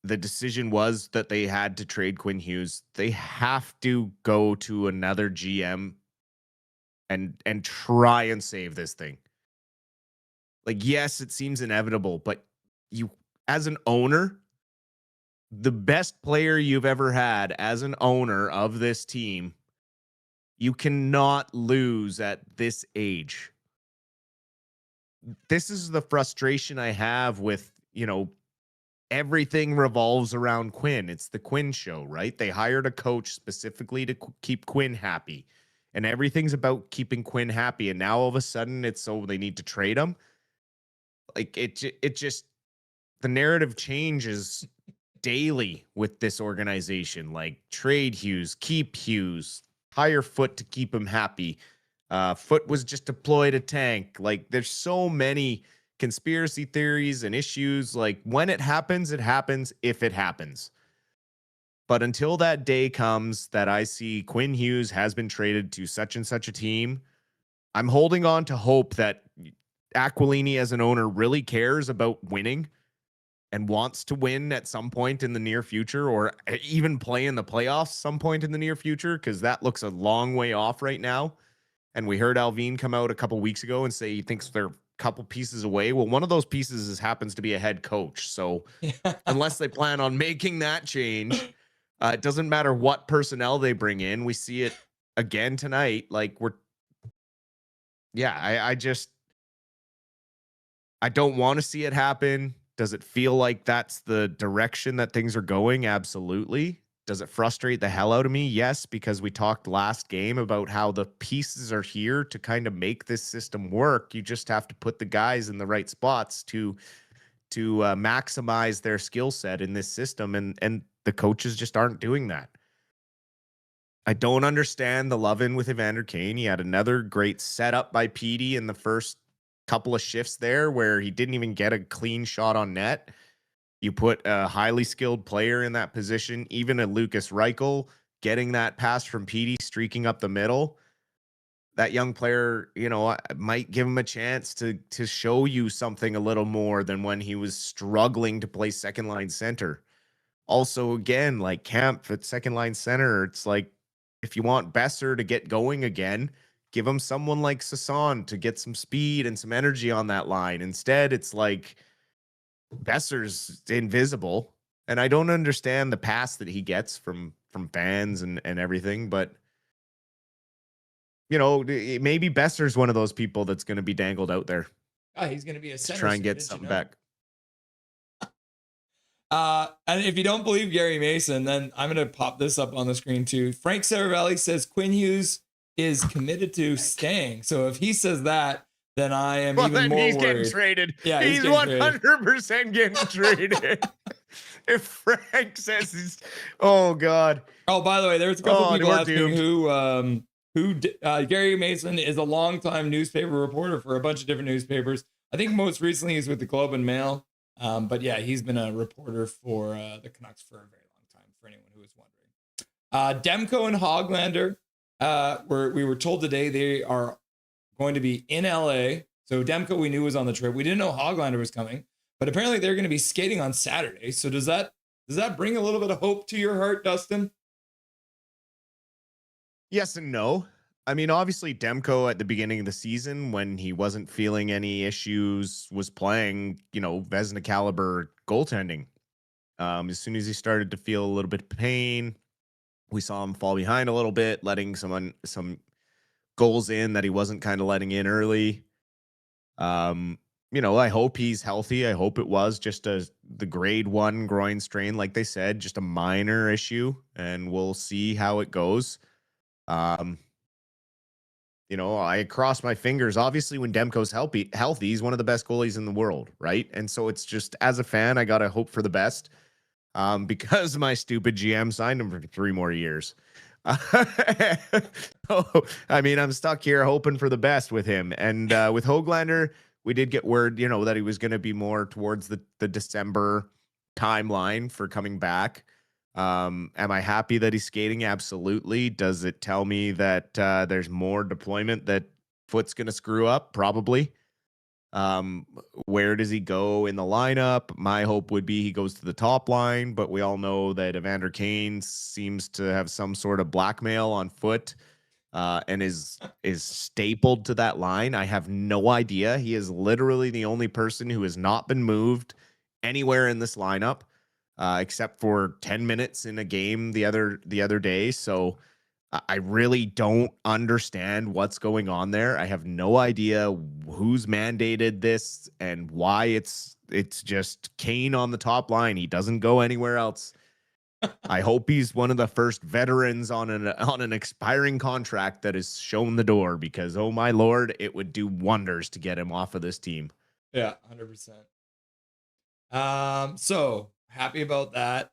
the decision was that they had to trade Quinn Hughes, they have to go to another GM and try and save this thing. Like, yes, it seems inevitable, but you, as an owner, the best player you've ever had as an owner of this team, you cannot lose at this age. This is the frustration I have with, everything revolves around Quinn. It's the Quinn show, right? They hired a coach specifically to keep Quinn happy, and everything's about keeping Quinn happy. And now all of a sudden it's, they need to trade him. Like it just, the narrative changes daily with this organization. Like, trade Hughes, keep Hughes, hire Foot to keep him happy. Foot was just deployed a tank. Like, there's so many conspiracy theories and issues. Like, when it happens if it happens. But until that day comes that I see Quinn Hughes has been traded to such and such a team, I'm holding on to hope that Aquilini as an owner really cares about winning and wants to win at some point in the near future, or even play in the playoffs some point in the near future, because that looks a long way off right now. And we heard Alvin come out a couple weeks ago and say he thinks they're a couple pieces away. Well, one of those pieces happens to be a head coach. So unless they plan on making that change, it doesn't matter what personnel they bring in. We see it again tonight. Like, I don't want to see it happen. Does it feel like that's the direction that things are going? Absolutely. Does it frustrate the hell out of me? Yes, because we talked last game about how the pieces are here to kind of make this system work. You just have to put the guys in the right spots to maximize their skill set in this system, and the coaches just aren't doing that. I don't understand the love-in with Evander Kane. He had another great setup by Petey in the first couple of shifts there where he didn't even get a clean shot on net. You put a highly skilled player in that position, even a Lucas Reichel getting that pass from Petey, streaking up the middle. That young player, might give him a chance to show you something a little more than when he was struggling to play second line center. Also, again, like Kemp at second line center, it's like, if you want Besser to get going again, give him someone like Sasson to get some speed and some energy on that line. Instead, it's like Besser's invisible, and I don't understand the pass that he gets from fans and everything, but maybe Besser's one of those people that's going to be dangled out there. Oh, he's going to be a center. Try and get something back. And if you don't believe Gary Mason, then I'm going to pop this up on the screen too. Frank Saravelli says Quinn Hughes is committed to staying. So if he says that, then I am even then more he's worried. getting traded. Yeah, he's getting 100% getting traded. If Frank says he's, oh God. Oh, by the way, there's a couple people we're asking doomed. who Gary Mason is a longtime newspaper reporter for a bunch of different newspapers. I think most recently he's with the Globe and Mail. But yeah, he's been a reporter for the Canucks for a very long time, for anyone who is wondering. Demko and Hoglander, we were told today they are going to be in LA. So Demko we knew was on the trip. We didn't know Hoglander was coming, but apparently they're going to be skating on Saturday. So does that bring a little bit of hope to your heart, Dustin? Yes and no. I mean, obviously, Demko at the beginning of the season, when he wasn't feeling any issues, was playing, Vezina caliber goaltending. As soon as he started to feel a little bit of pain, we saw him fall behind a little bit, letting some goals in that he wasn't kind of letting in early. I hope he's healthy. I hope it was just the grade 1 groin strain, like they said, just a minor issue, and we'll see how it goes. I cross my fingers. Obviously, when Demko's healthy, he's one of the best goalies in the world, right? And so it's just, as a fan, I got to hope for the best because my stupid GM signed him for 3 more years. So, I'm stuck here hoping for the best with him. And with Hoglander, we did get word, that he was going to be more towards the December timeline for coming back. Am I happy that he's skating? Absolutely. Does it tell me that there's more deployment that Foot's going to screw up? Probably. Where does he go in the lineup? My hope would be he goes to the top line, but we all know that Evander Kane seems to have some sort of blackmail on Foot and is stapled to that line. I have no idea. He is literally the only person who has not been moved anywhere in this lineup. Except for 10 minutes in a game the other day. So I really don't understand what's going on there. I have no idea who's mandated this and why it's just Kane on the top line. He doesn't go anywhere else. I hope he's one of the first veterans on an expiring contract that has shown the door, because oh my Lord, it would do wonders to get him off of this team. Yeah, 100%. So happy about that.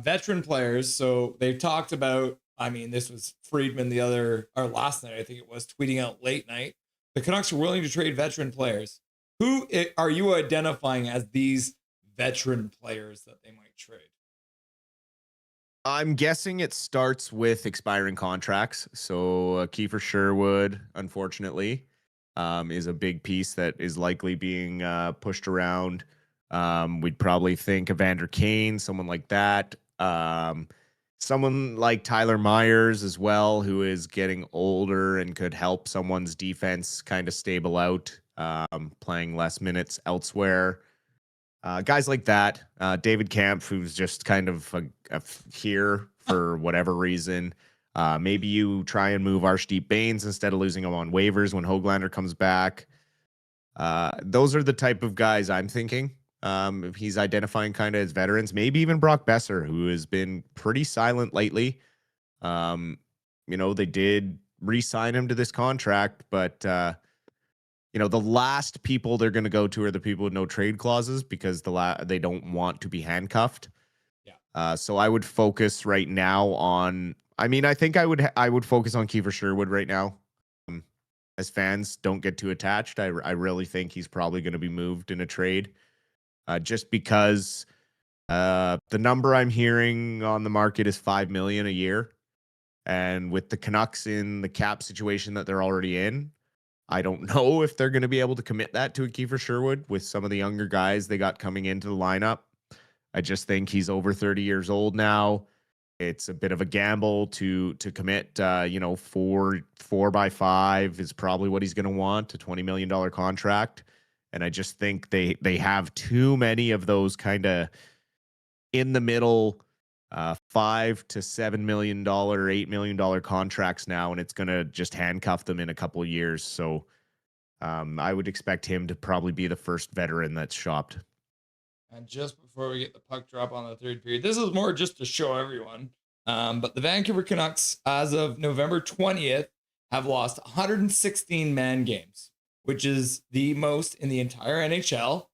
Veteran players. So they've talked about, this was Friedman last night, I think it was, tweeting out late night. The Canucks are willing to trade veteran players. Who are you identifying as these veteran players that they might trade? I'm guessing it starts with expiring contracts. So Kiefer Sherwood, unfortunately, is a big piece that is likely being pushed around. We'd probably think Evander Kane, someone like that. Someone like Tyler Myers as well, who is getting older and could help someone's defense kind of stable out, playing less minutes elsewhere. Guys like that. David Kampf, who's just kind of here for whatever reason. Maybe you try and move Arshdeep Bains instead of losing him on waivers when Hoglander comes back. Those are the type of guys I'm thinking. If he's identifying kind of as veterans, maybe even Brock Besser, who has been pretty silent lately. They did re-sign him to this contract, but the last people they're going to go to are the people with no trade clauses, because they don't want to be handcuffed. Yeah. So I would focus right now on. I think I would focus on Kiefer Sherwood right now. As fans, don't get too attached. I really think he's probably going to be moved in a trade. Just because the number I'm hearing on the market is $5 million a year, and with the Canucks in the cap situation that they're already in, I don't know if they're going to be able to commit that to a Kiefer Sherwood with some of the younger guys they got coming into the lineup. I just think he's over 30 years old now. It's a bit of a gamble to commit. 4x5 is probably what he's going to want, a $20 million contract. And I just think they have too many of those kind of in the middle $5 to $7 million, $8 million contracts now, and it's going to just handcuff them in a couple of years. So I would expect him to probably be the first veteran that's shopped. And just before we get the puck drop on the third period, this is more just to show everyone. But the Vancouver Canucks, as of November 20th, have lost 116 man games, which is the most in the entire NHL.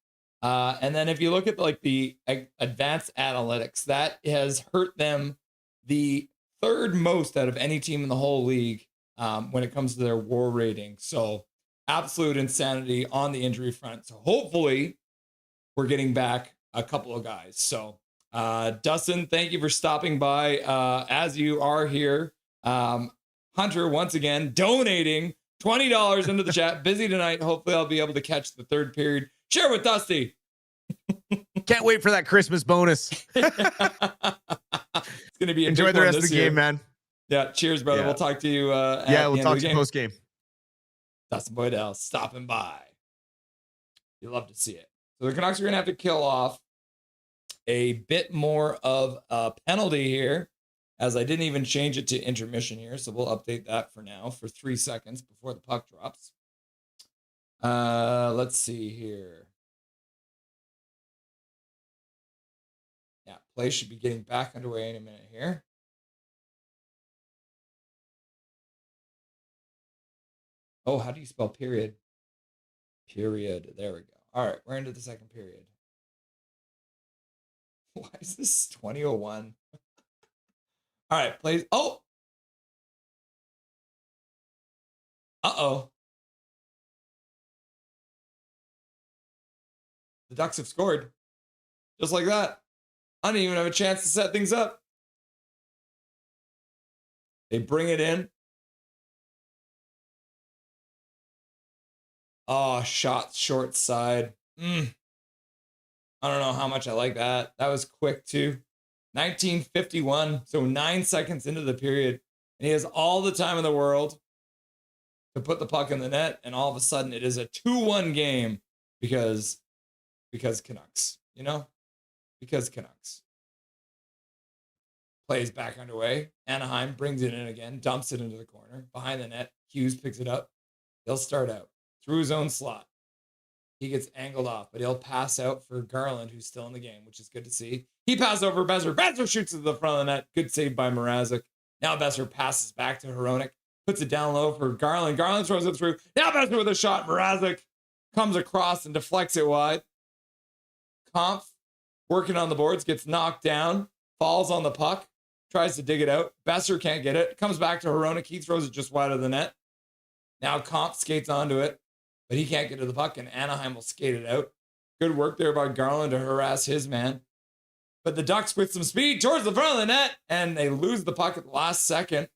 And then if you look at like the advanced analytics, that has hurt them the third most out of any team in the whole league when it comes to their WAR rating. So absolute insanity on the injury front. So hopefully we're getting back a couple of guys. So Dustin, thank you for stopping by as you are here. Hunter, once again, donating $20 into the chat. Busy tonight. Hopefully I'll be able to catch the third period. Share with Dusty. Can't wait for that Christmas bonus. It's going to be enjoy the rest of the game, man. Yeah. Cheers, brother. Yeah. We'll talk to you. We'll talk to you post game. Dustin Boydell stopping by. You love to see it. So the Canucks are going to have to kill off a bit more of a penalty here, as I didn't even change it to intermission here. So we'll update that for now for 3 seconds before the puck drops. Let's see here. Yeah, play should be getting back underway in a minute here. Oh, how do you spell period? Period. There we go. All right, we're into the second period. Why is this 2001? All right, plays. Oh! Uh-oh. The Ducks have scored. Just like that. I didn't even have a chance to set things up. They bring it in. Oh, shot short side. I don't know how much I like that. That was quick too. 1951, so 9 seconds into the period. And he has all the time in the world to put the puck in the net. And all of a sudden it is a 2-1 game because Canucks, you know? Because Canucks. Plays back underway. Anaheim brings it in again, dumps it into the corner. Behind the net, Hughes picks it up. They'll start out through his own slot. He gets angled off, but he'll pass out for Garland, who's still in the game, which is good to see. He passes over Besser. Besser shoots to the front of the net. Good save by Mrazek. Now Besser passes back to Hronek. Puts it down low for Garland. Garland throws it through. Now Besser with a shot. Mrazek comes across and deflects it wide. Kampf, working on the boards, gets knocked down. Falls on the puck. Tries to dig it out. Besser can't get it. Comes back to Hronek. He throws it just wide of the net. Now Kampf skates onto it, but he can't get to the puck, and Anaheim will skate it out. Good work there by Garland to harass his man. But the Ducks with some speed towards the front of the net, and they lose the puck at the last second.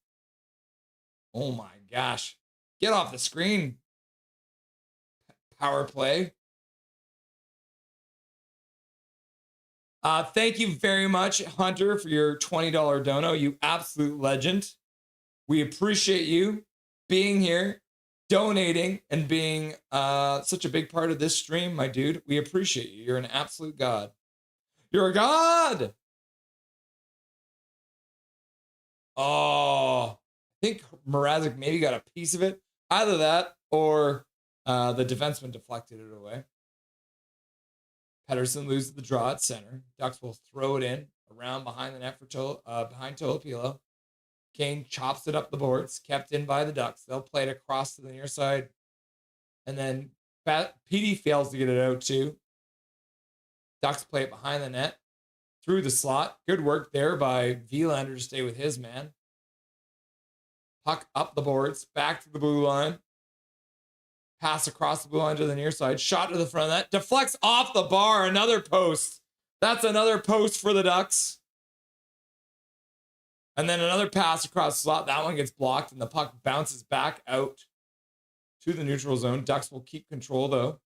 Oh my gosh. Get off the screen. Power play. Thank you very much, Hunter, for your $20 dono. You absolute legend. We appreciate you being here, donating, and being such a big part of this stream, my dude. We appreciate you. You're an absolute god. You're a god. Oh, I think Mrazek maybe got a piece of it. Either that or the defenseman deflected it away. Pettersson loses the draw at center. Ducks will throw it in around behind the net for behind Tolopilo. Kane chops it up the boards, kept in by the Ducks. They'll play it across to the near side. And then PD fails to get it out too. Ducks play it behind the net, through the slot. Good work there by Vilander to stay with his man. Puck up the boards, back to the blue line. Pass across the blue line to the near side. Shot to the front of that. Deflects off the bar. Another post. That's another post for the Ducks. And then another pass across the slot. That one gets blocked, and the puck bounces back out to the neutral zone. Ducks will keep control, though.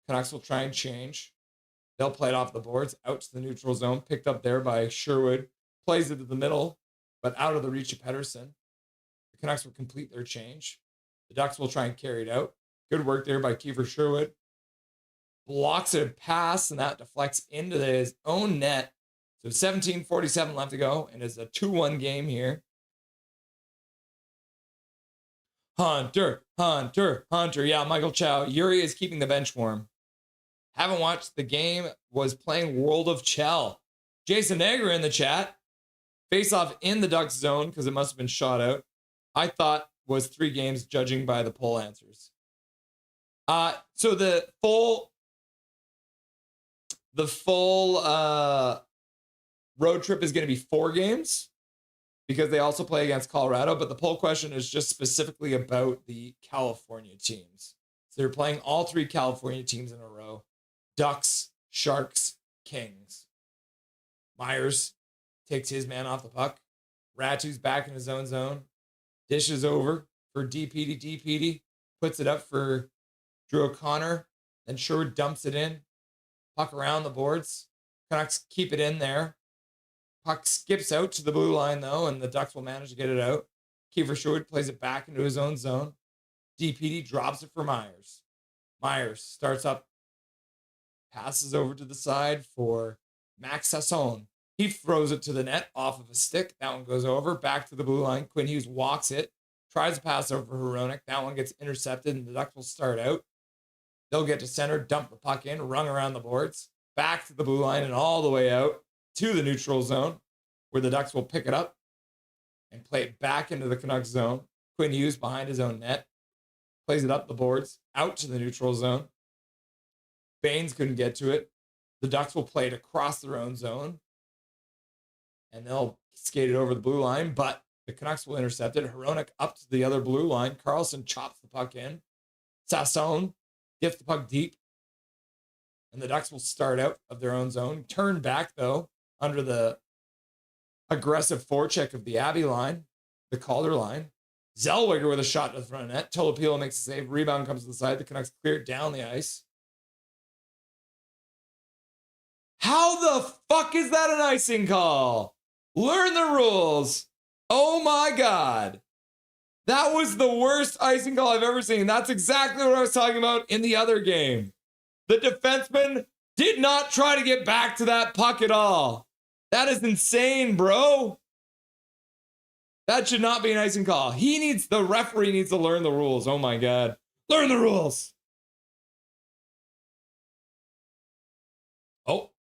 Canucks will try and change. They'll play it off the boards, out to the neutral zone. Picked up there by Sherwood. Plays it to the middle, but out of the reach of Pettersson. The Canucks will complete their change. The Ducks will try and carry it out. Good work there by Kiefer Sherwood. Blocks a pass, and that deflects into his own net. So 17:47 left to go, and it's a 2-1 game here. Hunter. Yeah, Michael Chow. Yuri is keeping the bench warm. Haven't watched the game. Was playing World of Chell. Jason Negra in the chat. Face off in the Ducks zone because it must have been shot out. I thought was 3 games judging by the poll answers. So the full road trip is going to be 4 games because they also play against Colorado. But the poll question is just specifically about the California teams. So they're playing all 3 California teams in a row. Ducks, Sharks, Kings. Myers takes his man off the puck. Ratu's back in his own zone. Dishes over for DPD. Puts it up for Drew O'Connor. Then Sherwood dumps it in. Puck around the boards. Canucks keep it in there. Puck skips out to the blue line, though, and the Ducks will manage to get it out. Kiefer Sherwood plays it back into his own zone. DPD drops it for Myers. Myers starts up. Passes over to the side for Max Sasson. He throws it to the net off of a stick. That one goes over. Back to the blue line. Quinn Hughes walks it. Tries to pass over Hronek. That one gets intercepted, and the Ducks will start out. They'll get to center, dump the puck in, rung around the boards. Back to the blue line and all the way out to the neutral zone, where the Ducks will pick it up and play it back into the Canucks zone. Quinn Hughes behind his own net. Plays it up the boards, out to the neutral zone. Baines couldn't get to it. The Ducks will play it across their own zone. And they'll skate it over the blue line, but the Canucks will intercept it. Hronek up to the other blue line. Carlson chops the puck in. Sasson gets the puck deep. And the Ducks will start out of their own zone. Turn back, though, under the aggressive forecheck of the Abbey line, the Calder line. Zellweger with a shot to the front of net. Tolopilo makes a save. Rebound comes to the side. The Canucks clear it down the ice. How the fuck is that an icing call? Learn the rules. Oh my God. That was the worst icing call I've ever seen. That's exactly what I was talking about in the other game. The defenseman did not try to get back to that puck at all. That is insane, bro. That should not be an icing call. The referee needs to learn the rules. Oh my God. Learn the rules. Oh.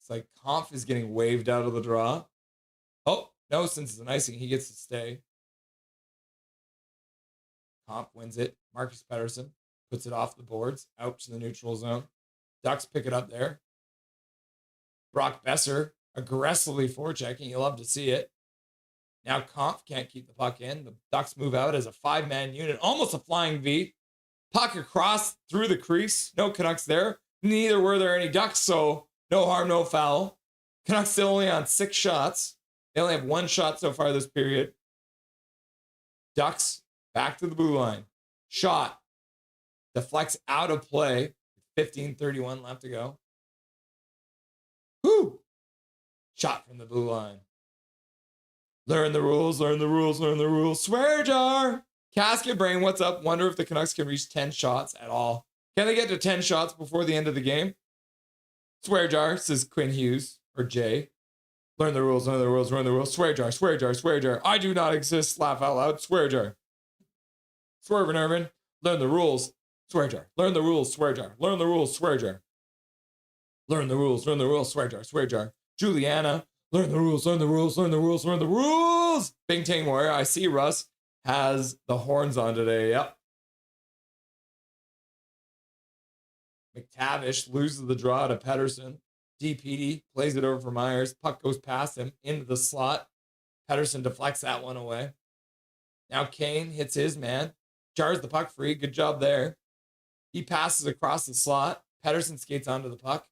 It's like Kampf is getting waved out of the draw. Oh, no, since it's an icing, he gets to stay. Kampf wins it. Marcus Pettersson puts it off the boards, out to the neutral zone. Ducks pick it up there. Brock Besser aggressively forechecking. You love to see it. Now Kampf can't keep the puck in. The Ducks move out as a 5-man unit, almost a flying V. Puck across through the crease. No Canucks there. Neither were there any Ducks, so no harm, no foul. Canucks still only on 6 shots. They only have 1 shot so far this period. Ducks back to the blue line. Shot. Deflects out of play. 15:31 left to go. Whoo! Shot from the blue line. Learn the rules, learn the rules, learn the rules. Swear jar! Casket Brain, what's up? Wonder if the Canucks can reach 10 shots at all. Can they get to 10 shots before the end of the game? Swear jar, says Quinn Hughes, or Jay. Learn the rules, learn the rules, learn the rules. Swear jar, swear jar, swear jar. I do not exist, laugh out loud. Swear jar. Swerve and Irvin, learn the rules. Swear jar. Learn the rules, swear jar. Learn the rules, swear jar. Learn the rules, swear jar, swear jar. Juliana, learn the rules, learn the rules, learn the rules, learn the rules. Bing Tang Warrior, I see Russ has the horns on today. Yep. McTavish loses the draw to Pettersson. DPD plays it over for Myers. Puck goes past him into the slot. Pettersson deflects that one away. Now Kane hits his man. Jars the puck free. Good job there. He passes across the slot. Pettersson skates onto the puck.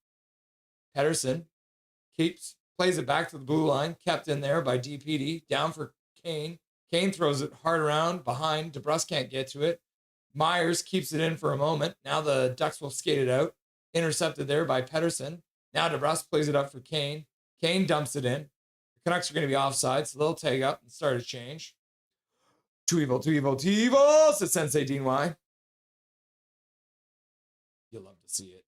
Pettersson plays it back to the blue line. Kept in there by DPD. Down for Kane. Kane throws it hard around behind. DeBrus can't get to it. Myers keeps it in for a moment. Now the Ducks will skate it out. Intercepted there by Pettersson. Now DeBrus plays it up for Kane. Kane dumps it in. The Canucks are going to be offside, so they'll tag up and start a change. TWO, says Sensei Dean Y. You'll love to see it.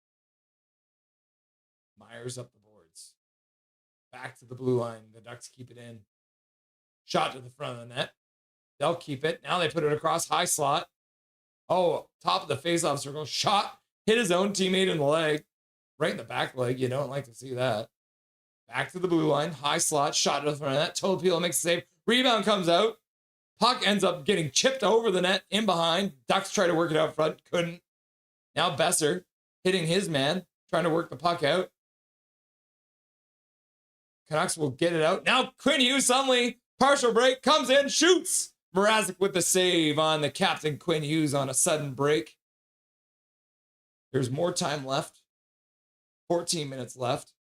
Myers up the boards. Back to the blue line. The Ducks keep it in. Shot to the front of the net. They'll keep it. Now they put it across high slot. Oh, top of the faceoff circle. Shot hit his own teammate in the leg, right in the back leg. You don't like to see that. Back to the blue line, high slot, shot to the front of that. TWO makes a save. Rebound comes out. Puck ends up getting chipped over the net in behind. Ducks try to work it out front, couldn't. Now Besser hitting his man, trying to work the puck out. Canucks will get it out. Now Quinn Hughes suddenly, partial break, comes in, shoots. Mrazek with the save on the captain Quinn Hughes on a sudden break. There's more time left. 14 minutes left.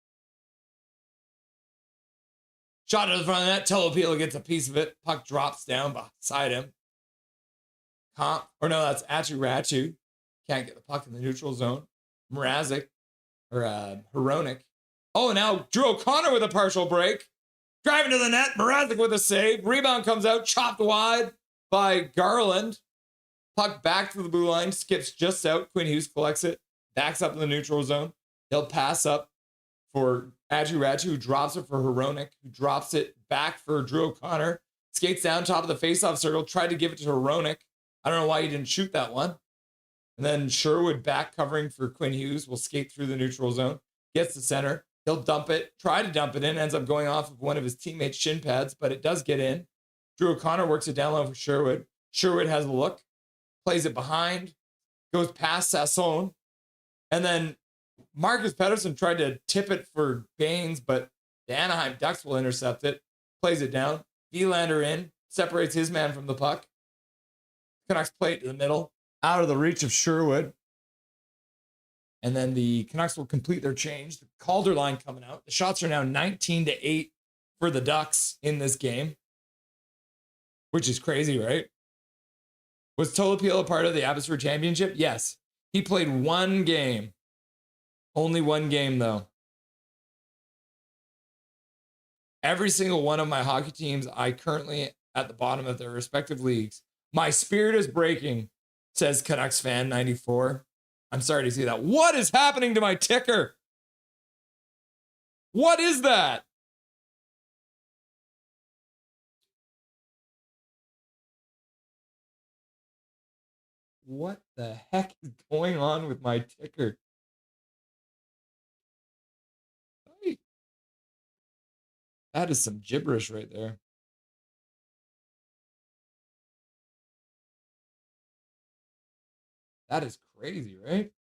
Shot to the front of the net. TWO gets a piece of it. Puck drops down beside him. That's Atu. Can't get the puck in the neutral zone. Mrazek, or Hronek. Oh, now Drew O'Connor with a partial break. Driving to the net. Mrazek with a save. Rebound comes out. Chopped wide by Garland. Puck back to the blue line. Skips just out. Quinn Hughes collects it. Backs up in the neutral zone. He'll pass up for Atu, who drops it for Hronek, who drops it back for Drew O'Connor. Skates down top of the faceoff circle. Tried to give it to Hronek. I don't know why he didn't shoot that one. And then Sherwood back covering for Quinn Hughes will skate through the neutral zone. Gets to center. He'll dump it. Try to dump it in. Ends up going off of one of his teammates' shin pads, but it does get in. Drew O'Connor works it down low for Sherwood. Sherwood has a look. Plays it behind. Goes past Sasson. And then Marcus Pettersson tried to tip it for Baines, but the Anaheim Ducks will intercept it. Plays it down. Vilander in. Separates his man from the puck. Canucks play it to the middle. Out of the reach of Sherwood. And then the Canucks will complete their change. The Calder line coming out. The shots are now 19-8 for the Ducks in this game. Which is crazy, right? Was TWO a part of the Abbotsford Championship? Yes. He played one game. Only one game, though. Every single one of my hockey teams, I currently at the bottom of their respective leagues. My spirit is breaking, says Canucks fan 94. I'm sorry to see that. What is happening to my ticker? What is that? What the heck is going on with my ticker? That is some gibberish right there. That is crazy, right?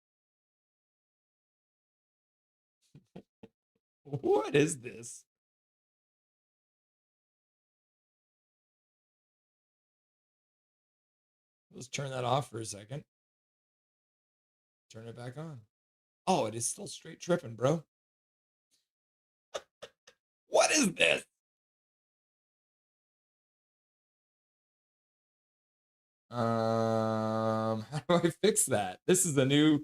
What is this? Let's turn that off for a second. Turn it back on. Oh, it is still straight tripping, bro. What is this? How do I fix that? This is a new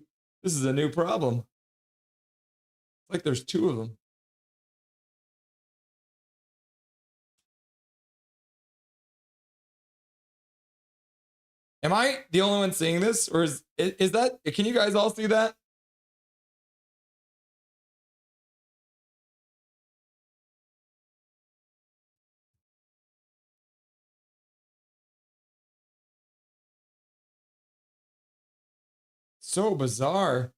problem. It's like there's two of them. Am I the only one seeing this, or is that? Can you guys all see that? So bizarre.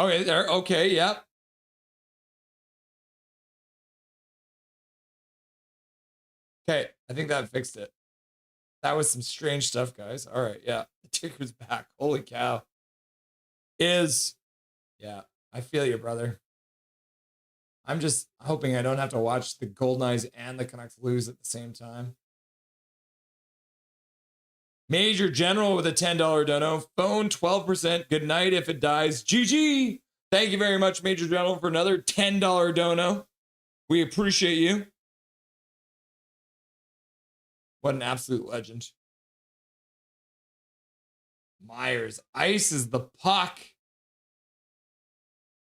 Okay, there. Okay, yep. Okay, I think that fixed it. That was some strange stuff, guys. All right, yeah. The ticker's back. Holy cow. Yeah, I feel you, brother. I'm just hoping I don't have to watch the Goldeneyes and the Canucks lose at the same time. Major General with a $10 dono. Phone 12%. Good night if it dies. GG. Thank you very much, Major General, for another $10 dono. We appreciate you. What an absolute legend. Myers ices the puck.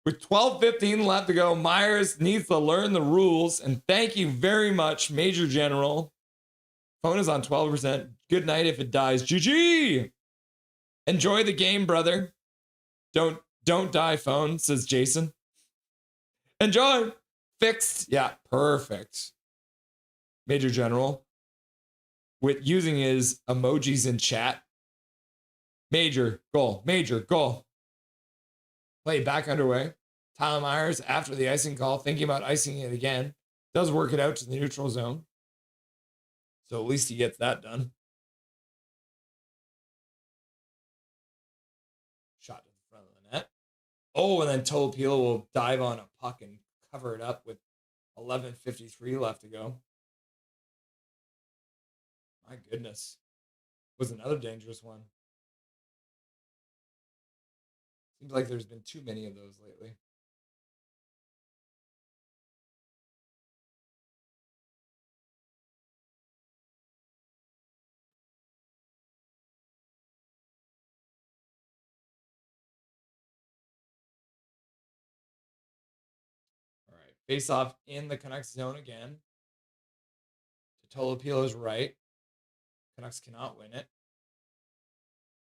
With 12:15 left to go, Myers needs to learn the rules. And thank you very much, Major General. Phone is on 12%. Good night if it dies. GG. Enjoy the game, brother. Don't die, phone, says Jason. Enjoy. Fixed. Yeah, perfect. Major General with using his emojis in chat. Major goal, major goal. Play back underway. Tyler Myers, after the icing call, thinking about icing it again, does work it out to the neutral zone. So at least he gets that done. Shot to the front of the net. Oh, and then Tolopilo will dive on a puck and cover it up with 11:53 left to go. My goodness. Was another dangerous one. Seems like there's been too many of those lately. All right, face off in the Canucks zone again. To Tolopilo's right. Canucks cannot win it.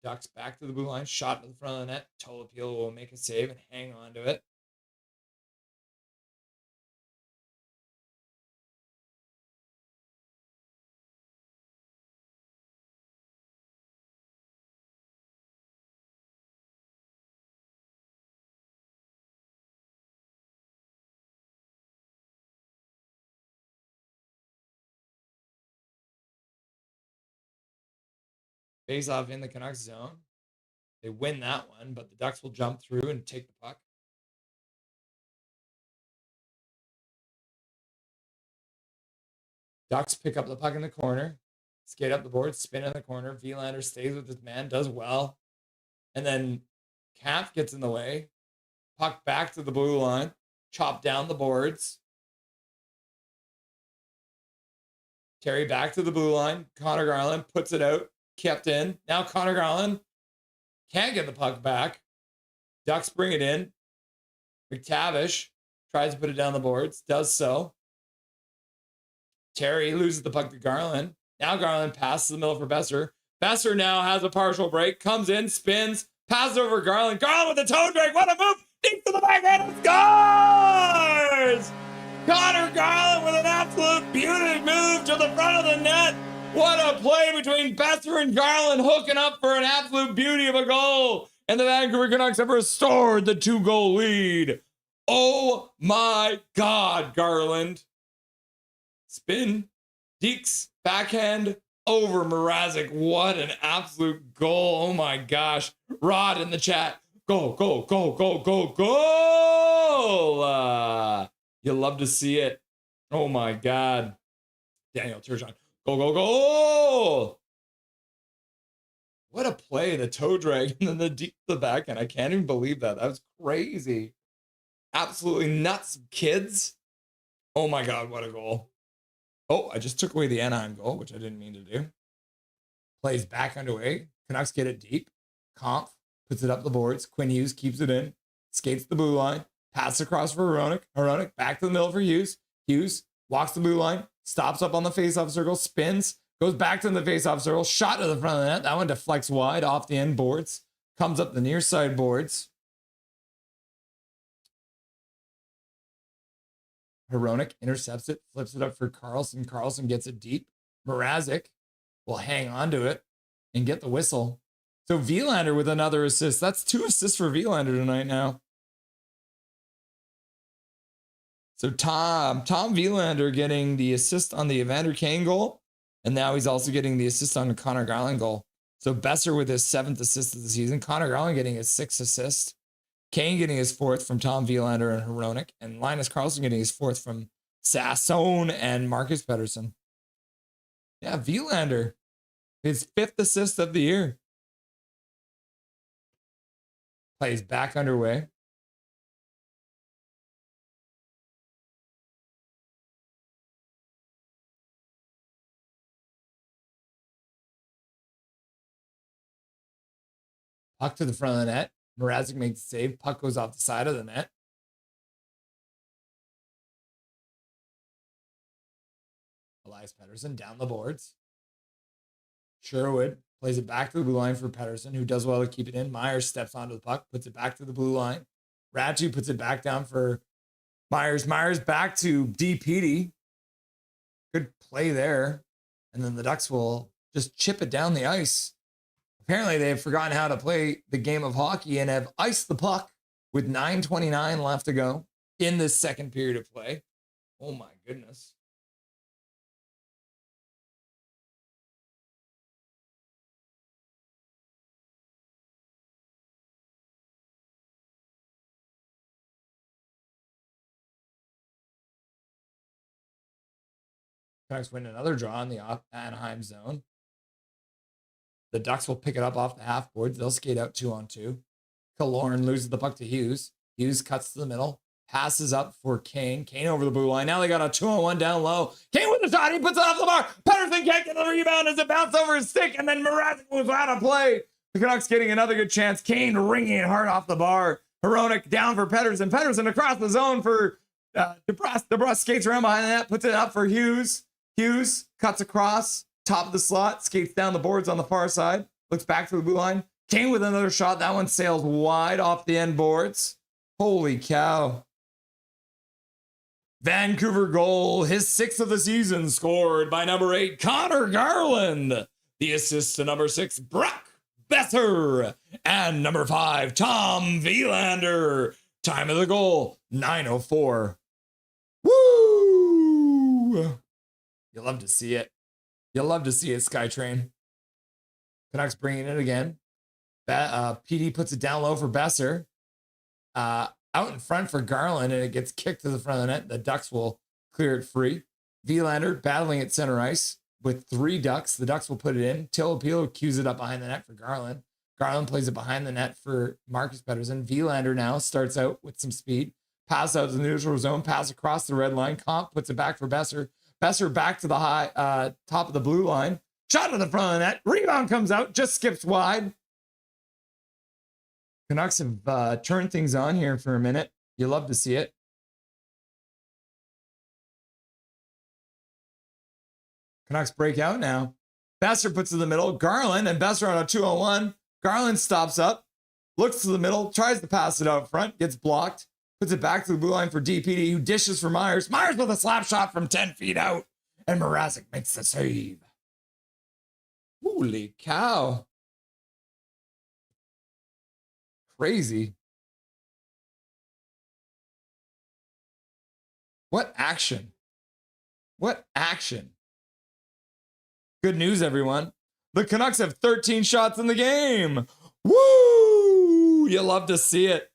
Ducks back to the blue line, shot to the front of the net. Tolopilo will make a save and hang on to it. Face off in the Canucks zone. They win that one, but the Ducks will jump through and take the puck. Ducks pick up the puck in the corner, skate up the board, spin in the corner. Vilander stays with his man, does well. And then Camp gets in the way. Puck back to the blue line, chop down the boards. Terry back to the blue line. Connor Garland puts it out. Kept in. Now Connor Garland can't get the puck back. Ducks bring it in. McTavish tries to put it down the boards. Does so. Terry loses the puck to Garland. Now Garland passes the middle for Besser. Besser now has a partial break. Comes in, spins, passes over Garland. Garland with a toe drag. What a move! Deep to the backhand and scores! Connor Garland with an absolute beauty move to the front of the net. What a play between Besser and Garland, hooking up for an absolute beauty of a goal. And the Vancouver Canucks have restored the 2-goal lead. Oh my God, Garland. Spin, Deeks, backhand, over Mrazek. What an absolute goal. Oh my gosh. Rod in the chat. Goal, goal, goal, goal, goal, goal. You love to see it. Oh my God. Daniel Turgeon. Go, go, go! What a play, the toe drag and then the deep to the backhand. I can't even believe that. That was crazy. Absolutely nuts, kids. Oh my God, what a goal. Oh, I just took away the Anaheim goal, which I didn't mean to do. Plays back underway. Canucks get it deep. Kampf puts it up the boards. Quinn Hughes keeps it in. Skates the blue line. Pass across for Hronek. Hronek back to the middle for Hughes. Hughes walks the blue line. Stops up on the faceoff circle, spins, goes back to the faceoff circle, shot to the front of the net. That one deflects wide off the end boards, comes up the near side boards. Hronek intercepts it, flips it up for Carlson. Carlson gets it deep. Mrazek will hang on to it and get the whistle. So Vilander with another assist. That's 2 assists for Vilander tonight now. So Tom Vilander getting the assist on the Evander Kane goal. And now he's also getting the assist on the Connor Garland goal. So Besser with his 7th assist of the season. Connor Garland getting his 6th assist. Kane getting his 4th from Tom Vilander and Hronek. And Linus Karlsson getting his 4th from Sassone and Marcus Pettersson. Yeah, Vilander. His 5th assist of the year. Plays back underway. Puck to the front of the net. Mrazek makes the save. Puck goes off the side of the net. Elias Pettersson down the boards. Sherwood plays it back to the blue line for Pettersson, who does well to keep it in. Myers steps onto the puck, puts it back to the blue line. Ratu puts it back down for Myers. Myers back to D. Petey. Good play there. and then the Ducks will just chip it down the ice. Apparently, they've forgotten how to play the game of hockey and have iced the puck with 9:29 left to go in this second period of play. Oh my goodness. Canucks win another draw in the Anaheim zone. The Ducks will pick it up off the half boards. They'll skate out 2-on-2. Killorn loses the puck to Hughes. Hughes cuts to the middle. Passes up for Kane. Kane over the blue line. Now they got a 2-on-1 down low. Kane with the shot. He puts it off the bar. Pettersson can't get the rebound as it bounced over his stick. And then Mrazek was out of play. The Canucks getting another good chance. Kane ringing it hard off the bar. Hronek down for Pettersson. Pettersson across the zone for DeBrus. DeBrus skates around behind the net. Puts it up for Hughes. Hughes cuts across. Top of the slot. Skates down the boards on the far side. Looks back to the blue line. Kane with another shot. That one sails wide off the end boards. Holy cow. Vancouver goal, his 6th of the season, scored by number 8, Connor Garland. The assist to number 6, Brock Besser. And number 5, Tom Wielander. Time of the goal, 9:04. Woo! You love to see it. You love to see it, Skytrain. Canucks bringing it again. PD puts it down low for Besser. Out in front for Garland, and it gets kicked to the front of the net. The Ducks will clear it free. Wielander battling at center ice with 3 Ducks. The Ducks will put it in. Tilapilo cues it up behind the net for Garland. Garland plays it behind the net for Marcus Pettersson. Wielander now starts out with some speed. Pass out to the neutral zone. Pass across the red line. Comp puts it back for Besser. Besser back to the high top of the blue line. Shot to the front of the net. Rebound comes out. Just skips wide. Canucks have turned things on here for a minute. You love to see it. Canucks break out now. Besser puts it in the middle. Garland and Besser on a 2-on-1. Garland stops up, looks to the middle, tries to pass it out front, gets blocked, puts it back to the blue line for DPD, who dishes for Myers. Myers with a slap shot from 10 feet out, and Mrazek makes the save. Holy cow. Crazy. What action? What action? Good news, everyone. The Canucks have 13 shots in the game. Woo! You love to see it.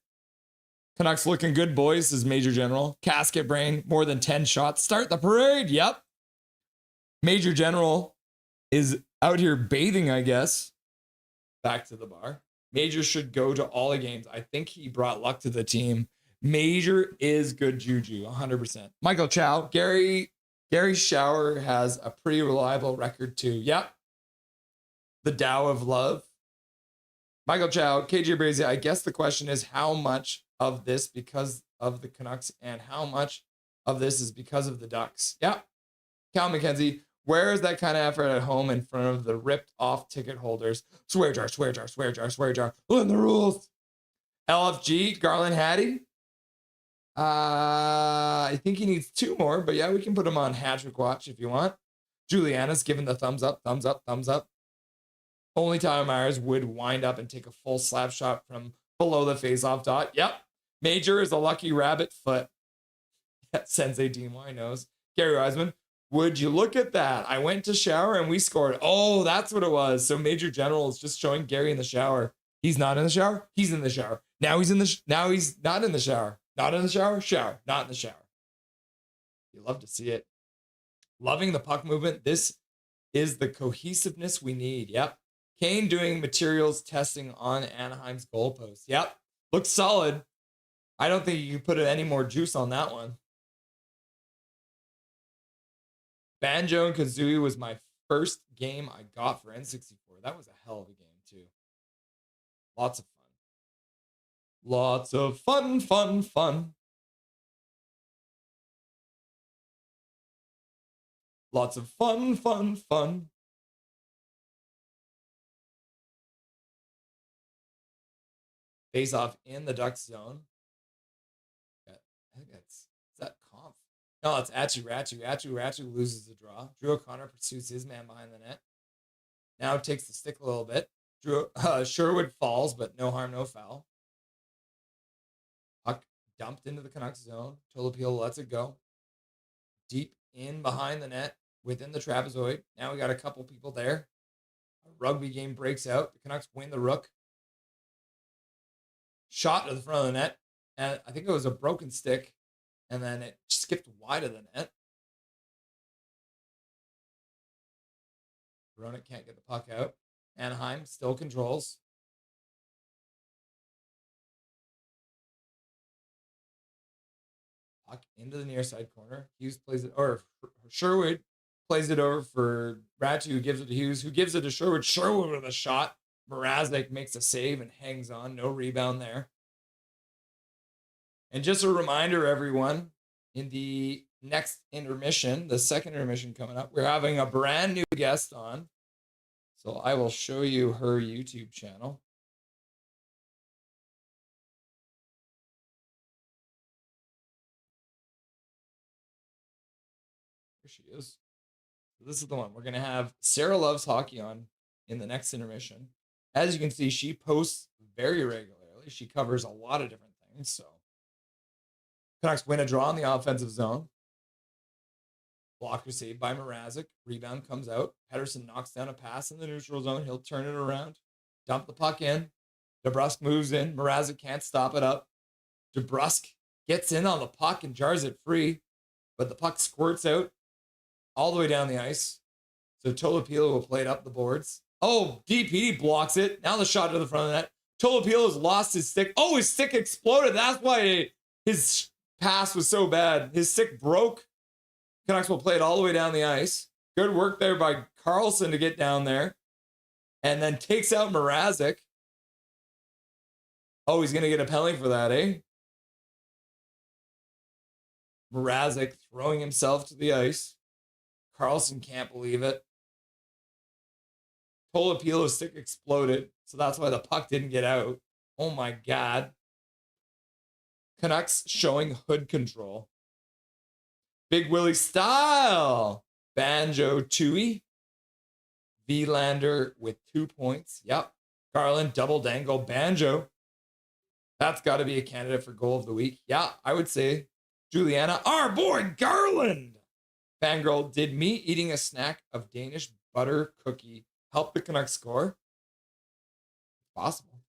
Canucks looking good, boys, says Major General. Casket Brain, more than 10 shots. Start the parade. Yep. Major General is out here bathing, I guess. Back to the bar. Major should go to all the games. I think he brought luck to the team. Major is good juju, 100%. Michael Chow, Gary Shower has a pretty reliable record too. Yep. The Tao of Love. Michael Chow, KJ Brazy, I guess the question is how much of this because of the Canucks and how much of this is because of the Ducks. Yep. Cal McKenzie, where is that kind of effort at home in front of the ripped off ticket holders? Swear jar, swear jar, swear jar, swear jar. Learn the rules. LFG, Garland Hattie. I think he needs 2 more, but yeah, we can put him on Hattrick Watch if you want. Juliana's given the thumbs up, thumbs up, thumbs up. Only Tyler Myers would wind up and take a full slap shot from below the face-off dot. Yep. Major is a lucky rabbit foot. Yeah, Sensei DMY knows. Gary Reisman, would you look at that? I went to shower and we scored. Oh, that's what it was. So Major General is just showing Gary in the shower. He's not in the shower. He's in the shower. Now he's now he's not in the shower. Not in the shower. Shower. Not in the shower. You love to see it. Loving the puck movement. This is the cohesiveness we need. Yep. Kane doing materials testing on Anaheim's goalpost. Yep. Looks solid. I don't think you can put any more juice on that one. Banjo and Kazooie was my first game I got for N64. That was a hell of a game, too. Lots of fun. Lots of fun, fun, fun. Lots of fun, fun, fun. Face off in the Ducks zone. I think is that Comp? No, it's Atu Ratu. Atu Ratu loses the draw. Drew O'Connor pursues his man behind the net. Now takes the stick a little bit. Sherwood falls, but no harm, no foul. Puck dumped into the Canucks zone. Tolopil lets it go. Deep in behind the net, within the trapezoid. Now we got a couple people there. A rugby game breaks out. The Canucks win the rook. Shot to the front of the net. And I think it was a broken stick. And then it skipped wide of the net. Veronic can't get the puck out. Anaheim still controls. Puck into the near side corner. Hughes plays it, or Sherwood plays it over for Ratu, who gives it to Hughes, who gives it to Sherwood. Sherwood with a shot. Mrazek makes a save and hangs on. No rebound there. And just a reminder, everyone, in the next intermission, the second intermission coming up, we're having a brand new guest on. So I will show you her YouTube channel. Here she is. This is the one. We're going to have Sarah Loves Hockey on in the next intermission. As you can see, she posts very regularly. She covers a lot of different things. So Canucks win a draw in the offensive zone. Blocker saved by Mrazek. Rebound comes out. Pedersen knocks down a pass in the neutral zone. He'll turn it around. Dump the puck in. DeBrusk moves in. Mrazek can't stop it up. DeBrusk gets in on the puck and jars it free. But the puck squirts out all the way down the ice. So Tolopilo will play it up the boards. Oh, DP blocks it. Now the shot to the front of the net. Tolopilo has lost his stick. Oh, his stick exploded. That's why his pass was so bad. His stick broke. Canucks will play it all the way down the ice. Good work there by Carlson to get down there. And then takes out Mrazek. Oh, he's going to get a penalty for that, eh? Mrazek throwing himself to the ice. Carlson can't believe it. Tolapilo's stick exploded, so that's why the puck didn't get out. Oh my God. Canucks showing hood control. Big Willie style. Banjo Tui. Vilander with 2 points. Yep. Garland double dangle Banjo. That's got to be a candidate for goal of the week. Yeah, I would say Juliana. Our boy Garland. Fangirl, did me eating a snack of Danish butter cookie help the Canucks score? Possible.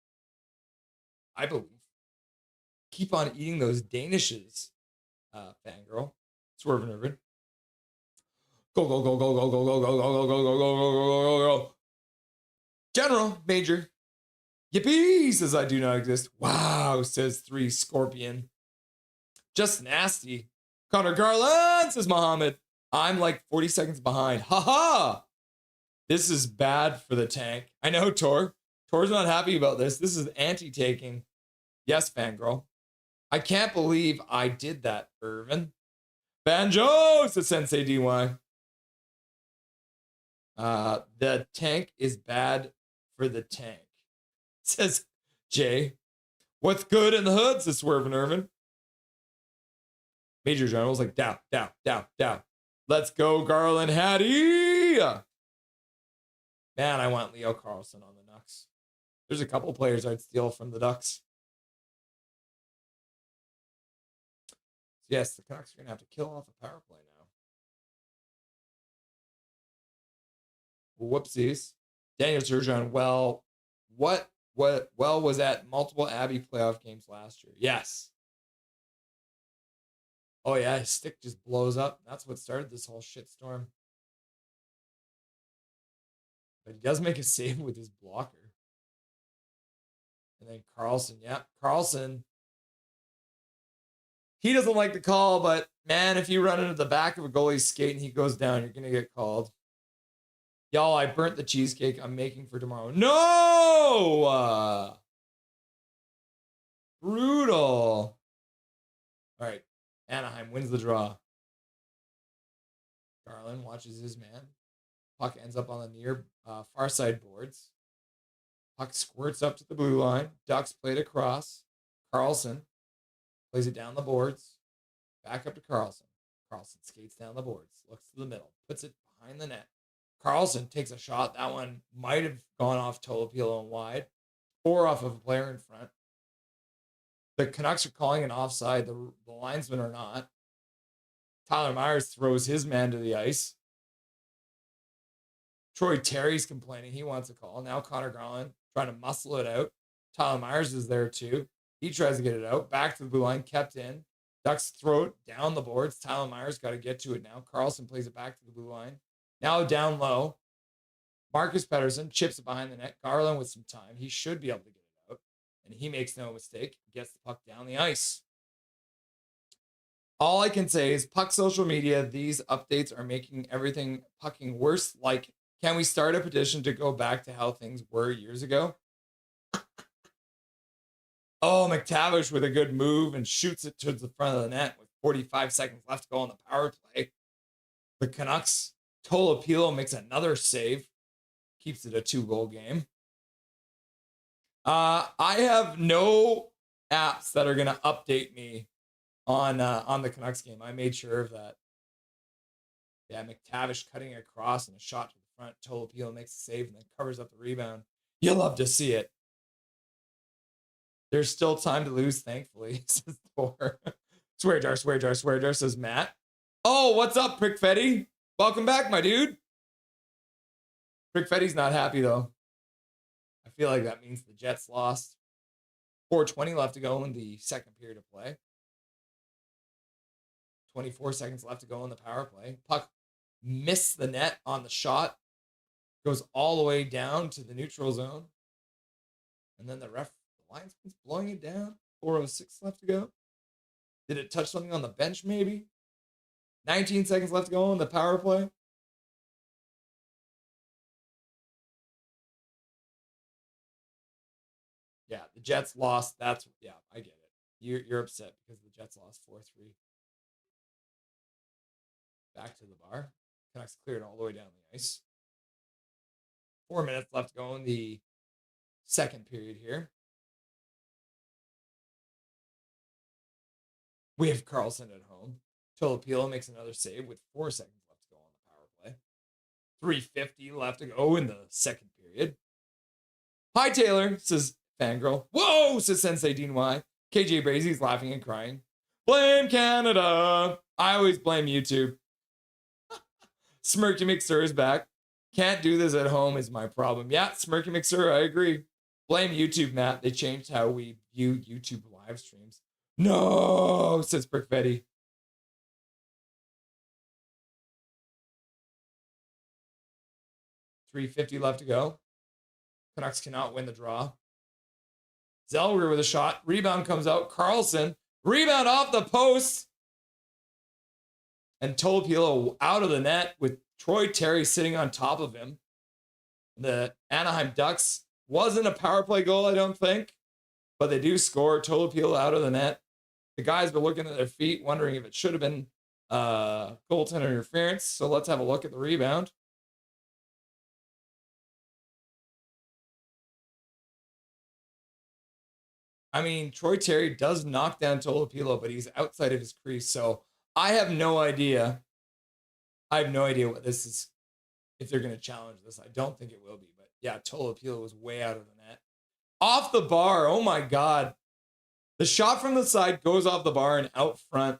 I believe. Keep on eating those Danishes, Fangirl. Swerve and Irvin. Go, go, go, go, go, go, go, go, go, go, go, go, go, go, go, go, go. General, Major. Yippee, says I do not exist. Wow, says 3 Scorpion. Just nasty. Connor Garland, says Muhammad. I'm like 40 seconds behind. Ha ha! This is bad for the tank. I know, Tor. Tor's not happy about this. This is anti-taking. Yes, Fangirl. I can't believe I did that, Irvin. Banjo, says Sensei DY. The tank is bad for the tank, says Jay. What's good in the hood, says Swerve and Irvin. Major General's like, down, down, down, down. Let's go, Garland Hattie. Man, I want Leo Carlson on the Ducks. There's a couple players I'd steal from the Ducks. Yes, the Canucks are going to have to kill off a power play now. Whoopsies. Daniel Turgeon, well was at multiple Abbey playoff games last year. Yes. Oh, yeah, his stick just blows up. That's what started this whole shitstorm. But he does make a save with his blocker. And then Carlson, yeah, Carlson. He doesn't like the call, but man, if you run into the back of a goalie's skate and he goes down, you're going to get called. Y'all, I burnt the cheesecake I'm making for tomorrow. No! Brutal. All right. Anaheim wins the draw. Garland watches his man. Puck ends up on the near far side boards. Puck squirts up to the blue line. Ducks played across. Carlson plays it down the boards. Back up to Carlson. Carlson skates down the boards, looks to the middle, puts it behind the net. Carlson takes a shot. That one might have gone off Tolopilo and wide or off of a player in front. The Canucks are calling an offside. The linesmen are not. Tyler Myers throws his man to the ice. Troy Terry's complaining. He wants a call. Now Connor Garland trying to muscle it out. Tyler Myers is there too. He tries to get it out. Back to the blue line. Kept in. Ducks throw it down the boards. Tyler Myers got to get to it now. Carlson plays it back to the blue line. Now down low. Marcus Pettersson chips it behind the net. Garland with some time. He should be able to get it out. And he makes no mistake. Gets the puck down the ice. All I can say is puck social media, these updates are making everything pucking worse. Like, can we start a petition to go back to how things were years ago? Oh, McTavish with a good move and shoots it towards the front of the net with 45 seconds left to go on the power play. The Canucks, Tolopilo makes another save. Keeps it a 2-goal game. I have no apps that are going to update me on the Canucks game. I made sure of that. Yeah, McTavish cutting across and a shot to the front. Tolopilo makes a save and then covers up the rebound. You'll love to see it. There's still time to lose, thankfully, says Thor. Swear jar, says Matt. Oh, what's up, Prickfetti? Welcome back, my dude. Prickfetti's not happy, though. I feel like that means the Jets lost. 4:20 left to go in the second period of play. 24 seconds left to go in the power play. Puck missed the net on the shot. Goes all the way down to the neutral zone. And then the linesman's blowing it down. 4:06 left to go. Did it touch something on the bench, maybe? 19 seconds left to go in the power play. Yeah, the Jets lost. I get it. You're upset because the Jets lost 4-3. Back to the bar. Canucks cleared all the way down the ice. 4 minutes left to go in the second period here. We have Carlson at home. Tolopilo makes another save with 4 seconds left to go on the power play. 3:50 left to go in the second period. Hi, Taylor, says Fangirl. Whoa, says Sensei Dean Y. KJ Brazy's laughing and crying. Blame Canada. I always blame YouTube. Smirky McSir is back. Can't do this at home is my problem. Yeah, Smirky McSir, I agree. Blame YouTube, Matt. They changed how we view YouTube live streams. No, says Brickfetti. $3.50 left to go. Canucks cannot win the draw. Zellweger with a shot. Rebound comes out. Carlson. Rebound off the post. And Tolopilo out of the net with Troy Terry sitting on top of him. The Anaheim Ducks wasn't a power play goal, I don't think. But they do score. Tolopilo out of the net. The guys were looking at their feet, wondering if it should have been goaltender interference. So let's have a look at the rebound. I mean, Troy Terry does knock down Tolopilo, but he's outside of his crease. So I have no idea. I have no idea what this is, if they're going to challenge this. I don't think it will be. But yeah, Tolopilo was way out of the net. Off the bar. Oh my God. The shot from the side goes off the bar and out front.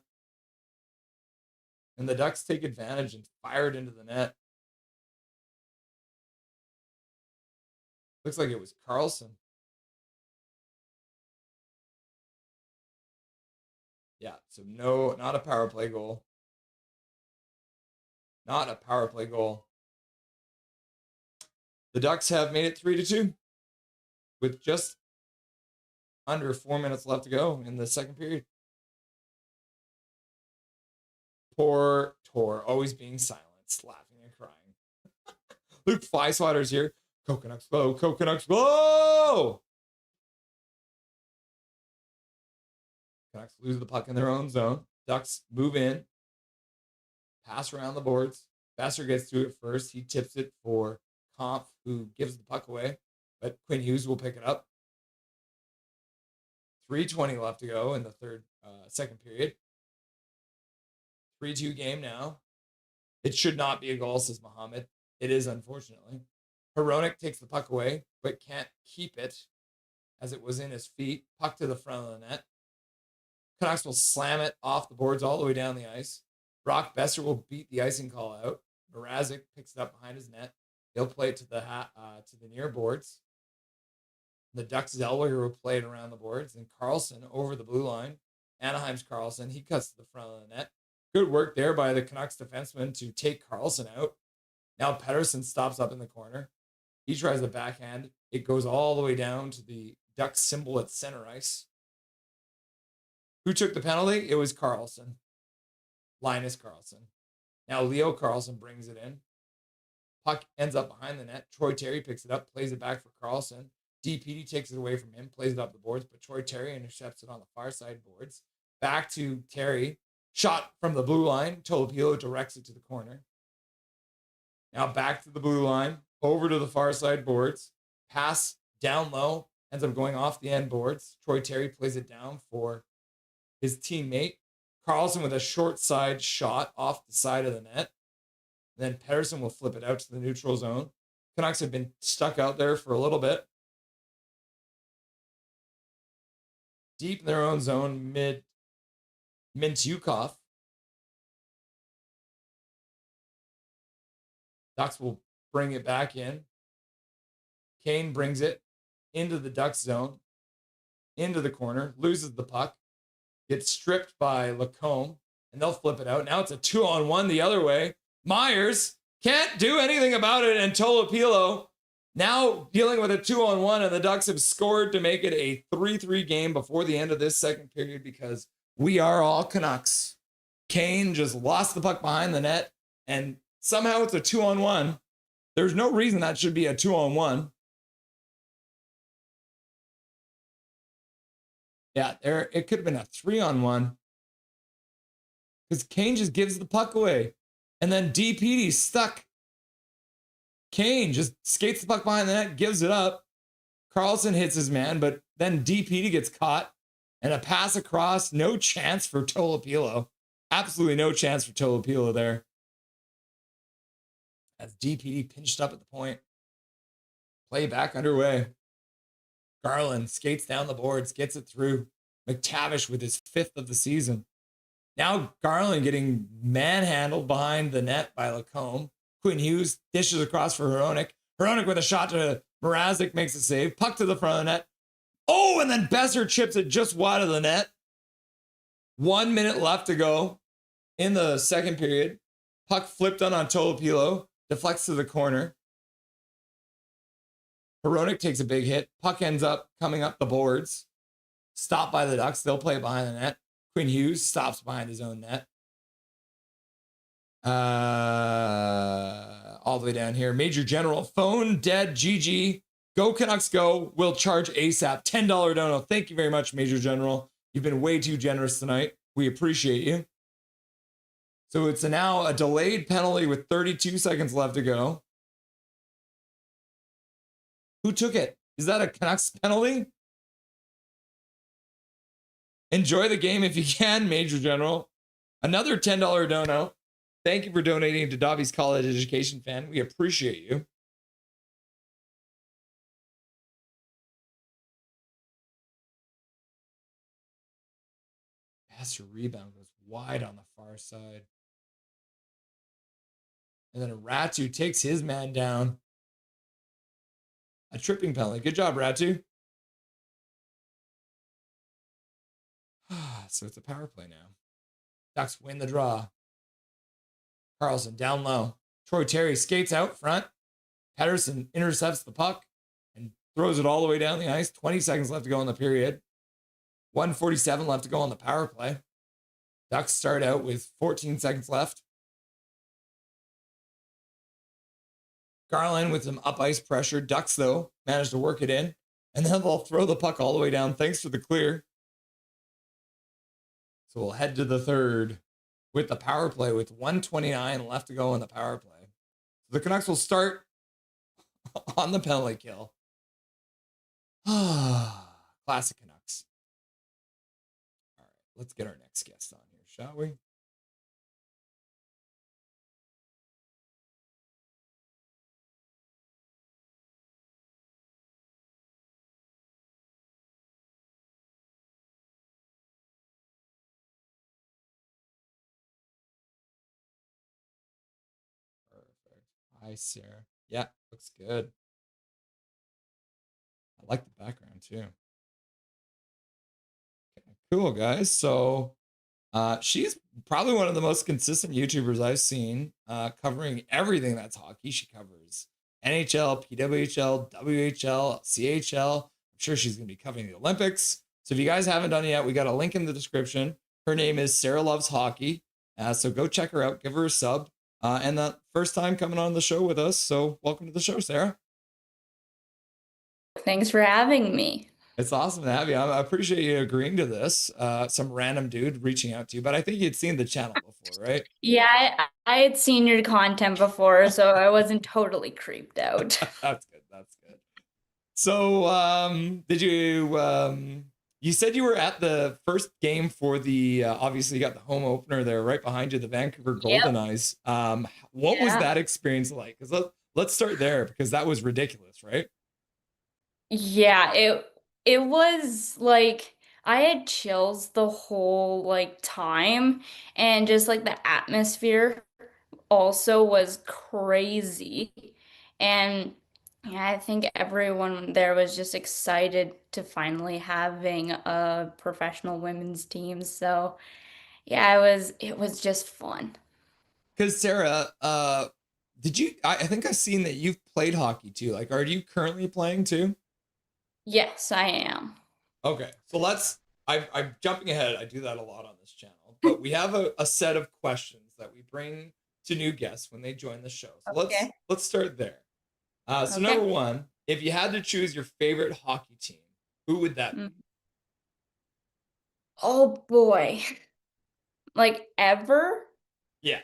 And the Ducks take advantage and fire it into the net. Looks like it was Carlson. Yeah, so no, not a power play goal. Not a power play goal. The Ducks have made it 3-2 with just under 4 minutes left to go in the second period. Poor Tor, always being silent, laughing and crying. Luke Flyswatter's here. Coconuts blow, Coconuts blow! Canucks lose the puck in their own zone. Ducks move in. Pass around the boards. Vassar gets to it first. He tips it for Kampf, who gives the puck away. But Quinn Hughes will pick it up. 3:20 left to go in the second period. 3-2 game now. It should not be a goal, says Muhammad. It is, unfortunately. Hronek takes the puck away, but can't keep it as it was in his feet. Puck to the front of the net. Canucks will slam it off the boards all the way down the ice. Brock Besser will beat the icing call out. Mrazek picks it up behind his net. He'll play it to the near boards. The Ducks' Zellweger will play it around the boards. And Carlson over the blue line. Anaheim's Carlson. He cuts to the front of the net. Good work there by the Canucks defenseman to take Carlson out. Now Pettersson stops up in the corner. He tries the backhand. It goes all the way down to the Ducks symbol at center ice. Who took the penalty? It was Carlson. Linus Carlson. Now Leo Carlson brings it in. Puck ends up behind the net. Troy Terry picks it up, plays it back for Carlson. DPD takes it away from him, plays it up the boards, but Troy Terry intercepts it on the far side boards. Back to Terry. Shot from the blue line. Tolopilo directs it to the corner. Now back to the blue line. Over to the far side boards. Pass down low. Ends up going off the end boards. Troy Terry plays it down for his teammate. Carlson with a short side shot off the side of the net. Then Pettersson will flip it out to the neutral zone. Canucks have been stuck out there for a little bit. Deep in their own zone, mid Mintyukov. Ducks will bring it back in. Kane brings it into the Ducks zone, into the corner, loses the puck, gets stripped by Lacombe, and they'll flip it out. Now it's a 2-on-1 the other way. Myers can't do anything about it, and Tolopilo now dealing with a 2-on-1, and the Ducks have scored to make it a 3-3 game before the end of this second period because we are all Canucks. Kane just lost the puck behind the net, and somehow it's a 2-on-1. There's no reason that should be a 2-on-1. Yeah, it could have been a 3-on-1 because Kane just gives the puck away. And then DPD's stuck. Kane just skates the puck behind the net, gives it up. Carlson hits his man, but then DPD gets caught. And a pass across, no chance for Tolopilo. Absolutely no chance for Tolopilo there. As DPD pinched up at the point. Play back underway. Garland skates down the boards, gets it through. McTavish with his 5th of the season. Now Garland getting manhandled behind the net by Lacombe. Quinn Hughes dishes across for Hronek. Hronek with a shot to Mrazek, makes a save. Puck to the front of the net. Oh, and then Besser chips it just wide of the net. 1 minute left to go in the second period. Puck flipped on Tolopilo. Deflects to the corner. Hronek takes a big hit. Puck ends up coming up the boards. Stopped by the Ducks. They'll play it behind the net. Quinn Hughes stops behind his own net. All the way down here. Major General, phone dead, GG. Go Canucks go. We'll charge ASAP. $10 dono. Thank you very much, Major General. You've been way too generous tonight. We appreciate you. So it's now a delayed penalty with 32 seconds left to go. Who took it? Is that a Canucks penalty? Enjoy the game if you can, Major General. Another $10 dono. Thank you for donating to Dobby's College Education Fan. We appreciate you. Passer rebound goes wide on the far side. And then Ratu takes his man down. A tripping penalty. Good job, Ratu. So it's a power play now. Ducks win the draw. Carlson down low. Troy Terry skates out front. Pettersson intercepts the puck and throws it all the way down the ice. 20 seconds left to go in the period. 1:47 left to go on the power play. Ducks start out with 14 seconds left. Garland with some up ice pressure. Ducks, though, managed to work it in. And then they'll throw the puck all the way down. Thanks for the clear. So we'll head to the third with the power play with 1:29 left to go in the power play. So the Canucks will start on the penalty kill. Classic Canucks. All right, let's get our next guest on here, shall we? Hi, Sarah. Yeah, looks good. I like the background too. Okay, cool, guys. So she's probably one of the most consistent YouTubers I've seen, covering everything that's hockey. She covers NHL, PWHL, WHL, CHL. I'm sure she's going to be covering the Olympics. So if you guys haven't done it yet, we got a link in the description. Her name is Sarah Loves Hockey. So go check her out, give her a sub. And the first time coming on the show with us. So welcome to the show, Sarah. Thanks for having me. It's awesome to have you. I appreciate you agreeing to this. Some random dude reaching out to you, but I think you'd seen the channel before, right? Yeah, I had seen your content before, so I wasn't totally creeped out. That's good. That's good. So, did you? You said you were at the first game for the. Obviously, you got the home opener there, right behind you, the Vancouver Goldeneyes. What was that experience like? Because let's start there because that was ridiculous, right? Yeah, it was like I had chills the whole like time, and just like the atmosphere also was crazy. And yeah, I think everyone there was just excited to finally having a professional women's team. So yeah, it was just fun. Because Sarah, did you? I think I've seen that you've played hockey too. Like, are you currently playing too? Yes, I am. Okay, so I'm jumping ahead. I do that a lot on this channel, but we have a set of questions that we bring to new guests when they join the show. So let's start there. So number one, if you had to choose your favorite hockey team, who would that be? Oh boy. Like ever? Yeah.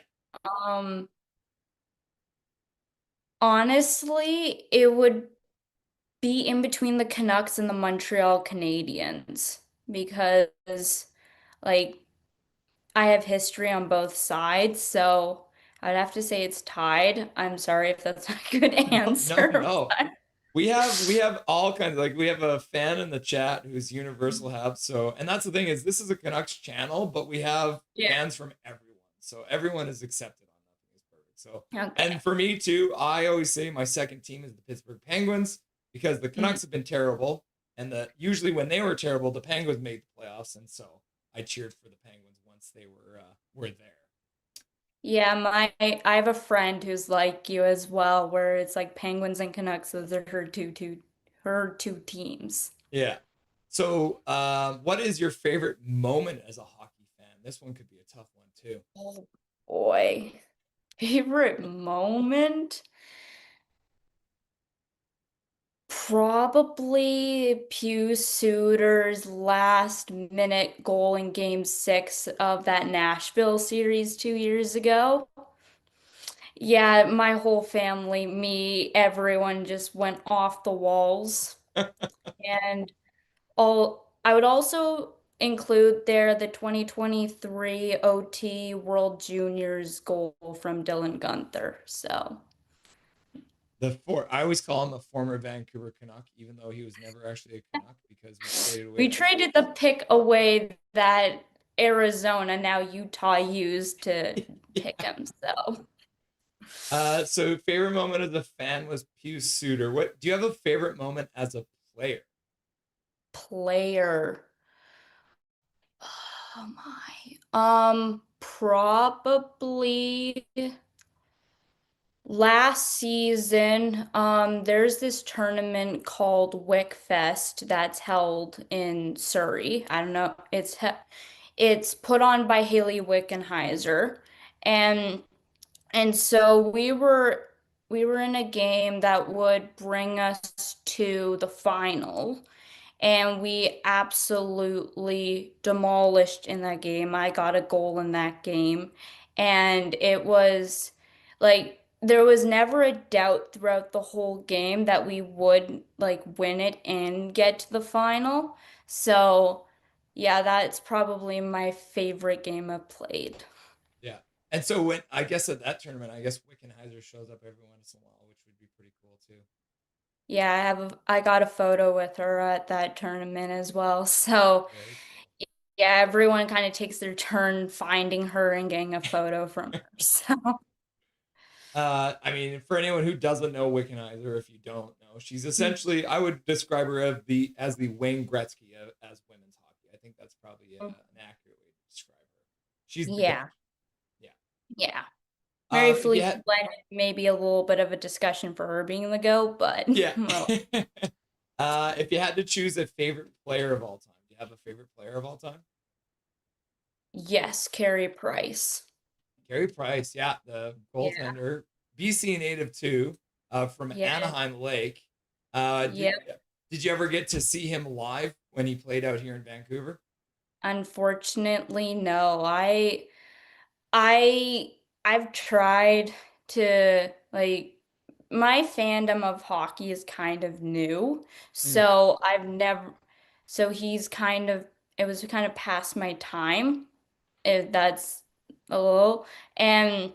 Honestly, it would be in between the Canucks and the Montreal Canadiens because like I have history on both sides, so I'd have to say it's tied. I'm sorry if that's not a good answer. No. but- We have all kinds like we have a fan in the chat who's Universal Hab. So and that's the thing is this is a Canucks channel, but we have fans from everyone. So everyone is accepted on Nothing is Perfect. So and for me too, I always say my second team is the Pittsburgh Penguins because the Canucks have been terrible. And usually when they were terrible, the Penguins made the playoffs. And so I cheered for the Penguins once they were there. Yeah, I have a friend who's like you as well, where it's like Penguins and Canucks, those are her two teams. Yeah. So, what is your favorite moment as a hockey fan? This one could be a tough one too. Oh boy. Favorite moment? Probably Pius Suter's last minute goal in game 6 of that Nashville series 2 years ago. Yeah, my whole family, me, everyone just went off the walls. And I would also include there the 2023 OT World Juniors goal from Dylan Gunther. So I always call him a former Vancouver Canuck, even though he was never actually a Canuck because we traded the pick away that Arizona, now Utah, used to pick him. So favorite moment as a fan was Pius Suter. What do you have a favorite moment as a player? Oh my. Probably last season, there's this tournament called Wickfest that's held in Surrey. I don't know. It's put on by Haley Wickenheiser, and so we were in a game that would bring us to the final, and we absolutely demolished in that game. I got a goal in that game, and it was like there was never a doubt throughout the whole game that we would like win it and get to the final. So, yeah, that's probably my favorite game I've played. Yeah. And so when I guess at that tournament, I guess Wickenheiser shows up every once in a while, which would be pretty cool too. Yeah, I got a photo with her at that tournament as well. So, yeah, everyone kind of takes their turn finding her and getting a photo from her. So, I mean, for anyone who doesn't know Wickenheiser, or if you don't know, she's essentially, I would describe her as the Wayne Gretzky as women's hockey. I think that's probably an accurate way to describe her. She's the Yeah. best. Yeah. Yeah. Mary If you Felicia had- Glenn, maybe a little bit of a discussion for her being the GOAT, but Yeah. well, If you had to choose a favorite player of all time, do you have a favorite player of all time? yes, Carey Price. Carey Price, yeah, the goaltender, BC native too, from Yeah. Anaheim Lake. Did you ever get to see him live when he played out here in Vancouver? Unfortunately, no. I've tried to like my fandom of hockey is kind of new. So I've never so he's kind of it was kind of past my time. If that's a little and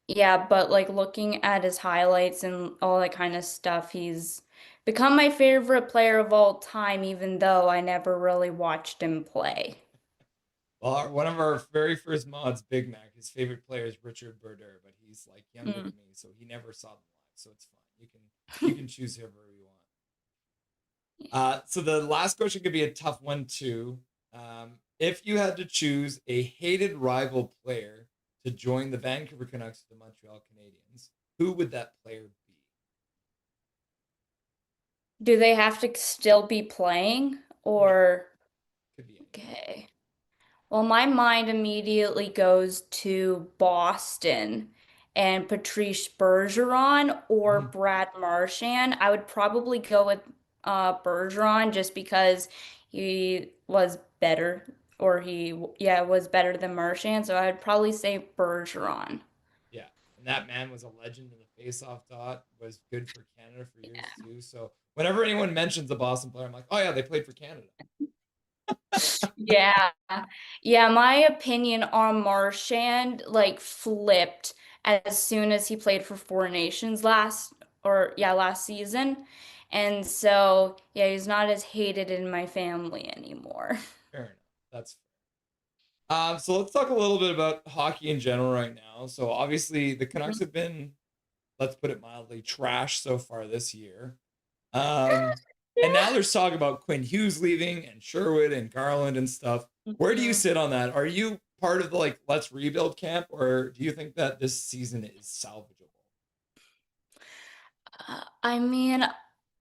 yeah, but like looking at his highlights and all that kind of stuff, he's become my favorite player of all time, even though I never really watched him play. Well, one of our very first mods, Big Mac, his favorite player is Richard Berder, but he's like younger than me, so he never saw them live. So it's fine. You can choose whoever you want. So the last question could be a tough one too. If you had to choose a hated rival player to join the Vancouver Canucks or the Montreal Canadiens, who would that player be? Do they have to still be playing or Could be. okay. Well, my mind immediately goes to Boston and Patrice Bergeron or Brad Marchand. I would probably go with Bergeron just because he was better or was better than Marchand. So I would probably say Bergeron. Yeah, and that man was a legend in the face-off dot, was good for Canada for years too. So whenever anyone mentions a Boston player, I'm like, oh yeah, they played for Canada. Yeah. Yeah, my opinion on Marchand like flipped as soon as he played for Four Nations last season. And so, yeah, he's not as hated in my family anymore. Fair enough. That's fair. So let's talk a little bit about hockey in general right now. So obviously the Canucks have been, let's put it mildly, trash so far this year. And now there's talk about Quinn Hughes leaving and Sherwood and Garland and stuff. Where do you sit on that? Are you part of the like let's rebuild camp, or do you think that this season is salvageable? I mean,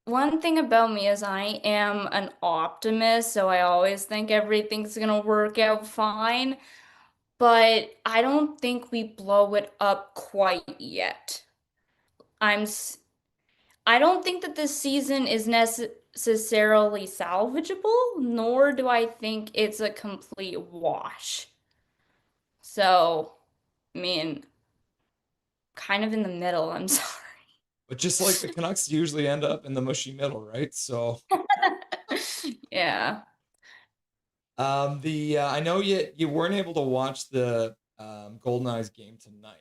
one thing about me is I am an optimist, so I always think everything's gonna work out fine. But I don't think we blow it up quite yet. I don't think that this season is necessarily salvageable, nor do I think it's a complete wash. So, I mean, kind of in the middle, I'm sorry. But just like the Canucks usually end up in the mushy middle, right? So Yeah. I know you weren't able to watch the Goldeneyes game tonight,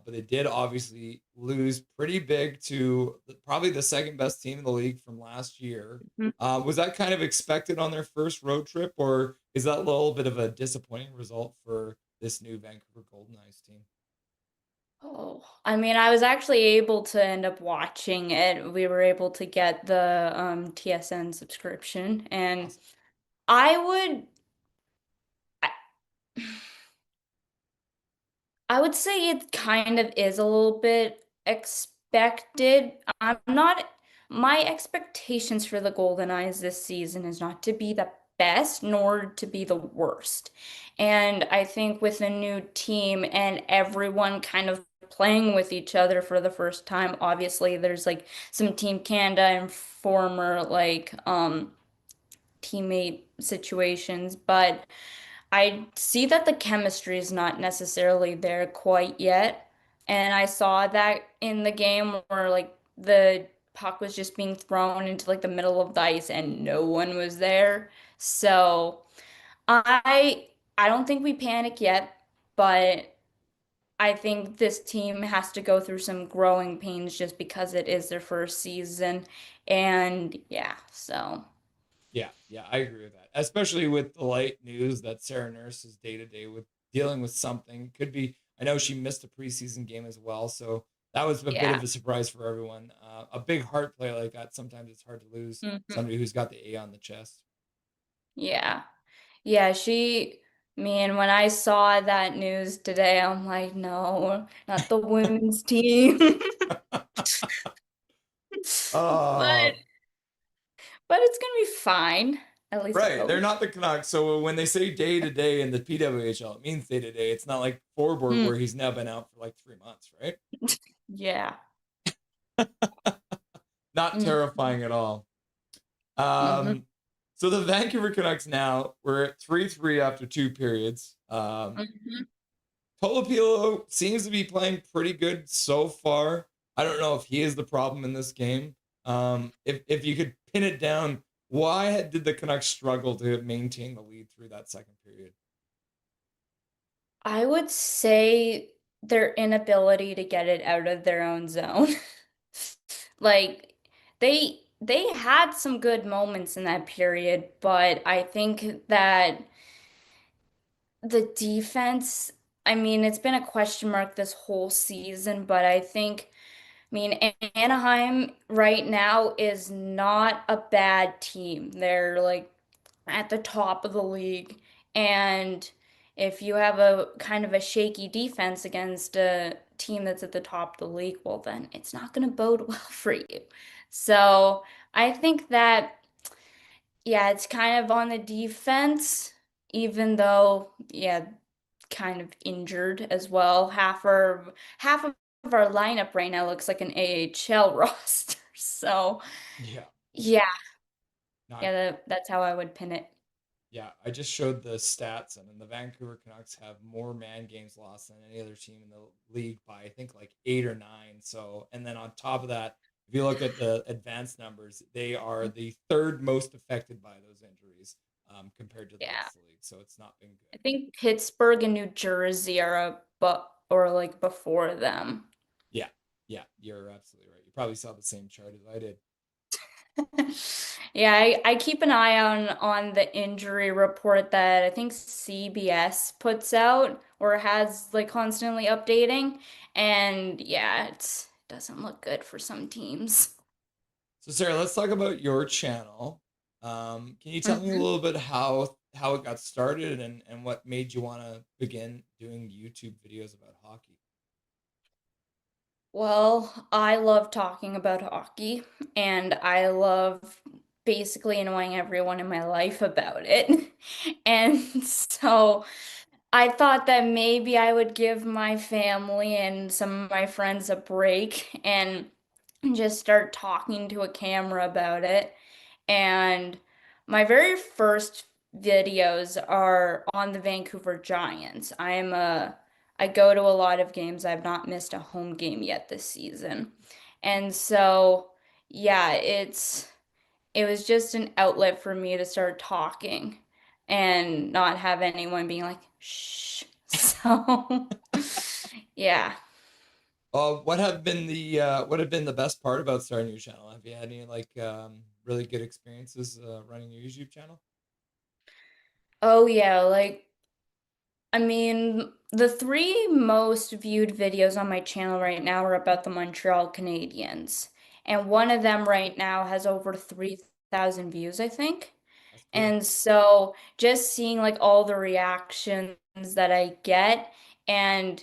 but they did obviously lose pretty big to probably the second best team in the league from last year. Was that kind of expected on their first road trip, or is that a little bit of a disappointing result for this new Vancouver Goldeneyes team? Oh, I mean, I was actually able to end up watching it. We were able to get the TSN subscription, and I would I, I would say it kind of is a little bit expected. My expectations for the Goldeneyes this season is not to be the best nor to be the worst. And I think with a new team and everyone kind of playing with each other for the first time, obviously there's like some Team Canada and former like teammate situations, but I see that the chemistry is not necessarily there quite yet. And I saw that in the game where like the puck was just being thrown into like the middle of the ice and no one was there. So I don't think we panic yet, but I think this team has to go through some growing pains just because it is their first season. And yeah, so Yeah, I agree with that. Especially with the light news that Sarah Nurse is day to day with dealing with something. Could be I know she missed a preseason game as well, so that was a bit of a surprise for everyone. A big heart play like that, sometimes it's hard to lose somebody who's got the A on the chest. Yeah. Yeah, man, when I saw that news today, I'm like, no, not the women's team. Oh. But it's gonna be fine. At least I Right, hope. they're not the Canucks, so when they say day to day in the PWHL, it means day to day. It's not like Forborg where he's now been out for like 3 months, right? Yeah. Not terrifying at all. So the Vancouver Canucks now, we're at 3-3 after 2 periods. Tolopilo seems to be playing pretty good so far. I don't know if he is the problem in this game. If you could pin it down, why did the Canucks struggle to maintain the lead through that second period? I would say their inability to get it out of their own zone. Like they had some good moments in that period, but I think that the defense, I mean, it's been a question mark this whole season, but I mean, Anaheim right now is not a bad team. They're like at the top of the league. And if you have a kind of a shaky defense against a team that's at the top of the league, well, then it's not going to bode well for you. So I think that, yeah, it's kind of on the defense, even though, yeah, kind of injured as well. Half of our lineup right now looks like an AHL roster. So Yeah. Yeah, that's how I would pin it. Yeah, I just showed the stats, and then the Vancouver Canucks have more man games lost than any other team in the league by I think like 8 or 9. So, and then on top of that, if you look at the advanced numbers, they are the third most affected by those injuries compared to the rest of the league. So it's not been good. I think Pittsburgh and New Jersey are or like before them. Yeah, you're absolutely right. You probably saw the same chart as I did. Yeah, I keep an eye on the injury report that I think CBS puts out or has like constantly updating, and yeah, it doesn't look good for some teams. So Sarah, let's talk about your channel. Can you tell me a little bit how it got started and what made you want to begin doing YouTube videos about hockey? Well, I love talking about hockey, and I love basically annoying everyone in my life about it. And so I thought that maybe I would give my family and some of my friends a break and just start talking to a camera about it. And my very first videos are on the Vancouver Giants. I go to a lot of games. I've not missed a home game yet this season. And so, yeah, it was just an outlet for me to start talking and not have anyone being like, shh. So, yeah. What have been the best part about starting your channel? Have you had any like really good experiences running your YouTube channel? Oh, yeah, like I mean, the three most viewed videos on my channel right now are about the Montreal Canadiens. And one of them right now has over 3,000 views, I think. And so just seeing like all the reactions that I get, and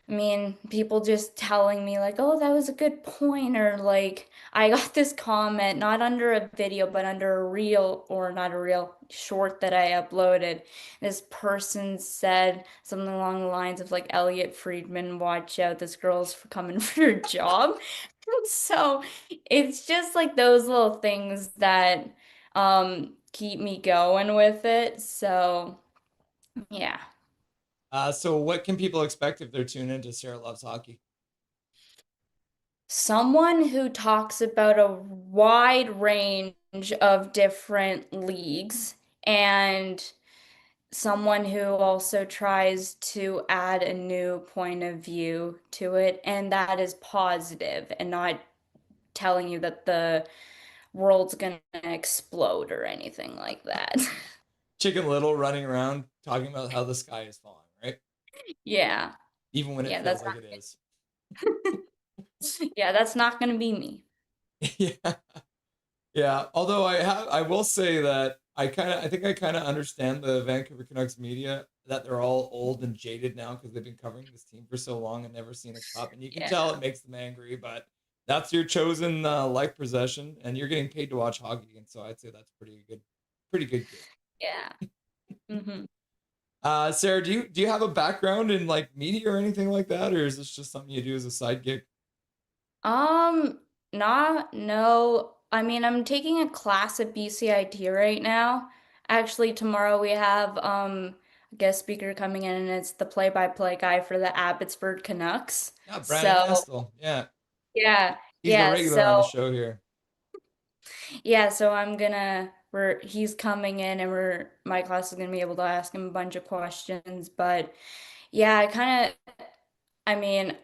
I mean, people just telling me like, "Oh, that was a good point," or like, I got this comment not under a video, but under a reel or not a reel short that I uploaded. This person said something along the lines of like, "Elliot Friedman, watch out, this girl's coming for your job." So it's just like those little things that keep me going with it. So yeah. So what can people expect if they're tuned into Sarah Loves Hockey? Someone who talks about a wide range of different leagues and someone who also tries to add a new point of view to it, and that is positive and not telling you that the world's gonna explode or anything like that. Chicken Little running around talking about how the sky is falling, right? Yeah. even when it Yeah, feels that's like it is. yeah, that's not gonna be me. Yeah. Yeah. Although I will say that I think I kind of understand the Vancouver Canucks media, that they're all old and jaded now because they've been covering this team for so long and never seen a cup. And you can tell it makes them angry, but that's your chosen life possession, and you're getting paid to watch hockey. And so I'd say that's pretty good gig. Yeah. Mm-hmm. Sarah, do you have a background in like media or anything like that, or is this just something you do as a side gig? No. I mean, I'm taking a class at BCIT right now. Actually, tomorrow we have a guest speaker coming in, and it's the play-by-play guy for the Abbotsford Canucks. Yeah, Brandon So, Nestle. Yeah, yeah, he's a yeah. regular on the So, show here. yeah, so he's coming in, and my class is gonna be able to ask him a bunch of questions. But yeah, I mean,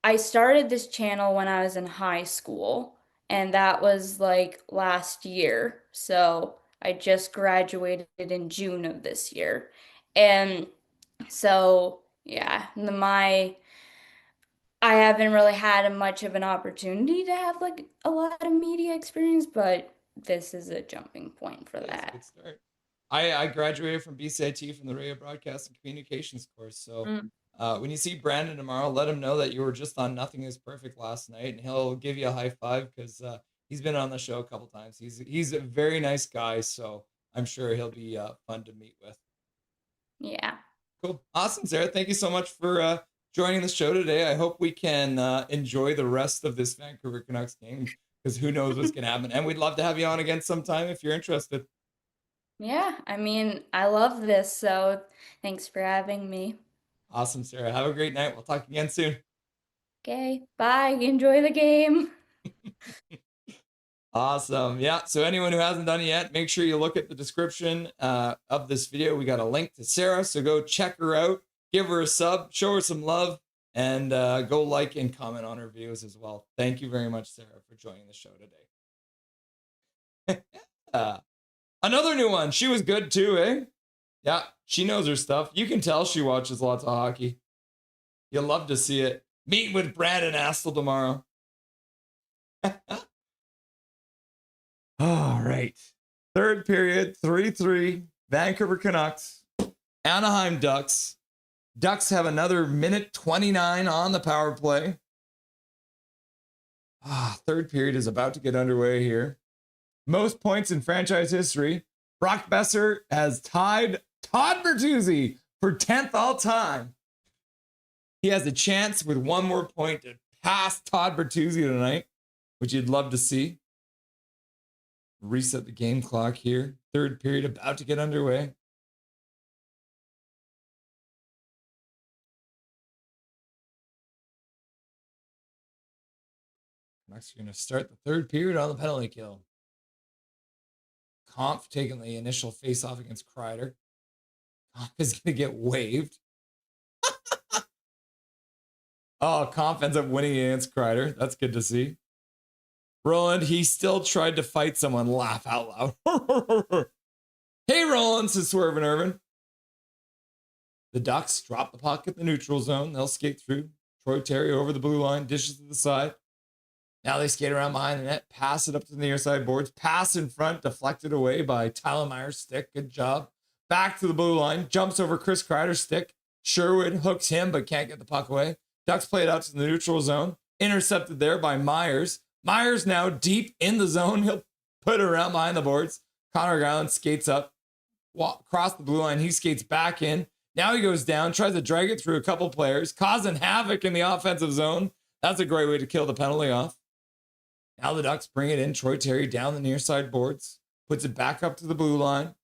I started this channel when I was in high school, and that was like last year. So I just graduated in June of this year. And so, yeah, I haven't really had much of an opportunity to have like a lot of media experience, but this is a jumping point for That's a that. good start. I graduated from BCIT from the radio broadcast and communications course. So when you see Brandon tomorrow, let him know that you were just on Nothing Is Perfect last night, and he'll give you a high five because he's been on the show a couple times. He's a very nice guy, so I'm sure he'll be fun to meet with. Yeah. Cool. Awesome, Sarah. Thank you so much for joining the show today. I hope we can enjoy the rest of this Vancouver Canucks game, because who knows what's going to happen. And we'd love to have you on again sometime if you're interested. Yeah, I mean, I love this, so thanks for having me. Awesome, Sarah. Have a great night. We'll talk again soon. Okay, bye. Enjoy the game. Awesome. Yeah. So anyone who hasn't done it yet, make sure you look at the description of this video. We got a link to Sarah, so go check her out, give her a sub, show her some love, and go like and comment on her videos as well. Thank you very much, Sarah, for joining the show today. Another new one. She was good too, eh? Yeah, she knows her stuff. You can tell she watches lots of hockey. You'll love to see it. Meet with Brandon Astle tomorrow. All right. Third period, 3-3. Vancouver Canucks. Anaheim Ducks. Ducks have another minute 29 on the power play. Third period is about to get underway here. Most points in franchise history. Brock Besser has tied Todd Bertuzzi for 10th all time. He has a chance with one more point to pass Todd Bertuzzi tonight, which you'd love to see. Reset the game clock here. Third period about to get underway. Next, we're going to start the third period on the penalty kill. Kampf taking the initial face-off against Kreider. Kampf is going to get waived. Oh, Kampf ends up winning against Kreider. That's good to see. Roland, he still tried to fight someone. Laugh out loud. Hey, Roland, says Swervin Irvin. The Ducks drop the puck at the neutral zone. They'll skate through. Troy Terry over the blue line, dishes to the side. Now they skate around behind the net, pass it up to the near side boards, pass in front, deflected away by Tyler Myers' stick. Good job. Back to the blue line, jumps over Chris Kreider's stick. Sherwood hooks him, but can't get the puck away. Ducks play it out to the neutral zone. Intercepted there by Myers. Myers now deep in the zone. He'll put it around behind the boards. Connor Garland skates up, across the blue line. He skates back in. Now he goes down, tries to drag it through a couple players, causing havoc in the offensive zone. That's a great way to kill the penalty off. Now the Ducks bring it in. Troy Terry down the near side boards, puts it back up to the blue line.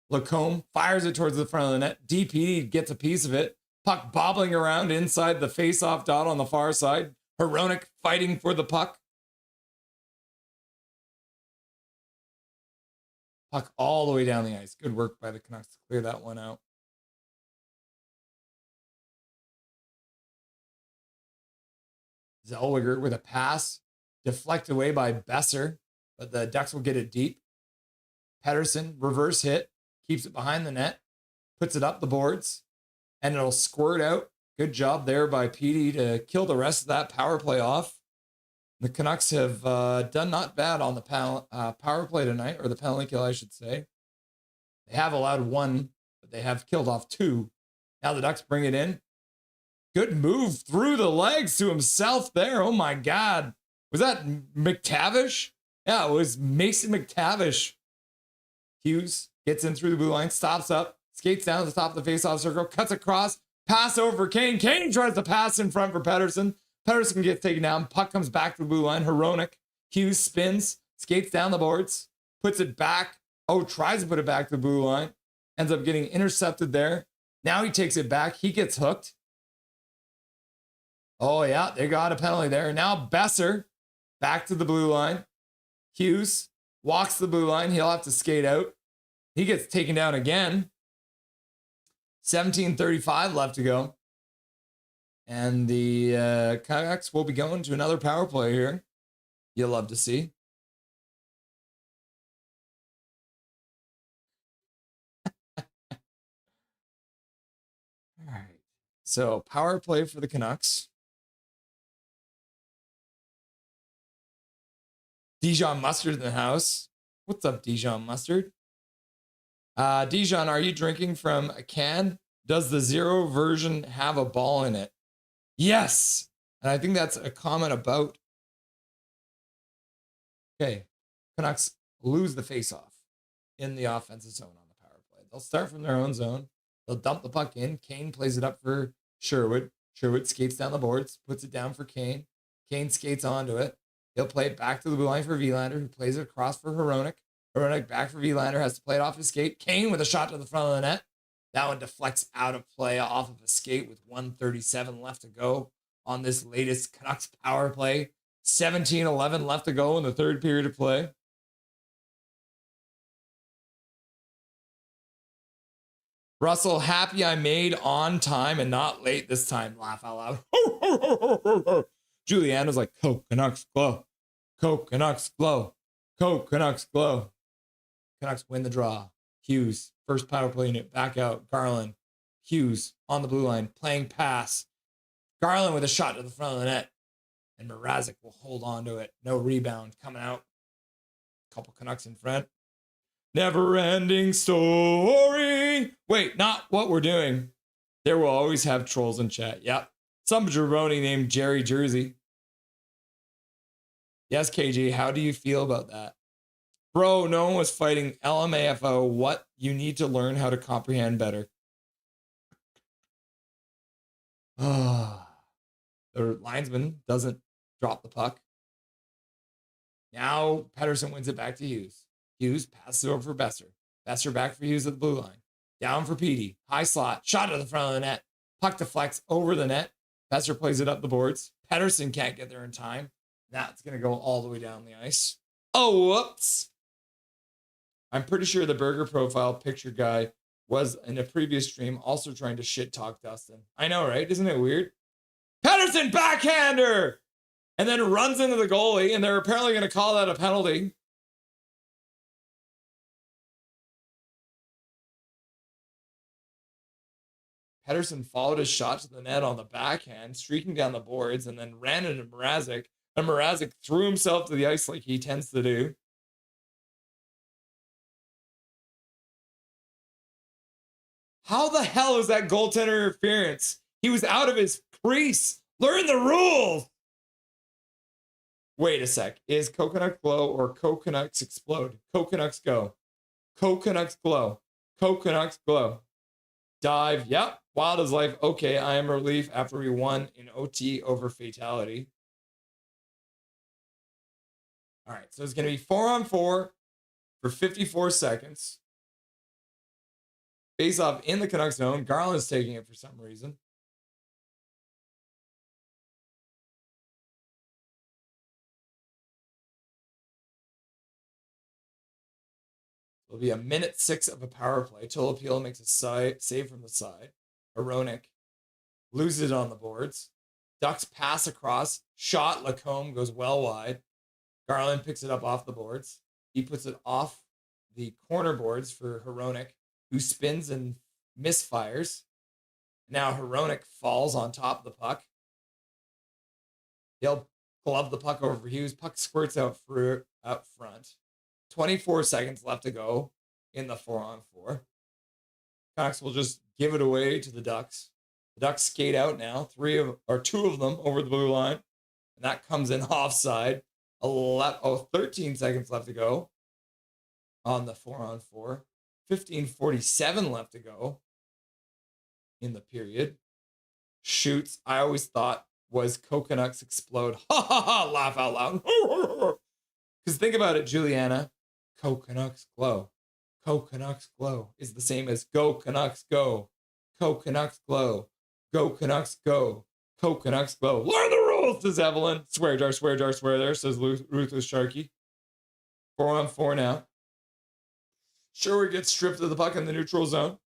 Lacombe fires it towards the front of the net. DPD gets a piece of it. Puck bobbling around inside the face-off dot on the far side. Hronek fighting for the puck. Puck all the way down the ice. Good work by the Canucks to clear that one out. Zellweger with a pass. Deflected away by Besser, but the Ducks will get it deep. Pettersson, reverse hit. Keeps it behind the net. Puts it up the boards. and it'll squirt out. Good job there by PD to kill the rest of that power play off. The Canucks have done not bad on the power play tonight, or the penalty kill, I should say. They have allowed 1, but they have killed off 2. Now the Ducks bring it in. Good move through the legs to himself there. Oh my God. Was that McTavish? Yeah, it was Mason McTavish. Hughes gets in through the blue line, stops up, skates down to the top of the faceoff circle, cuts across, pass over for Kane. Kane tries to pass in front for Pettersson. Pettersson gets taken down. Puck comes back to the blue line. Hronek. Hughes spins, skates down the boards, puts it back. Oh, tries to put it back to the blue line. Ends up getting intercepted there. Now he takes it back. He gets hooked. Oh, yeah, they got a penalty there. Now Besser back to the blue line. Hughes walks the blue line. He'll have to skate out. He gets taken down again. 17:35 left to go. And the Canucks will be going to another power play here. You'll love to see. All right. So power play for the Canucks. Dijon Mustard in the house. What's up, Dijon Mustard? Dijon, are you drinking from a can? Does the zero version have a ball in it? Yes. And I think that's a comment about. Okay. Canucks lose the faceoff in the offensive zone on the power play. They'll start from their own zone. They'll dump the puck in. Kane plays it up for Sherwood. Sherwood skates down the boards, puts it down for Kane. Kane skates onto it. He'll play it back to the blue line for Vilander, who plays it across for Hronek. Hronek back for Vilander, has to play it off his skate. Kane with a shot to the front of the net. That one deflects out of play off of a skate with 1:37 left to go on this latest Canucks power play. 17:11 left to go in the third period of play. Russell, happy I made on time and not late this time. Laugh out loud. Julianne was like, Coke Canucks glow. Coke Canucks glow. Coke Canucks glow. Canucks win the draw. Hughes, first power play unit, back out. Garland, Hughes on the blue line, playing pass. Garland with a shot to the front of the net. And Mrazek will hold on to it. No rebound coming out. Couple Canucks in front. Never ending story. Wait, not what we're doing. There will always have trolls in chat. Yep. Some jabroni named Jerry Jersey. Yes, KJ, how do you feel about that? Bro, no one was fighting LMAFO. What? You need to learn how to comprehend better. The linesman doesn't drop the puck. Now Pettersson wins it back to Hughes. Hughes passes it over for Besser. Besser back for Hughes at the blue line. Down for Petey. High slot. Shot to the front of the net. Puck deflects over the net. Besser plays it up the boards. Pettersson can't get there in time. That's going to go all the way down the ice. Oh, whoops. I'm pretty sure the burger profile picture guy was in a previous stream also trying to shit talk Dustin. I know, right? Isn't it weird? Pettersson backhander! And then runs into the goalie, and they're apparently going to call that a penalty. Pettersson followed his shot to the net on the backhand, streaking down the boards, and then ran into Mrazek. And Mrazek threw himself to the ice like he tends to do. How the hell is that goaltender interference? He was out of his crease. Learn the rules. Wait a sec. Is Coconut Glow or Coconuts Explode? Coconuts go. Coconuts glow. Coconuts glow. Dive. Yep. Wild as life. Okay, I am relief after we won in OT over fatality. All right, so it's going to be 4-on-4 for 54 seconds. Face off in the Canucks zone. Garland's taking it for some reason. It'll be a minute 6 of a power play. Tolopil makes a save from the side. Hronek loses it on the boards. Ducks pass across. Shot. Lacombe goes well wide. Garland picks it up off the boards. He puts it off the corner boards for Hronek, who spins and misfires. Now Hronek falls on top of the puck. He'll glove the puck over Hughes. Puck squirts out front. 24 seconds left to go in the 4-on-4. Canucks will just give it away to the Ducks. The Ducks skate out now. Two of them over the blue line. And that comes in offside. 13 seconds left to go on the 4-on-4. 15:47 left to go in the period. Shoots, I always thought was Canucks explode. Ha ha ha, laugh out loud. Because think about it, Juliana. Canucks glow. Canucks glow is the same as go Canucks go. Canucks glow. Go Canucks go. Canucks glow. Learn the rules, says Evelyn. Swear jar, swear jar, swear there, says Ruthless Sharky. 4-on-4 now. Sherwood gets stripped of the puck in the neutral zone.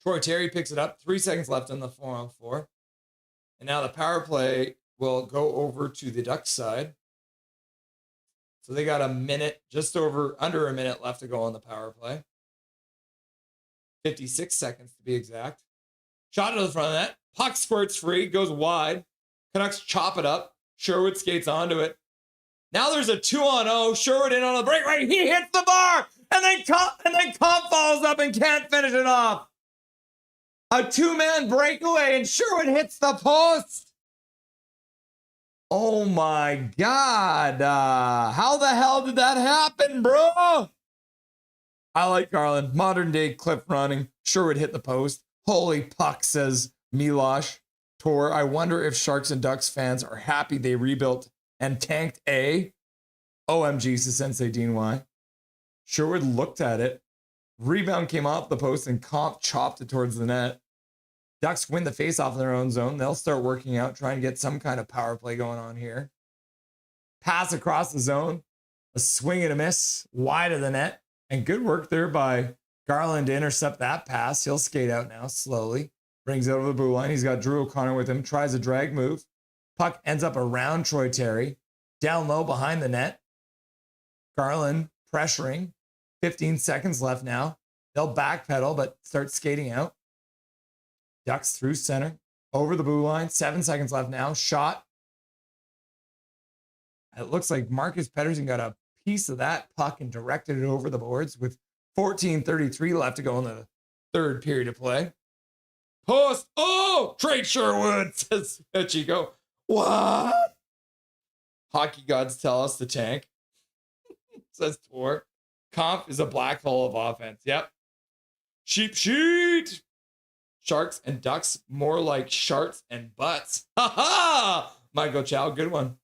Troy Terry picks it up. 3 seconds left in the 4-on-4. And now the power play will go over to the Ducks side. So they got a minute, under a minute left to go on the power play. 56 seconds to be exact. Shot to the front of the net. Puck squirts free, goes wide. Canucks chop it up. Sherwood skates onto it. Now there's a 2-on-0. Sherwood in on the breakaway. He hits the bar. And then Comp falls up and can't finish it off. A 2-man breakaway and Sherwood hits the post. Oh my God. How the hell did that happen, bro? I like Garland. Modern day clip running. Sherwood hit the post. Holy puck, says Milosh Tor. I wonder if Sharks and Ducks fans are happy they rebuilt and tanked A. OMG, says Sensei Dean Y. Sherwood looked at it. Rebound came off the post and Comp chopped it towards the net. Ducks win the faceoff in their own zone. They'll start working out, trying to get some kind of power play going on here. Pass across the zone. A swing and a miss. Wide of the net. And good work there by Garland to intercept that pass. He'll skate out now slowly. Brings it over the blue line. He's got Drew O'Connor with him. Tries a drag move. Puck ends up around Troy Terry. Down low behind the net. Garland pressuring. 15 seconds left now. They'll backpedal, but start skating out. Ducks through center. Over the blue line. 7 seconds left now. Shot. It looks like Marcus Pettersson got a piece of that puck and directed it over the boards with 14:33 left to go in the third period of play. Post. Oh, trade Sherwood, says Chico. What? Hockey gods tell us to tank, says Tor. Comp is a black hole of offense. Yep. Cheap sheet. Sharks and Ducks, more like sharts and butts. Ha ha! Michael Chow, good one.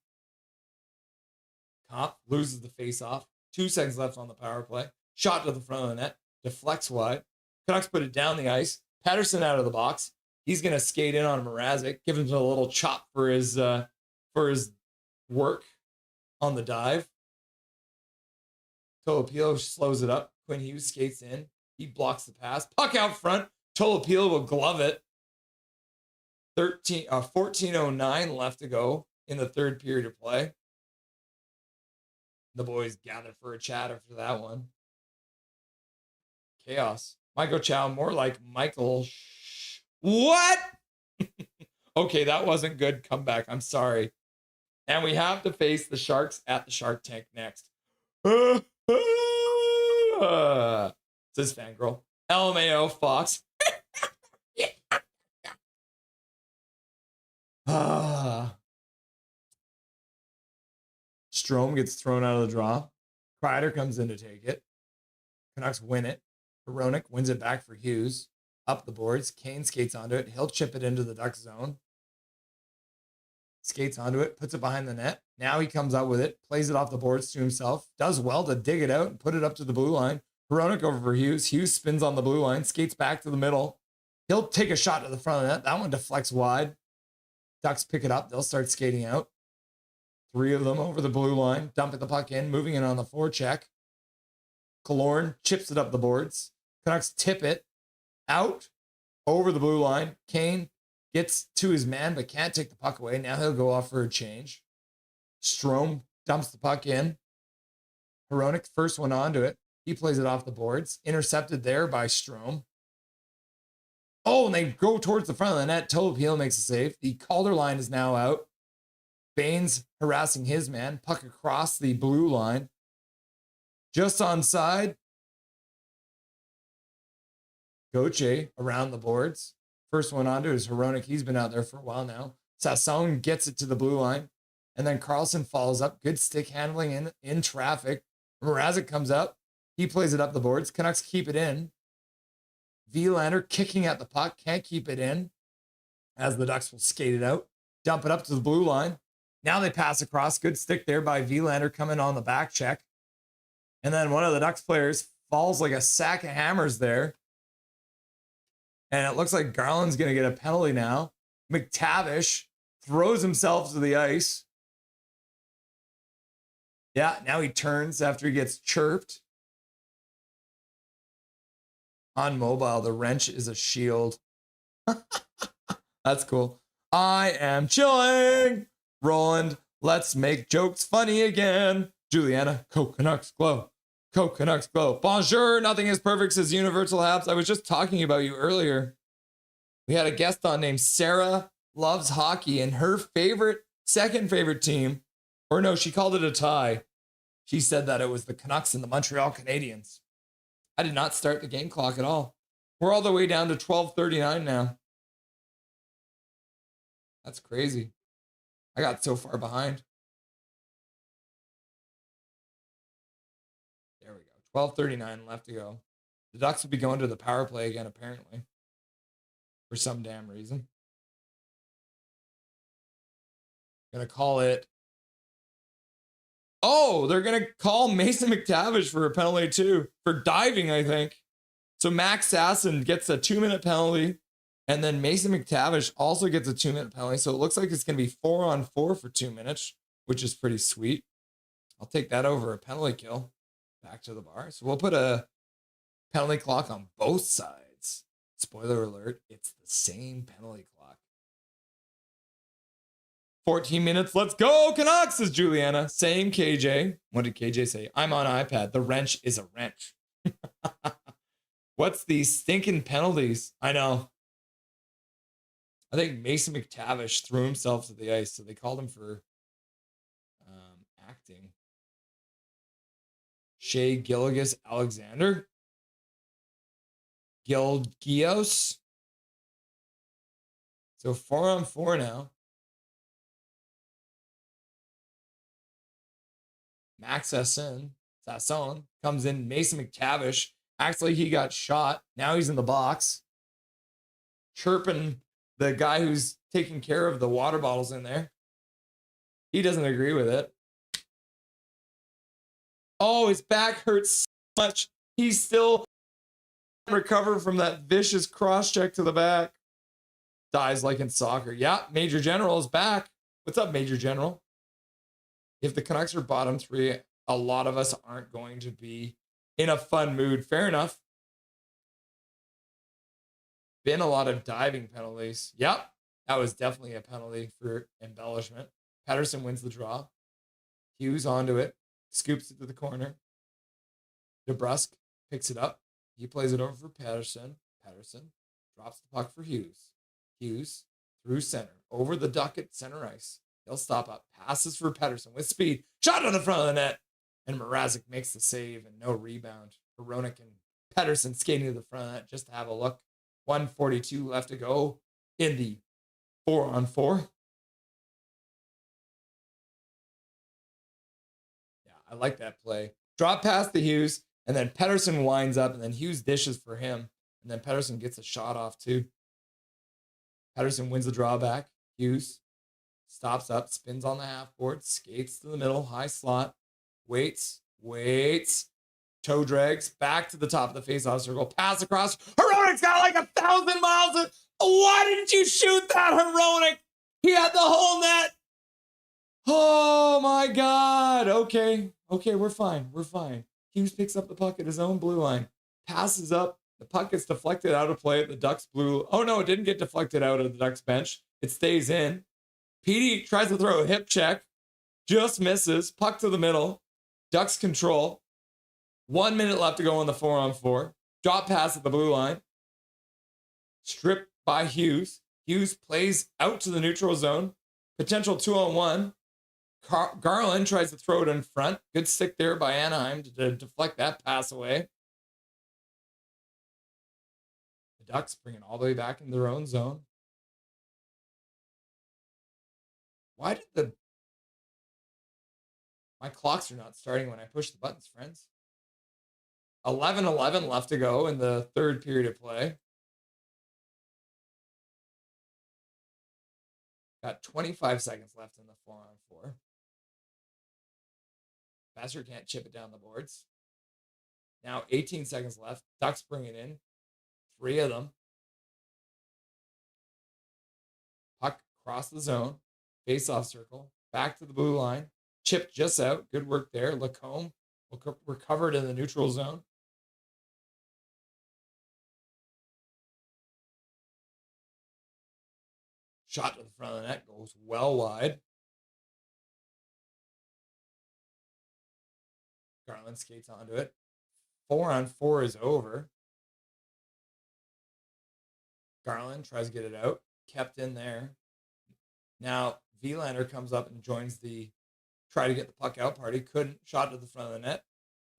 Comp loses the face-off. 2 seconds left on the power play. Shot to the front of the net. Deflects wide. Canucks put it down the ice. Pettersson out of the box. He's going to skate in on Mrazek. Give him a little chop for his work on the dive. Tolopilo slows it up. Quinn Hughes skates in. He blocks the pass. Puck out front. Tolopilo will glove it. 14:09 left to go in the third period of play. The boys gather for a chat after that one. Chaos. Michael Chow, more like Michael. What? Okay, that wasn't good. Come back. I'm sorry. And we have to face the Sharks at the Shark Tank next. Says Fangirl. LMAO Fox. Strome gets thrown out of the draw. Kreider comes in to take it. Canucks win it. Hronek wins it back for Hughes. Up the boards. Kane skates onto it. He'll chip it into the Ducks zone. Skates onto it. Puts it behind the net. Now he comes out with it. Plays it off the boards to himself. Does well to dig it out and put it up to the blue line. Hronek over for Hughes. Hughes spins on the blue line. Skates back to the middle. He'll take a shot to the front of the net. That one deflects wide. Ducks pick it up. They'll start skating out. 3 of them over the blue line. Dumping the puck in. Moving it on the forecheck. Killorn chips it up the boards. Canucks tip it out over the blue line. Kane gets to his man but can't take the puck away. Now he'll go off for a change. Strome dumps the puck in. Hronek first one onto it. He plays it off the boards. Intercepted there by Strome. Oh, and they go towards the front of the net. TWO makes a save. The Calder line is now out. Baines harassing his man. Puck across the blue line. Just onside. Gauthier around the boards. First one onto is Hronek. He's been out there for a while now. Sasson gets it to the blue line. And then Carlson follows up. Good stick handling in traffic. Mrazek comes up. He plays it up the boards. Canucks keep it in. Vilander kicking at the puck. Can't keep it in. As the Ducks will skate it out. Dump it up to the blue line. Now they pass across. Good stick there by Vilander coming on the back check. And then one of the Ducks players falls like a sack of hammers there. And it looks like Garland's going to get a penalty now. McTavish throws himself to the ice. Yeah, now he turns after he gets chirped. On mobile, the wrench is a shield. That's cool. I am chilling. Roland, let's make jokes funny again. Juliana, go Canucks, glow. Go Canucks, glow. Bonjour, nothing is perfect, says Universal Habs. I was just talking about you earlier. We had a guest on named Sarah Loves Hockey, and her second favorite team, or no, she called it a tie. She said that it was the Canucks and the Montreal Canadiens. I did not start the game clock at all. We're all the way down to 12:39 now. That's crazy. I got so far behind. There we go. 12:39 left to go. The Ducks will be going to the power play again, apparently. For some damn reason. Gonna call it. Oh, they're gonna call Mason McTavish for a penalty too. For diving, I think. So Max Sasson gets a 2-minute penalty. And then Mason McTavish also gets a 2-minute penalty. So it looks like it's going to be 4-on-4 for 2 minutes, which is pretty sweet. I'll take that over a penalty kill. Back to the bar. So we'll put a penalty clock on both sides. Spoiler alert, it's the same penalty clock. 14 minutes, let's go, Canucks, says Juliana. Same KJ. What did KJ say? I'm on iPad. The wrench is a wrench. What's these stinking penalties? I know. I think Mason McTavish threw himself to the ice, so they called him for acting. Shea Gilgeous Alexander. Gilgios. So 4-on-4 now. Max Sasson comes in. Mason McTavish acts like he got shot. Now he's in the box. Chirping the guy who's taking care of the water bottles in there. He doesn't agree with it. Oh, his back hurts so much. He's still recover from that vicious cross check to the back. Dies like in soccer. Yeah, Major General is back. What's up, Major General? If the Canucks are bottom three, a lot of us aren't going to be in a fun mood. Fair enough. Been a lot of diving penalties. Yep, that was definitely a penalty for embellishment. Pettersson wins the draw. Hughes onto it. Scoops it to the corner. DeBrusk picks it up. He plays it over for Pettersson. Pettersson drops the puck for Hughes. Hughes through center. Over the duck at center ice. He'll stop up. Passes for Pettersson with speed. Shot on the front of the net. And Mrazek makes the save and no rebound. Hronek and Pettersson skating to the front of the net just to have a look. 1:42 left to go in the 4-on-4. Yeah, I like that play. Drop pass to Hughes, and then Pettersson winds up, and then Hughes dishes for him, and then Pettersson gets a shot off too. Pettersson wins the drawback. Hughes stops up, spins on the half board, skates to the middle, high slot, waits, toe drags back to the top of the faceoff circle, pass across. Hronek's got like 1,000 miles. Why didn't you shoot that, Hronek? He had the whole net. Oh my God. Okay, we're fine. Hughes picks up the puck at his own blue line, passes up. The puck gets deflected out of play at the Ducks blue. Oh no, it didn't get deflected out of the Ducks bench. It stays in. Petey tries to throw a hip check, just misses. Puck to the middle. Ducks control. 1 minute left to go on the 4-on-4. Drop pass at the blue line. stripped by Hughes. Hughes plays out to the neutral zone. Potential 2-on-1. Garland tries to throw it in front. Good stick there by Anaheim to deflect that pass away. The Ducks bring it all the way back in their own zone. Why did my clocks are not starting when I push the buttons, friends? 11:11 left to go in the third period of play. Got 25 seconds left in the 4-on-4. Vassar can't chip it down the boards. Now 18 seconds left. Ducks bring it in. 3 of them. Puck across the zone. Face-off circle. Back to the blue line. Chipped just out. Good work there. Lacombe will recover it in the neutral zone. Shot to the front of the net. Goes well wide. Garland skates onto it. 4-on-4 is over. Garland tries to get it out. Kept in there. Now, Vilander comes up and joins the try to get the puck out party. Couldn't. Shot to the front of the net.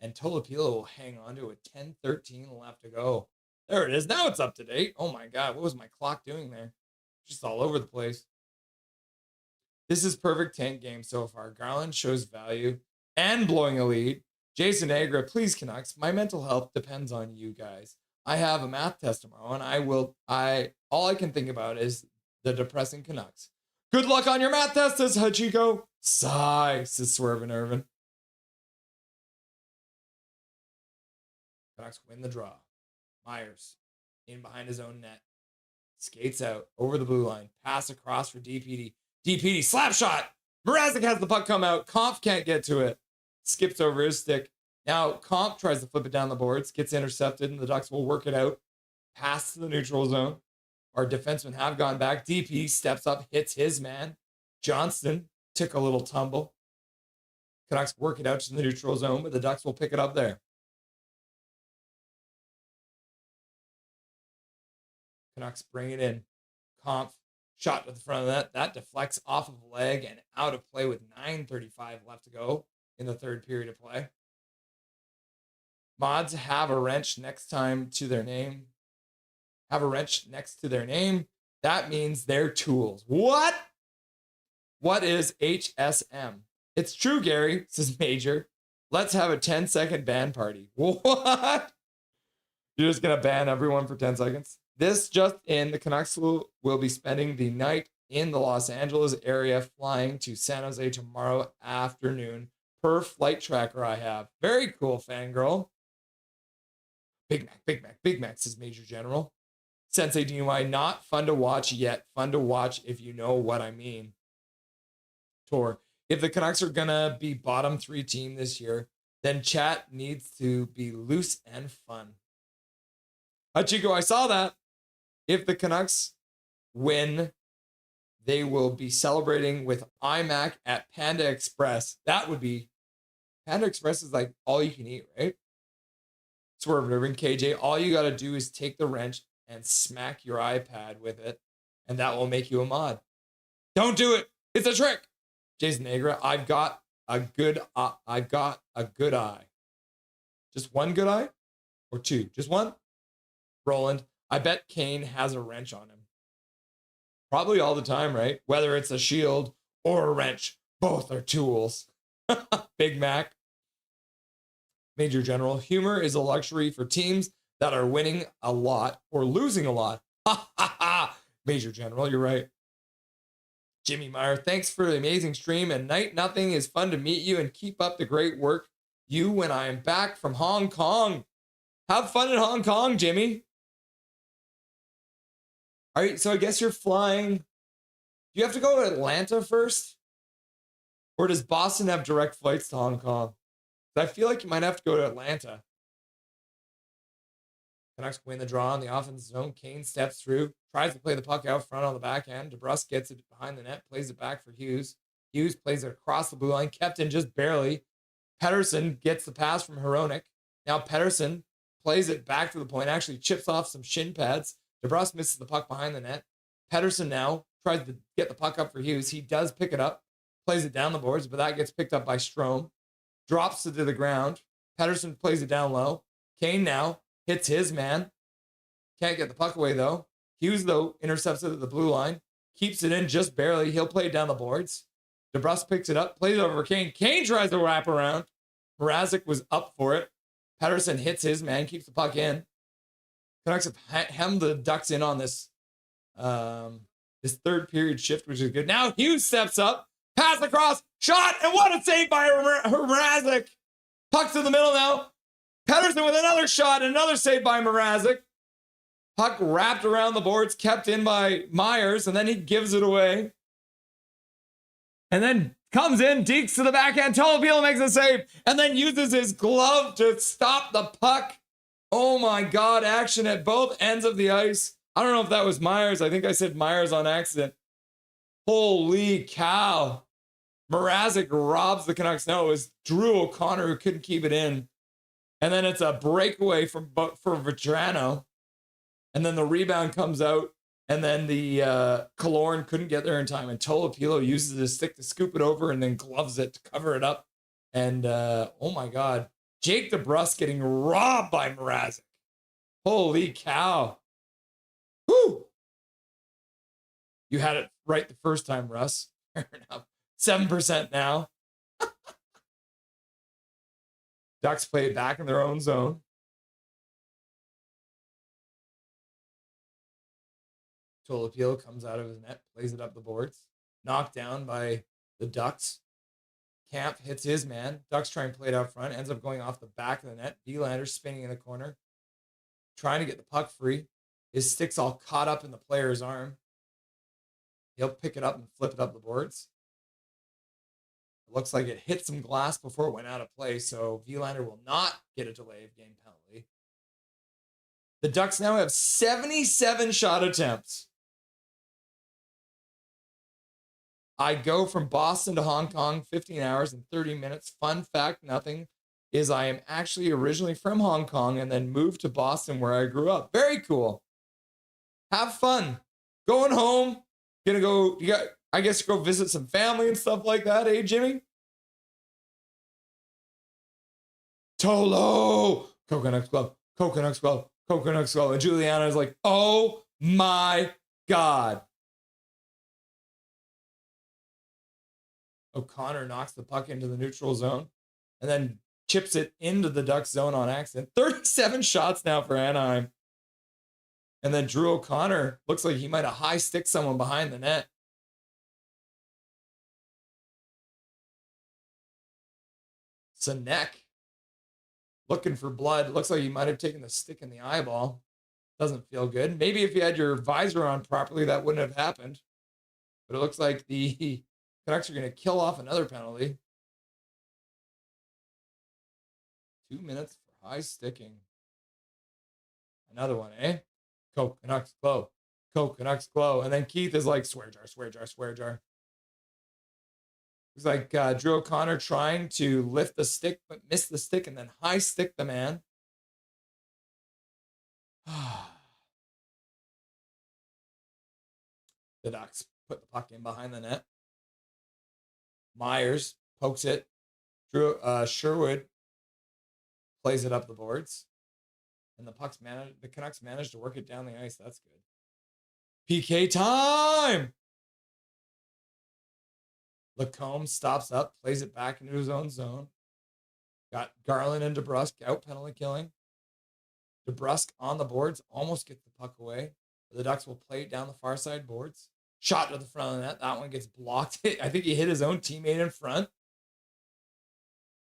And Tolopilo will hang on to it. 10:13 left to go. There it is. Now it's up to date. Oh my God. What was my clock doing there? Just all over the place. This is perfect tank game so far. Garland shows value and blowing a lead. Jason Agra, please Canucks. My mental health depends on you guys. I have a math test tomorrow, and all I can think about is the depressing Canucks. Good luck on your math test, says Hachiko. Sigh, says Swervin' Irvin. Canucks win the draw. Myers in behind his own net. Skates out over the blue line. Pass across for DPD. DPD slap shot. Mrazek has the puck come out. Kampf can't get to it. Skips over his stick. Now Kampf tries to flip it down the boards. Gets intercepted, and the Ducks will work it out. Pass to the neutral zone. Our defensemen have gone back. DP steps up, hits his man. Johnston took a little tumble. Canucks work it out to the neutral zone, but the Ducks will pick it up there. Canucks bring it in. Kampf shot to the front of the net. That deflects off of a leg and out of play with 9:35 left to go in the third period of play. Mods have a wrench next to their name. Have a wrench next to their name. That means they're tools. What? What is HSM? It's true, Gary, says Major. Let's have a 10-second ban party. What? You're just going to ban everyone for 10 seconds? This just in, the Canucks will be spending the night in the Los Angeles area, flying to San Jose tomorrow afternoon per flight tracker I have. Very cool, fangirl. Big Mac, says Major General. Sensei DUI, not fun to watch yet. Fun to watch if you know what I mean. Tor, if the Canucks are going to be bottom 3 team this year, then chat needs to be loose and fun. Hachiko, I saw that. If the Canucks win, they will be celebrating with iMac at Panda Express. That would be... Panda Express is like all you can eat, right? Swerve Irving, KJ, all you got to do is take the wrench and smack your iPad with it, and that will make you a mod. Don't do it. It's a trick. Jason Agra, I've got a good eye. Just one good eye? Or 2? Just one? Roland, I bet Kane has a wrench on him. Probably all the time, right? Whether it's a shield or a wrench, both are tools. Big Mac. Major General, humor is a luxury for teams that are winning a lot or losing a lot. Ha ha ha. Major General, you're right. Jimmy Meyer, thanks for the amazing stream and night. Nothing is fun to meet you and keep up the great work. You when I am back from Hong Kong. Have fun in Hong Kong, Jimmy. All right, so I guess you're flying. Do you have to go to Atlanta first? Or does Boston have direct flights to Hong Kong? I feel like you might have to go to Atlanta. Canucks win the draw in the offensive zone. Kane steps through, tries to play the puck out front on the backhand. DeBrusque gets it behind the net, plays it back for Hughes. Hughes plays it across the blue line, kept in just barely. Pettersson gets the pass from Hronek. Now Pettersson plays it back to the point, actually chips off some shin pads DeBrusque misses the puck behind the net. Pettersson now tries to get the puck up for Hughes. He does pick it up, plays it down the boards, but that gets picked up by Strome. Drops it to the ground. Pettersson plays it down low. Kane now hits his man. Can't get the puck away, though. Hughes, though, intercepts it at the blue line. Keeps it in just barely. He'll play it down the boards. DeBrusque picks it up, plays it over Kane. Kane tries to wrap around. Mrazek was up for it. Pettersson hits his man, keeps the puck in. Canucks have hemmed the Ducks in on this this third period shift, which is good. Now Hughes steps up, pass across, shot, and what a save by Mrazek. Puck to the middle now. Pettersson with another shot and another save by Mrazek. Puck wrapped around the boards, kept in by Myers, and then he gives it away. And then comes in, dekes to the backhand. TWO makes a save, and then uses his glove to stop the puck. Oh my God, action at both ends of the ice. I don't know if that was Myers. I think I said Myers on accident. Holy cow. Mrazek robs the Canucks. No, it was Drew O'Connor who couldn't keep it in. And then it's a breakaway for Vetrano. And then the rebound comes out. And then the Killorn couldn't get there in time. And Tolopilo uses his stick to scoop it over and then gloves it to cover it up. And oh my God, Jake DeBrusque getting robbed by Mrazek. Holy cow. Whew. You had it right the first time, Russ. Fair enough. 7% now. Ducks play it back in their own zone. Tolopilo comes out of his net, plays it up the boards. Knocked down by the Ducks. Camp hits his man. Ducks try and play it out front. Ends up going off the back of the net. Villander spinning in the corner. Trying to get the puck free. His stick's all caught up in the player's arm. He'll pick it up and flip it up the boards. It looks like it hit some glass before it went out of play, so Villander will not get a delay of game penalty. The Ducks now have 77 shot attempts. I go from Boston to Hong Kong, 15 hours and 30 minutes. Fun fact, nothing, is I am actually originally from Hong Kong and then moved to Boston where I grew up. Very cool. Have fun. Going home. Gonna go, I guess go visit some family and stuff like that, eh, Jimmy? Tolo! Coconut Club, Coconut Club, Coconut Club. And Juliana is like, oh my God. O'Connor knocks the puck into the neutral zone and then chips it into the Ducks zone on accident. 37 shots now for Anaheim. And then Drew O'Connor looks like he might have high stick someone behind the net. Sinek looking for blood. Looks like he might have taken the stick in the eyeball. Doesn't feel good. Maybe if you had your visor on properly, that wouldn't have happened. But it looks like the Canucks are going to kill off another penalty. 2 minutes for high sticking. Another one, eh? Canucks glow. Canucks glow. And then Keith is like, swear jar, swear jar, swear jar. It's like Drew O'Connor trying to lift the stick, but miss the stick and then high stick the man. The Ducks put the puck in behind the net. Myers pokes it. Drew Sherwood plays it up the boards. And the Canucks managed to work it down the ice. That's good. PK time! Lacombe stops up, plays it back into his own zone. Got Garland and DeBrusque out penalty killing. DeBrusque on the boards, almost gets the puck away. The Ducks will play it down the far side boards. Shot to the front of the net. That one gets blocked. I think he hit his own teammate in front.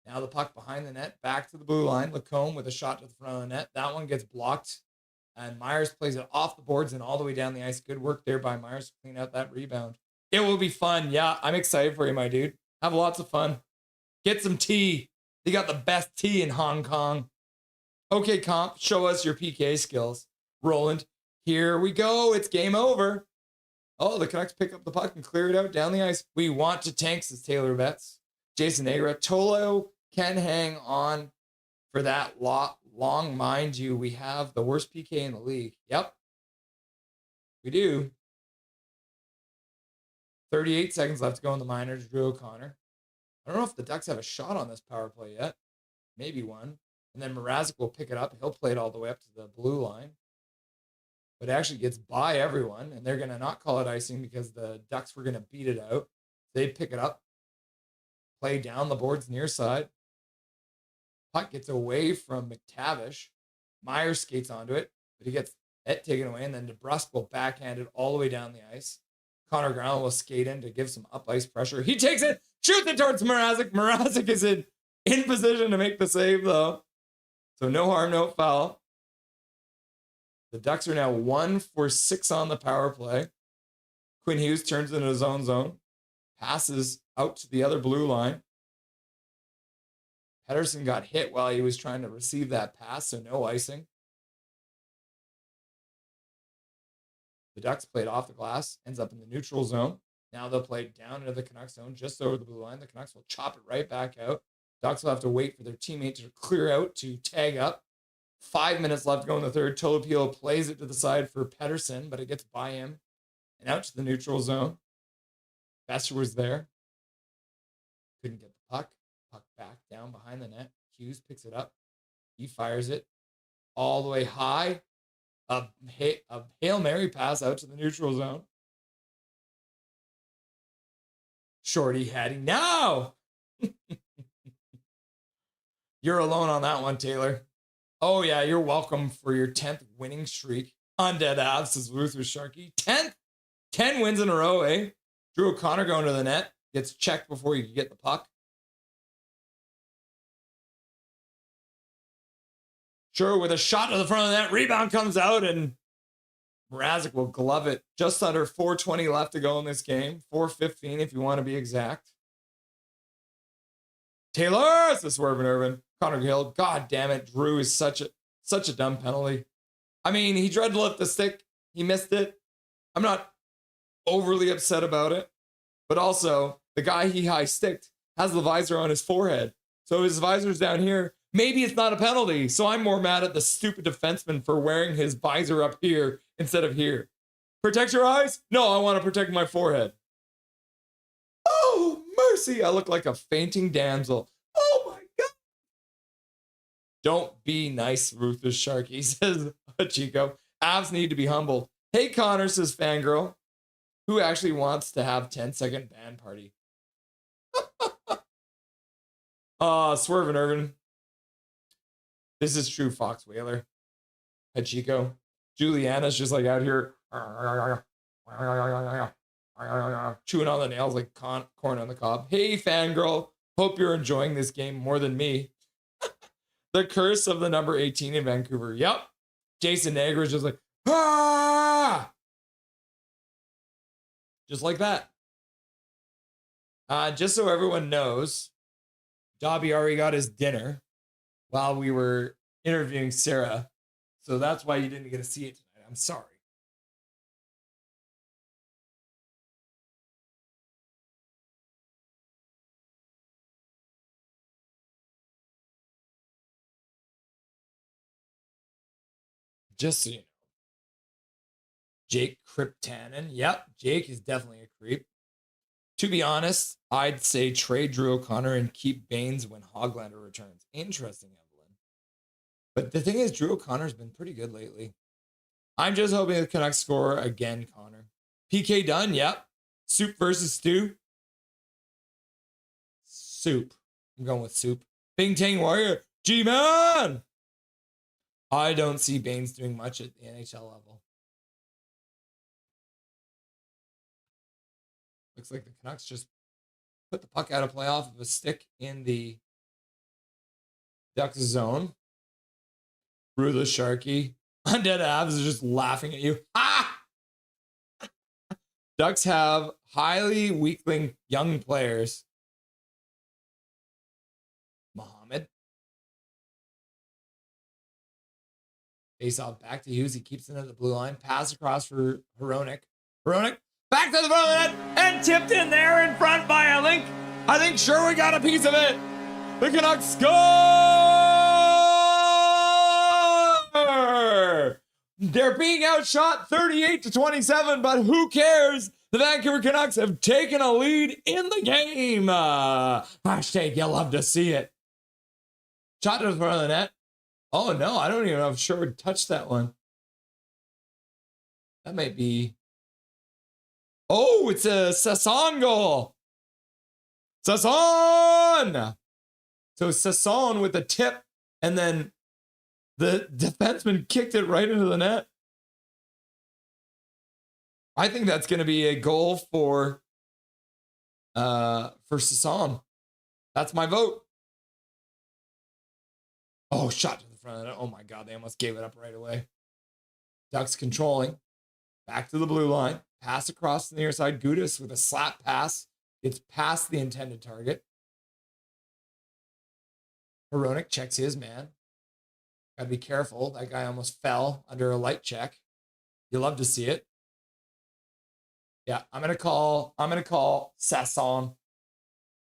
Now the puck behind the net, back to the blue line. Lacombe with a shot to the front of the net. That one gets blocked. And Myers plays it off the boards and all the way down the ice. Good work there by Myers to clean out that rebound. It will be fun. Yeah, I'm excited for you, my dude. Have lots of fun. Get some tea. They got the best tea in Hong Kong. Okay, comp, show us your PK skills. Roland, here we go. It's game over. Oh, the Canucks pick up the puck and clear it out down the ice. We want to tank, says Taylor Betts. Jason Agra. Tolo can hang on for that long. Mind you, we have the worst PK in the league. Yep. We do. 38 seconds left to go in the minors. Drew O'Connor. I don't know if the Ducks have a shot on this power play yet. Maybe one. And then Mrazek will pick it up. He'll play it all the way up to the blue line. But it actually gets by everyone. And they're going to not call it icing because the Ducks were going to beat it out. They pick it up. Play down the boards near side. Puck gets away from McTavish. Myers skates onto it. But he gets it taken away. And then DeBrusque will backhand it all the way down the ice. Connor Ground will skate in to give some up ice pressure. He takes it. Shoots it towards Mrazek. Mrazek is in position to make the save, though. So no harm, no foul. The Ducks are now 1 for 6 on the power play. Quinn Hughes turns into his own zone. Passes out to the other blue line. Pettersson got hit while he was trying to receive that pass, so no icing. The Ducks played off the glass, ends up in the neutral zone. Now they'll play down into the Canucks zone, just over the blue line. The Canucks will chop it right back out. Ducks will have to wait for their teammate to clear out to tag up. 5 minutes left to go in the third. Tolopilo plays it to the side for Pettersson, but it gets by him and out to the neutral zone. Besser was there. Couldn't get the puck. Puck back down behind the net. Hughes picks it up. He fires it all the way high. A Hail Mary pass out to the neutral zone. Shorty heading now. You're alone on that one, Taylor. Oh, yeah, you're welcome for your 10th winning streak. Undead Avs, says Ruthless Sharky. 10th? 10 wins in a row, eh? Drew O'Connor going to the net. Gets checked before you can get the puck. Sure, with a shot to the front of the net. Rebound comes out, and Mrazek will glove it. Just under 4:20 left to go in this game. 4:15 if you want to be exact. Taylor, says Swervin Irvin. Connor Gill, god damn it. Drew is such a dumb penalty. I mean, he tried to lift the stick. He missed it. I'm not overly upset about it. But also, the guy he high-sticked has the visor on his forehead. So his visor's down here. Maybe it's not a penalty. So I'm more mad at the stupid defenseman for wearing his visor up here instead of here. Protect your eyes? No, I want to protect my forehead. Oh, mercy. I look like a fainting damsel. Oh, my God. Don't be nice, Ruthless Sharky, says Chico. Avs need to be humbled. Hey, Connor, says Fangirl. Who actually wants to have 10-second band party? Swervin Irvin. This is true, Fox Whaler. Hachiko. Juliana's just like out here chewing on the nails like corn on the cob. Hey, fangirl. Hope you're enjoying this game more than me. The curse of the number 18 in Vancouver. Yep. Jason Nagra is just like, ah! Just like that. Just so everyone knows, Dobby already got his dinner while we were interviewing Sarah. So that's why you didn't get to see it tonight. I'm sorry. Just so you know. Jake Kryptanen. Yep, Jake is definitely a creep. To be honest, I'd say trade Drew O'Connor and keep Baines when Hoglander returns. Interesting, Evelyn. But the thing is, Drew O'Connor's been pretty good lately. I'm just hoping the Canucks score again, Connor. PK done, yep. Soup versus Stew. Soup. I'm going with Soup. Bing Tang Warrior. G-Man! I don't see Baines doing much at the NHL level. Looks like the Canucks just put the puck out of play off of a stick in the Ducks zone. Ruthless Sharky. Undead Avs is just laughing at you. Ah! Ducks have highly weakling young players. Mohammed. Face off back to Hughes. He keeps it at the blue line. Pass across for Hronek. Hronek. Back to the front of the net and tipped in there in front by a link. I think sure we got a piece of it. The Canucks score! They're being outshot 38-27, but who cares? The Vancouver Canucks have taken a lead in the game. Hashtag you love to see it. Shot to the front of the net. Oh no, I don't even know if Sherwood touched that one. That might be. Oh, it's a Sasson goal. Sasson! So Sasson with the tip, and then the defenseman kicked it right into the net. I think that's going to be a goal for Sasson. That's my vote. Oh, shot to the front of the net. Oh my God, they almost gave it up right away. Ducks controlling. Back to the blue line. Pass across the near side. Gudis with a slap pass. It's past the intended target. Hronek checks his man. Gotta be careful. That guy almost fell under a light check. You love to see it. Yeah, I'm gonna call Sasson.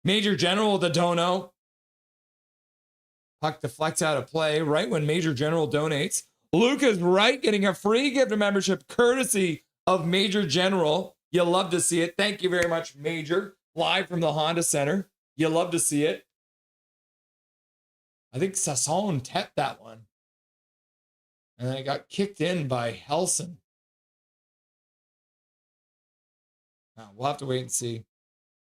Major General the dono. Puck deflects out of play right when Major General donates. Lucas Wright getting a free gift of membership courtesy of Major General. You love to see it. Thank you very much, Major. Live from the Honda Center. You love to see it. I think Sasson tapped that one. And then it got kicked in by Helson. We'll have to wait and see.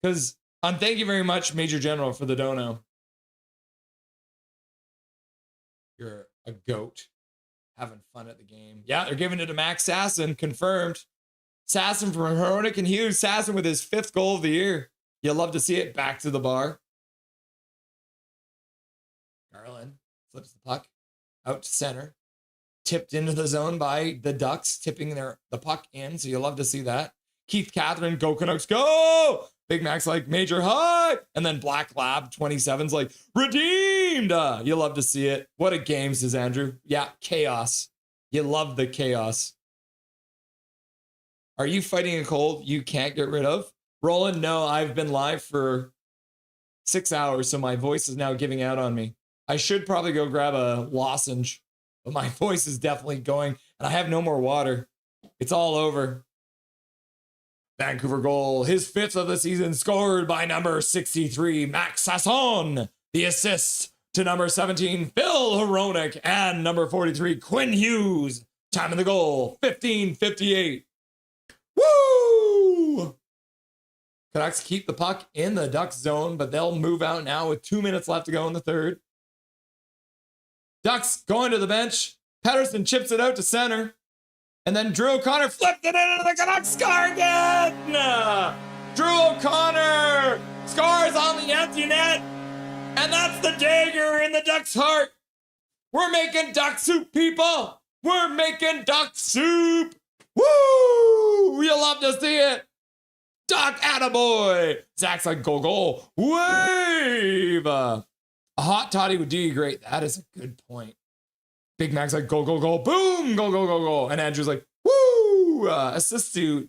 Because thank you very much, Major General, for the dono. You're a goat. Having fun at the game. Yeah, they're giving it to Max Sasson. Confirmed. Sasson from Hronek and Hughes. Sasson with his 5th goal of the year. You'll love to see it. Back to the bar. Garland flips the puck out to center. Tipped into the zone by the Ducks. Tipping the puck in. So you'll love to see that. Keith Catherine, go Canucks, go! Big Mac's like, Major high! And then Black Lab 27's like, redeemed! You love to see it. What a game, says Andrew. Yeah, chaos. You love the chaos. Are you fighting a cold you can't get rid of? Roland, no, I've been live for 6 hours, so my voice is now giving out on me. I should probably go grab a lozenge, but my voice is definitely going, and I have no more water. It's all over. Vancouver goal, his 5th of the season, scored by number 63, Max Sasson. The assist to number 17, Phil Hronek, and number 43, Quinn Hughes. Time of the goal, 15:58. Woo! Canucks keep the puck in the Ducks zone, but they'll move out now with 2 minutes left to go in the third. Ducks going to the bench. Pettersson chips it out to center. And then Drew O'Connor flipped it into the Canucks score again! Drew O'Connor scores on the empty net. And that's the dagger in the Ducks' heart. We're making duck soup, people. We're making duck soup. Woo! You love to see it. Duck attaboy. Zach's like, go, go. Wave. A hot toddy would do you great. That is a good point. Big Mac's like, go, go, go, boom, go, go, go, go. And Andrew's like, woo! Assist to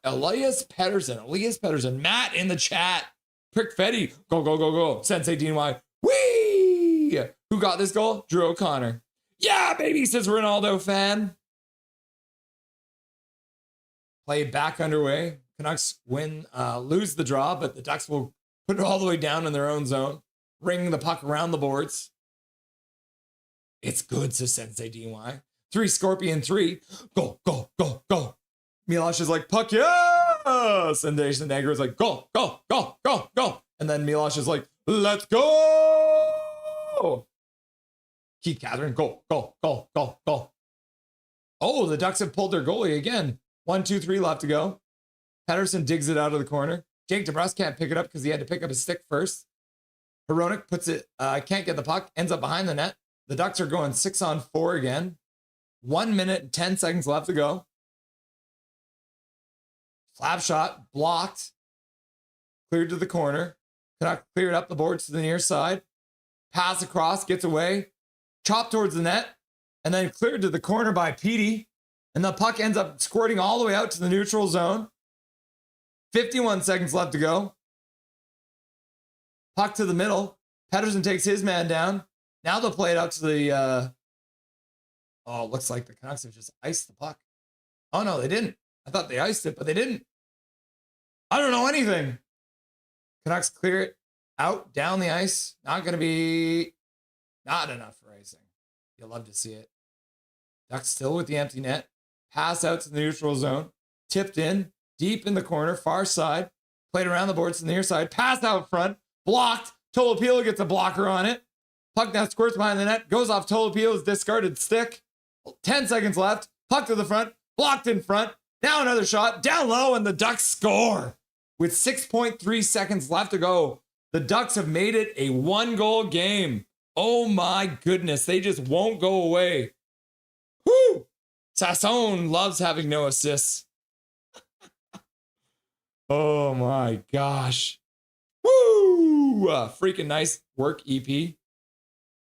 Elias Pettersson. Matt in the chat. Prick Fetty, go, go, go, go. Sensei DNY, wee! Who got this goal? Drew O'Connor. Yeah, baby, says Ronaldo fan. Play back underway. Canucks lose the draw, but the Ducks will put it all the way down in their own zone. Ring the puck around the boards. It's good, says Sensei DY. 3 Scorpion 3. Go, go, go, go. Milosh is like, puck, yes! And Jason Negro is like, go, go, go, go, go. And then Milosh is like, let's go! Keith Catherine, go, go, go, go, go. Oh, the Ducks have pulled their goalie again. 1, 2, 3 left to go. Pettersson digs it out of the corner. Jake DeBrus can't pick it up because he had to pick up his stick first. Hronek puts it, can't get the puck, ends up behind the net. The Ducks are going 6-on-4 again. 1 minute and 10 seconds left to go. Slap shot, blocked. Cleared to the corner. Canuck cleared up the boards to the near side. Pass across, gets away. Chopped towards the net. And then cleared to the corner by Petey. And the puck ends up squirting all the way out to the neutral zone. 51 seconds left to go. Puck to the middle. Pettersson takes his man down. Now they'll play it out to the Oh, it looks like the Canucks have just iced the puck. Oh, no, they didn't. I thought they iced it, but they didn't. I don't know anything. Canucks clear it out, down the ice. Not going to be not enough for icing. You'll love to see it. Ducks still with the empty net. Pass out to the neutral zone. Tipped in, deep in the corner, far side. Played around the boards to the near side. Pass out front. Blocked. Tolopilo gets a blocker on it. Puck now squirts behind the net. Goes off Tolopilo's discarded stick. 10 seconds left. Puck to the front. Blocked in front. Now another shot. Down low, and the Ducks score. With 6.3 seconds left to go, the Ducks have made it a 1-goal game. Oh my goodness. They just won't go away. Whoo! Sasson loves having no assists. Oh my gosh. Woo! Freaking nice work, EP.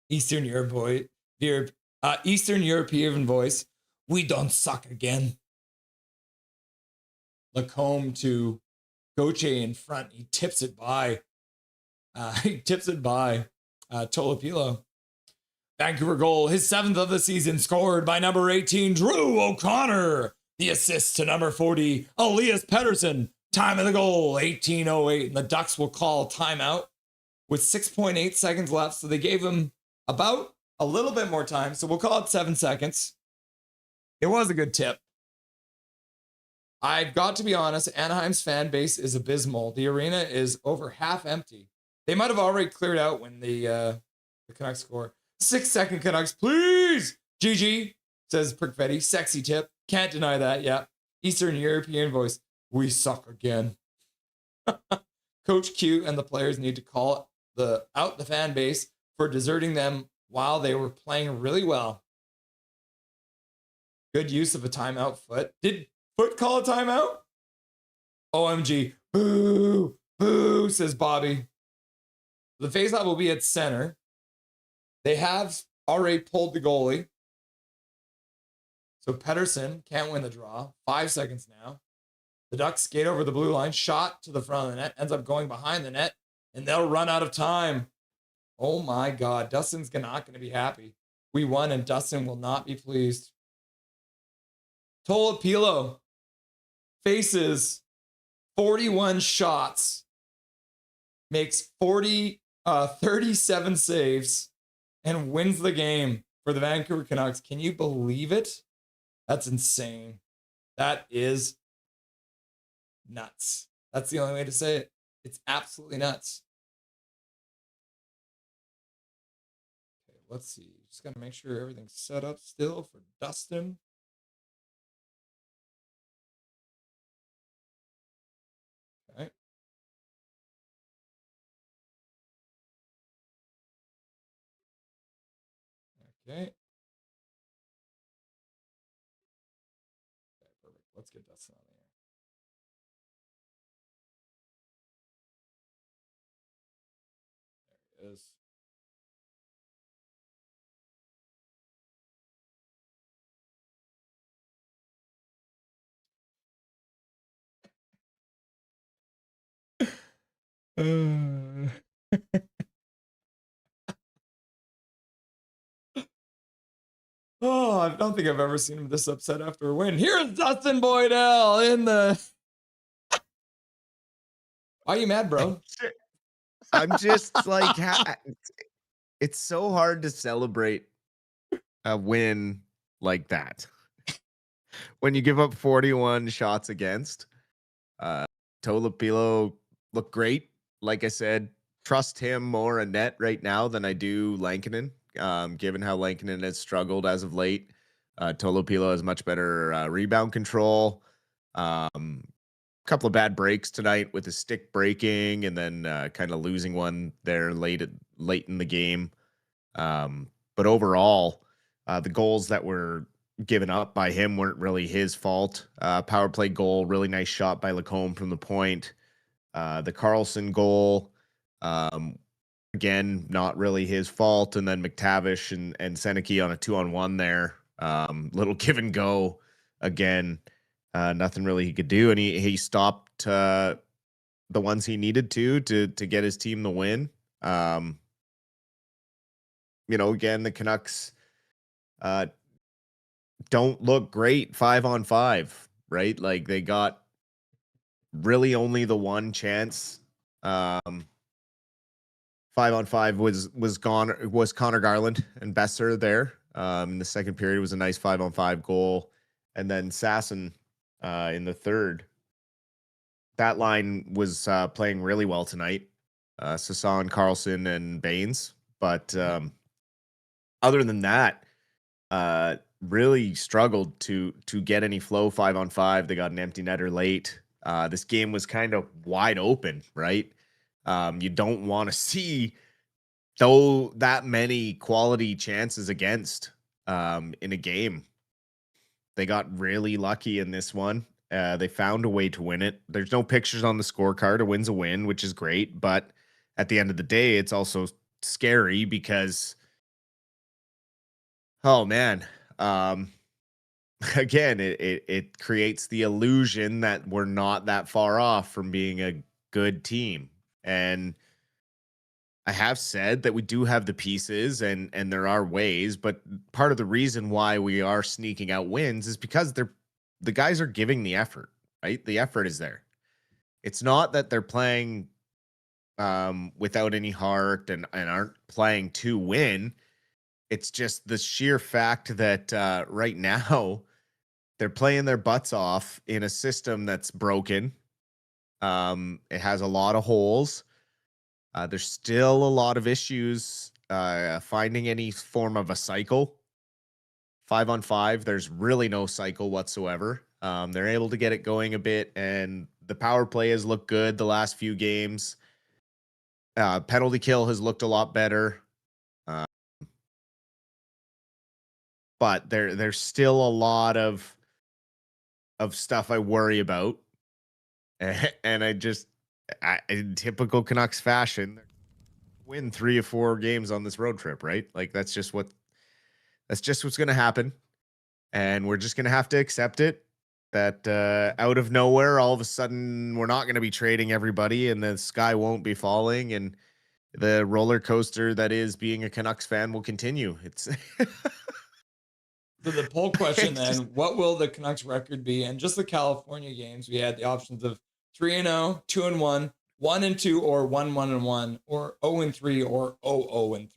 Eastern European voice. We don't suck again. Lacombe to Goche in front. He tips it by. Tolopilo. Vancouver goal, his 7th of the season, scored by number 18, Drew O'Connor. The assist to number 40, Elias Pettersson. Time of the goal, 18:08. And the Ducks will call timeout with 6.8 seconds left. So they gave him about a little bit more time. So we'll call it 7 seconds. It was a good tip. I've got to be honest, Anaheim's fan base is abysmal. The arena is over half empty. They might have already cleared out when the Canucks score. 6-second Canucks, please. GG, says Prickfetti. Sexy tip. Can't deny that. Yeah. Eastern European voice. We suck again. Coach Q and the players need to call out the fan base for deserting them while they were playing really well. Good use of a timeout, Foot. Did Foot call a timeout? OMG. Boo. Boo, says Bobby. The faceoff will be at center. They have already pulled the goalie. So Pettersson can't win the draw. 5 seconds now. The Ducks skate over the blue line. Shot to the front of the net. Ends up going behind the net. And they'll run out of time. Oh my God. Dustin's not going to be happy. We won and Dustin will not be pleased. Tolopilo faces 41 shots. Makes 37 saves. And wins the game for the Vancouver Canucks. Can you believe it? That's insane. That is nuts. That's the only way to say it. It's absolutely nuts. Okay, let's see. Just got to make sure everything's set up still for Dustin. Okay. Okay. Okay, perfect. Let's get Dustin on there. There it is. Oh, I don't think I've ever seen him this upset after a win. Here's Dustin Boydell in the... Why are you mad, bro? I'm just like, it's so hard to celebrate a win like that. When you give up 41 shots against, Tolopilo looked great. Like I said, trust him more in net right now than I do Lankinen. Given how Lankinen has struggled as of late, Tolopilo has much better rebound control. Couple of bad breaks tonight with his stick breaking and then kind of losing one there late in the game. But overall, the goals that were given up by him weren't really his fault. Power play goal, really nice shot by Lacombe from the point. The Carlson goal, again, not really his fault. And then McTavish and Seneke on a 2-on-1 there. Little give and go again. Nothing really he could do. And he stopped the ones he needed to get his team the win. Again, the Canucks don't look great 5-on-5, right? Like they got really only the one chance. 5-on-5 was Connor Garland and Besser there. In the second period was a nice 5-on-5 goal, and then Sasson in the third. That line was playing really well tonight. Sasson, Carlson, and Baines. But other than that, really struggled to get any flow 5-on-5. They got an empty netter late. This game was kind of wide open, right? You don't want to see that many quality chances against in a game. They got really lucky in this one. They found a way to win it. There's no pictures on the scorecard. A win's a win, which is great. But at the end of the day, it's also scary because, oh man, again, it creates the illusion that we're not that far off from being a good team. And I have said that we do have the pieces and there are ways, but part of the reason why we are sneaking out wins is because the guys are giving the effort, right? The effort is there. It's not that they're playing without any heart and aren't playing to win. It's just the sheer fact that right now they're playing their butts off in a system that's broken. It has a lot of holes. There's still a lot of issues finding any form of a cycle. 5-on-5, there's really no cycle whatsoever. They're able to get it going a bit, and the power play has looked good the last few games. Penalty kill has looked a lot better. But there's still a lot of stuff I worry about. And in typical Canucks fashion, win 3 or 4 games on this road trip, right? Like that's just what's going to happen. And we're just going to have to accept it that out of nowhere, all of a sudden we're not going to be trading everybody and the sky won't be falling and the roller coaster that is being a Canucks fan will continue. It's So the poll question then, what will the Canucks record be? And just the California games, we had the options of 3-0, 2-1, 1-2, or 1-1-1, or 0-3, or 0-0-3.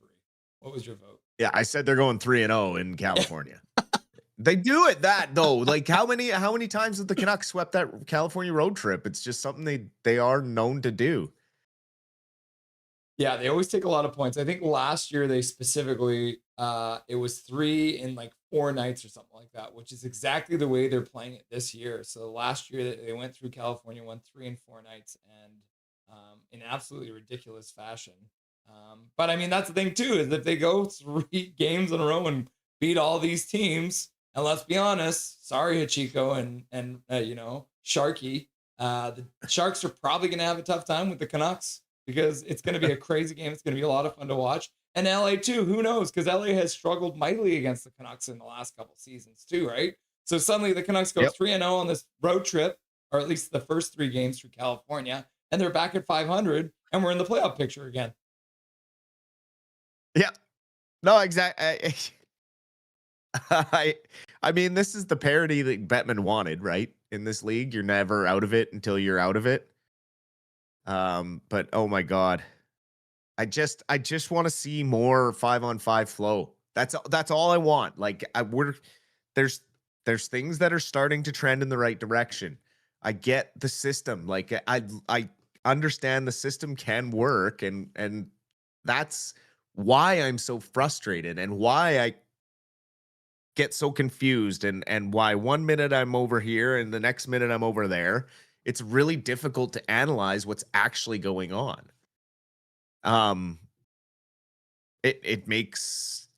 What was your vote? Yeah, I said they're going 3-0 in California. They do it that though. Like how many times have the Canucks swept that California road trip? It's just something they are known to do. Yeah, they always take a lot of points. I think last year they specifically it was 3 in like 4 nights or something like that, which is exactly the way they're playing it this year. So last year they went through California, won 3 and 4 nights, and in absolutely ridiculous fashion. But I mean, that's the thing too, is if they go 3 games in a row and beat all these teams, and let's be honest, sorry Hachiko and Sharky, the Sharks are probably going to have a tough time with the Canucks because it's going to be a crazy game. It's going to be a lot of fun to watch. And LA too, who knows? Because LA has struggled mightily against the Canucks in the last couple seasons too, right? So suddenly the Canucks go 3-0 on this road trip, or at least the first 3 games through California, and they're back at 500, and we're in the playoff picture again. Yeah. No, exactly. I mean, this is the parity that Bettman wanted, right? In this league, you're never out of it until you're out of it. But oh my God, I just want to see more 5-on-5 flow. That's all I want. Like there's things that are starting to trend in the right direction. I get the system. Like I understand the system can work, and that's why I'm so frustrated and why I get so confused and why 1 minute I'm over here and the next minute I'm over there. It's really difficult to analyze what's actually going on. It makes,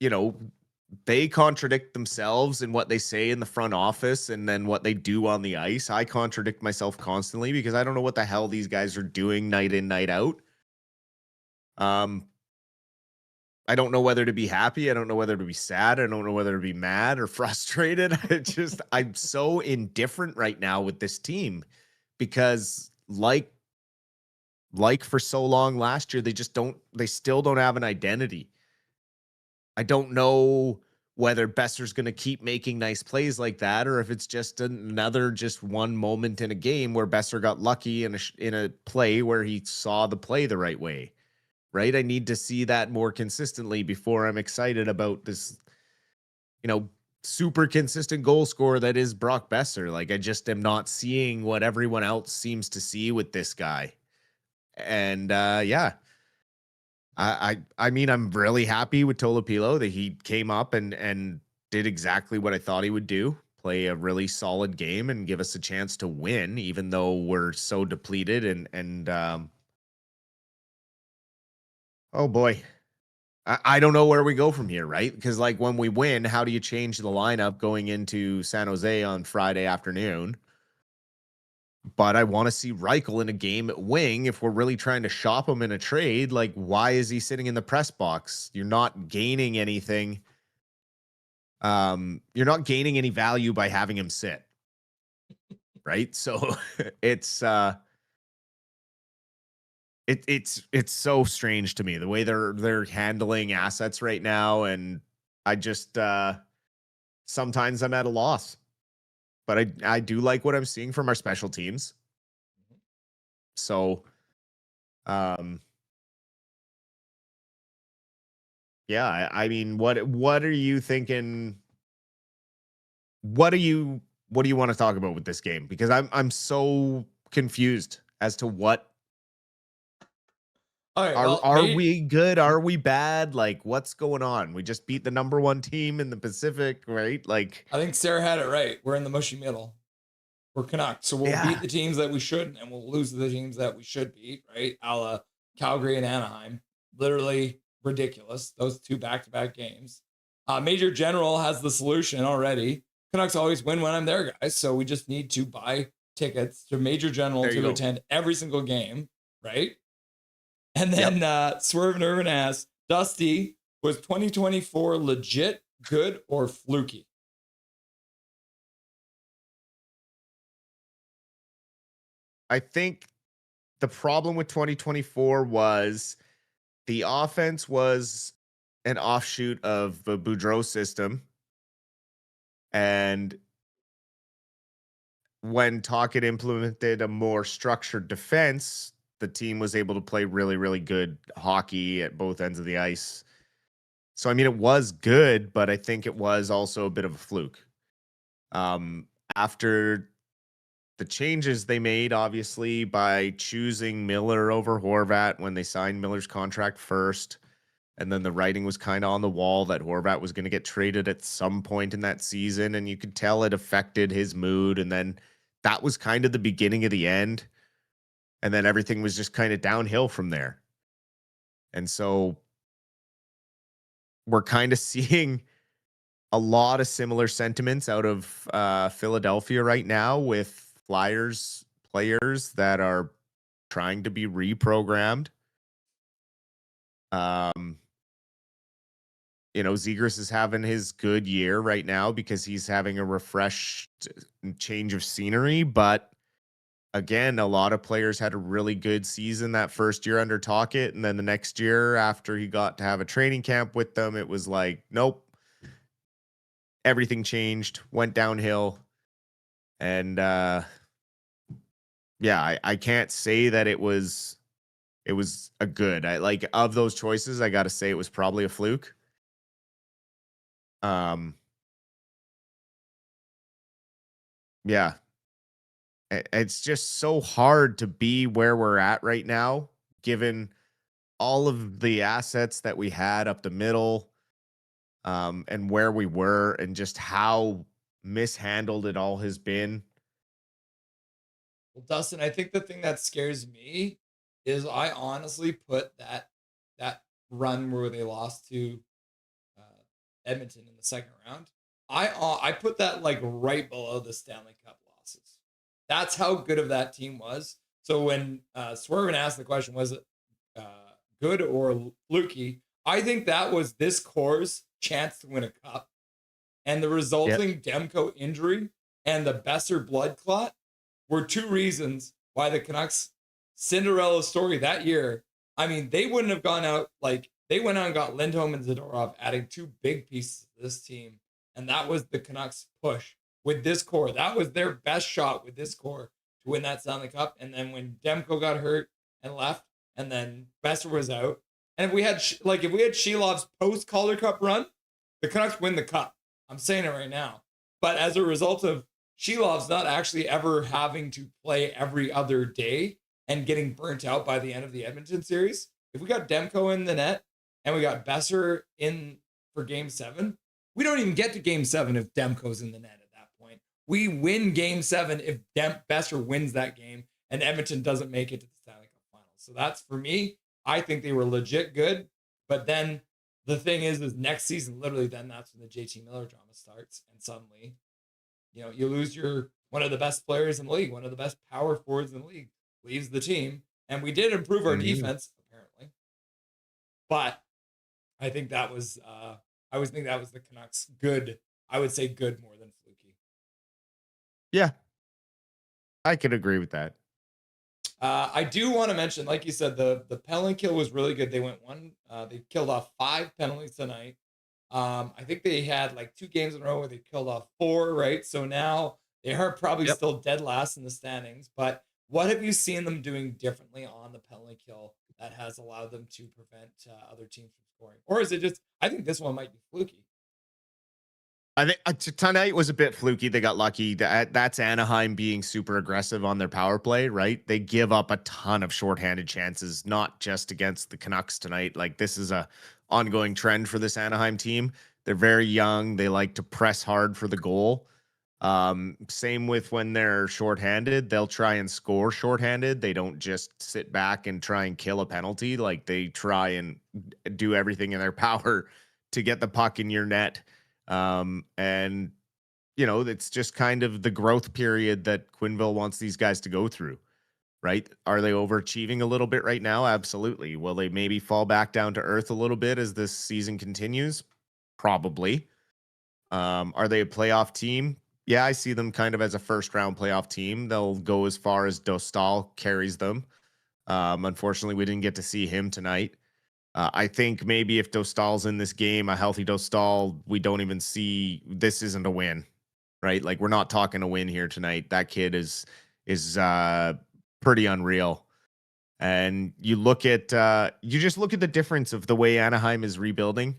they contradict themselves in what they say in the front office and then what they do on the ice. I contradict myself constantly because I don't know what the hell these guys are doing night in, night out. I don't know whether to be happy. I don't know whether to be sad. I don't know whether to be mad or frustrated. I'm so indifferent right now with this team because like for so long last year, they still don't have an identity. I don't know whether Besser's going to keep making nice plays like that, or if it's just one moment in a game where Besser got lucky in a play where he saw the play the right way, right? I need to see that more consistently before I'm excited about this, super consistent goal scorer that is Brock Besser. Like, I just am not seeing what everyone else seems to see with this guy. And I mean, I'm really happy with Tolopilo that he came up and did exactly what I thought he would do, play a really solid game and give us a chance to win, even though we're so depleted and oh boy, I don't know where we go from here, right? Because like when we win, how do you change the lineup going into San Jose on Friday afternoon? But I want to see Reichel in a game at wing. If we're really trying to shop him in a trade, like, why is he sitting in the press box? You're not gaining anything. You're not gaining any value by having him sit. Right? So it's so strange to me the way they're handling assets right now. And I just sometimes I'm at a loss. But I do like what I'm seeing from our special teams. So, yeah, I mean, what are you thinking? What do you want to talk about with this game? Because I'm so confused as to what. All right, are we good? Are we bad? Like, what's going on? We just beat the #1 team in the Pacific, right? Like, I think Sarah had it right. We're in the mushy middle. We're Canucks, so we'll beat the teams that we shouldn't, and we'll lose the teams that we should beat, right? A la Calgary and Anaheim. Literally ridiculous. Those two back-to-back games. Major General has the solution already. Canucks always win when I'm there, guys. So we just need to buy tickets to Major General to attend every single game, right? And then Swerve and Irvin asks, Dusty, was 2024 legit, good, or fluky? I think the problem with 2024 was the offense was an offshoot of the Boudreau system. And when Tocchet implemented a more structured defense, the team was able to play really, really good hockey at both ends of the ice. So, I mean, it was good, but I think it was also a bit of a fluke. After the changes they made, obviously, by choosing Miller over Horvat when they signed Miller's contract first, and then the writing was kind of on the wall that Horvat was going to get traded at some point in that season, and you could tell it affected his mood, and then that was kind of the beginning of the end. And then everything was just kind of downhill from there. And so we're kind of seeing a lot of similar sentiments out of Philadelphia right now with Flyers players that are trying to be reprogrammed. Zegras is having his good year right now because he's having a refreshed change of scenery, but again, a lot of players had a really good season that first year under Tocchet, and then the next year after he got to have a training camp with them, it was like, nope. Everything changed, went downhill. And I can't say that it was a good. Of those choices, I got to say it was probably a fluke. Yeah. It's just so hard to be where we're at right now, given all of the assets that we had up the middle, and where we were, and just how mishandled it all has been. Well, Dustin, I think the thing that scares me is I honestly put that run where they lost to Edmonton in the second round. I put that like right below the Stanley Cup losses. That's how good of that team was. So when Swerven asked the question, was it good or fluky? I think that was this core's chance to win a cup. And the resulting Demko injury and the Besser blood clot were two reasons why the Canucks Cinderella story that year. I mean, they wouldn't have gone out like They went on and got Lindholm and Zadorov, adding 2 big pieces to this team. And that was the Canucks' push with this core. That was their best shot with this core to win that Stanley Cup. And then when Demko got hurt and left, and then Besser was out, and if we had Shilov's post Calder Cup run, the Canucks win the cup. I'm saying it right now. But as a result of Shilov's not actually ever having to play every other day and getting burnt out by the end of the Edmonton series, if we got Demko in the net and we got Besser in for Game 7, we don't even get to Game 7 if Demko's in the net at that point. We win Game 7 if Besser wins that game and Edmonton doesn't make it to the Stanley Cup Finals. So that's, for me, I think they were legit good. But then the thing is next season, literally then that's when the JT Miller drama starts. And suddenly, you lose one of the best players in the league, one of the best power forwards in the league, leaves the team. And we did improve our defense, apparently. But I think that was, I always think that was the Canucks good. I would say good more than fluky. Yeah, I could agree with that. I do want to mention, like you said, the penalty kill was really good. They went they killed off 5 penalties tonight. I think they had like 2 games in a row where they killed off 4, right? So now they are probably still dead last in the standings. But what have you seen them doing differently on the penalty kill that has allowed them to prevent other teams from scoring? Or is it just, I think this one might be fluky. I think tonight was a bit fluky. They got lucky. That's Anaheim being super aggressive on their power play, right? They give up a ton of shorthanded chances, not just against the Canucks tonight. Like, this is a ongoing trend for this Anaheim team. They're very young. They like to press hard for the goal. Same with when they're shorthanded. They'll try and score shorthanded. They don't just sit back and try and kill a penalty. Like, they try and do everything in their power to get the puck in your net. And it's just kind of the growth period that Quenneville wants these guys to go through, right? Are they overachieving a little bit right now? Absolutely. Will they maybe fall back down to earth a little bit as this season continues? Probably. Are they a playoff team? Yeah, I see them kind of as a first round playoff team. They'll go as far as Dostal carries them. Unfortunately, we didn't get to see him tonight. I think maybe if Dostal's in this game, a healthy Dostal, we don't even see, this isn't a win, right? Like, we're not talking a win here tonight. That kid is pretty unreal. And you look at, you just look at the difference of the way Anaheim is rebuilding.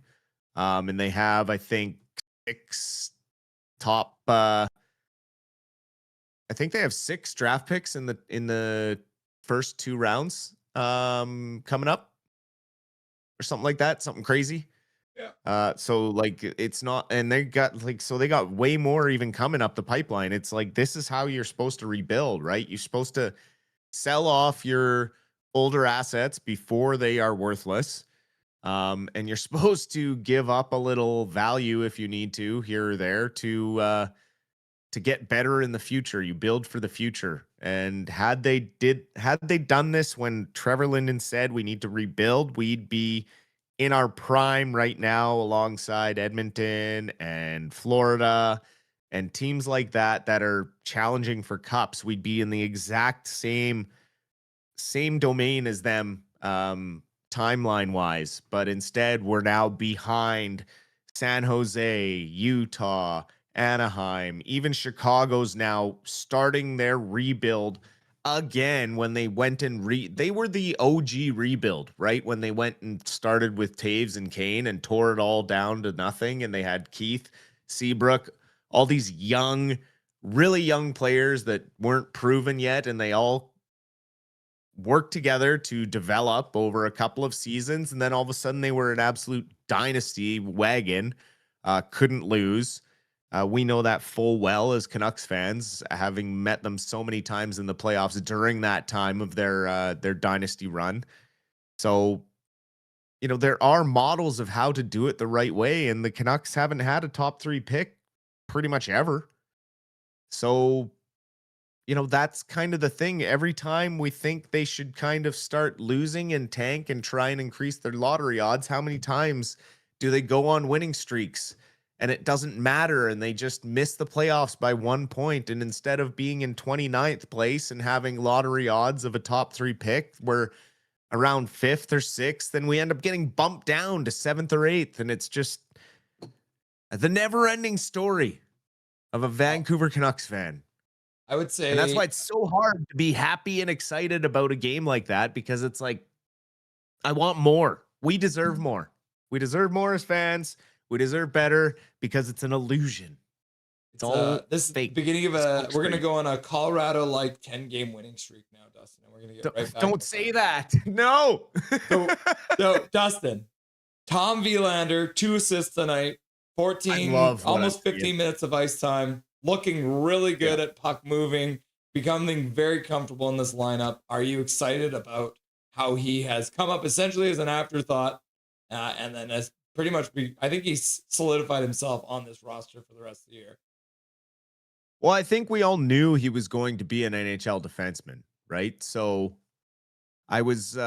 And they have, I think, 6 top, I think they have 6 draft picks in the first 2 rounds coming up. Or something like that, something crazy. Yeah. So like, it's not, and they got they got way more even coming up the pipeline. It's like, this is how you're supposed to rebuild, right? You're supposed to sell off your older assets before they are worthless. And you're supposed to give up a little value if you need to here or there to get better in the future. You build for the future. And had they done this when Trevor Linden said we need to rebuild, we'd be in our prime right now alongside Edmonton and Florida and teams like that are challenging for cups. We'd be in the exact same domain as them timeline wise, but instead we're now behind San Jose, Utah, Anaheim, even Chicago's now starting their rebuild again. When they went and they were the OG rebuild, right? When they went and started with Taves and Kane and tore it all down to nothing. And they had Keith, Seabrook, all these young, really young players that weren't proven yet. And they all worked together to develop over a couple of seasons. And then all of a sudden they were an absolute dynasty wagon, couldn't lose. We know that full well as Canucks fans, having met them so many times in the playoffs during that time of their dynasty run. So, there are models of how to do it the right way, and the Canucks haven't had a top 3 pick pretty much ever. So, that's kind of the thing. Every time we think they should kind of start losing and tank and try and increase their lottery odds, how many times do they go on winning streaks? And it doesn't matter, and they just miss the playoffs by 1 point. And instead of being in 29th place and having lottery odds of a top 3 pick, we're around 5th or 6th, and we end up getting bumped down to 7th or 8th. And it's just the never-ending story of a Vancouver Canucks fan. I would say, and that's why it's so hard to be happy and excited about a game like that, because it's like, I want more. We deserve more. We deserve more as fans. We deserve better because it's an illusion. It's all this fake. Beginning of we're gonna go on a Colorado like 10-game winning streak now, Dustin, and we're gonna get right back. Don't say that. No. So Dustin, Tom Vilander, 2 assists tonight, 14, almost 15 minutes of ice time, looking really good at puck moving, becoming very comfortable in this lineup. Are you excited about how he has come up essentially as an afterthought, and then as pretty much I think he's solidified himself on this roster for the rest of the year? Well, I think we all knew he was going to be an NHL defenseman, right? So I was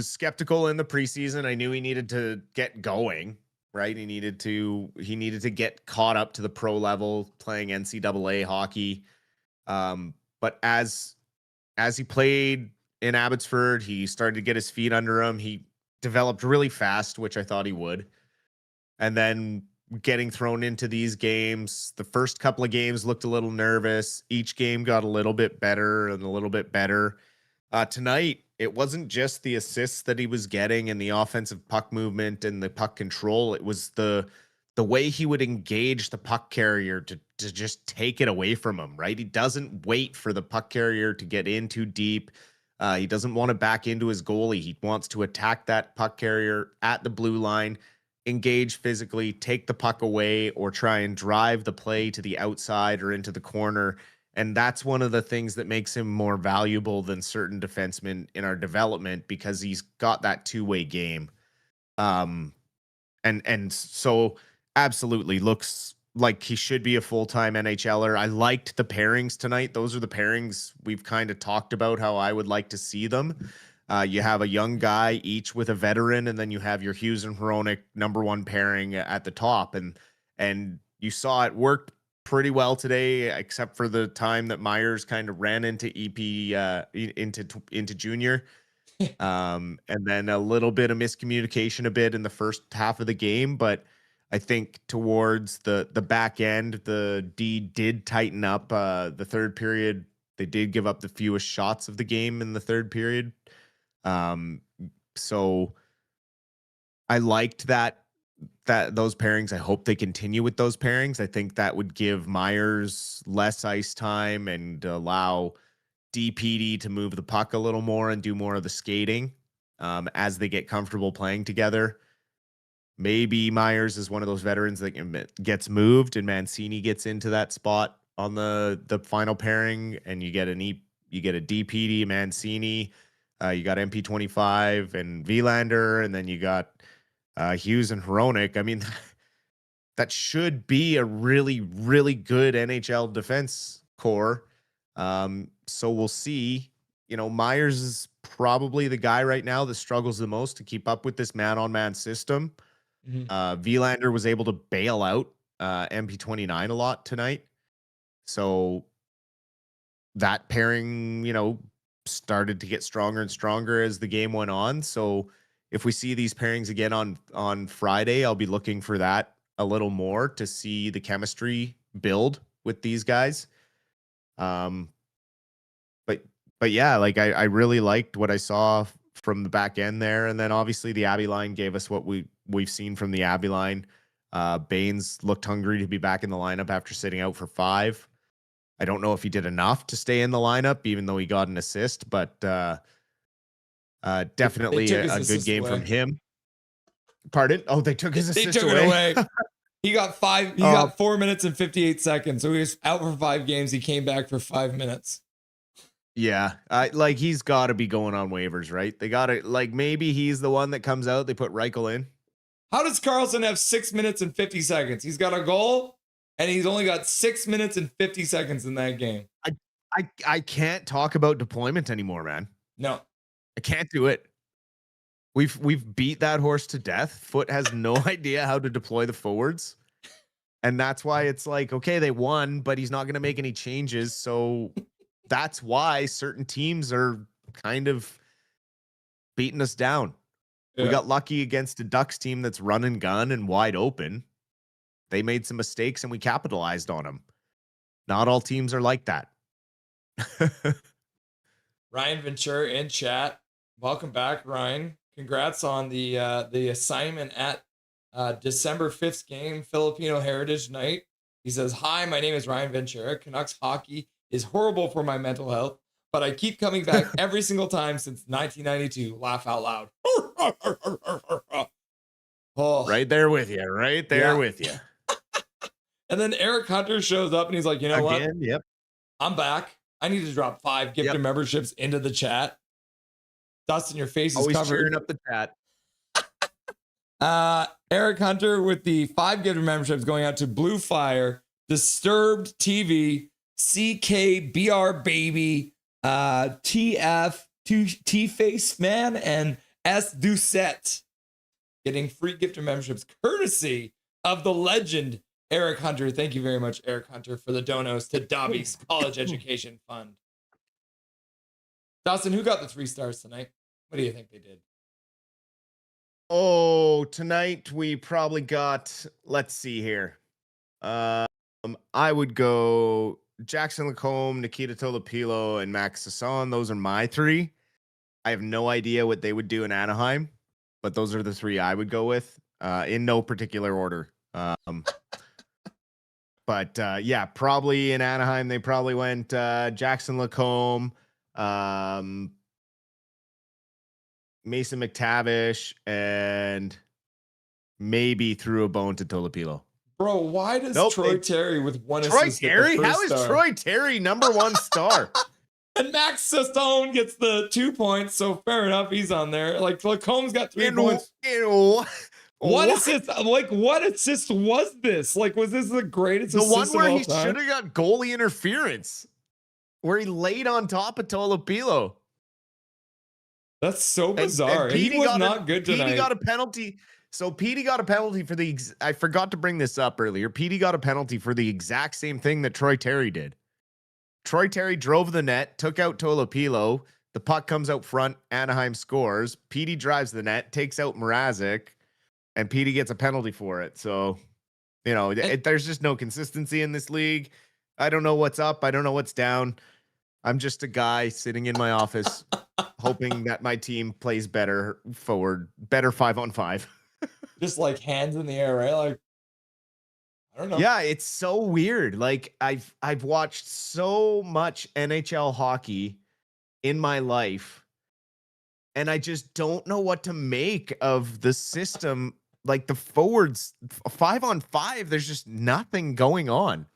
skeptical in the preseason. I knew he needed to get going, right? He needed to get caught up to the pro level, playing NCAA hockey. But as he played in Abbotsford, he started to get his feet under him. He developed really fast, which I thought he would. And then getting thrown into these games, the first couple of games looked a little nervous. Each game got a little bit better and a little bit better. Tonight, it wasn't just the assists that he was getting and the offensive puck movement and the puck control. It was the way he would engage the puck carrier to just take it away from him, right? He doesn't wait for the puck carrier to get in too deep. He doesn't want to back into his goalie. He wants to attack that puck carrier at the blue line, engage physically, take the puck away, or try and drive the play to the outside or into the corner. And that's one of the things that makes him more valuable than certain defensemen in our development, because he's got that two-way game. And so absolutely looks like he should be a full-time NHLer. I liked the pairings tonight. Those are the pairings we've kind of talked about how I would like to see them. You have a young guy each with a veteran, and then you have your Hughes and Hronek number 1 pairing at the top. And you saw it worked pretty well today, except for the time that Myers kind of ran into into junior. And then a little bit of miscommunication in the first half of the game. But I think towards the back end, the D did tighten up. The third period, they did give up the fewest shots of the game in the third period. So I liked that those pairings. I hope they continue with those pairings. I think that would give Myers less ice time and allow DPD to move the puck a little more and do more of the skating as they get comfortable playing together. Maybe Myers is one of those veterans that gets moved and Mancini gets into that spot on the final pairing, and you get a DPD Mancini. You got MP25 and Vilander, and then you got Hughes and Hronek. I mean, that should be a really, really good NHL defense core. So we'll see. You know, Myers is probably the guy right now that struggles the most to keep up with this man-on-man system. Vilander was able to bail out MP29 a lot tonight. So that pairing, started to get stronger and stronger as the game went on. So if we see these pairings again on Friday, I'll be looking for that a little more to see the chemistry build with these guys. But yeah, like I really liked what I saw from the back end there. And then obviously the Abbey line gave us what we've seen from the Abbey line. Baines looked hungry to be back in the lineup after sitting out for 5. I don't know if he did enough to stay in the lineup, even though he got an assist, but definitely a good game from him. Pardon? Oh, they took his assist away. He got 4 minutes and 58 seconds. So he was out for 5 games. He came back for 5 minutes. Yeah. Like he's got to be going on waivers, right? They got to, like, maybe he's the one that comes out. They put Reichel in. How does Carlson have 6 minutes and 50 seconds? He's got a goal, and he's only got 6 minutes and 50 seconds in that game. I can't talk about deployment anymore, man. No. I can't do it. We've beat that horse to death. Foot has no idea how to deploy the forwards. And that's why it's like, okay, they won, but he's not going to make any changes. So that's why certain teams are kind of beating us down. We Yeah. got lucky against a Ducks team that's run and gun and wide open. They made some mistakes and we capitalized on them. Not all teams are like that. Ryan Ventura in chat. Welcome back, Ryan. Congrats on the assignment at December 5th game, Filipino Heritage Night. He says, "Hi, my name is Ryan Ventura. Canucks hockey is horrible for my mental health, but I keep coming back every single time since 1992. Laugh out loud." Oh. Right there with you. Right there with you. And then Eric Hunter shows up and he's like, you know what? Yep. I'm back. I need to drop 5 gifted memberships into the chat. Dustin, your face is Always covered. cheering up the chat. Eric Hunter with the 5 gifted memberships going out to Blue Fire, Disturbed TV, CKBR Baby, TF, T-Face Man, and S. Doucette. Getting free gifted memberships courtesy of the legend Eric Hunter. Thank you very much, Eric Hunter, for the donos to Dobby's College Education Fund. Dawson, who got the 3 stars tonight? What do you think they did? Oh, tonight we probably got, let's see here. I would go Jackson Lacombe, Nikita Tolopilo, and Max Sasson. Those are my 3. I have no idea what they would do in Anaheim, but those are the 3 I would go with, in no particular order. But yeah, probably in Anaheim, they probably went Jackson Lacombe, Mason McTavish, and maybe threw a bone to Tolopilo. Bro, why does Troy Terry with 1 Troy assist? Terry? How is Troy Terry number 1 star? And Max Sestone gets the 2 points, so fair enough, he's on there. Like Lacombe's got 3 points. What assist? Like, what assist was this? Like, was this the greatest The assist one where of all he time? should have got goalie interference, where he laid on top of Tolopilo. That's so bizarre. And He was not good tonight. Petey got a penalty. So Petey got a penalty for the. I forgot to bring this up earlier. Petey got a penalty for the exact same thing that Troy Terry did. Troy Terry drove the net, took out Tolopilo. The puck comes out front. Anaheim scores. Petey drives the net, takes out Mrazek, and Petey gets a penalty for it. So, you know, there's just no consistency in this league. I don't know what's up. I don't know what's down. I'm just a guy sitting in my office hoping that my team plays better forward, better 5-on-5. Just like hands in the air, right? Like, I don't know. Yeah, it's so weird. Like I've watched so much NHL hockey in my life, and I just don't know what to make of the system. Like the forwards, 5-on-5, there's just nothing going on.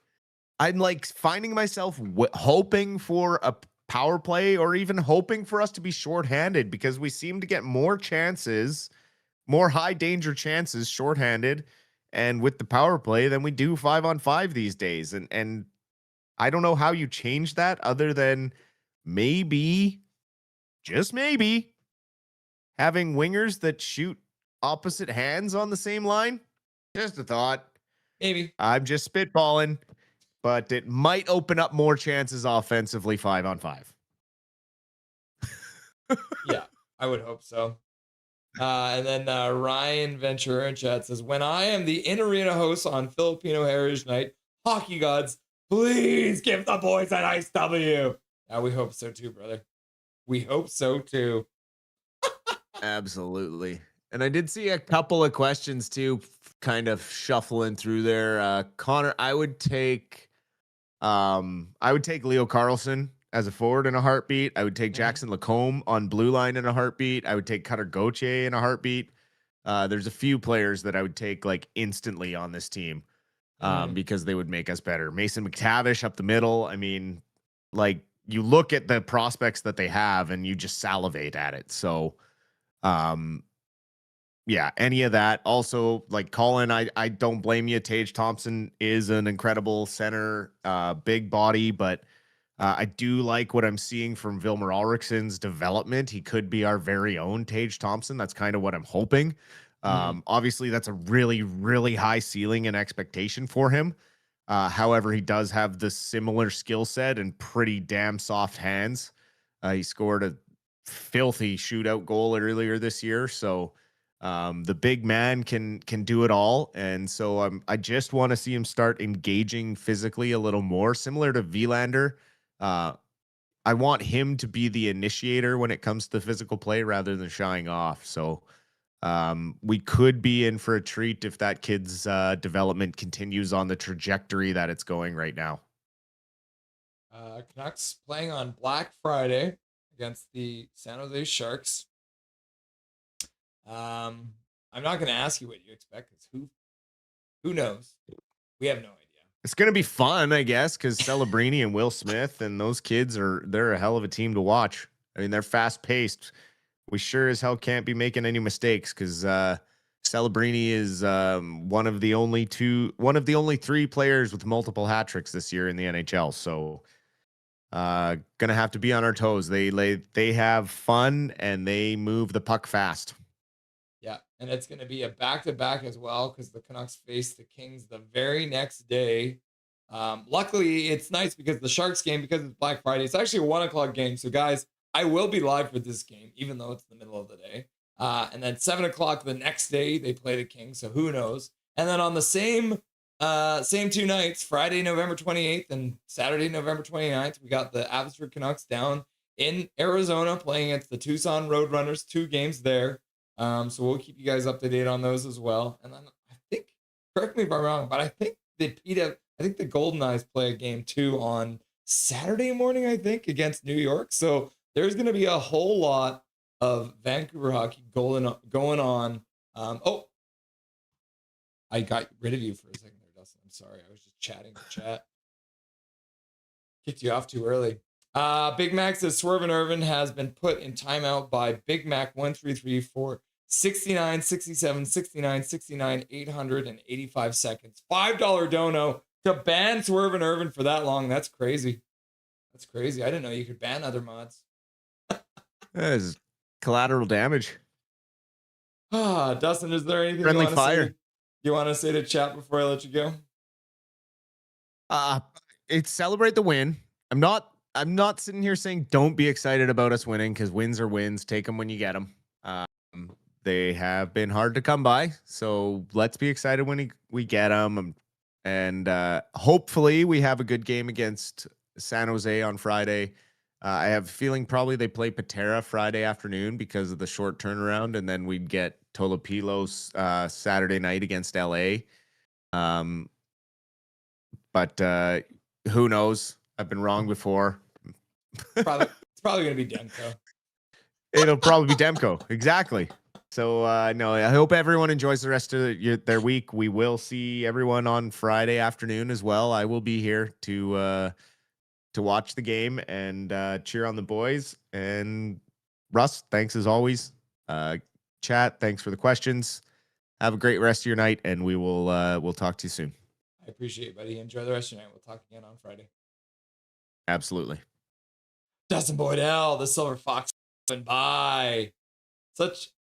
I'm like finding myself hoping for a power play or even hoping for us to be shorthanded because we seem to get more chances, more high danger chances shorthanded and with the power play than we do 5-on-5 these days. And I don't know how you change that other than maybe, just maybe, having wingers that shoot opposite hands on the same line. Just a thought. Maybe. I'm just spitballing. But it might open up more chances offensively 5-on-5. Yeah, I would hope so. And then Ryan Ventura in chat says, when I am the in-arena host on Filipino Heritage Night, hockey gods, please give the boys a nice W. Yeah, we hope so too, brother. We hope so too. Absolutely. And I did see a couple of questions too, kind of shuffling through there. Connor, I would take Leo Carlson as a forward in a heartbeat. I would take Jackson Lacombe on blue line in a heartbeat. I would take Cutter Gauthier in a heartbeat. There's a few players that I would take like instantly on this team because they would make us better. Mason McTavish up the middle. I mean, like you look at the prospects that they have and you just salivate at it. So, yeah, any of that. Also, like Colin, I don't blame you. Tage Thompson is an incredible center, big body, but I do like what I'm seeing from Vilmer Ulrichson's development. He could be our very own Tage Thompson. That's kind of what I'm hoping. Obviously, that's a really, really high ceiling and expectation for him. However, he does have the similar skill set and pretty damn soft hands. He scored filthy shootout goal earlier this year. So the big man can do it all, and so I just want to see him start engaging physically a little more, similar to Vilander. I want him to be the initiator when it comes to physical play rather than shying off. So we could be in for a treat if that kid's development continues on the trajectory that it's going right now. Canucks playing on Black Friday against the San Jose Sharks. I'm not going to ask you what you expect, because who knows? We have no idea. It's going to be fun, I guess, because Celebrini and Will Smith and those kids they're a hell of a team to watch. I mean, they're fast paced. We sure as hell can't be making any mistakes, because Celebrini is one of the only 3 players with multiple hat tricks this year in the NHL. So gonna have to be on our toes. They have fun and they move the puck fast. Yeah, and it's going to be a back-to-back as well, because the Canucks face the Kings the very next day. Luckily, it's nice because the Sharks game, because it's Black Friday, it's actually a 1 o'clock game. So, guys, I will be live for this game, even though it's the middle of the day. And then 7 o'clock the next day, they play the Kings, so who knows? And then on the same 2 nights, Friday, November 28th and Saturday, November 29th, we got the Abbotsford Canucks down in Arizona playing against the Tucson Roadrunners, 2 games there. So we'll keep you guys up to date on those as well. And then I think, correct me if I'm wrong, but I think the Goldeneyes play a game 2 on Saturday morning, I think, against New York. So there's going to be a whole lot of Vancouver hockey going on. I got rid of you for a second there, Dustin. I'm sorry. I was just chatting to chat. Kicked you off too early. Big Mac says Swerve and Irvin has been put in timeout by Big Mac 133 for 69, 67, 69, 69, 885 seconds. $5 dono to ban Swerve and Irvin for that long. That's crazy. That's crazy. I didn't know you could ban other mods. That is collateral damage. Dustin, is there anything Friendly fire you want to say to chat before I let you go? It's celebrate the win. I'm not sitting here saying don't be excited about us winning, because wins are wins. Take them when you get them. They have been hard to come by, so let's be excited when we get them. And hopefully we have a good game against San Jose on Friday. I have a feeling probably they play Patera Friday afternoon because of the short turnaround, and then we'd get Tolopilos Saturday night against LA. But who knows? I've been wrong before. It's probably going to be Demko. It'll probably be Demko. Exactly. So, no, I hope everyone enjoys the rest of their week. We will see everyone on Friday afternoon as well. I will be here to watch the game and cheer on the boys. And Russ, thanks as always. Chat, thanks for the questions. Have a great rest of your night, and we'll talk to you soon. I appreciate it, buddy. Enjoy the rest of your night. We'll talk again on Friday. Absolutely. Dustin Boydell, the Silver Fox, stopping by.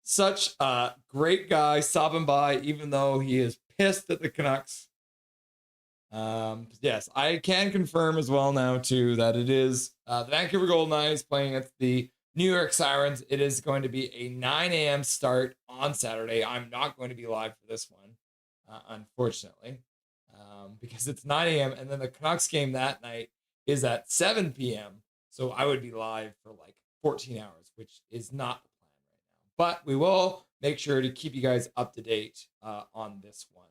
Such a great guy stopping by, even though he is pissed at the Canucks. Yes, I can confirm as well now too that it is the Vancouver Goldeneyes playing against the New York Sirens. It is going to be a 9 a.m. start on Saturday. I'm not going to be live for this one, unfortunately, because it's 9 a.m. and then the Canucks game that night is at 7 p.m. So I would be live for like 14 hours, which is not the plan right now. But we will make sure to keep you guys up to date on this one.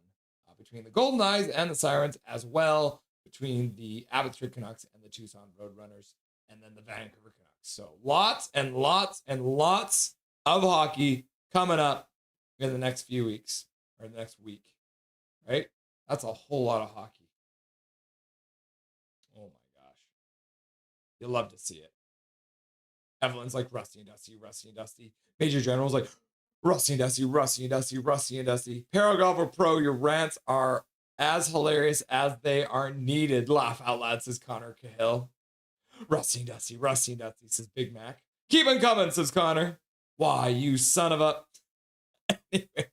Between the Goldeneyes and the Sirens, as well between the Abbotsford Canucks and the Tucson Roadrunners, and then the Vancouver Canucks. So lots and lots and lots of hockey coming up in the next few weeks, or the next week, right? That's a whole lot of hockey. Oh my gosh. You'll love to see it. Evelyn's like Rusty and Dusty, Rusty and Dusty. Major General's like Rusty and Dusty, Rusty and Dusty, Rusty and Dusty. Paragolfer Pro, your rants are as hilarious as they are needed. Laugh out loud, says Connor Cahill. Rusty and Dusty, says Big Mac. Keep on coming, says Connor. Why, you son of a... Anyway.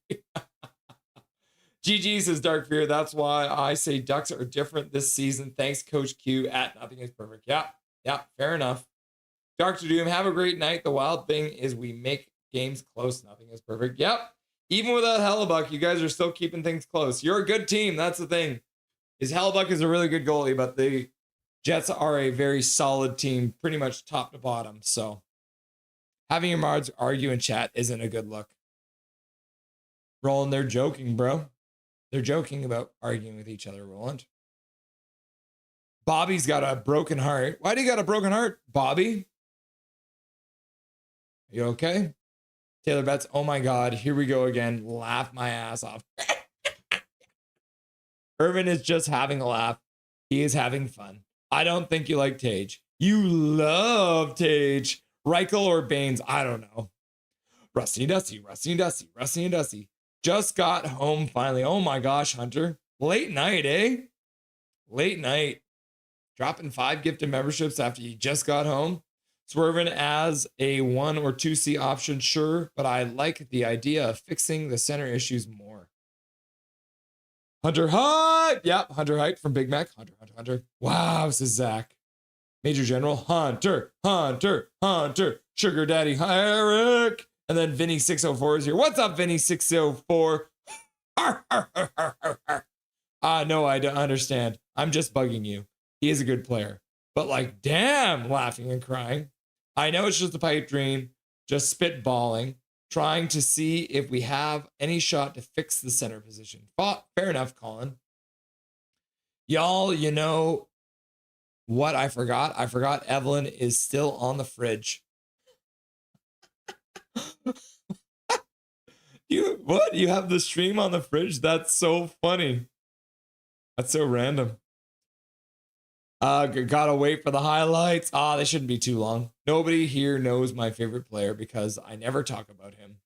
GG, says Dark Fear. That's why I say Ducks are different this season. Thanks, Coach Q at Nothing is Perfect. Yeah, fair enough. Dr. Doom, have a great night. The wild thing is we make games close. Nothing is perfect. Yep. Even without Hellebuck, you guys are still keeping things close. You're a good team. That's the thing. Is Hellebuck is a really good goalie, but the Jets are a very solid team, pretty much top to bottom. So having your mods argue in chat isn't a good look. Roland, they're joking, bro. They're joking about arguing with each other, Roland. Bobby's got a broken heart. Why do you got a broken heart, Bobby? Are you okay? Taylor Betts, oh my God, here we go again. Laugh my ass off. Irvin is just having a laugh. He is having fun. I don't think you like Tage. You love Tage. Reichel or Baines, I don't know. Rusty and Dusty, Rusty and Dusty, Rusty and Dusty. Just got home finally. Oh my gosh, Hunter. Late night, eh? Late night. Dropping 5 gifted memberships after you just got home. Swerving as a 1 or 2C option, sure, but I like the idea of fixing the center issues more. Hunter Hype! Yep, Hunter Hype from Big Mac. Hunter. Wow, this is Zach. Major General, Hunter. Sugar Daddy, Eric. And then Vinny604 is here. What's up, Vinny604? No, I don't understand. I'm just bugging you. He is a good player. But like, damn, laughing and crying. I know it's just a pipe dream, just spitballing, trying to see if we have any shot to fix the center position. Fair enough, Colin. Y'all, you know what I forgot? I forgot Evelyn is still on the fridge. What? You have the stream on the fridge? That's so funny. That's so random. Gotta wait for the highlights. They shouldn't be too long. Nobody here knows my favorite player because I never talk about him.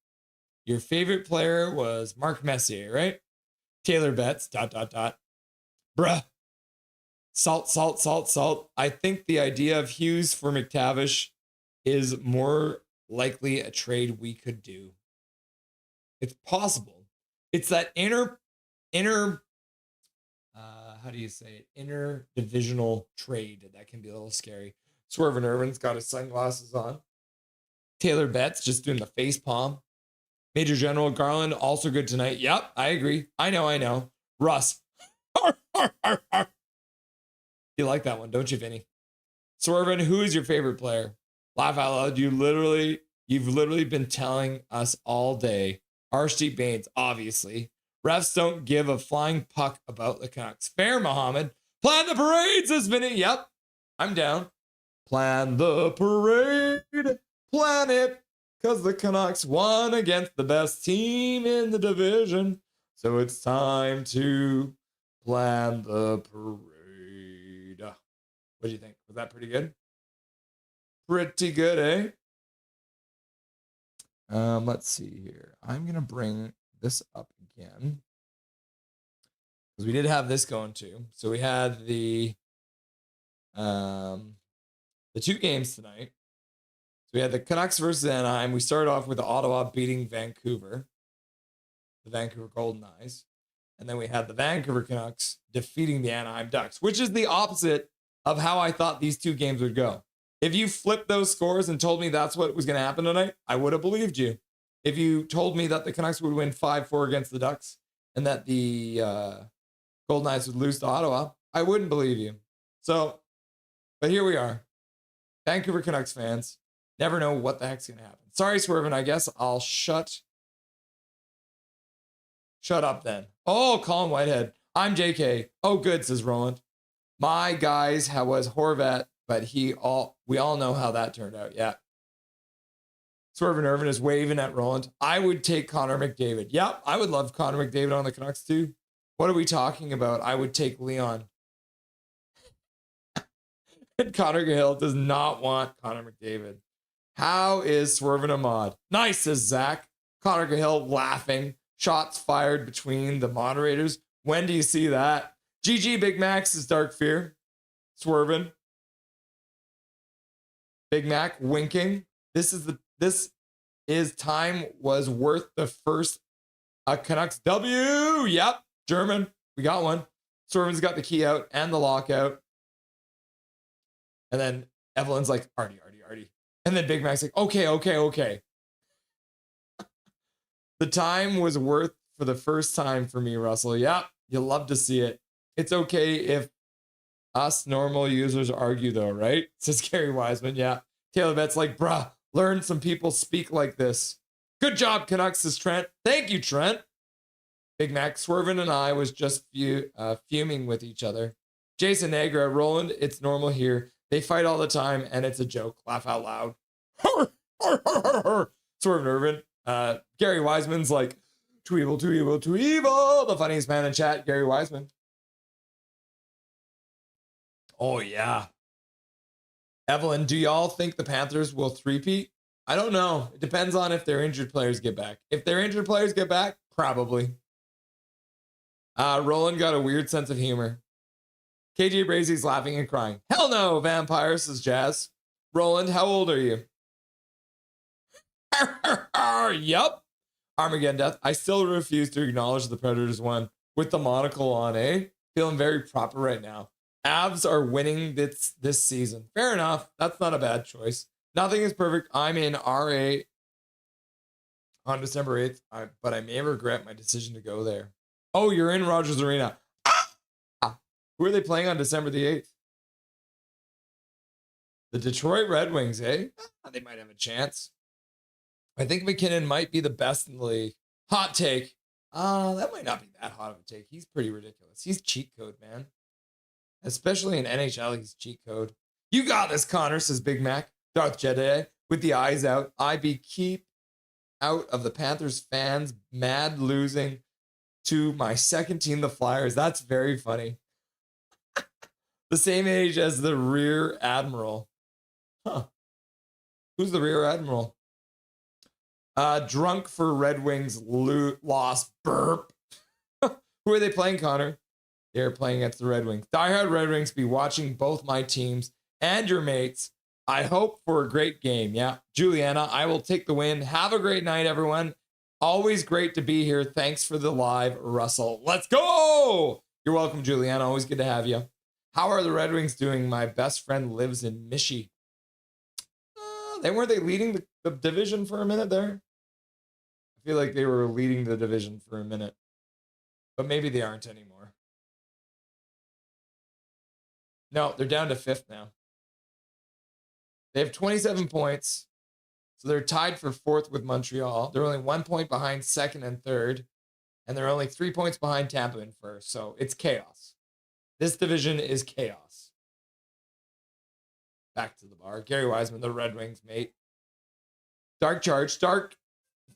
Your favorite player was Mark Messier, right? Taylor Betts, ... Bruh. Salt. I think the idea of Hughes for McTavish is more likely a trade we could do. It's possible. It's that inner how do you say it? Interdivisional trade that can be a little scary. Swervin Irvin's got his sunglasses on. Taylor Betts just doing the face palm. Major General Garland also good tonight. Yep, I agree. I know. Russ. You like that one, don't you, Vinny? Swervin, who is your favorite player? Laugh out loud. You've literally been telling us all day. Archie Baines, obviously. Refs don't give a flying puck about the Canucks. Fair, Mohammed. Plan the parade, says Vinny. Yep, I'm down. Plan the parade. Plan it. Because the Canucks won against the best team in the division. So it's time to plan the parade. What do you think? Was that pretty good? Pretty good, eh? Let's see here. I'm going to bring this up again because we did have this going too. So we had the 2 games tonight. So we had the Canucks versus Anaheim. We started off with Ottawa beating Vancouver, the Vancouver Goldeneyes, and then we had the Vancouver Canucks defeating the Anaheim Ducks, which is the opposite of how I thought these 2 games would go. If you flipped those scores and told me that's what was going to happen tonight, I would have believed you. If you told me that the Canucks would win 5-4 against the Ducks and that the Goldeneyes would lose to Ottawa, I wouldn't believe you. So, but here we are. Vancouver Canucks fans never know what the heck's going to happen. Sorry, Swervin, I guess I'll shut up then. Oh, Colin Whitehead. I'm JK. Oh, good, says Roland. My guys was Horvat, but we all know how that turned out. Yeah. Swervin Irvin is waving at Roland. I would take Connor McDavid. Yep, I would love Connor McDavid on the Canucks too. What are we talking about? I would take Leon. And Connor Cahill does not want Connor McDavid. How is Swervin a mod? Nice, says Zach. Connor Cahill laughing. Shots fired between the moderators. When do you see that? GG Big Max is Dark Fear. Swervin. Big Mac winking. This is time was worth the first Canucks W. Yep, German. We got one. Swervin's got the key out and the lockout. And then Evelyn's like, Artie. And then Big Mac's like, okay. The time was worth for the first time for me, Russell. Yeah, you love to see it. It's okay if us normal users argue, though, right? Says Gary Wiseman. Yeah. Taylor Betts like, bruh, learn some people speak like this. Good job, Canucks, says Trent. Thank you, Trent. Big Mac, Swervin and I was just fuming with each other. Jason Negra, Roland, it's normal here. They fight all the time, and it's a joke. Laugh out loud. Swervin Irvin. Gary Wiseman's like, too evil. The funniest man in chat, Gary Wiseman. Oh, yeah. Evelyn, do y'all think the Panthers will three-peat? I don't know. It depends on if their injured players get back. If their injured players get back, probably. Roland got a weird sense of humor. KJ Brazy's laughing and crying. Hell no, vampire, says Jazz. Roland, how old are you? Yup. Armageddon Death. I still refuse to acknowledge the Predators won with the monocle on, eh? Feeling very proper right now. Avs are winning this season. Fair enough. That's not a bad choice. Nothing is perfect. I'm in RA on December 8th, but I may regret my decision to go there. Oh, you're in Rogers Arena. Who are they playing on December the 8th? The Detroit Red Wings, eh? They might have a chance. I think McKinnon might be the best in the league. Hot take. That might not be that hot of a take. He's pretty ridiculous. He's cheat code, man. Especially in NHL, he's cheat code. You got this, Connor, says Big Mac. Darth Jedi with the eyes out. keep out of the Panthers fans mad losing to my second team, the Flyers. That's very funny. The same age as the Rear Admiral. Huh. Who's the Rear Admiral? Drunk for Red Wings loss. Burp. Who are they playing, Connor? They're playing against the Red Wings. Diehard Red Wings be watching both my teams and your mates. I hope for a great game. Yeah. Juliana, I will take the win. Have a great night, everyone. Always great to be here. Thanks for the live, Russell. Let's go. You're welcome, Juliana. Always good to have you. How are the Red Wings doing? My best friend lives in Michi. Weren't they leading the division for a minute there? I feel like they were leading the division for a minute, but maybe they aren't anymore. No, they're down to 5th now. They have 27 points, so they're tied for 4th with Montreal. They're only 1 point behind 2nd and 3rd, and they're only 3 points behind Tampa in 1st, so it's chaos. This division is chaos. Back to the bar. Gary Wiseman, the Red Wings, mate. Dark Charge, Dark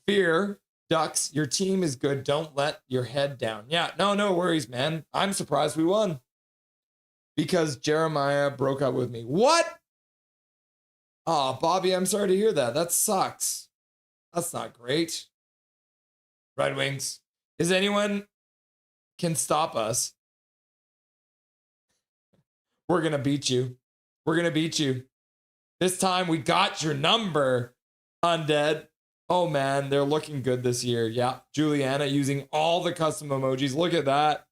Fear, Ducks, your team is good. Don't let your head down. Yeah, no worries, man. I'm surprised we won. Because Jeremiah broke up with me. What? Oh, Bobby, I'm sorry to hear that. That sucks. That's not great. Red Wings. Is anyone can stop us? We're going to beat you. We're going to beat you. This time we got your number, Undead. Oh, man, they're looking good this year. Yeah, Juliana using all the custom emojis. Look at that.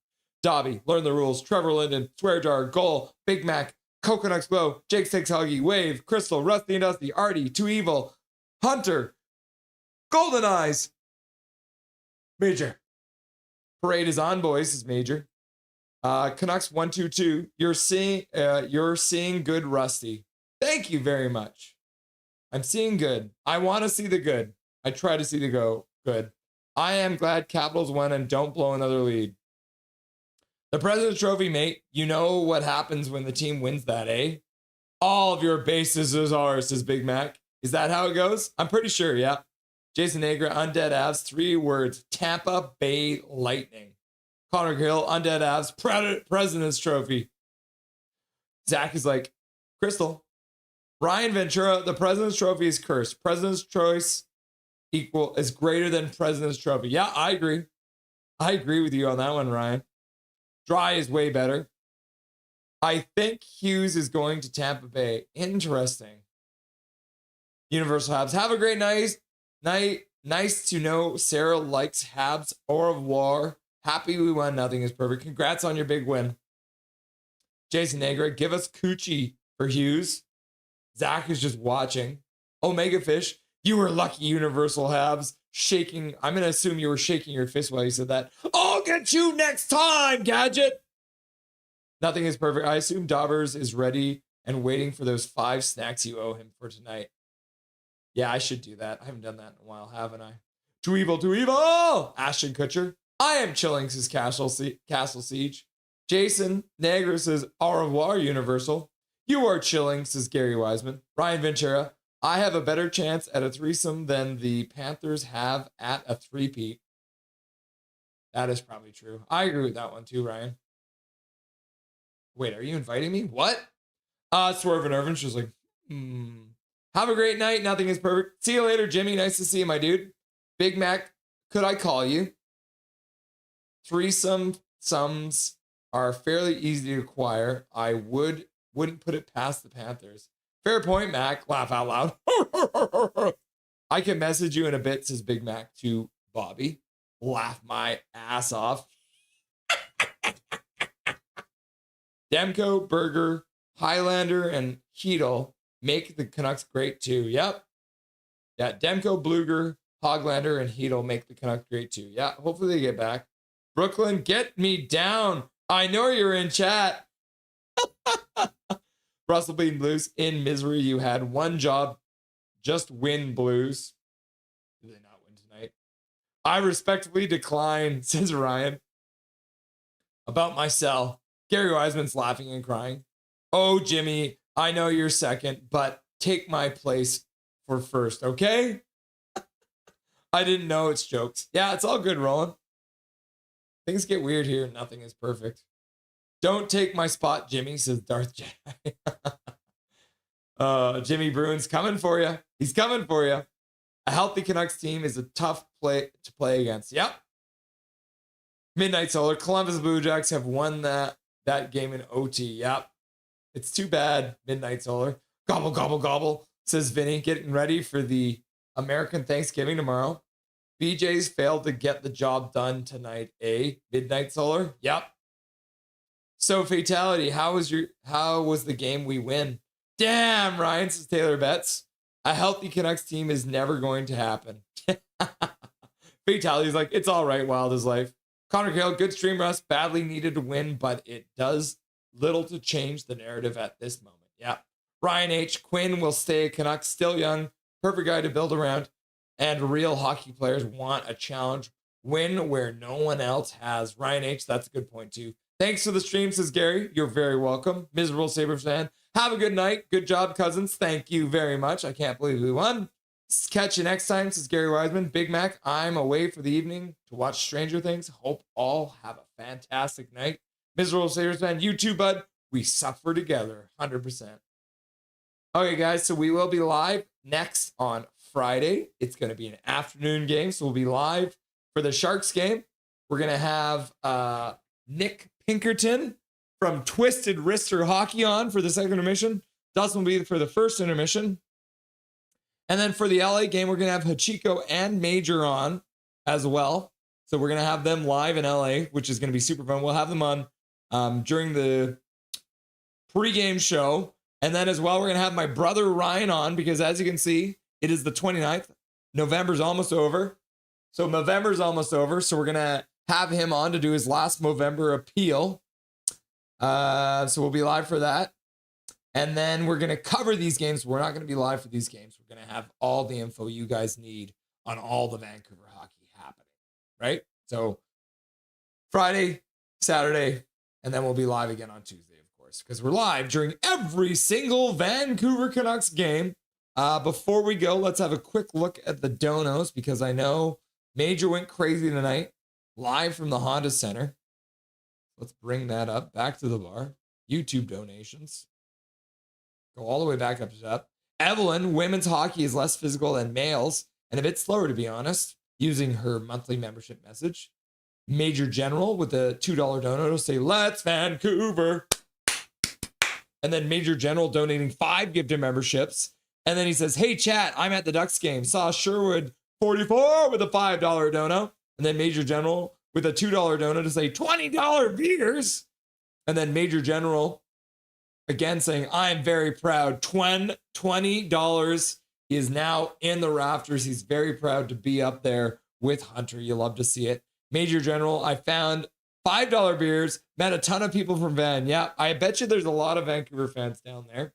Dobby, learn the rules. Trevor Linden, Swear Jar, Goal, Big Mac, Coconuts Glow, Jake Six Huggy, Wave, Crystal, Rusty and Dusty, Artie, Too Evil, Hunter, Goldeneyes, Major. Parade is on, boys. Is Major. Canucks 122. You're seeing good, Rusty. Thank you very much. I'm seeing good. I want to see the good. I try to see the good. I am glad Capitals won and don't blow another lead. The President's Trophy, mate. You know what happens when the team wins that, eh? All of your bases is ours, says Big Mac. Is that how it goes? I'm pretty sure, yeah. Jason Negra, Undead Avs, 3 words. Tampa Bay Lightning. Connor Gill, Undead Avs, President's Trophy. Zach is like, Crystal. Ryan Ventura, the President's Trophy is cursed. President's Choice is greater than President's Trophy. Yeah, I agree. I agree with you on that one, Ryan. Dry is way better. I think Hughes is going to Tampa Bay. Interesting. Universal Habs. Have a great night. Nice to know Sarah likes Habs. Au revoir. Happy we won. Nothing is perfect. Congrats on your big win. Jason Negra, give us Coochie for Hughes. Zach is just watching. Omega Fish, you were lucky, Universal Habs. Shaking, I'm going to assume you were shaking your fist while you said that. I'll get you next time, Gadget. Nothing is perfect. I assume Daubers is ready and waiting for those 5 snacks you owe him for tonight. Yeah, I should do that. I haven't done that in a while, haven't I? Too evil! Ashton Kutcher. I am chilling, says Castle Siege. Jason Negro says, au revoir, Universal. You are chilling, says Gary Wiseman. Ryan Ventura. I have a better chance at a threesome than the Panthers have at a three-peat. That is probably true. I agree with that one too, Ryan. Wait, are you inviting me? What? Swerve and Irvin's just like, Have a great night. Nothing is perfect. See you later, Jimmy. Nice to see you, my dude. Big Mac, could I call you? Threesome sums are fairly easy to acquire. I wouldn't put it past the Panthers. Fair point, Mac. Laugh out loud. I can message you in a bit, says Big Mac to Bobby. Laugh my ass off. Demko, Berger, Highlander, and Heedle make the Canucks great too. Yep. Yeah, Demko, Bluger, Hoglander, and Heedle make the Canucks great too. Yeah, hopefully they get back. Brooklyn, get me down. I know you're in chat. Russell Bean Blues, in misery. You had one job. Just win, Blues. Do they not win tonight? I respectfully decline, says Ryan. About my cell. Gary Wiseman's laughing and crying. Oh, Jimmy, I know you're second, but take my place for first, okay? I didn't know it's jokes. Yeah, it's all good, Roland. Things get weird here. Nothing is perfect. Don't take my spot, Jimmy, says Darth Jedi. Jimmy Bruin's coming for you. He's coming for you. A healthy Canucks team is a tough play to play against. Yep. Midnight Solar. Columbus Blue Jacks have won that game in OT. Yep. It's too bad, Midnight Solar. Gobble, gobble, gobble, says Vinny, getting ready for the American Thanksgiving tomorrow. BJ's failed to get the job done tonight, eh? Midnight Solar? Yep. So Fatality, how was the game we win? Damn, Ryan, says Taylor Betts. A healthy Canucks team is never going to happen. Fatality's like, it's all right, wild as life. Connor Kale, good stream, Russ. Badly needed to win, but it does little to change the narrative at this moment. Yeah. Ryan H. Quinn will stay a Canuck, still young, perfect guy to build around, and real hockey players want a challenge, win where no one else has. Ryan H., that's a good point too. Thanks for the stream, says Gary. You're very welcome. Miserable Sabres fan. Have a good night. Good job, cousins. Thank you very much. I can't believe we won. Catch you next time, says Gary Wiseman. Big Mac, I'm away for the evening to watch Stranger Things. Hope all have a fantastic night. Miserable Sabres fan, you too, bud. We suffer together, 100%. Okay, guys, so we will be live next on Friday. It's going to be an afternoon game, so we'll be live for the Sharks game. We're going to have Nick Pinkerton from Twisted Wrister Hockey on for the second intermission. Dustin will be for the first intermission. And then for the LA game, we're going to have Hachiko and Major on as well. So we're going to have them live in LA, which is going to be super fun. We'll have them on during the pregame show. And then as well, we're going to have my brother Ryan on because as you can see, it is the 29th. November's almost over. So November's almost over. So we're going to have him on to do his last Movember appeal. So we'll be live for that. And then we're going to cover these games. We're not going to be live for these games. We're going to have all the info you guys need on all the Vancouver hockey happening, right? So Friday, Saturday, and then we'll be live again on Tuesday, of course, because we're live during every single Vancouver Canucks game. Before we go, let's have a quick look at the donos because I know Major went crazy tonight, live from the Honda Center. Let's bring that up back to the bar. YouTube donations. Go all the way back up to top. Evelyn, women's hockey is less physical than males and a bit slower, to be honest, using her monthly membership message. Major General with a $2 dono to say, let's Vancouver. And then Major General donating 5 gifted memberships. And then he says, hey, chat, I'm at the Ducks game. Saw Sherwood 44 with a $5 dono. And then Major General with a $2 dono to say $20 beers. And then Major General again saying, I am very proud. $20 He is now in the rafters. He's very proud to be up there with Hunter. You love to see it. Major General, I found $5 beers, met a ton of people from Van. Yeah, I bet you there's a lot of Vancouver fans down there.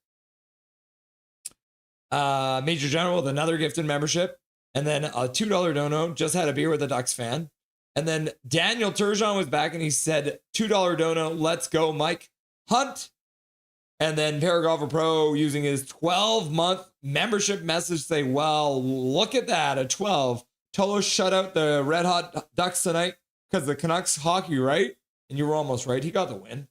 Major General with another gifted membership. And then a $2 dono, just had a beer with a Ducks fan. And then Daniel Turgeon was back and he said, $2 dono, let's go, Mike Hunt. And then Paragolfer Pro using his 12-month membership message say, well, look at that, a 12. Tolo shut out the Red Hot Ducks tonight because the Canucks hockey, right? And you were almost right. He got the win.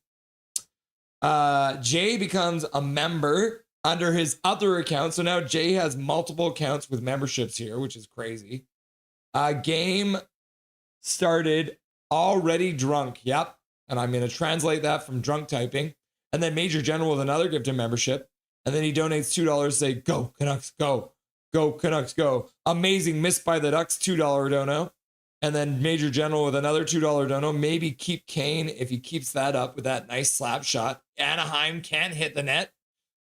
Jay becomes a member under his other account. So now Jay has multiple accounts with memberships here, which is crazy. Game started already drunk. Yep. And I'm going to translate that from drunk typing. And then Major General with another gifted membership. And then he donates $2, say, go, Canucks, go. Go, Canucks, go. Amazing miss by the Ducks, $2 dono. And then Major General with another $2 dono. Maybe keep Kane if he keeps that up with that nice slap shot. Anaheim can hit the net.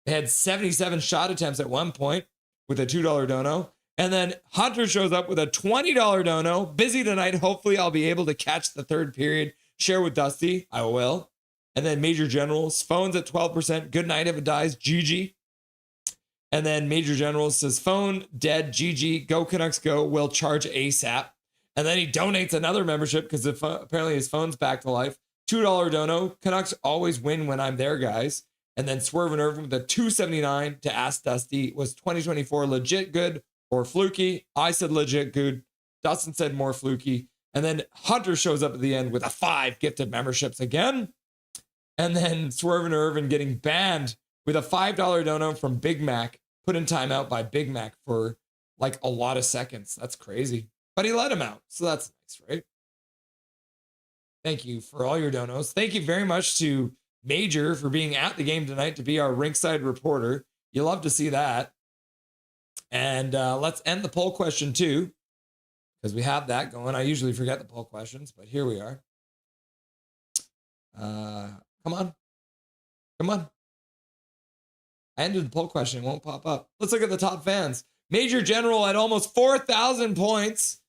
They had 77 shot attempts at one point with a $2 dono. And then Hunter shows up with a $20 dono. Busy tonight. Hopefully I'll be able to catch the third period. Share with Dusty. I will. And then Major General's phone's at 12%. Good night if it dies. GG. And then Major General says, phone dead. GG. Go Canucks go. Will charge ASAP. And then he donates another membership because apparently his phone's back to life. $2 dono. Canucks always win when I'm there, guys. And then Swerve and Irvin with a $2.79 to Ask Dusty. Was 2024 legit good or fluky? I said legit good. Dustin said more fluky. And then Hunter shows up at the end with a 5 gifted memberships again. And then Swerve and Irvin getting banned with a $5 dono from Big Mac, put in timeout by Big Mac for like a lot of seconds. That's crazy. But he let him out. So that's nice, right? Thank you for all your donos. Thank you very much to Major for being at the game tonight to be our rinkside reporter. You love to see that. And let's end the poll question too, because we have that going. I usually forget the poll questions, but here we are. Come on. Come on. I ended the poll question. It won't pop up. Let's look at the top fans. Major General at almost 4,000 points.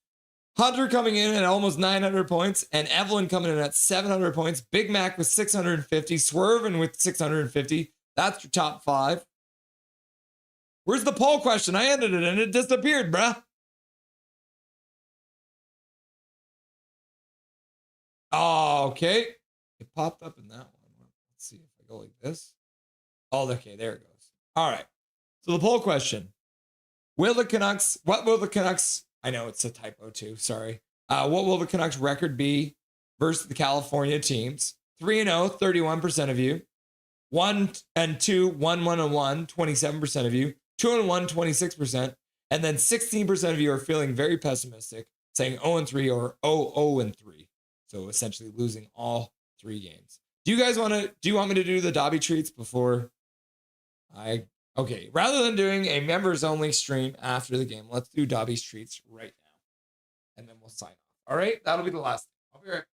Hunter coming in at almost 900 points. And Evelyn coming in at 700 points. Big Mac with 650. Swervin with 650. That's your top 5. Where's the poll question? I ended it and it disappeared, bruh. Oh, okay. It popped up in that one. Let's see if I go like this. Oh, okay, there it goes. All right. So the poll question. What will the Canucks, I know it's a typo too, sorry. What will the Canucks record be versus the California teams? 3-0, 31% of you. 1-2, 1-1-1, 27% of you. 2-1, 26%. And then 16% of you are feeling very pessimistic, saying 0-3 or 0-0-3. So essentially losing all 3 games. Do you want me to do the Dobby treats before okay, rather than doing a members only stream after the game, let's do Dobby's treats right now. And then we'll sign off. All right, that'll be the last thing. I'll be right back.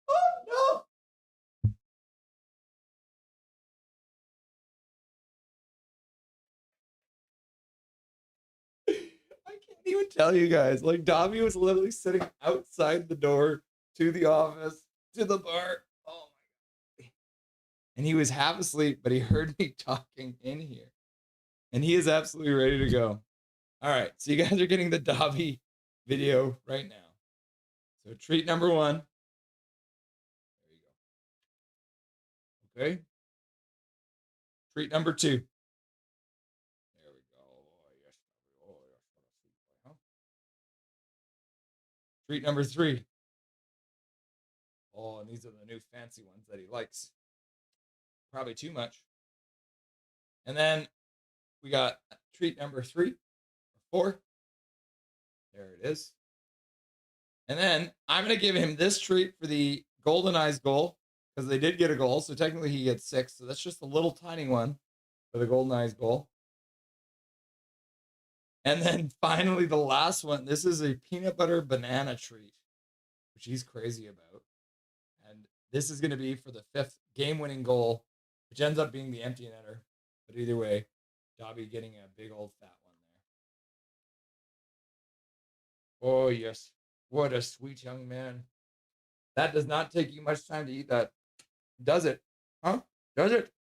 Oh, no. I can't even tell you guys. Like, Dobby was literally sitting outside the door to the office, to the bar. Oh my God. And he was half asleep, but he heard me talking in here. And he is absolutely ready to go. All right. So you guys are getting the Dobby video right now. So treat number 1. There you go. Okay. Treat number 2. There we go. Oh, yes. Treat number 3. Oh, and these are the new fancy ones that he likes. Probably too much. And then we got treat number 3 or 4. There it is. And then I'm going to give him this treat for the Goldeneyes goal, because they did get a goal. So technically he gets 6. So that's just a little tiny one for the Goldeneyes goal. And then finally the last one. This is a peanut butter banana treat, which he's crazy about. And this is going to be for the 5th game-winning goal, which ends up being the empty netter. But either way, Dobby getting a big old fat one there. Oh, yes. What a sweet young man. That does not take you much time to eat that. Does it? Huh? Does it?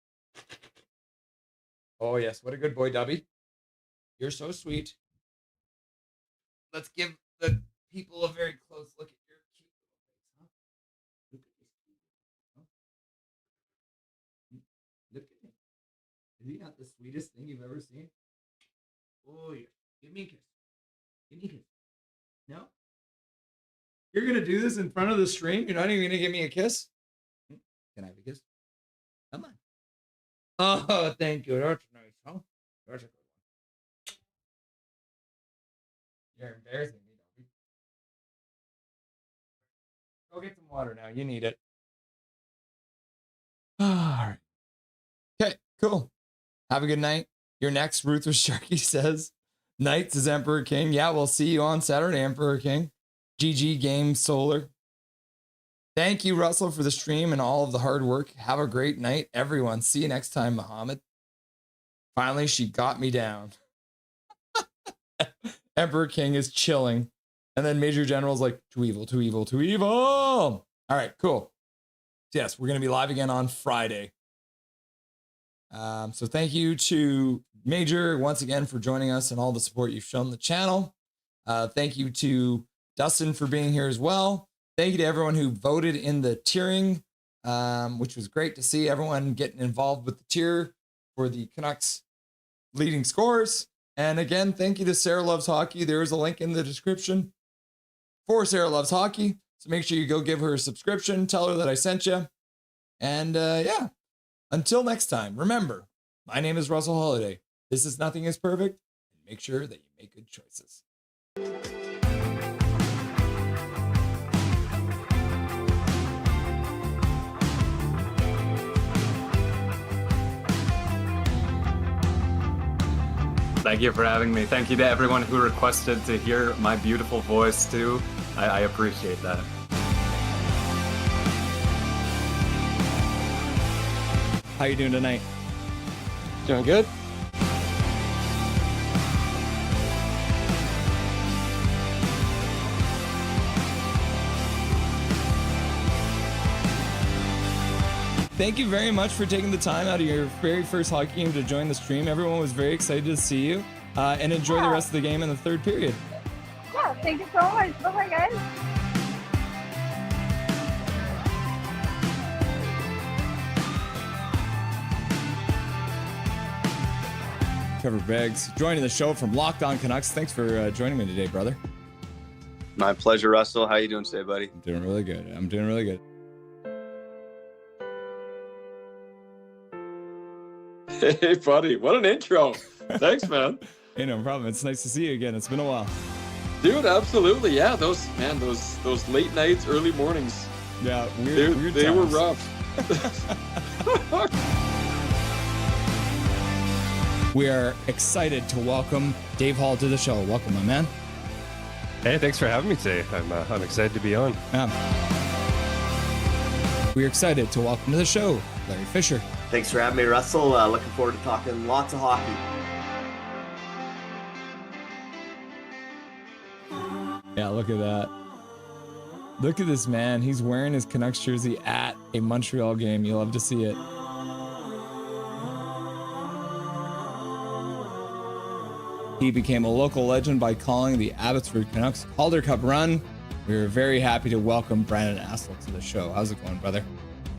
Oh, yes. What a good boy, Dobby. You're so sweet. Let's give the people a very close look at your cute little face, huh? Look at this cute. Huh? Look at him. Is he not the sweetest thing you've ever seen? Oh, yeah. Give me a kiss. Give me a kiss. No? You're going to do this in front of the stream? You're not even going to give me a kiss? Can I have a kiss? Come on. Oh, thank you. That's nice, huh? That's a good one. You're embarrassing me, Dobby. Go get some water now. You need it. All right. Okay, cool. Have a good night. Your next, Ruthless Sharky says. Knights is Emperor King. Yeah, we'll see you on Saturday, Emperor King. GG Game Solar. Thank you, Russell, for the stream and all of the hard work. Have a great night, everyone. See you next time, Muhammad. Finally, she got me down. Emperor King is chilling. And then Major General's like, too evil, too evil, too evil. All right, cool. Yes, we're going to be live again on Friday. So thank you to Major once again for joining us and all the support you've shown the channel. Thank you to Dustin for being here as well. Thank you to everyone who voted in the tiering, which was great to see everyone getting involved with the tier for the Canucks leading scores. And again, thank you to Sarah Loves Hockey. There is a link in the description for Sarah Loves Hockey. So make sure you go give her a subscription. Tell her that I sent you. And yeah, until next time, remember, my name is Russell Holiday. This is Nothing is Perfect. And make sure that you make good choices. Thank you for having me. Thank you to everyone who requested to hear my beautiful voice too. I appreciate that. How you doing tonight? Doing good. Thank you very much for taking the time out of your very first hockey game to join the stream. Everyone was very excited to see you, and enjoy the rest of the game in the third period. Yeah, thank you so much. Bye-bye, guys. Trevor Beggs joining the show from Locked On Canucks. Thanks for joining me today, brother. My pleasure, Russell. How you doing today, buddy? I'm doing really good. I'm doing really good. Hey, buddy. What an intro. Thanks, man. Hey, no problem. It's nice to see you again. It's been a while. Dude, absolutely. Yeah, those late nights, early mornings. Yeah, weird they were times. rough. We are excited to welcome Dave Hall to the show. Welcome, my man. Hey, thanks for having me today. I'm excited to be on. We're excited to welcome to the show Larry Fisher. Thanks for having me, Russell. Looking forward to talking lots of hockey. Yeah, look at that. Look at this man. He's wearing his Canucks jersey at a Montreal game. You love to see it. He became a local legend by calling the Abbotsford Canucks Calder Cup run. We were very happy to welcome Brandon Astle to the show. How's it going, brother?